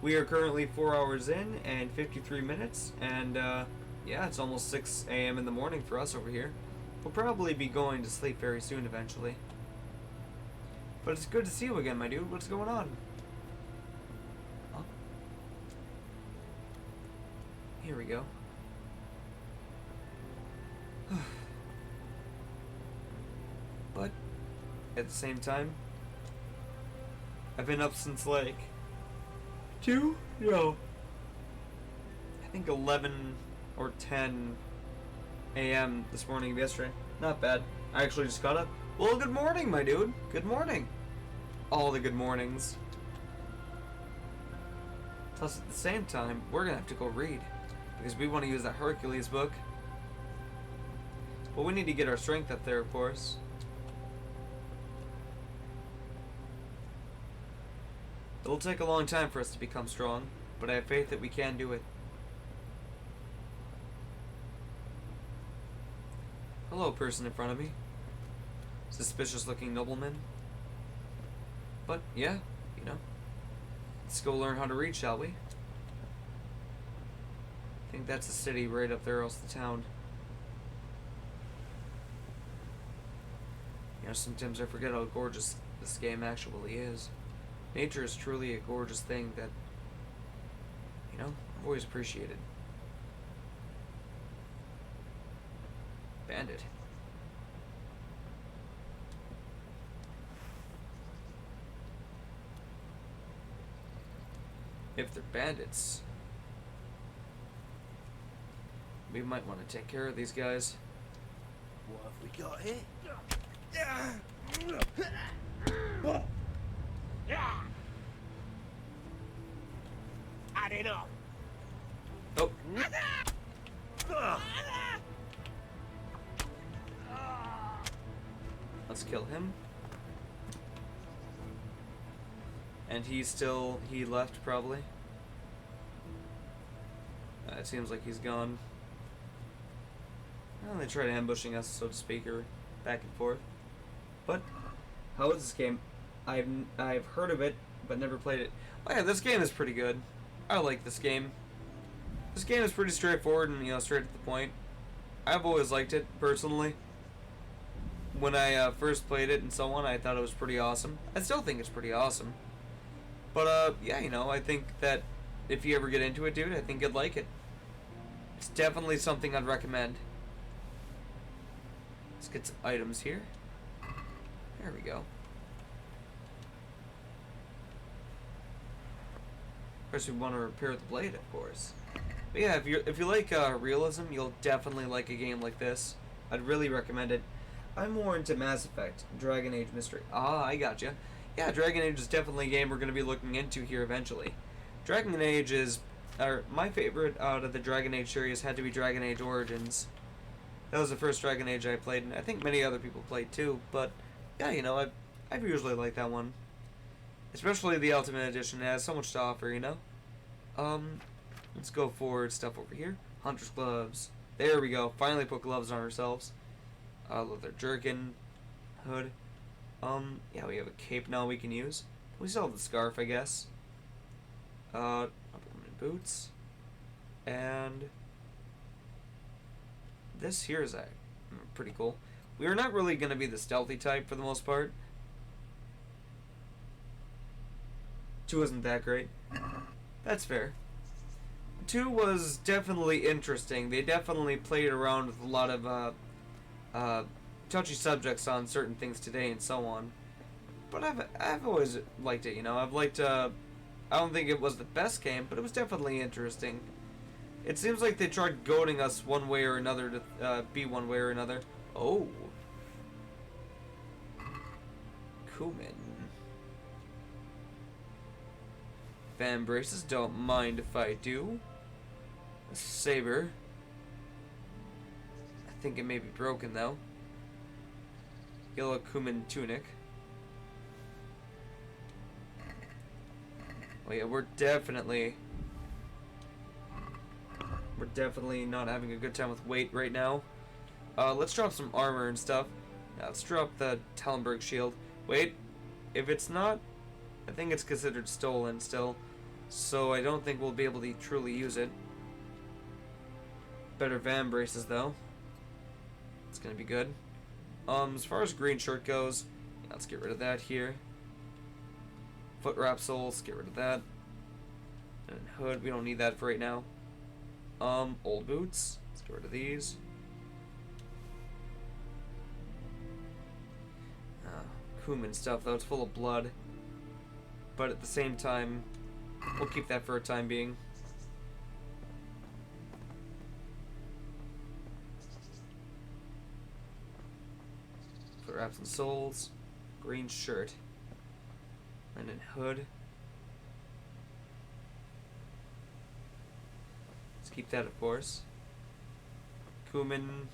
We are currently 4 hours in and 53 minutes, and yeah, it's almost 6 a.m. in the morning for us over here. We'll probably be going to sleep very soon eventually. But it's good to see you again, my dude. What's going on? Oh. Here we go. But at the same time, I've been up since like 2? No. I think 11 or 10 a.m. this morning yesterday. Not bad. I actually just got up. Well, good morning, my dude. Good morning. All the good mornings. Plus, at the same time, we're gonna have to go read. Because we want to use that Hercules book. But we need to get our strength up there, of course. It'll take a long time for us to become strong, but I have faith that we can do it. Hello, person in front of me. Suspicious looking nobleman. But, yeah, you know. Let's go learn how to read, shall we? I think that's the city right up there, else the town. You know, sometimes I forget how gorgeous this game actually is. Nature is truly a gorgeous thing that, you know, I've always appreciated. Bandit. If they're bandits, we might want to take care of these guys. What have we got here? Had enough. Oh. Let's kill him. And he left probably. It seems like he's gone. Well, they tried ambushing us, so to speak, or back and forth. But how is this game? I've heard of it, but never played it. Oh yeah, this game is pretty good. I like this game. This game is pretty straightforward and, you know, straight to the point. I've always liked it personally. When I first played it and so on, I thought it was pretty awesome. I still think it's pretty awesome. But yeah, you know, I think that if you ever get into it, dude, I think you'd like it. It's definitely something I'd recommend. Let's get some items here. There we go. First, we want to repair the blade, of course. But yeah, if you like realism, you'll definitely like a game like this. I'd really recommend it. I'm more into Mass Effect, Dragon Age Mystery. Ah, I gotcha. Yeah, Dragon Age is definitely a game we're going to be looking into here eventually. Dragon Age is... my favorite out of the Dragon Age series had to be Dragon Age Origins. That was the first Dragon Age I played, and I think many other people played too, but yeah, you know, I've usually liked that one. Especially the Ultimate Edition, it has so much to offer, you know? Let's go for stuff over here. Hunter's gloves. There we go, finally put gloves on ourselves. Leather jerkin, hood. Yeah, we have a cape now we can use. We still have the scarf, I guess. Boots. And this here is pretty cool. We are not really going to be the stealthy type for the most part. 2 isn't that great. That's fair. 2 was definitely interesting. They definitely played around with a lot of touchy subjects on certain things today and so on. But I've always liked it, you know. I've liked I don't think it was the best game, but it was definitely interesting. It seems like they tried goading us one way or another to be one way or another. Oh. Cumin. Fan braces, don't mind if I do. A saber. I think it may be broken though. Yellow cumin tunic. Oh yeah, we're definitely not having a good time with weight right now. Let's drop some armor and stuff. Now let's drop the Tallenberg shield. Wait, if it's not, I think it's considered stolen still, so I don't think we'll be able to truly use it. Better van braces though. It's gonna be good. As far as green shirt goes, yeah, let's get rid of that here. Foot wrap soles, get rid of that. And hood, we don't need that for right now. Old boots, let's get rid of these. Cumin stuff though, it's full of blood. But at the same time, we'll keep that for a time being. Foot wraps and soles, green shirt. Linen hood. Let's keep that, of course. Cumin.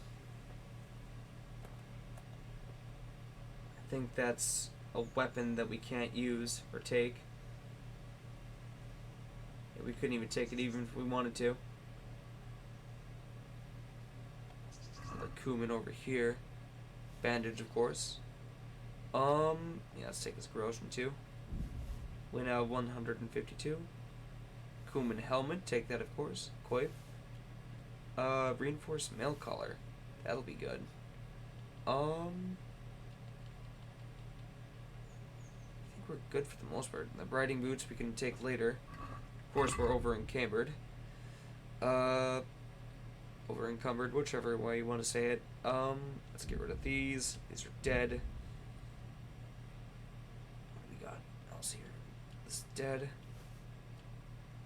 I think that's a weapon that we can't use or take. Yeah, we couldn't even take it even if we wanted to. Another cumin over here. Bandage, of course. Yeah, let's take this corrosion too. Win out 152. Cumin helmet, take that, of course. Coif. Reinforced mail collar. That'll be good. I think we're good for the most part. The riding boots we can take later. Of course, we're over encumbered. Over encumbered, whichever way you want to say it. Let's get rid of these. These are dead. What do we got else here? This is dead.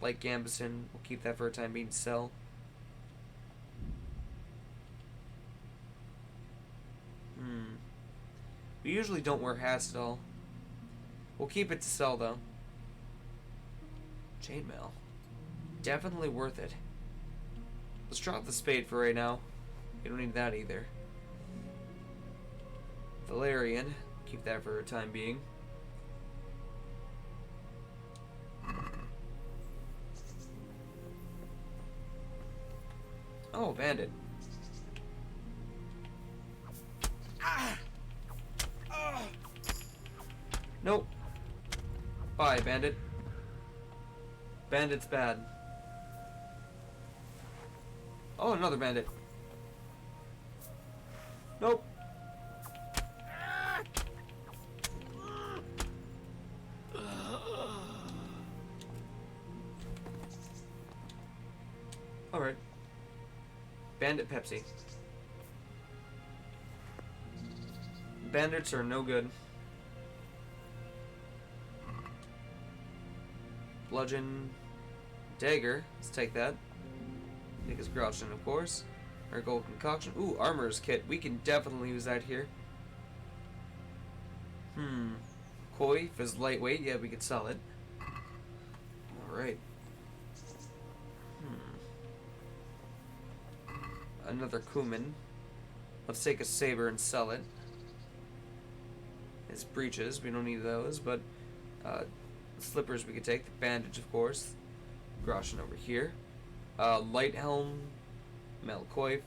Light Gambison. We'll keep that for a time being to sell. We usually don't wear hats at all. We'll keep it to sell, though. Chainmail. Definitely worth it. Let's drop the spade for right now. You don't need that either. Valerian. Keep that for a time being. Oh, bandit. Nope. Bye, bandit. Bandit's bad. Oh, another bandit. Nope. Alright. Bandit Pepsi. Bandits are no good. Bludgeon. Dagger. Let's take that. Take his Grouchin, of course. Our gold concoction. Ooh, armorer's kit. We can definitely use that here. Coif is lightweight. Yeah, we could sell it. Alright. Another cumin. Let's take a saber and sell it. His breeches. We don't need those, but slippers we could take. The bandage, of course. Grouchin over here. Light helm. Metal coif.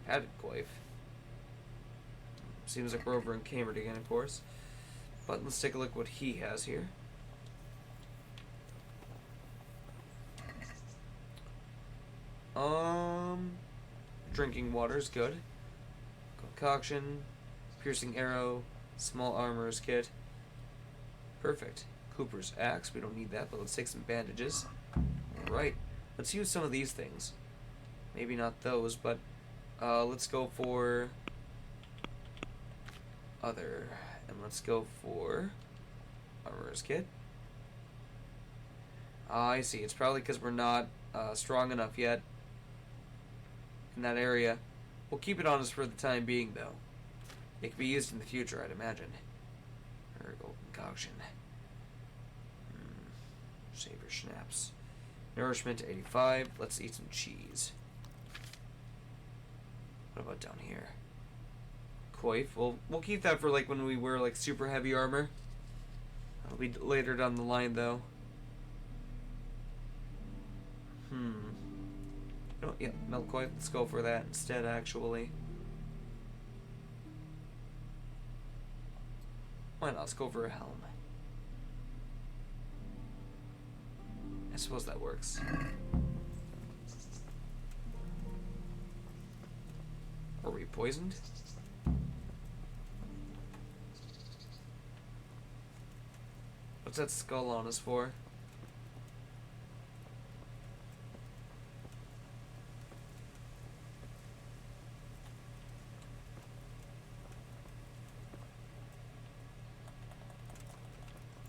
Padded coif. Seems like we're over in Cambridge again, of course. But let's take a look what he has here. Drinking water is good. Concoction. Piercing arrow. Small armorer's kit. Perfect. Cooper's axe. We don't need that, but let's take some bandages. Alright. Let's use some of these things. Maybe not those, but let's go for other. And let's go for armorer's kit. I see. It's probably because we're not strong enough yet in that area. We'll keep it on us for the time being, though. It could be used in the future, I'd imagine. Gold concoction. Saber schnapps. Nourishment 85. Let's eat some cheese. What about down here? Coif. We'll keep that for like when we wear like super heavy armor. That'll be later down the line, though. Oh, yeah, Melcoif. Let's go for that instead, actually. Why not? Let's go for a helm. I suppose that works. Are we poisoned? What's that skull on us for?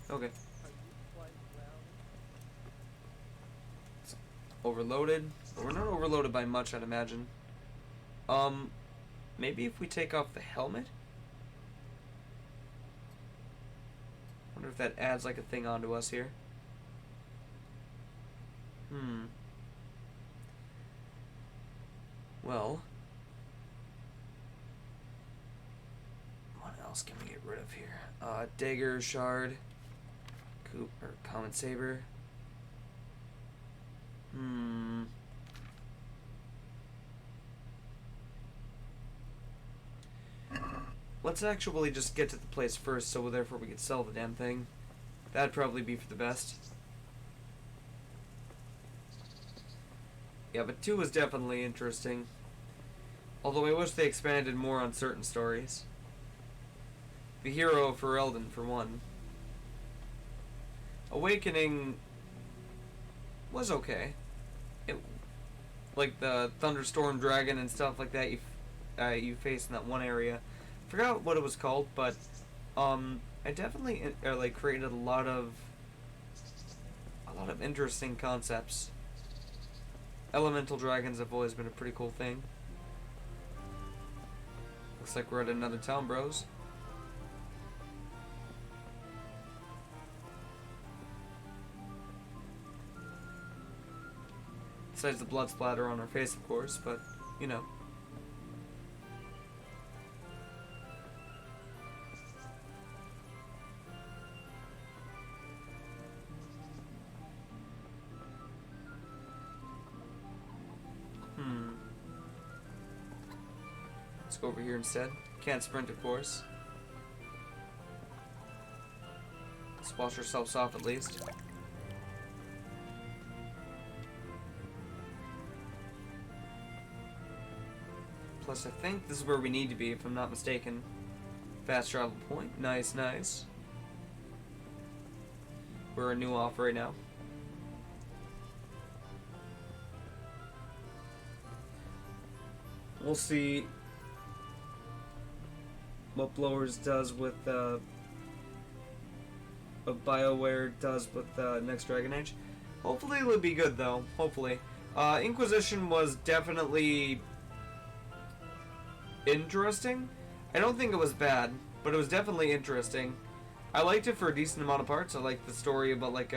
Okay. It's overloaded. But we're not overloaded by much, I'd imagine. Maybe if we take off the helmet? Wonder if that adds like a thing onto us here. Well, what else can we get rid of here? Dagger, shard, coop, or common saber. Let's actually just get to the place first, so therefore we could sell the damn thing. That'd probably be for the best. Yeah, but 2 was definitely interesting. Although I wish they expanded more on certain stories. The hero of Ferelden, for one. Awakening was okay. It, like the thunderstorm dragon and stuff like that you face in that one area. Forgot what it was called, but I definitely like created a lot of interesting concepts. Elemental dragons have always been a pretty cool thing. Looks like we're at another town, bros. Besides the blood splatter on our face, of course, but, you know. Let's go over here instead. Can't sprint, of course. Let's wash ourselves off at least. Plus, I think this is where we need to be, if I'm not mistaken. Fast travel point. Nice, nice. We're a new off right now. We'll see what Blowers does with what BioWare does with next Dragon Age. Hopefully it'll be good though. Hopefully. Inquisition was definitely interesting. I don't think it was bad, but it was definitely interesting. I liked it for a decent amount of parts. I liked the story about like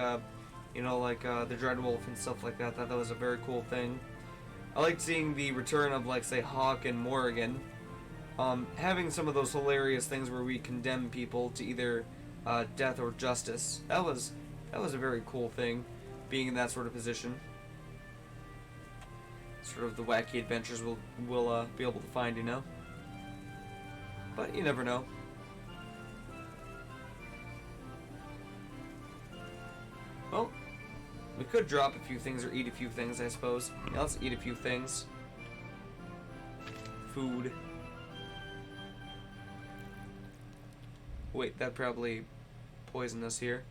you know, like the Dreadwolf and stuff like that. That was a very cool thing. I liked seeing the return of like say Hawk and Morrigan. Having some of those hilarious things where we condemn people to either death or justice. That was a very cool thing, being in that sort of position. Sort of the wacky adventures we'll be able to find, you know. But you never know. Well, we could drop a few things or eat a few things, I suppose. Yeah, let's eat a few things. Food. Wait, that probably poisoned us here.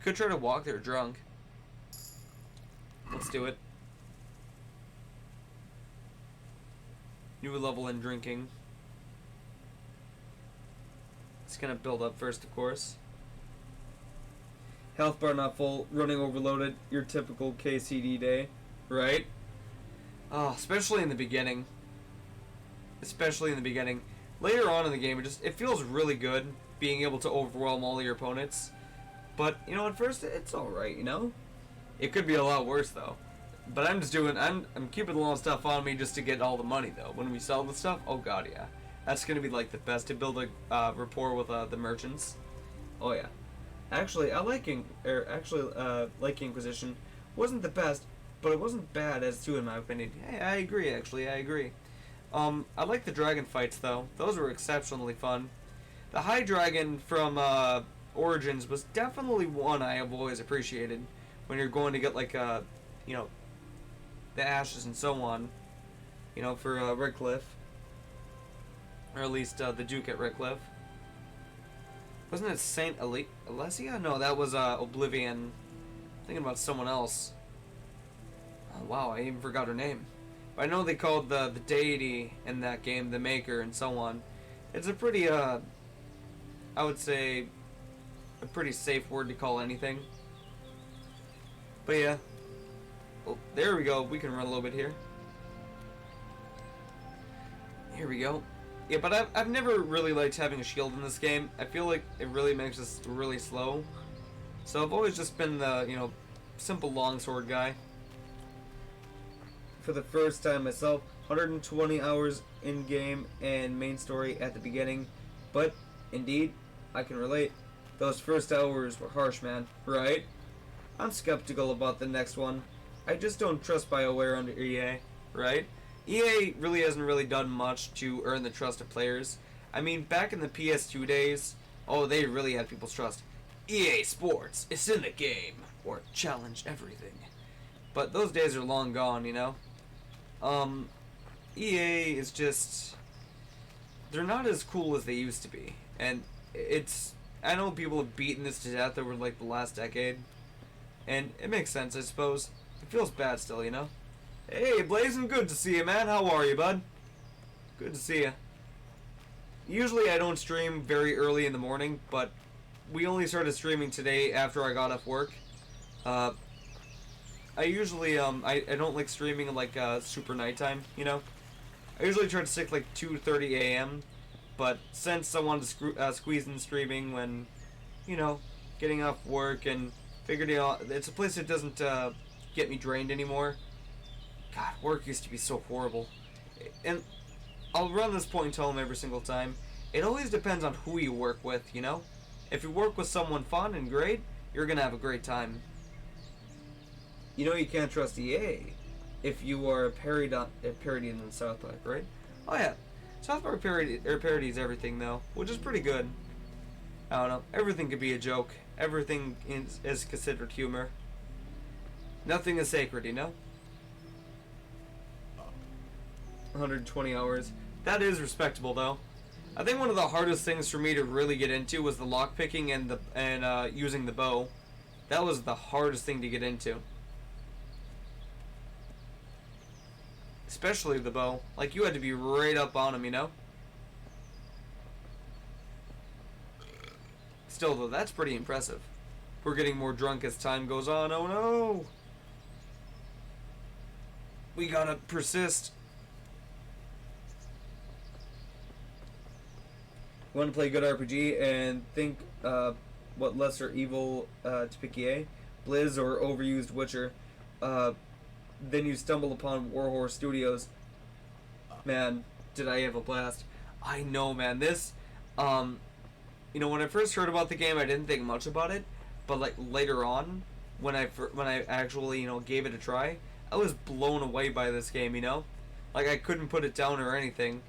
Could try to walk there drunk. Let's do it. New level in drinking. It's gonna build up first, of course. Health bar not full, running overloaded, your typical KCD day, right? Oh, especially in the beginning. Especially in the beginning. Later on in the game, it feels really good being able to overwhelm all your opponents. But, you know, at first, it's alright, you know? It could be a lot worse, though. But I'm keeping a lot of stuff on me just to get all the money, though. When we sell the stuff, oh god, yeah. That's gonna be, like, the best to build a rapport with the merchants. Oh, yeah. Actually, I like Inquisition. Wasn't the best, but it wasn't bad as too, in my opinion. Hey, I agree, actually, I agree. I like the dragon fights, though. Those were exceptionally fun. The High Dragon from Origins was definitely one I have always appreciated. When you're going to get, like, you know, the ashes and so on. You know, for Redcliffe. Or at least the Duke at Redcliffe. Wasn't it Saint Alessia? No, that was Oblivion. I'm thinking about someone else. Oh, wow, I even forgot her name. But I know they called the deity in that game the Maker and so on. It's a pretty, I would say, a pretty safe word to call anything. But yeah. Oh, there we go. We can run a little bit here. Here we go. Yeah, but I've never really liked having a shield in this game. I feel like it really makes us really slow. So I've always just been the, you know, simple longsword guy. for the first time myself. 120 hours in game and main story at the beginning, but indeed, I can relate. Those first hours were harsh, man, right? I'm skeptical about the next one. I just don't trust BioWare under EA, right? EA really hasn't really done much to earn the trust of players. I mean, back in the PS2 days, oh, they really had people's trust. EA Sports, it's in the game, or challenge everything. But those days are long gone, you know? EA is just... they're not as cool as they used to be. And it's... I know people have beaten this to death over, like, the last decade. And it makes sense, I suppose. It feels bad still, you know? Hey, Blazin', good to see you, man. How are you, bud? Good to see you. Usually I don't stream very early in the morning, but we only started streaming today after I got off work. I usually, I don't like streaming like, super nighttime, you know? I usually try to stick like 2:30 a.m., but since I wanted to squeeze in streaming when, you know, getting off work and figured out it's a place that doesn't get me drained anymore. God, work used to be so horrible. And I'll run this point home every single time. It always depends on who you work with, you know? If you work with someone fun and great, you're gonna have a great time. You know you can't trust EA if you are parodied in South Park, right? Oh yeah. South Park parodies everything though, which is pretty good. I don't know. Everything could be a joke. Everything is considered humor. Nothing is sacred, you know? 120 hours. That is respectable though. I think one of the hardest things for me to really get into was the lockpicking and using the bow. That was the hardest thing to get into. Especially the bow. Like, you had to be right up on him, you know? Still, though, that's pretty impressive. We're getting more drunk as time goes on. Oh, no! We gotta persist. Want to play a good RPG and think what lesser evil to pick EA? Blizz or overused Witcher? Then you stumble upon Warhorse Studios. Man, did I have a blast. I know, man. This, you know, when I first heard about the game, I didn't think much about it. But, like, later on, when I actually, you know, gave it a try, I was blown away by this game, you know? Like, I couldn't put it down or anything.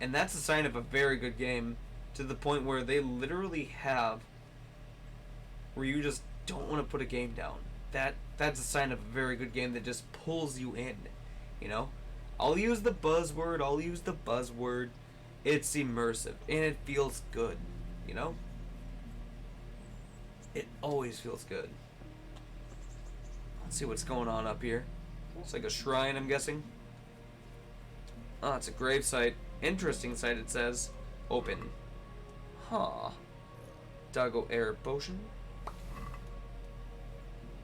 And that's a sign of a very good game. To the point where they literally have where you just don't want to put a game down. That's a sign of a very good game that just pulls you in, you know? I'll use the buzzword. It's immersive and it feels good, you know? It always feels good. Let's see what's going on up here. It's like a shrine, I'm guessing. Oh, it's a grave site. Interesting site, it says. Open. Huh. Dago Air Potion.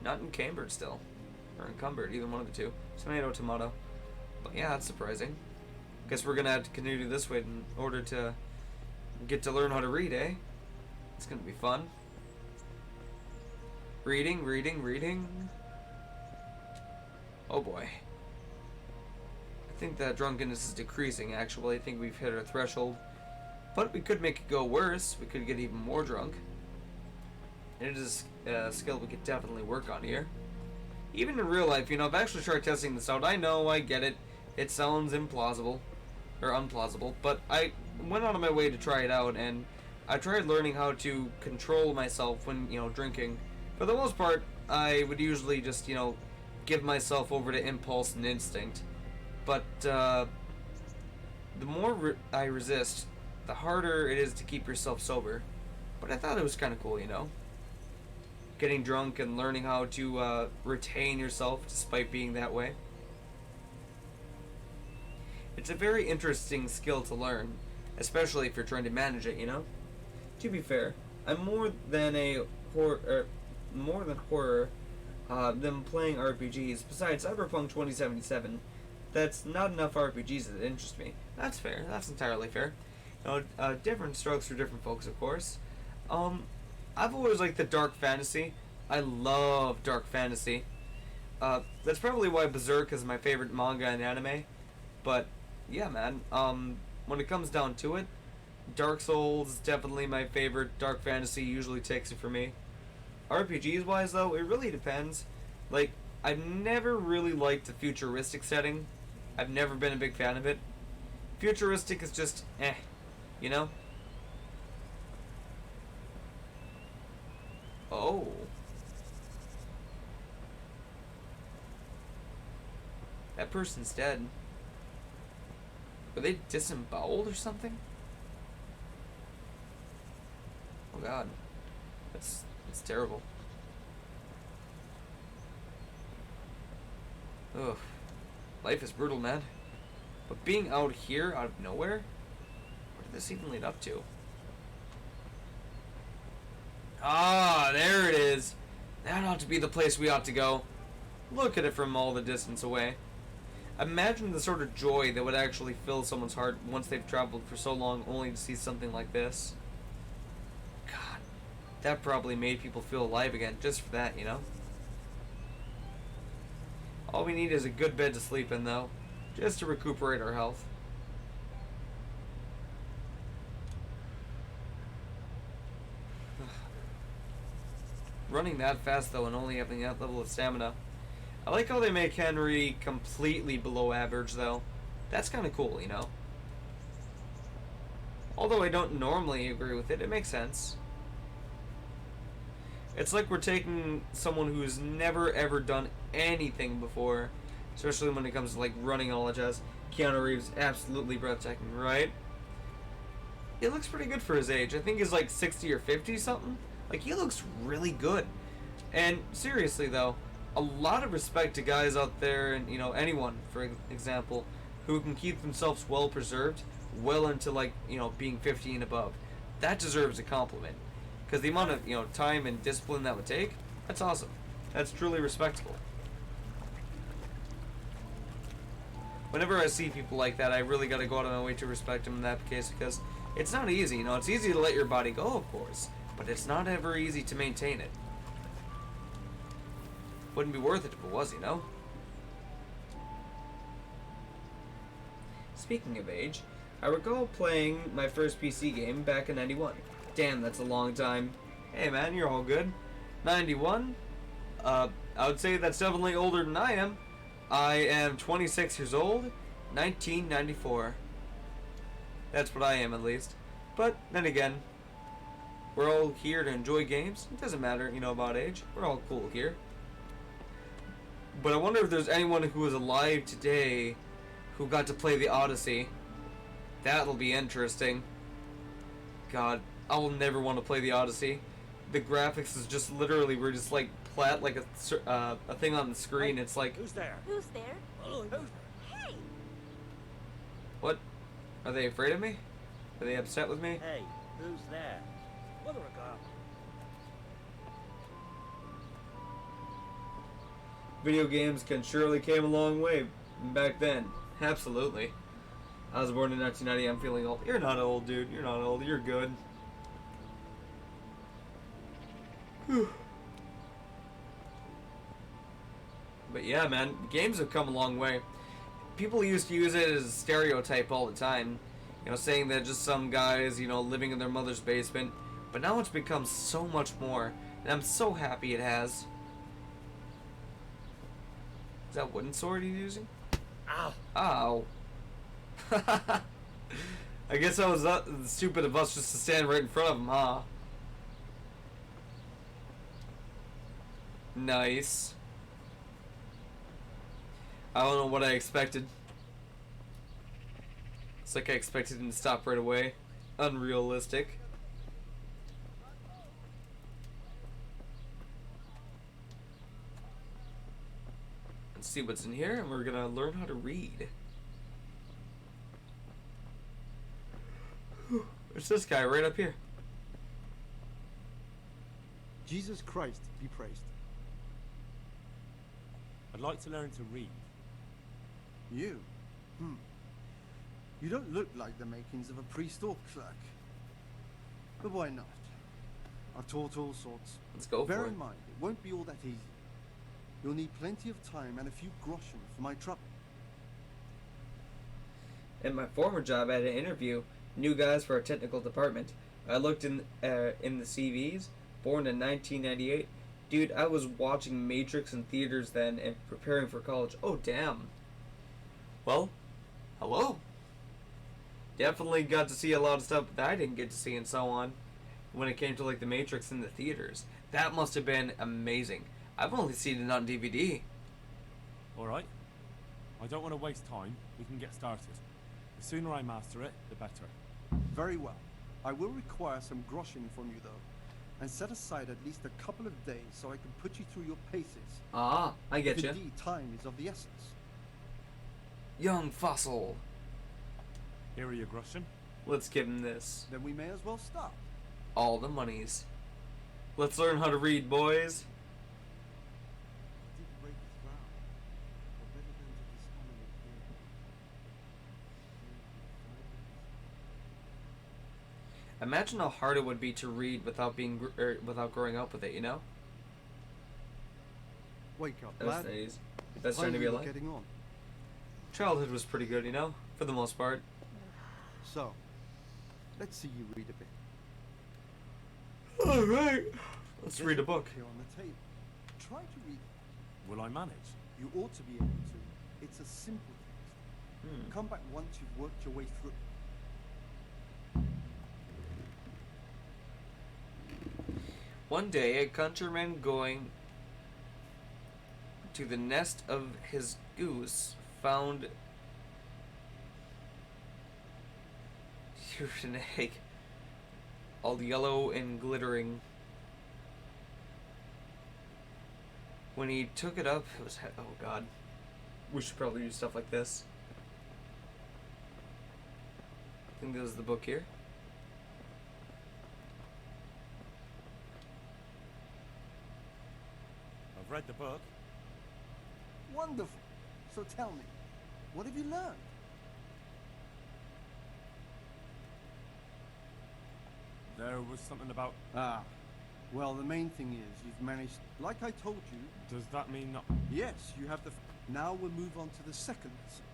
Not encumbered still. Or encumbered, either one of the two. Tomato. But yeah, that's surprising. Guess we're gonna have to continue this way in order to get to learn how to read, eh? It's gonna be fun. Reading. Oh boy. I think that drunkenness is decreasing, actually. I think we've hit our threshold. But we could make it go worse. We could get even more drunk. And it is a skill we could definitely work on here. Even in real life, you know, I've actually tried testing this out. I know, I get it. It sounds implausible. Or unplausible. But I went out of my way to try it out. And I tried learning how to control myself when, you know, drinking. For the most part, I would usually just, you know, give myself over to impulse and instinct. But, the more I resist, the harder it is to keep yourself sober. But I thought it was kind of cool, you know? Getting drunk and learning how to retain yourself despite being that way. It's a very interesting skill to learn, especially if you're trying to manage it, you know? To be fair, I'm more than horror than playing RPGs. Besides Cyberpunk 2077, that's not enough RPGs that interest me. That's fair. That's entirely fair. You know, different strokes for different folks, of course. I've always liked the dark fantasy. I love dark fantasy. That's probably why Berserk is my favorite manga and anime. But yeah, man. When it comes down to it, Dark Souls is definitely my favorite. Dark Fantasy usually takes it for me. RPGs wise though, it really depends. Like, I've never really liked the futuristic setting. I've never been a big fan of it. Futuristic is just you know? Oh. That person's dead. Were they disemboweled or something? Oh god. That's terrible. Ugh. Life is brutal, man. But being out here, out of nowhere? Where did this even lead up to? Ah, there it is. That ought to be the place we ought to go. Look at it from all the distance away. Imagine the sort of joy that would actually fill someone's heart once they've traveled for so long only to see something like this. God, that probably made people feel alive again just for that, you know? All we need is a good bed to sleep in, though, just to recuperate our health. Running that fast, though, and only having that level of stamina. I like how they make Henry completely below average, though. That's kind of cool, you know? Although I don't normally agree with it, it makes sense. It's like we're taking someone who's never ever done anything before, especially when it comes to like running and all that jazz. Keanu Reeves, absolutely breathtaking, right? He looks pretty good for his age. I think he's like 60 or 50 something. Like, he looks really good. And seriously though, a lot of respect to guys out there, and you know, anyone, for example, who can keep themselves well preserved well into like, you know, being 50 and above. That deserves a compliment. Because the amount of, you know, time and discipline that would take, that's awesome. That's truly respectable. Whenever I see people like that, I really got to go out of my way to respect them in that case, because it's not easy, you know. It's easy to let your body go, of course, but it's not ever easy to maintain it. Wouldn't be worth it if it was, you know? Speaking of age, I recall playing my first PC game back in 91. Damn, that's a long time. Hey man, you're all good. 91? I would say that's definitely older than I am. I am 26 years old, 1994. That's what I am, at least. But then again, we're all here to enjoy games. It doesn't matter, you know, about age. We're all cool here. But I wonder if there's anyone who is alive today who got to play the Odyssey. That'll be interesting. God, I will never want to play the Odyssey. The graphics is just literally, we're just like flat, like a thing on the screen. It's like, Who's there? Who's there? Oh, Hey! what? Are they afraid of me? Are they upset with me? Hey, who's there? Mother of God. Video games can surely came a long way back then. Absolutely. I was born in 1990. I'm feeling old. You're not old, dude. You're not old. You're good. But yeah, man, games have come a long way. People used to use it as a stereotype all the time. You know, saying that just some guys, you know, living in their mother's basement. But now it's become so much more. And I'm so happy it has. Is that wooden sword he's using? Ow. Ow. I guess that was stupid of us just to stand right in front of him, huh? Nice. I don't know what I expected. It's like I expected him to stop right away. Unrealistic. Let's see what's in here, and we're gonna learn how to read. It's this guy right up here. Jesus Christ be praised. I'd like to learn to read. You? You don't look like the makings of a priest or clerk. But why not? I've taught all sorts. Let's go Bear for in it. mind, it won't be all that easy. You'll need plenty of time and a few groschen for my trouble. In my former job, I had an interview, new guys for our technical department. I looked in the CVs, born in 1998. Dude, I was watching Matrix in theaters then and preparing for college. Oh, damn. Well, hello. Definitely got to see a lot of stuff that I didn't get to see and so on when it came to like the Matrix in the theaters. That must have been amazing. I've only seen it on DVD. Alright. I don't want to waste time. We can get started. The sooner I master it, the better. Very well. I will require some groschen from you, though. And set aside at least a couple of days so I can put you through your paces. Ah, I get If you. Indeed, time is of the essence. Young fossil. Here are your groschen. Let's give him this. Then we may as well start. All the monies. Let's learn how to read, boys. Imagine how hard it would be to read without without growing up with it, you know? Wake up, That's lad. nice. That's How starting to be you a lot. getting on? Childhood was pretty good, you know? For the most part. So, let's see you read a bit. Alright. Let's There's read a book. Here on the table. Try to read it. Will I manage? You ought to be able to. It's a simple text. Come back once you've worked your way through. One day, a countryman going to the nest of his goose found an egg, all yellow and glittering. When he took it up, it was oh god. We should probably do stuff like this. I think this is the book here. I've read the book. Wonderful. So tell me, what have you learned? There was something about... Ah, well, the main thing is you've managed, like I told you. Does that mean not... Yes, you have the... Now we'll move on to the second lesson,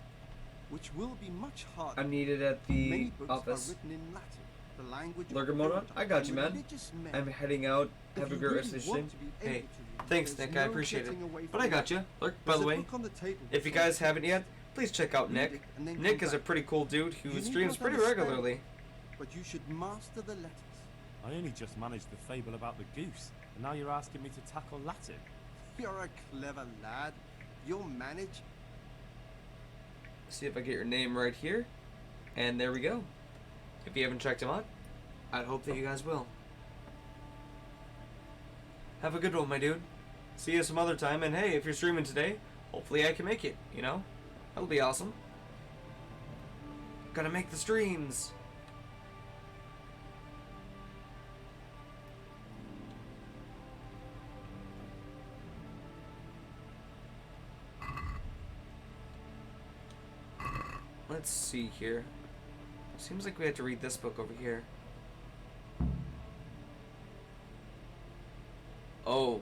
which will be much harder. I'm needed at Many the books office. are written in Latin, the language of Lurgamona, order I got you, and man. religious men. I'm heading out. If Have a you great really rest of the want stream. to be Hey, able to read, thanks, there's Nick. I no appreciate it. getting away But from I got it. you. Lurk, by There's the a way, book on the table if you beside guys haven't yet, please check out Read Nick. it and then Nick come is a back. pretty cool dude You who need streams not pretty understand, regularly. But you should master the letters. I only just managed the fable about the goose, and now you're asking me to tackle Latin. You're a clever lad. You'll manage. See if I get your name right here. And there we go. If you haven't checked him out, I'd hope that you guys will. Have a good one, my dude. See you some other time. And hey, if you're streaming today, hopefully I can make it, you know? That'll be awesome. Gotta make the streams. Let's see here. Seems like we had to read this book over here. Oh.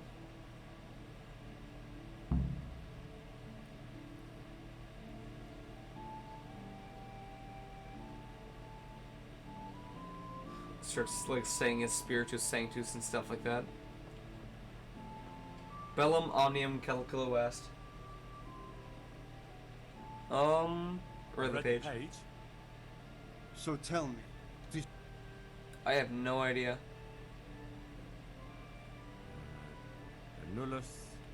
Starts like saying his Spiritus Sanctus and stuff like that. Bellum Omnium Calicula West. Read the page. So tell me, I have no idea. Nullus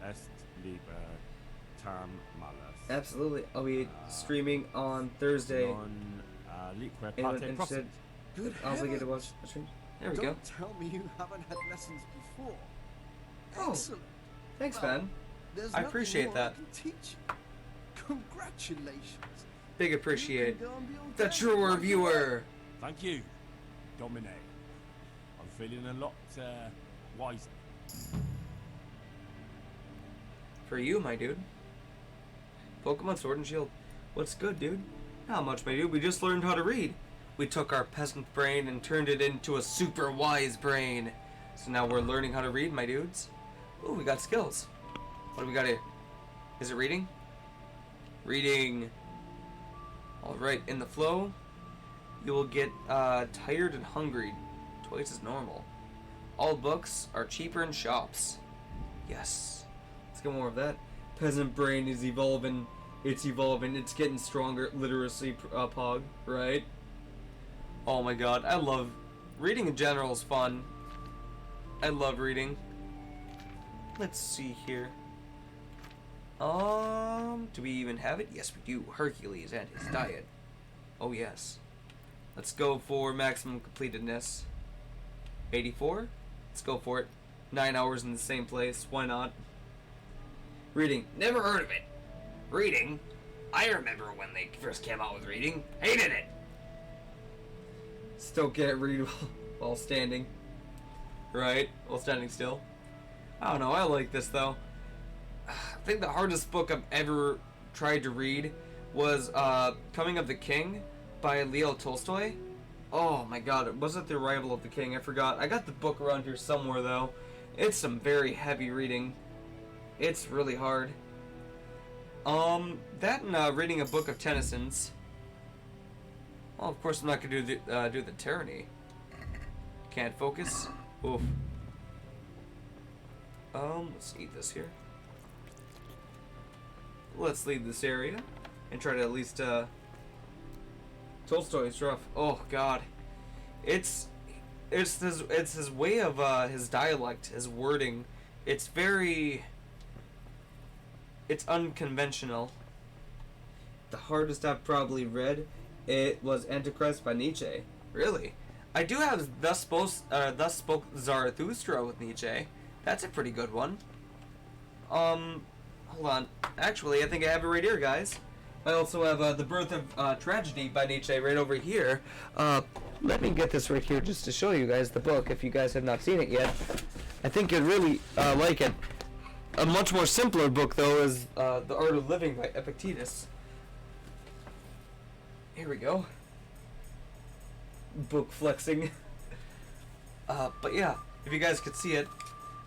est liber tam malus. Absolutely. I'll be streaming on Thursday. Non lique Anyone parte interested? Good I also get to heavens. watch the stream. There we don't go. tell me you haven't had lessons before. Oh, Excellent. thanks, Well, man. there's I nothing appreciate more that. I can teach you. Congratulations. Big appreciate. You can go and be all The dandy true like you reviewer. Thank you, Domine. I'm feeling a lot wiser. For you, my dude. Pokemon Sword and Shield. What's good, dude? Not much, my dude. We just learned how to read. We took our peasant brain and turned it into a super wise brain. So now we're learning how to read, my dudes. Ooh, we got skills. What do we got here? Is it reading? Reading. Alright, in the flow, you will get tired and hungry, twice as normal. All books are cheaper in shops. Yes. Let's get more of that. Peasant brain is evolving. It's evolving. It's getting stronger. Literacy pog, right? Oh my god, I love... Reading in general is fun. I love reading. Let's see here. Do we even have it? Yes, we do. Hercules and his diet. Oh, yes. Let's go for maximum completedness. 84? Let's go for it. 9 hours in the same place. Why not? Reading. Never heard of it. Reading? I remember when they first came out with reading. Hated it. Still can't read while standing. Right? While standing still. I don't know. I like this, though. I think the hardest book I've ever tried to read was Coming of the King by Leo Tolstoy. Oh my god, was it The Arrival of the King? I forgot. I got the book around here somewhere though. It's some very heavy reading. It's really hard. That and reading a book of Tennyson's. Well, of course I'm not gonna do the tyranny. Can't focus. Oof. Let's eat this here. Let's leave this area and try to at least Tolstoy is rough. Oh god. It's his way of his dialect, his wording. It's unconventional. The hardest I've probably read, it was Antichrist by Nietzsche. Really? I do have Thus Spoke Zarathustra with Nietzsche. That's a pretty good one. Hold on. Actually, I think I have it right here, guys. I also have The Birth of Tragedy by Nietzsche right over here. Let me get this right here just to show you guys the book if you guys have not seen it yet. I think you'd really like it. A much more simpler book, though, is The Art of Living by Epictetus. Here we go. Book flexing. But yeah, if you guys could see it,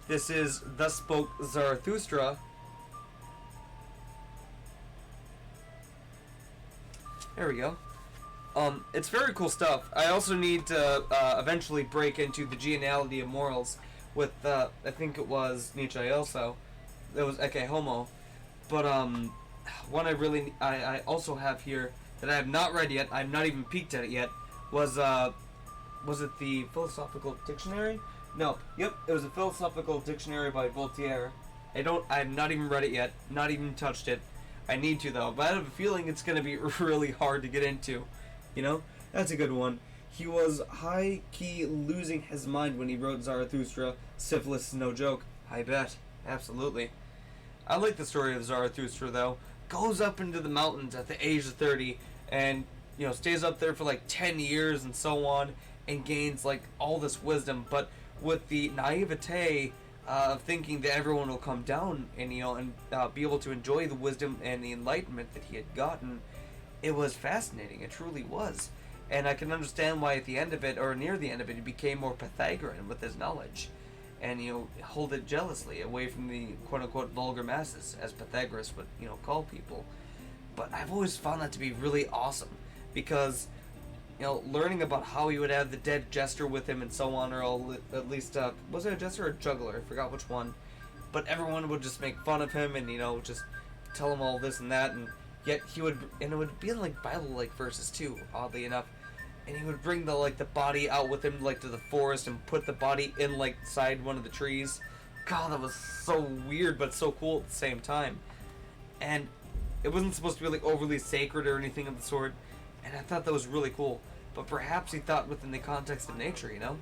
this is Thus Spoke Zarathustra. There we go. It's very cool stuff. I also need to eventually break into the geniality of morals with, I think it was Nietzsche also. It was Ecce Homo. But, one I also have here that I have not read yet, I've not even peeked at it yet, was it the Philosophical Dictionary? No, yep, it was a Philosophical Dictionary by Voltaire. I have not even read it yet, not even touched it. I need to though, but I have a feeling it's gonna be really hard to get into. You know? That's a good one. He was high-key losing his mind when he wrote Zarathustra. Syphilis is no joke. I bet. Absolutely. I like the story of Zarathustra though. Goes up into the mountains at the age of 30 and, you know, stays up there for like 10 years and so on and gains like all this wisdom, but with the naivete of thinking that everyone will come down and, you know, and be able to enjoy the wisdom and the enlightenment that he had gotten. It was fascinating. It truly was. And I can understand why at the end of it, or near the end of it, he became more Pythagorean with his knowledge. And, you know, hold it jealously away from the quote-unquote vulgar masses, as Pythagoras would, you know, call people. But I've always found that to be really awesome. Because, you know, learning about how he would have the dead jester with him and so on, or at least, was it a jester or a juggler? I forgot which one. But everyone would just make fun of him and, you know, just tell him all this and that, and yet he would, and it would be in, like, Bible-like verses too, oddly enough. And he would bring the body out with him, like, to the forest and put the body in, like, side one of the trees. God, that was so weird, but so cool at the same time. And it wasn't supposed to be, like, overly sacred or anything of the sort. And I thought that was really cool. But perhaps he thought within the context of nature, you know?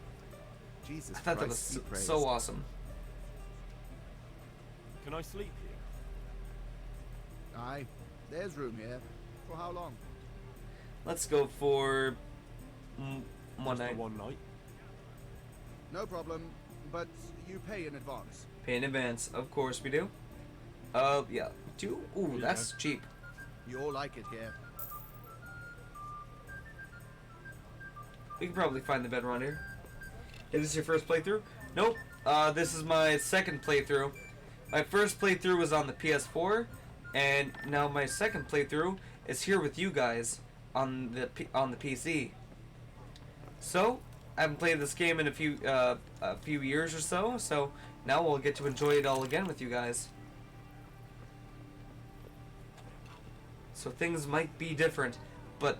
Jesus I thought that was so awesome. Can I sleep here? Aye, there's room here. For how long? Let's go for one night. One night. No problem, but you pay in advance. Pay in advance, of course we do. Yeah. Ooh, that's cheap. You'll like it here. We can probably find the bed around here. Is this your first playthrough? Nope. This is my second playthrough. My first playthrough was on the PS4, and now my second playthrough is here with you guys on the PC. So I haven't played this game in a few years or so, so now we'll get to enjoy it all again with you guys. So things might be different, but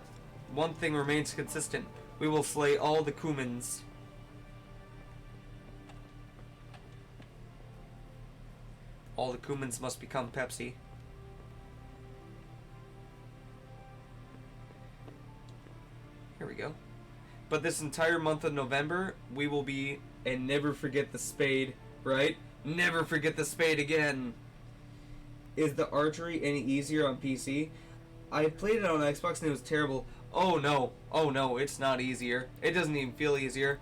one thing remains consistent. We will slay all the Cumans. All the Cumans must become Pepsi. Here we go. But this entire month of November, we will be, and never forget the spade, right? Never forget the spade again. Is the archery any easier on PC? I played it on Xbox and it was terrible. Oh no, it's not easier. It doesn't even feel easier.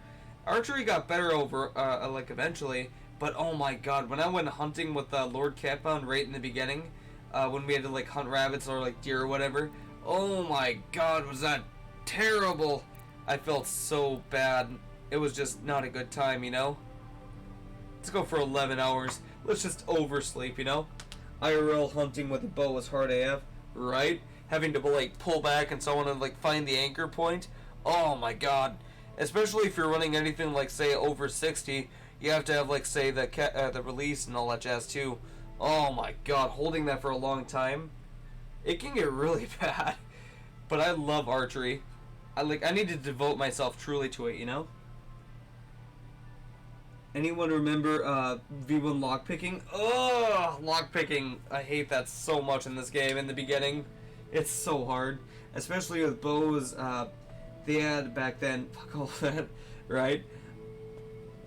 Archery got better over, like eventually, but oh my god, when I went hunting with Lord Catbound right in the beginning, when we had to like hunt rabbits or like deer or whatever, oh my god, was that terrible. I felt so bad. It was just not a good time, you know? Let's go for 11 hours. Let's just oversleep, you know? IRL hunting with a bow is hard AF, right? Having to like pull back and so on and like find the anchor point. Oh my god. Especially if you're running anything like say over 60, you have to have like say the release and all that jazz too. Oh my god, holding that for a long time, it can get really bad. But I love archery. I need to devote myself truly to it, you know? Anyone remember V1 lockpicking? Oh, lockpicking. I hate that so much in this game in the beginning. It's so hard. Especially with bows they had back then. Fuck all that, right?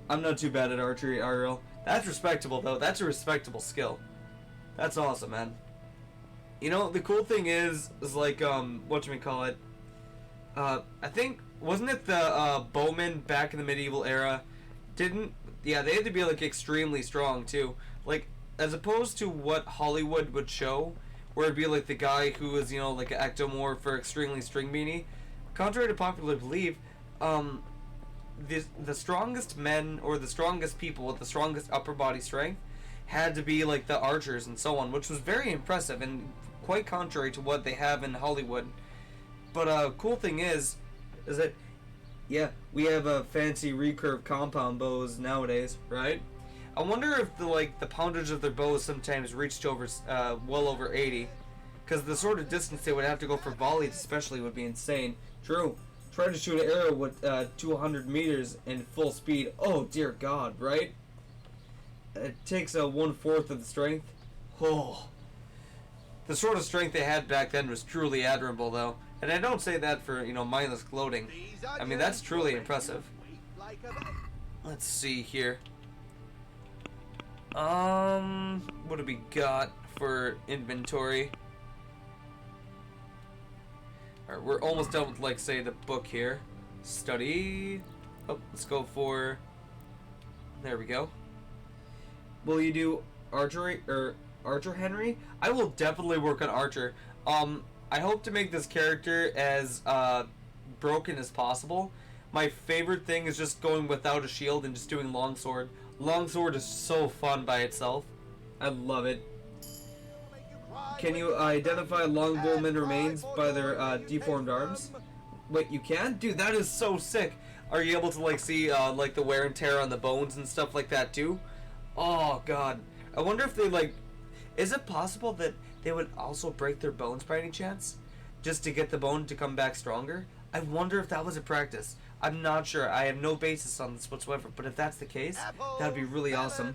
I'm not too bad at archery, IRL. That's respectable, though. That's a respectable skill. That's awesome, man. You know, the cool thing is like, whatchamacallit, I think, wasn't it the bowmen back in the medieval era yeah, they had to be like extremely strong too. Like, as opposed to what Hollywood would show, where it'd be like the guy who was, you know, like an ectomorph or extremely string beanie. Contrary to popular belief, the strongest men or the strongest people with the strongest upper body strength had to be like the archers and so on, which was very impressive and quite contrary to what they have in Hollywood. But cool thing is that, yeah, we have a fancy recurve compound bows nowadays, right? I wonder if the poundage of their bows sometimes reached over well over 80, because the sort of distance they would have to go for volleys especially would be insane. True. Try to shoot an arrow with 200 meters in full speed. Oh dear God, right? It takes 1/4 of the strength. Oh. The sort of strength they had back then was truly admirable, though. And I don't say that for, you know, mindless gloating. I mean, that's truly impressive. Let's see here. What do we got for inventory? Alright, we're almost done with, like, say, the book here. Study. Oh, let's go for... There we go. Will you do archery, or Archer Henry? I will definitely work on Archer. I hope to make this character as broken as possible. My favorite thing is just going without a shield and just doing longsword. Longsword is so fun by itself. I love it. Can you identify longbowmen remains by their deformed arms? Wait, you can? Dude, that is so sick. Are you able to like see like the wear and tear on the bones and stuff like that too? Oh god. I wonder if they like... Is it possible that they would also break their bones by any chance? Just to get the bone to come back stronger? I wonder if that was a practice. I'm not sure. I have no basis on this whatsoever, but if that's the case, that'd be really awesome.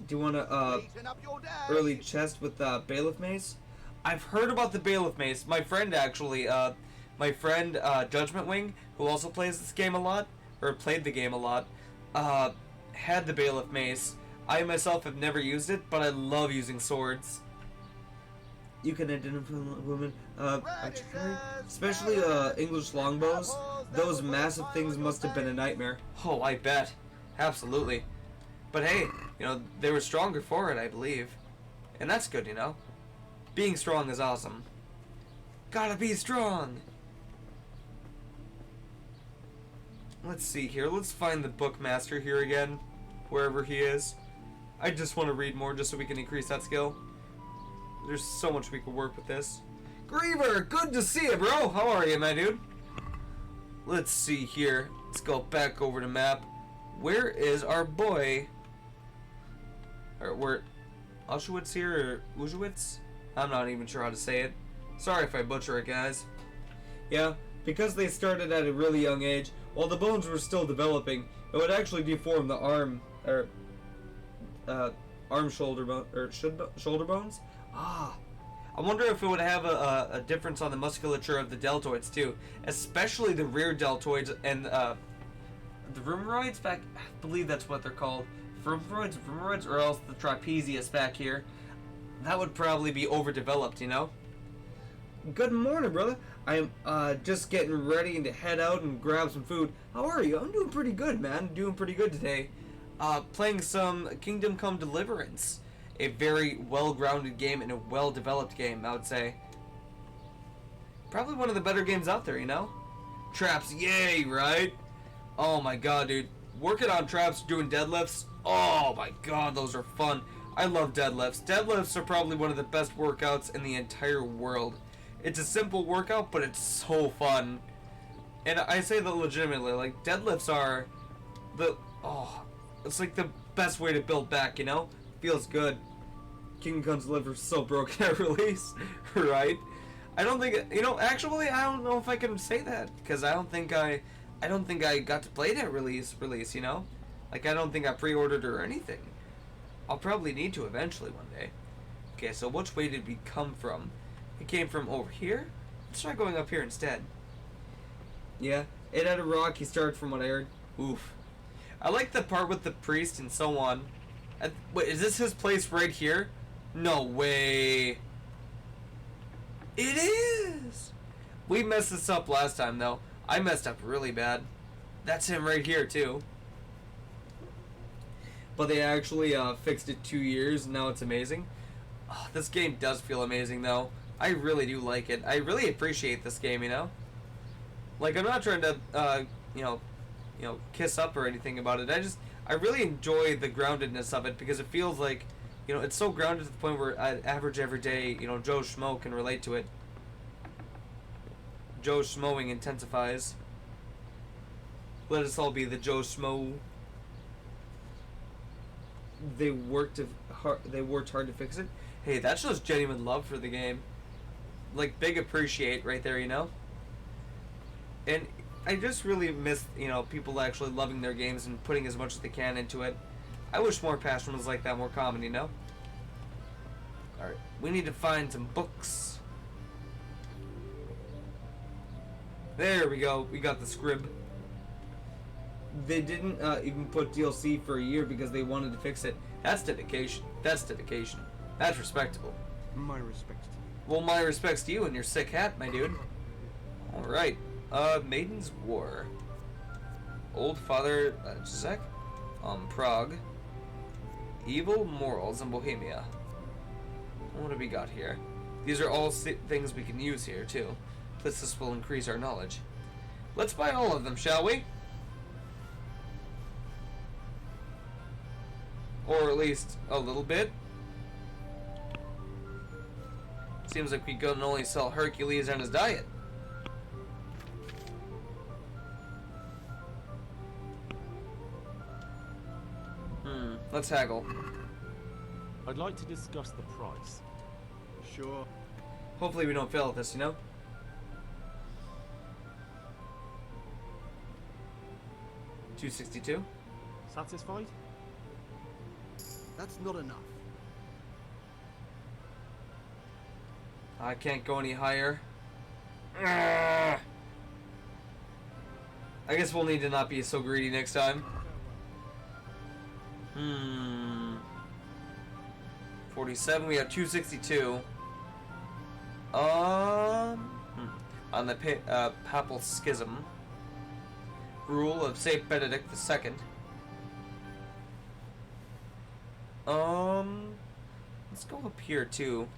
Do you want to early chest with Bailiff Mace? I've heard about the Bailiff Mace. My friend actually, Judgment Wing, who also plays this game a lot, or played the game a lot, had the Bailiff Mace. I myself have never used it, but I love using swords. You can identify women, especially English longbows. Those massive things must have been a nightmare. Oh, I bet. Absolutely. But hey, you know, they were stronger for it, I believe. And that's good, you know. Being strong is awesome. Gotta be strong! Let's see here. Let's find the Bookmaster here again. Wherever he is. I just want to read more just so we can increase that skill. There's so much we could work with this. Griever, good to see you, bro. How are you, my dude? Let's see here. Let's go back over to map. Where is our boy? Or where? Auschwitz here, or Auschwitz? I'm not even sure how to say it. Sorry if I butcher it, guys. Yeah, because they started at a really young age, while the bones were still developing, it would actually deform the arm, or shoulder bone, or shoulder bones. Ah, I wonder if it would have a difference on the musculature of the deltoids too, especially the rear deltoids and the rheumatoids back. I believe that's what they're called, rheumatoids, or else the trapezius back here. That would probably be overdeveloped, you know. Good morning, brother. I'm just getting ready to head out and grab some food. How are you? I'm doing pretty good, man. Doing pretty good today. Playing some Kingdom Come Deliverance. A very well-grounded game and a well-developed game, I would say. Probably one of the better games out there, you know? Traps, yay, right? Oh my god, dude. Working on traps, doing deadlifts. Oh my god, those are fun. I love deadlifts. Deadlifts are probably one of the best workouts in the entire world. It's a simple workout, but it's so fun. And I say that legitimately, like, deadlifts are it's like the best way to build back, you know? Feels good. Kingdom Come Deliverance is so broken at release, right? I don't think, you know, actually, I don't know if I can say that, because I don't think I got to play it at release, you know? Like, I don't think I pre-ordered or anything. I'll probably need to eventually one day. Okay, so which way did we come from? It came from over here? Let's try going up here instead. Yeah, it had a rocky start from what I heard. Oof. I like the part with the priest and so on. Wait, is this his place right here? No way. It is! We messed this up last time, though. I messed up really bad. That's him right here, too. But they actually fixed it 2 years, and now it's amazing. Oh, this game does feel amazing, though. I really do like it. I really appreciate this game, you know? Like, I'm not trying to, you know, kiss up or anything about it. I really enjoy the groundedness of it, because it feels like, you know, it's so grounded to the point where average everyday, you know, Joe Schmo can relate to it. Joe Schmoing intensifies. Let us all be the Joe Schmo. They worked hard to fix it. Hey, that shows genuine love for the game. Like, big appreciate right there, you know? And I just really miss, you know, people actually loving their games and putting as much as they can into it. I wish more passion was like that, more common, you know? Alright, we need to find some books. There we go, we got the scrib. They didn't even put DLC for a year because they wanted to fix it. That's dedication. That's dedication. That's respectable. My respects to you. Well, my respects to you and your sick hat, my dude. Alright. Maiden's War. Old Father Zek? Prague. Evil Morals in Bohemia. What have we got here? These are all things we can use here, too. This will increase our knowledge. Let's buy all of them, shall we? Or at least a little bit. Seems like we can only sell Hercules and his diet. Let's haggle. I'd like to discuss the price. Sure. Hopefully we don't fail at this, you know? $262. Satisfied? That's not enough. I can't go any higher. I guess we'll need to not be so greedy next time. 47, we have 262. On the Papal Schism. Rule of Saint Benedict II. Let's go up here too.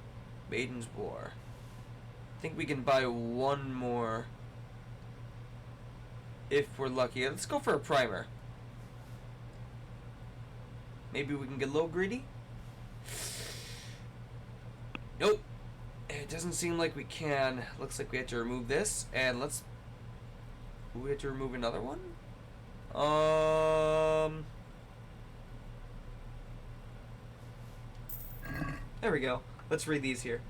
Maiden's War. I think we can buy one more if we're lucky. Let's go for a primer. Maybe we can get a little greedy? Nope. It doesn't seem like we can. Looks like we have to remove this. And let's... We have to remove another one? There we go. Let's read these here.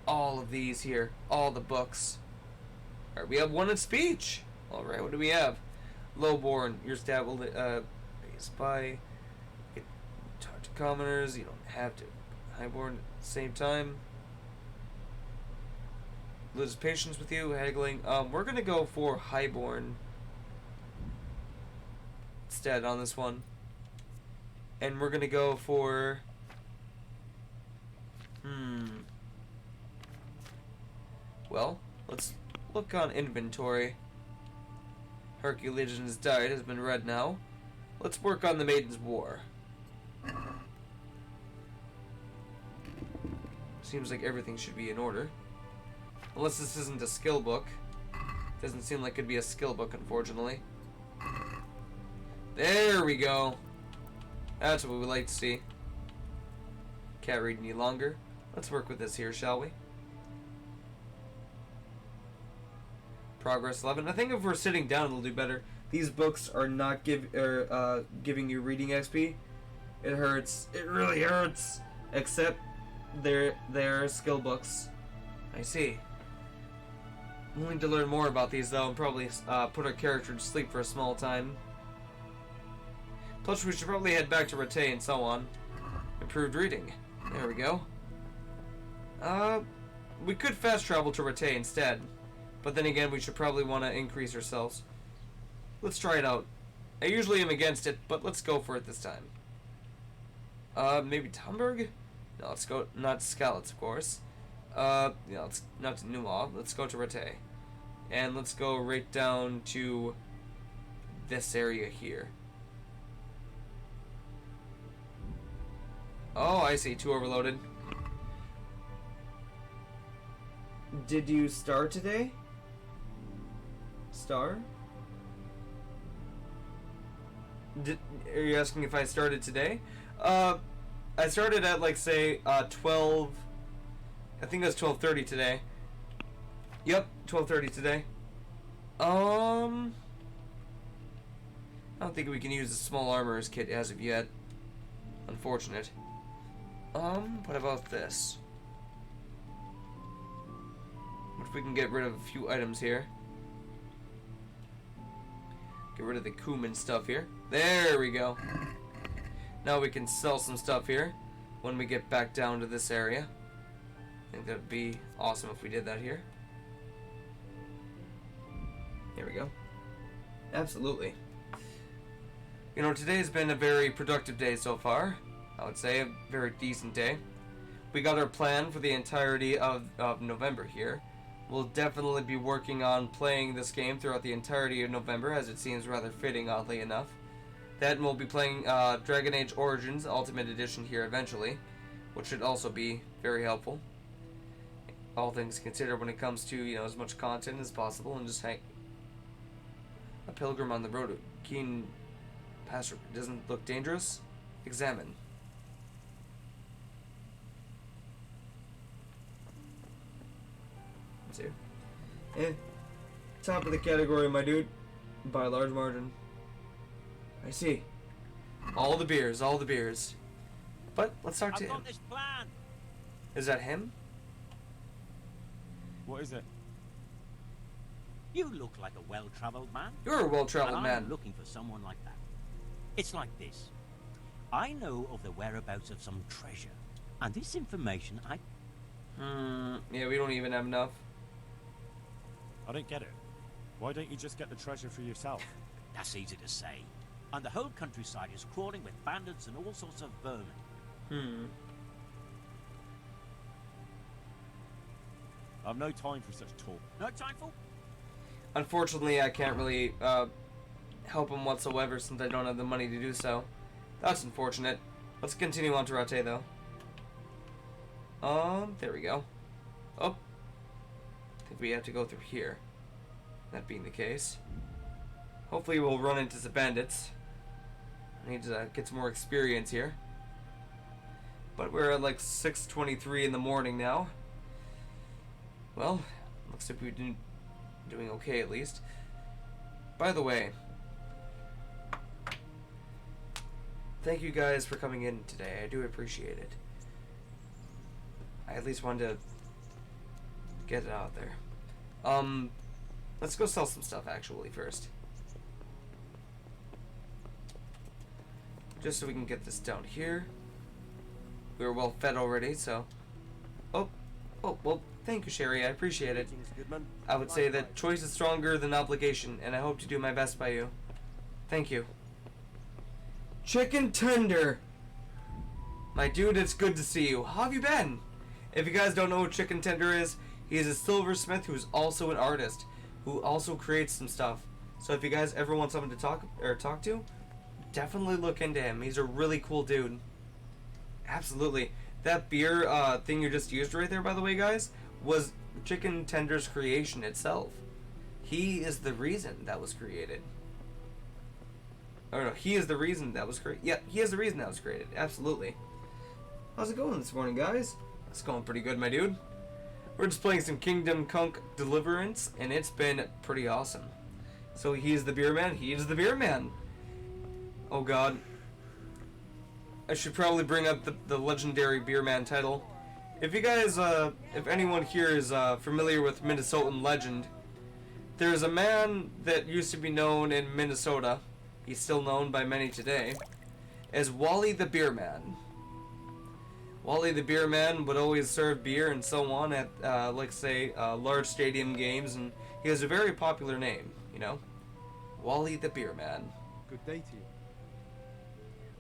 All of these here. All the books. Alright, we have one in speech. Alright, what do we have? Lowborn. Your stat will spy. Talk to commoners. You don't have to. Highborn at the same time. Loses patience with you. Haggling. We're gonna go for Highborn instead on this one. And we're gonna go for... Well, let's look on inventory. Hercules has died, has been read now. Let's work on the Maiden's War. Seems like everything should be in order. Unless this isn't a skill book. Doesn't seem like it'd be a skill book, unfortunately. There we go. That's what we like to see. Can't read any longer. Let's work with this here, shall we? Progress 11. I think if we're sitting down, it'll do better. These books are not giving you reading XP. It hurts. It really hurts. Except they're skill books. I see. I'm willing to learn more about these, though, and probably put our character to sleep for a small time. Plus, we should probably head back to Rattay and so on. Improved reading. There we go. We could fast travel to Rattay instead. But then again, we should probably want to increase ourselves. Let's try it out. I usually am against it, but let's go for it this time. Maybe Tomberg? No, let's go, not Skalitz, of course. Yeah, let's not to Newlaw. Let's go to Rattay. And let's go right down to this area here. Oh, I see. 2 overloaded. Did you start today? Star? Are you asking if I started today? I started at, like, say, 12... I think that's 12:30 today. Yep, 12:30 today. I don't think we can use the small armorer's kit as of yet. Unfortunate. What about this? What if we can get rid of a few items here? Get rid of the Kuman stuff here. There we go. Now we can sell some stuff here when we get back down to this area. I think that would be awesome if we did that here. Here we go. Absolutely. You know, today's been a very productive day so far. I would say a very decent day. We got our plan for the entirety of November here. We'll definitely be working on playing this game throughout the entirety of November, as it seems rather fitting, oddly enough. Then we'll be playing Dragon Age Origins Ultimate Edition here eventually, which should also be very helpful. All things considered when it comes to, you know, as much content as possible, and just hang. A pilgrim on the road to Keen Pass doesn't look dangerous? Examine. Let's see. Top of the category, my dude. By a large margin. I see. All the beers, all the beers. But let's talk to him. I've got this plan. Is that him? What is it? You look like a well-traveled man. You're a well-traveled and man. I'm looking for someone like that. It's like this. I know of the whereabouts of some treasure, and this information yeah, we don't even have enough. I don't get it. Why don't you just get the treasure for yourself? That's easy to say. And the whole countryside is crawling with bandits and all sorts of vermin. I've no time for such talk. No time for? Unfortunately, I can't really help him whatsoever since I don't have the money to do so. That's unfortunate. Let's continue on to Rattay, though. There we go. Oh. I think we have to go through here. That being the case. Hopefully we'll run into the bandits. I need to get some more experience here. But we're at like 6:23 in the morning now. Well, looks like we're doing okay at least. By the way, thank you guys for coming in today. I do appreciate it. I at least wanted to get it out there. Let's go sell some stuff actually first. Just so we can get this down here. We were well fed already, so... Oh, well, thank you, Sherry. I appreciate it. I would say that choice is stronger than obligation, and I hope to do my best by you. Thank you. Chicken Tender! My dude, it's good to see you. How have you been? If you guys don't know what Chicken Tender is, he is a silversmith who's also an artist, who also creates some stuff. So if you guys ever want someone to talk to, definitely look into him. He's a really cool dude. Absolutely. That beer thing you just used right there, by the way, guys, was Chicken Tender's creation itself. He is the reason that was created. Or no, he is the reason that was created. Yeah, he is the reason that was created. Absolutely. How's it going this morning, guys? It's going pretty good, my dude. We're just playing some Kingdom Come Deliverance, and it's been pretty awesome. So he's the beer man. He is the beer man. Oh god. I should probably bring up the legendary beer man title. If you guys, if anyone here is familiar with Minnesotan legend, there's a man that used to be known in Minnesota, he's still known by many today, as Wally the Beer Man. Wally the Beer Man would always serve beer and so on at, like say, large stadium games, and he has a very popular name, you know? Wally the Beer Man. Good day to you.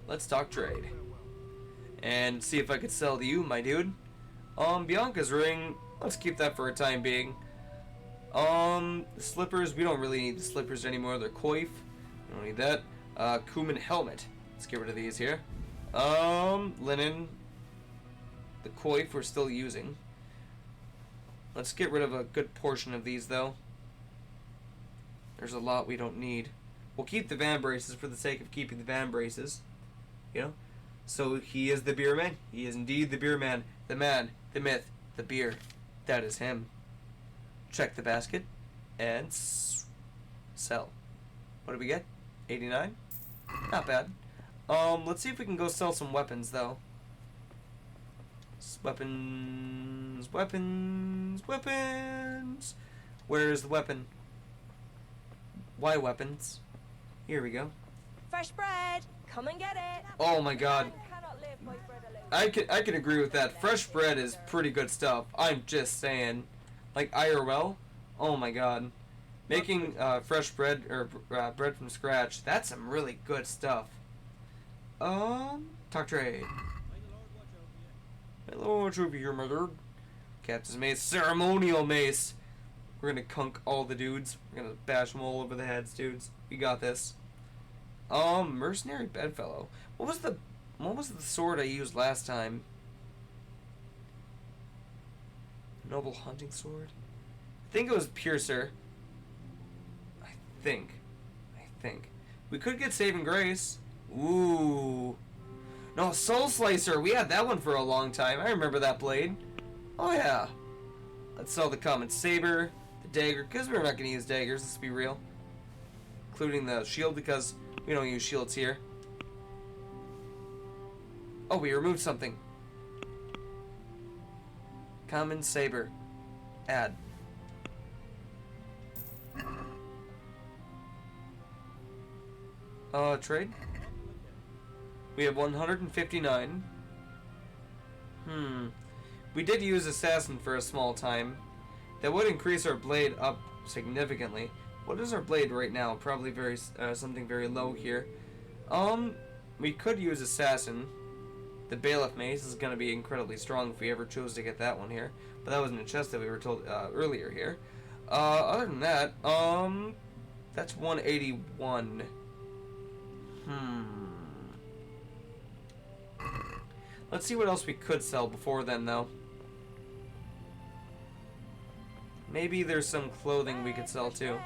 Let's talk trade. And see if I could sell to you, my dude. Bianca's ring, let's keep that for a time being. Slippers, we don't really need the slippers anymore, they're coif. We don't need that. Kuman helmet. Let's get rid of these here. Linen. The coif we're still using. Let's get rid of a good portion of these though. There's a lot we don't need. We'll keep the van braces for the sake of keeping the van braces. You know? So he is the beer man. He is indeed the beer man. The man, the myth, the beer. That is him. Check the basket and sell. What do we get? 89? Not bad. Let's see if we can go sell some weapons though. Weapons. Where is the weapon? Why weapons? Here we go. Fresh bread. Come and get it. Oh my god. I can agree with that. Fresh bread is pretty good stuff. I'm just saying. Like IRL. Oh my god. Making fresh bread or bread from scratch. That's some really good stuff. Talk trade. My lord, watch over here, my lord. Captain's mace, ceremonial mace. We're gonna kunk all the dudes. We're gonna bash them all over the heads, dudes. We got this. Mercenary bedfellow. What was the sword I used last time? Noble hunting sword. I think it was piercer. I think. We could get saving grace. Ooh. No, soul slicer. We had that one for a long time. I remember that blade. Oh yeah. Let's sell the common saber, the dagger, because we're not going to use daggers. Let's be real. Including the shield because we don't use shields here. Oh, we removed something. Common saber. Add. Trade. We have 159. We did use assassin for a small time. That would increase our blade up significantly. What is our blade right now? Probably very something very low here. We could use assassin. The bailiff mace is going to be incredibly strong if we ever chose to get that one here. But that was in a chest that we were told earlier here. Other than that, that's 181. Let's see what else we could sell before then, though. Maybe there's some clothing we could sell too.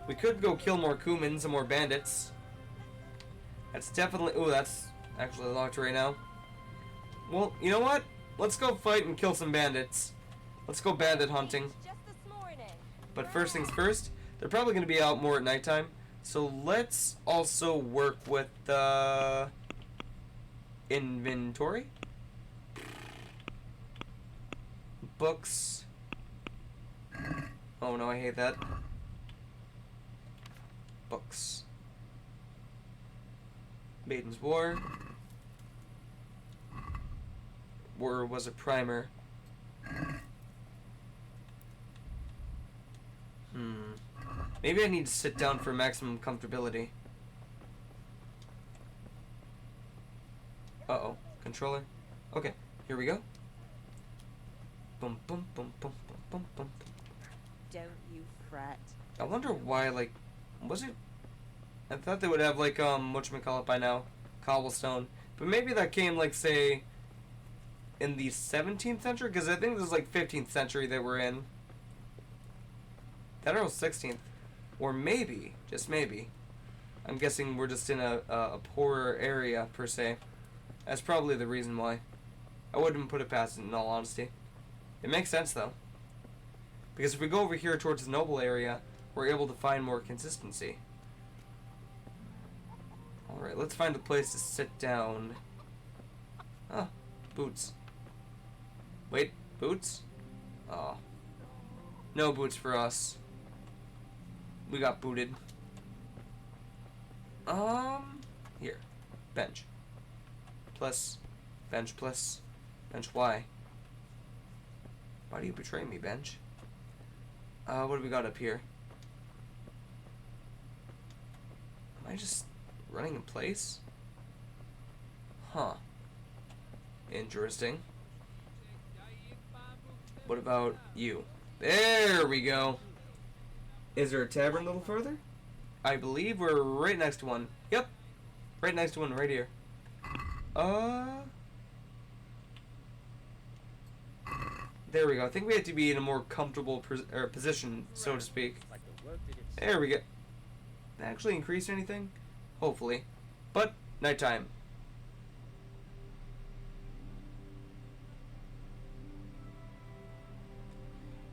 We could go kill more Kumans and more bandits. That's definitely... Ooh, that's actually locked right now. Well, you know what? Let's go fight and kill some bandits. Let's go bandit hunting. But first things first, they're probably going to be out more at nighttime. So let's also work with the inventory. Books. Oh no, I hate that. Books. Maiden's War. War was a primer. Maybe I need to sit down for maximum comfortability. Uh-oh. Controller. Okay, here we go. Boom, boom, boom, boom, boom, boom, boom. Don't you fret. I wonder why, like, was it... I thought they would have, like, whatchamacallit by now? Cobblestone. But maybe that came, like, say, in the 17th century? Because I think this is, like, 15th century that we're in. That or 16th. Or maybe, just maybe, I'm guessing we're just in a poorer area, per se. That's probably the reason why. I wouldn't put it past it, in all honesty. It makes sense, though. Because if we go over here towards the noble area, we're able to find more consistency. Alright, let's find a place to sit down. Ah, boots. Wait, boots? Oh. No boots for us. We got booted. Here. Bench. Plus. Bench plus. Bench Y. Why do you betray me, bench? What do we got up here? Am I just running in place? Huh. Interesting. What about you? There we go. Is there a tavern a little further? I believe we're right next to one. Yep. Right next to one right here. There we go. I think we have to be in a more comfortable position, so to speak. There we go. Actually increase anything? Hopefully. But, nighttime.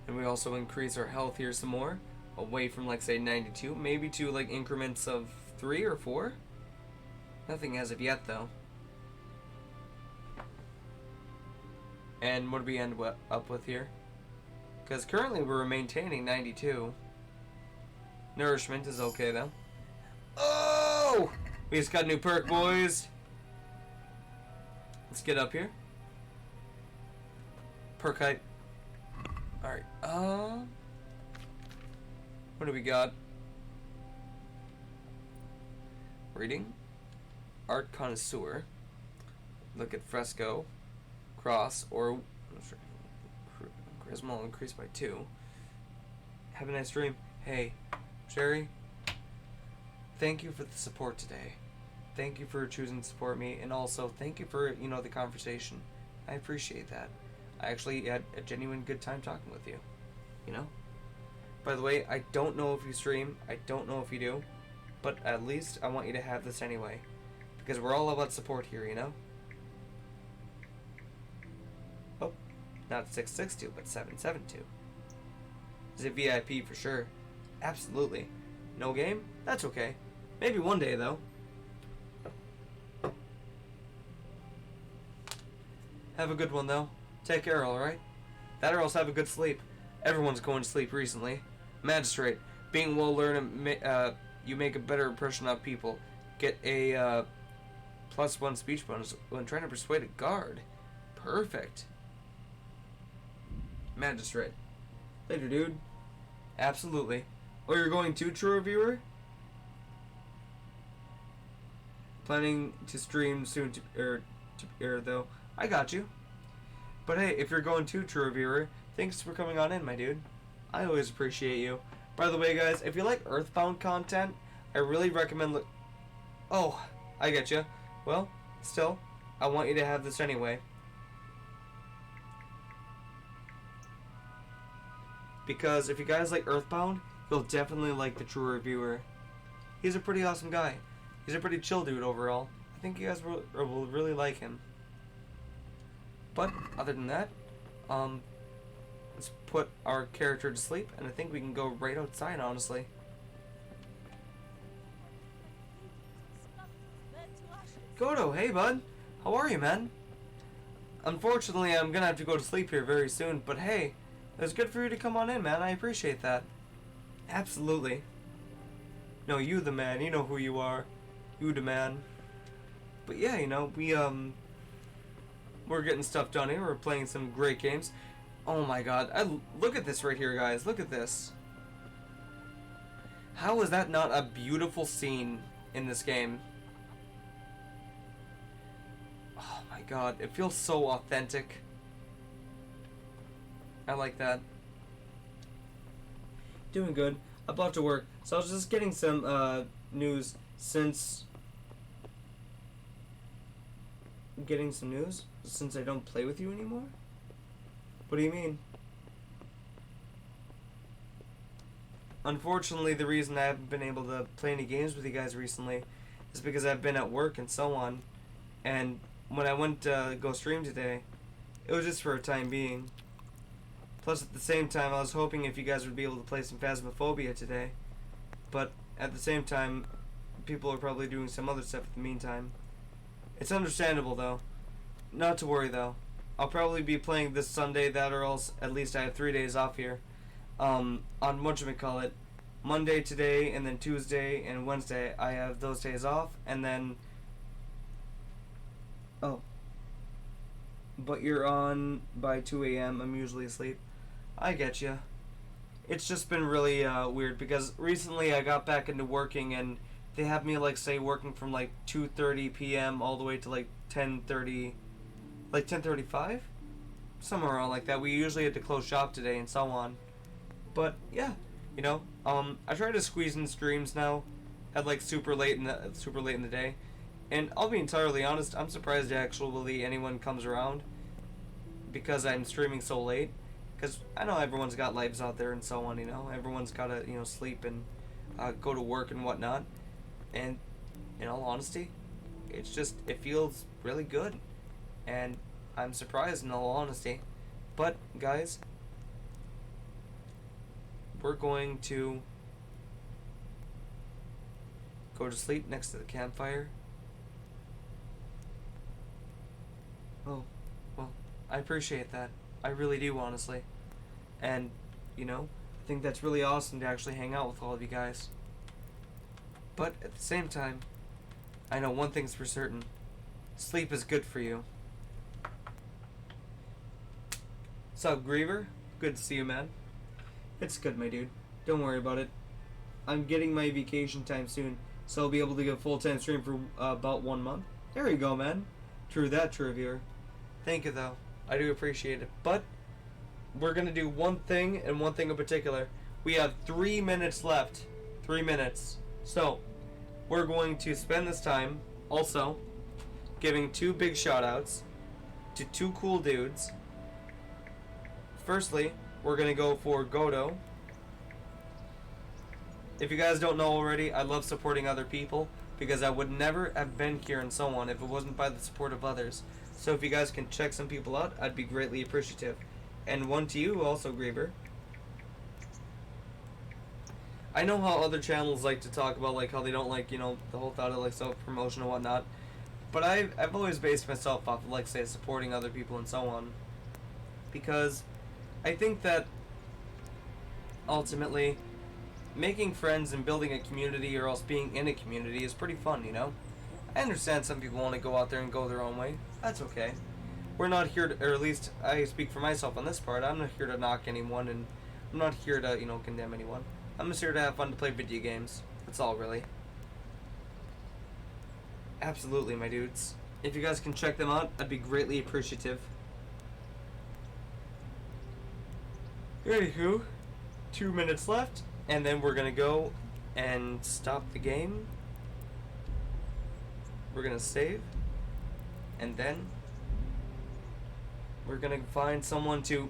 And we also increase our health here some more. Away from, like, say, 92. Maybe to, like, increments of 3 or 4? Nothing as of yet, though. And what do we end up with here? Because currently we're maintaining 92. Nourishment is okay, though. Oh! We just got a new perk, boys. Let's get up here. Perk height. Alright, what do we got? Reading. Art connoisseur. Look at fresco. Cross. Or charisma will increase by 2. Have a nice dream. Hey, Sherry. Thank you for the support today. Thank you for choosing to support me. And also, thank you for, you know, the conversation. I appreciate that. I actually had a genuine good time talking with you. You know? By the way, I don't know if you stream. I don't know if you do. But at least I want you to have this anyway. Because we're all about support here, you know? Oh. Not 662, but 772. Is it VIP for sure? Absolutely. No game? That's okay. Maybe one day, though. Have a good one, though. Take care, alright? That or else have a good sleep. Everyone's going to sleep recently. Magistrate. Being well learned, you make a better impression on people. Get a +1 speech bonus when trying to persuade a guard. Perfect. Magistrate. Later, dude. Absolutely. Oh, you're going to, True Reviewer? Planning to stream soon to air, though. I got you. But hey, if you're going to, True Reviewer, thanks for coming on in, my dude. I always appreciate you. By the way, guys, if you like Earthbound content, I really recommend Oh, I get you. Well, still, I want you to have this anyway. Because if you guys like Earthbound, you'll definitely like the True Reviewer. He's a pretty awesome guy. He's a pretty chill dude overall. I think you guys will really like him. But other than that, let's put our character to sleep, and I think we can go right outside, honestly. Godo, hey bud. How are you, man? Unfortunately, I'm gonna have to go to sleep here very soon, but hey, it was good for you to come on in, man. I appreciate that. Absolutely. No, you the man. You know who you are. You the man. But yeah, you know, we're getting stuff done here. We're playing some great games. Oh my god. Look at this right here, guys. Look at this. How is that not a beautiful scene in this game? Oh my god. It feels so authentic. I like that. Doing good. About to work. So I was just getting some news since I don't play with you anymore? What do you mean? Unfortunately, the reason I haven't been able to play any games with you guys recently is because I've been at work and so on. And when I went to go stream today, it was just for a time being. Plus, at the same time, I was hoping if you guys would be able to play some Phasmophobia today. But at the same time, people are probably doing some other stuff in the meantime. It's understandable, though. Not to worry, though. I'll probably be playing this Sunday, that or else at least I have 3 days off here. On whatchamacallit, Monday today, and then Tuesday and Wednesday, I have those days off, and then... Oh. But you're on by 2 a.m. I'm usually asleep. I get you. It's just been really weird because recently I got back into working and they have me like say working from like 2:30 p.m. all the way to like 10:30, like 10:35, somewhere around like that. We usually had to close shop today and so on. But yeah, you know, I try to squeeze in streams now at like super late in the day, and I'll be entirely honest, I'm surprised actually anyone comes around because I'm streaming so late. Because I know everyone's got lives out there and so on, you know. Everyone's got to, you know, sleep and go to work and whatnot. And in all honesty, it feels really good. And I'm surprised in all honesty. But, guys, we're going to go to sleep next to the campfire. Oh, well, I appreciate that. I really do, honestly. And, you know, I think that's really awesome to actually hang out with all of you guys. But at the same time, I know one thing's for certain. Sleep is good for you. What's up, Griever? Good to see you, man. It's good, my dude. Don't worry about it. I'm getting my vacation time soon, so I'll be able to get a full-time stream for about 1 month. There you go, man. True that, True Reviewer. Thank you, though. I do appreciate it. But we're going to do one thing, and one thing in particular. We have 3 minutes left. 3 minutes. So, we're going to spend this time also giving 2 big shout-outs to 2 cool dudes. Firstly, we're going to go for Godo. If you guys don't know already, I love supporting other people because I would never have been here and so on if it wasn't by the support of others. So if you guys can check some people out, I'd be greatly appreciative. And one to you also, Griever. I know how other channels like to talk about like how they don't like, you know, the whole thought of like self-promotion and whatnot. But I've always based myself off of like say supporting other people and so on. Because I think that ultimately making friends and building a community or else being in a community is pretty fun, you know? I understand some people want to go out there and go their own way. That's okay. We're not here to, or at least I speak for myself on this part, I'm not here to knock anyone and I'm not here to, you know, condemn anyone. I'm just here to have fun to play video games. That's all, really. Absolutely, my dudes. If you guys can check them out, I'd be greatly appreciative. Anywho, 2 minutes left, and then we're gonna go and stop the game. We're gonna save, and then we're gonna find someone to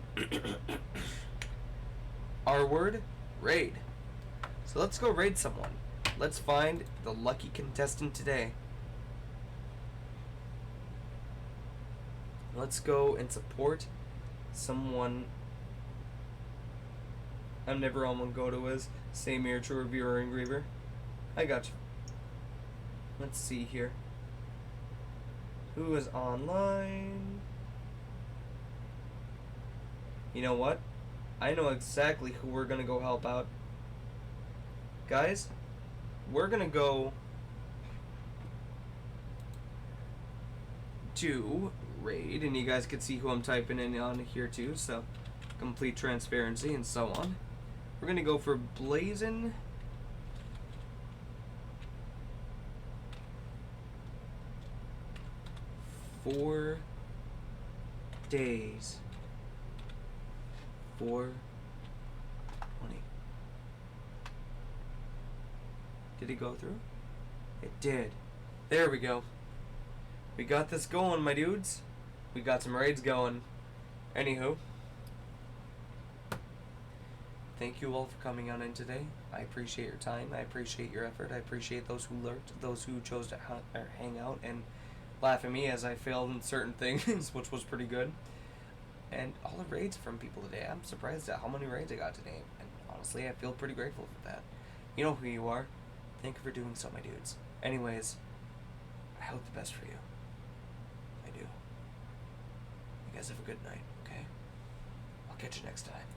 R word raid. So let's go raid someone. Let's find the lucky contestant today. Let's go and support someone. I'm never on Mongoto is. Same here, True Reviewer and Griever. I got you. Let's see here. Who is online? You know what? I know exactly who we're gonna go help out. Guys, we're gonna go to raid, and you guys can see who I'm typing in on here too, so complete transparency and so on. We're gonna go for Blazin' 4 days. 420. Did it go through? It did. There we go. We got this going, my dudes. We got some raids going. Anywho, thank you all for coming on in today. I appreciate your time. I appreciate your effort. I appreciate those who lurked, those who chose to hang out and laugh at me as I failed in certain things, which was pretty good. And all the raids from people today. I'm surprised at how many raids I got today. And honestly, I feel pretty grateful for that. You know who you are. Thank you for doing so, my dudes. Anyways, I hope the best for you. I do. You guys have a good night, okay? I'll catch you next time.